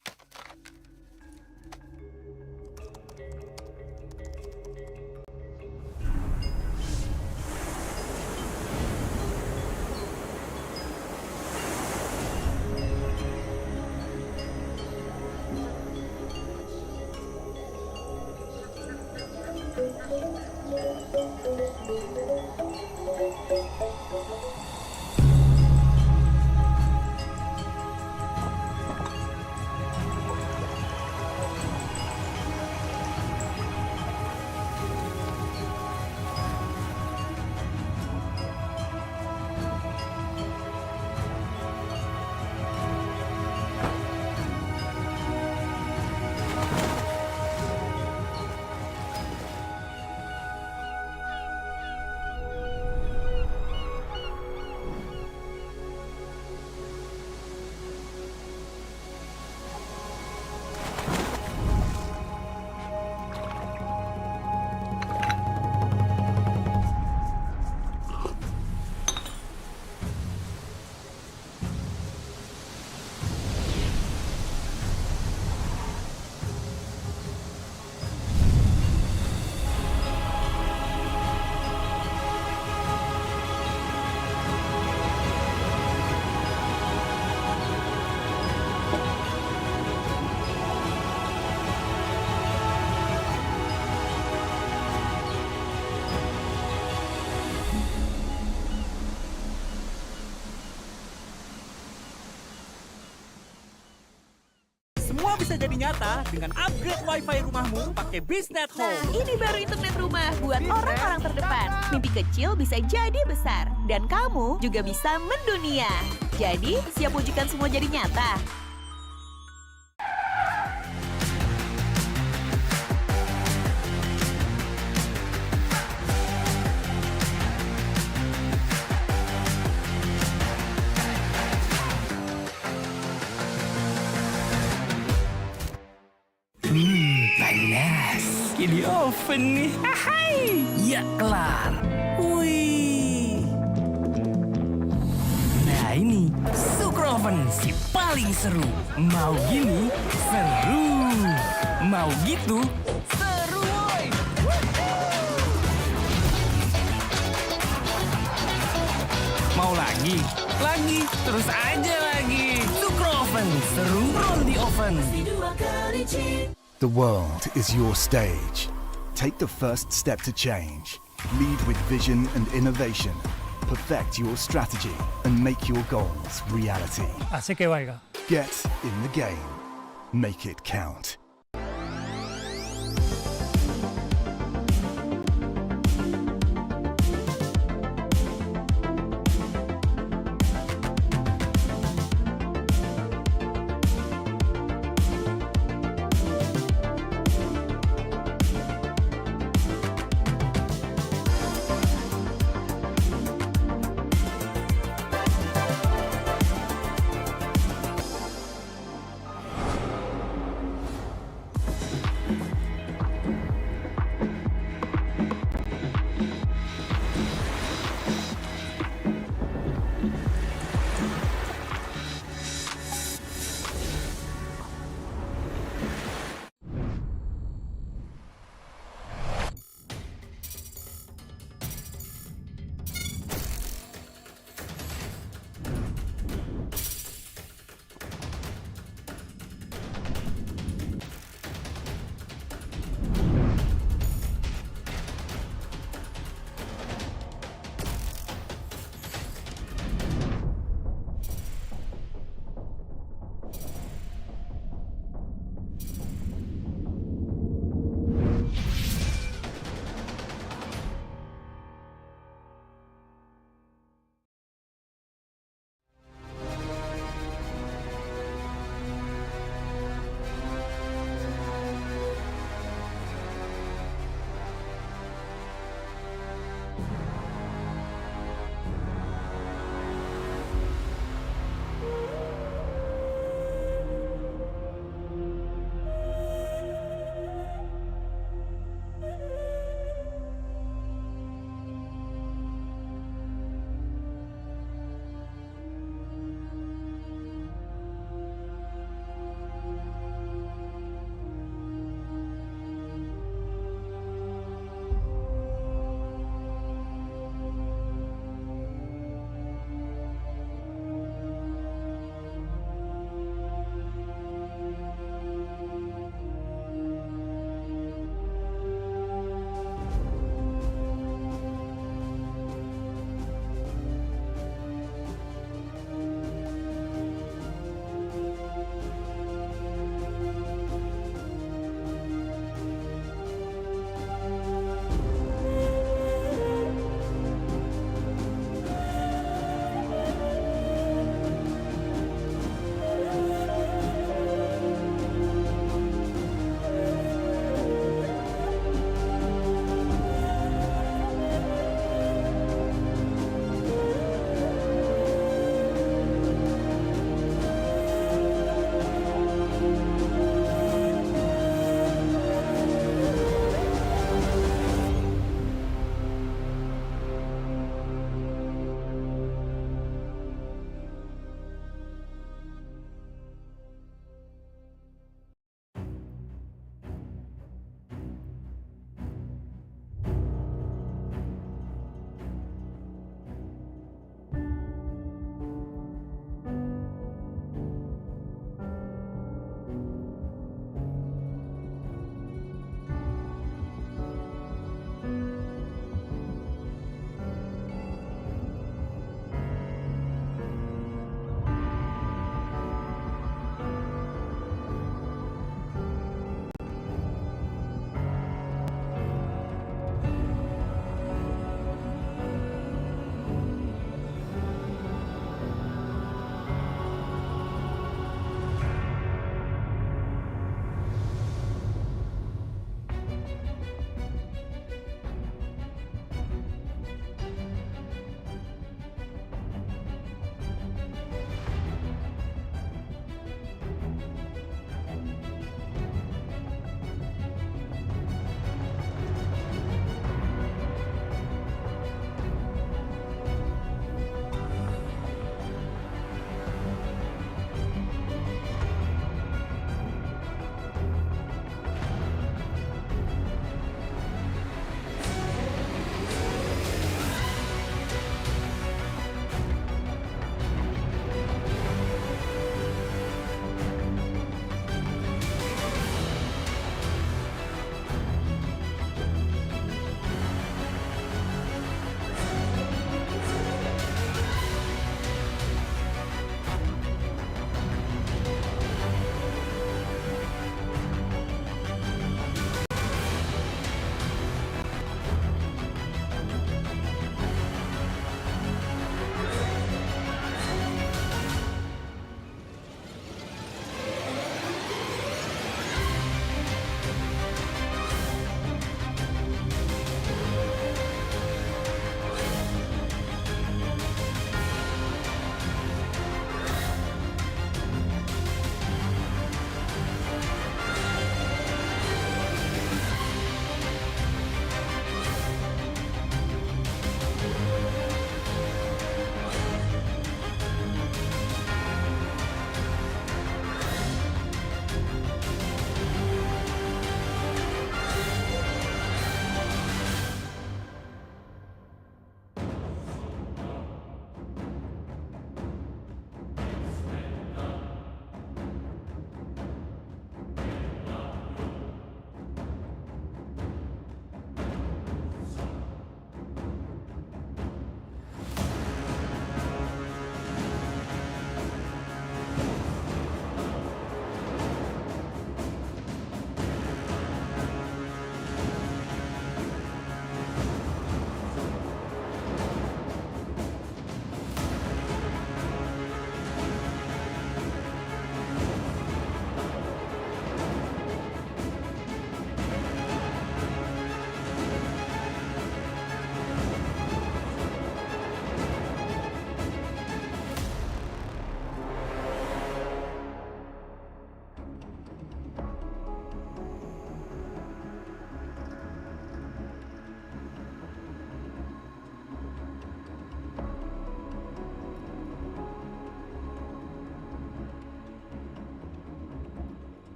bisa jadi nyata dengan upgrade WiFi rumahmu pakai Biznet Nah, Home. ini baru internet rumah buat orang-orang terdepan. Mimpi kecil bisa jadi besar. Dan kamu juga bisa mendunia. Jadi, siap wujudkan semua jadi nyata? Panas. Di oven nih. Hai. Ya kelar. Wih. Nah ini Sukroven si paling seru. Mau gini seru. Mau gitu seru woy. Mau lagi? Lagi. Terus aja lagi. Sukroven seru roll di oven. The world is your stage. Take the first step to change. Lead with vision and innovation. Perfect your strategy and make your goals reality. Así que vaya. Get in the game. Make it count.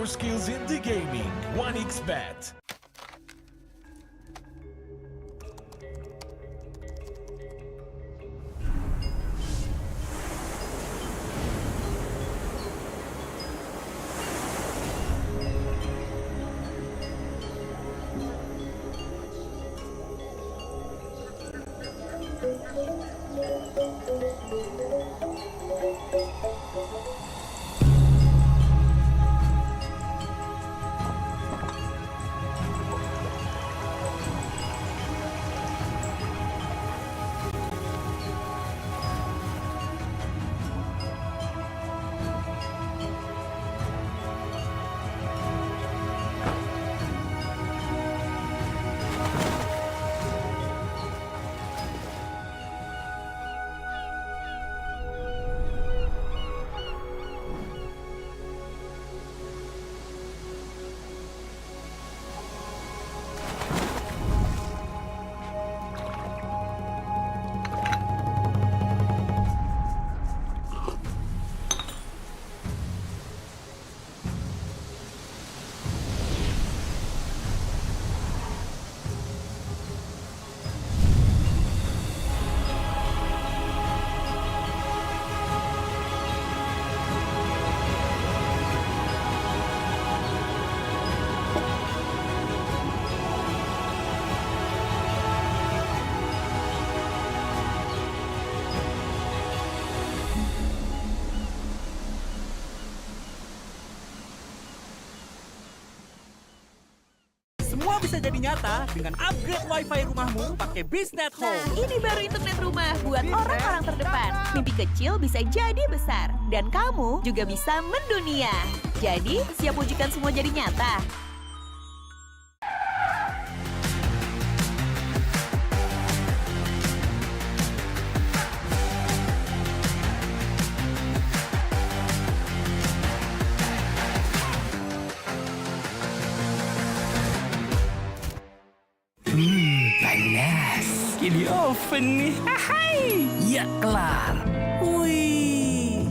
your skills in the gaming. 1xBet. Semua bisa jadi nyata dengan upgrade WiFi rumahmu pakai Biznet Nah, Home. ini baru internet rumah buat orang-orang terdepan. Mimpi kecil bisa jadi besar. Dan kamu juga bisa mendunia. Jadi, siap wujudkan semua jadi nyata? Panas. Di oven nih. Hai. Ya kelar. Wih.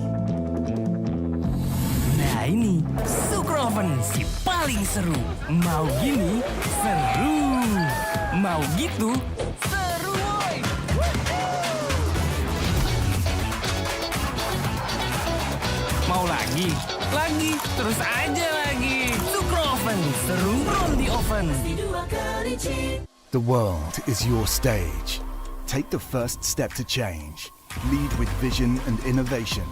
Nah ini Sukroven si paling seru. Mau gini seru. Mau gitu seru woy. Mau lagi? Lagi. Terus aja lagi. Sukroven seru from the oven. The world is your stage. Take the first step to change. Lead with vision and innovation.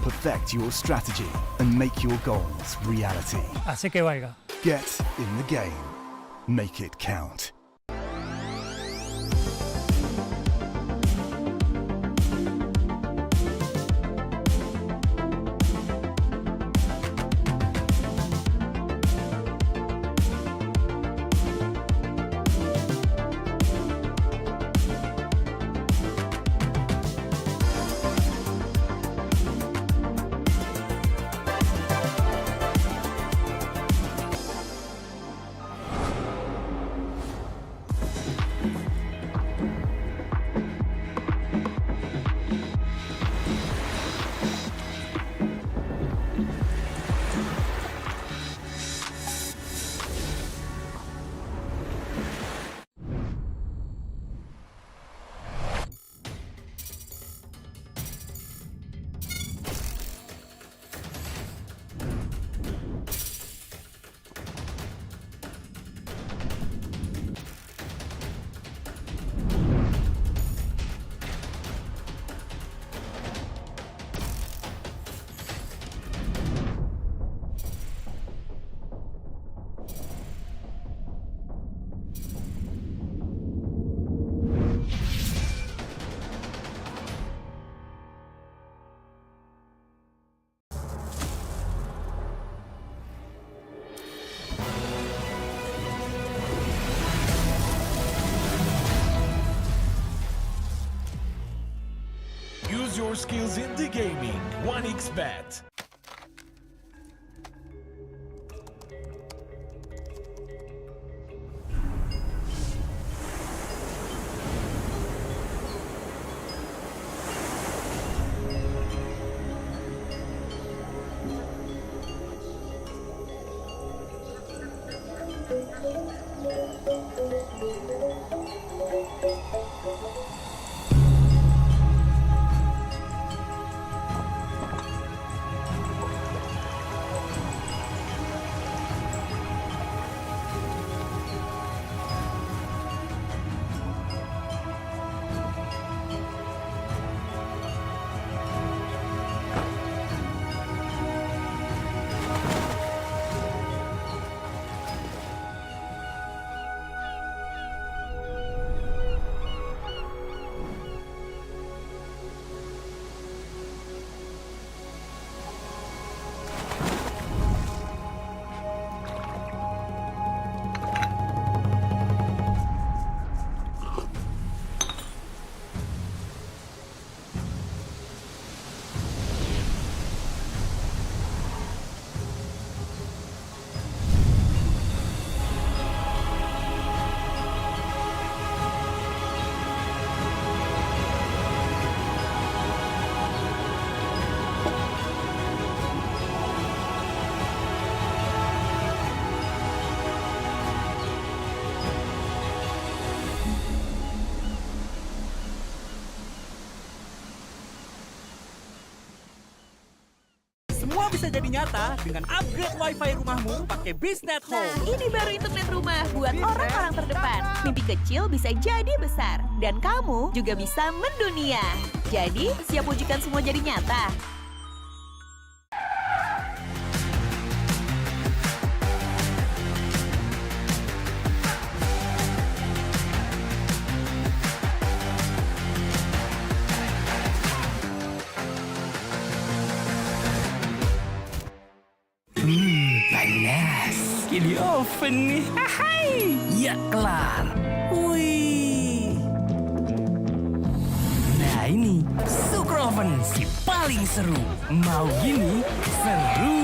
Perfect your strategy and make your goals reality. Así que vaya. Get in the game. Make it count. Use your skills in the gaming. 1xBet. Semua bisa jadi nyata dengan upgrade WiFi rumahmu pakai Biznet Nah, Home. ini baru internet rumah buat orang-orang terdepan. Mimpi kecil bisa jadi besar. Dan kamu juga bisa mendunia. Jadi, siap wujudkan semua jadi nyata? Panas. Di oven nih. Hai. Ya kelar. Wih. Nah ini Sukroven si paling seru. Mau gini seru.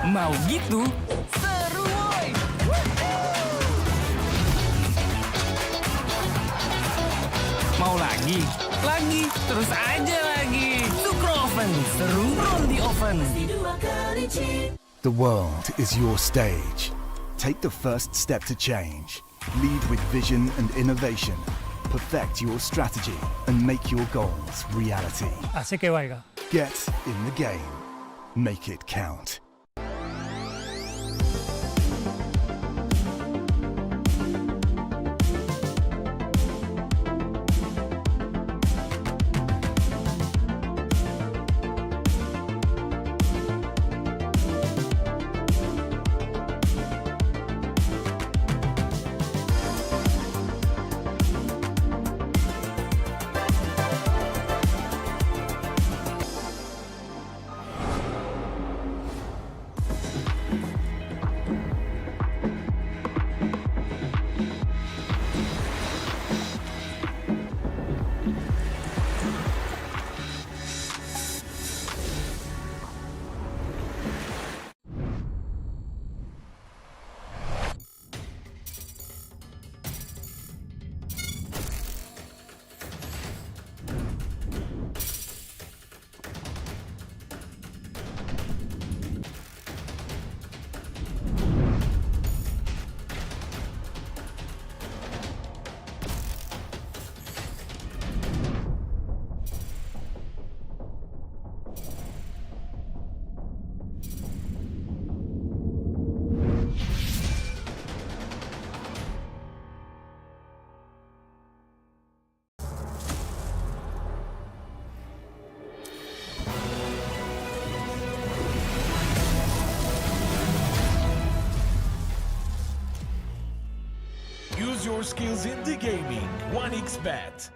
Mau gitu seru woy. Mau lagi? Lagi. Terus aja lagi. Sukroven seru from the oven. The world is your stage. Take the first step to change. Lead with vision and innovation. Perfect your strategy and make your goals reality. Así que vaya. Get in the game. Make it count. Use your skills in the gaming. 1xBet.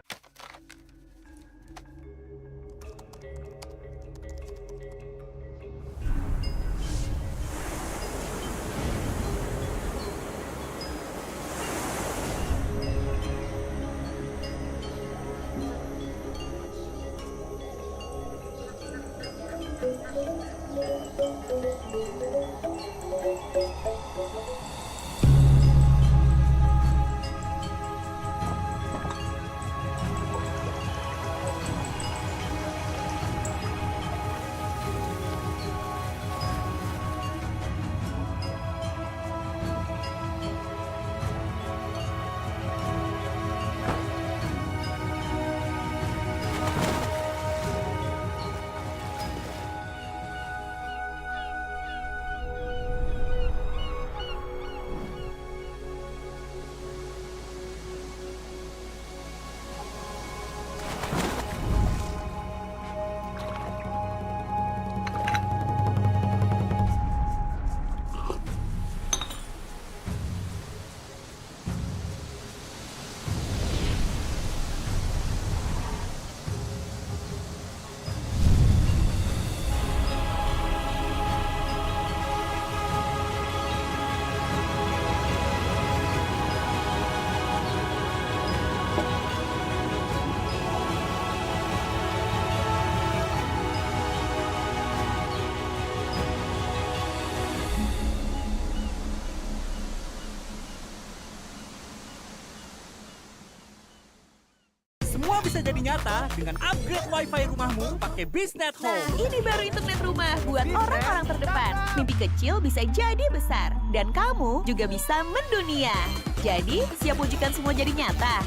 bisa jadi nyata dengan upgrade wifi rumahmu pakai Biznet Nah, Home. ini baru internet rumah buat orang-orang terdepan. Mimpi kecil bisa jadi besar. Dan kamu juga bisa mendunia. Jadi, siap wujudkan semua jadi nyata?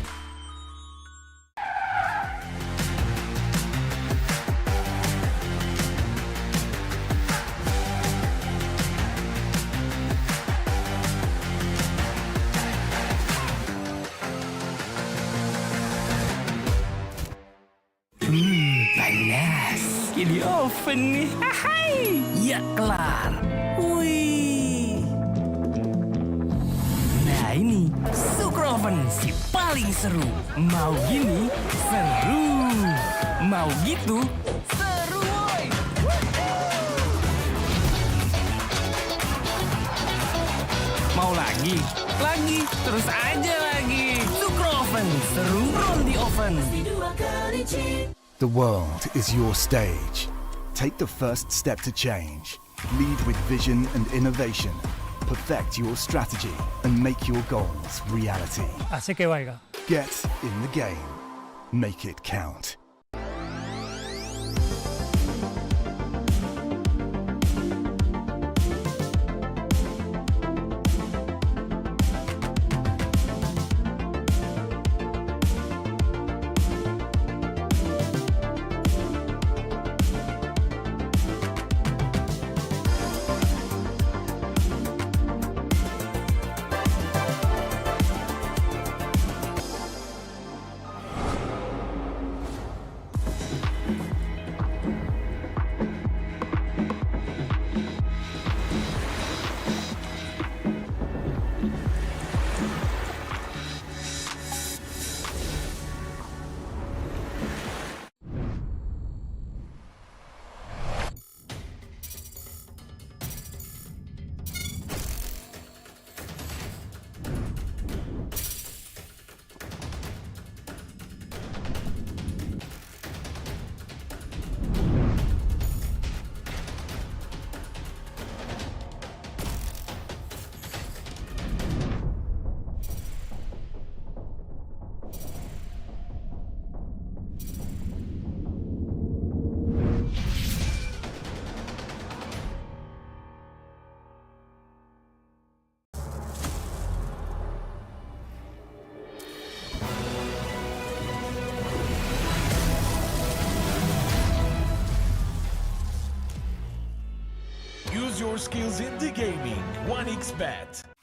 Panas. Di oven nih. Hai. Ya kelar. Wih. Nah ini Sukroven si paling seru. Mau gini seru. Mau gitu seru woy. Mau lagi? Lagi. Terus aja lagi. Sukroven seru roll di oven. The world is your stage. Take the first step to change. Lead with vision and innovation. Perfect your strategy and make your goals reality. Así que vaya. Get in the game. Make it count. Use your skills in the gaming. 1xBet.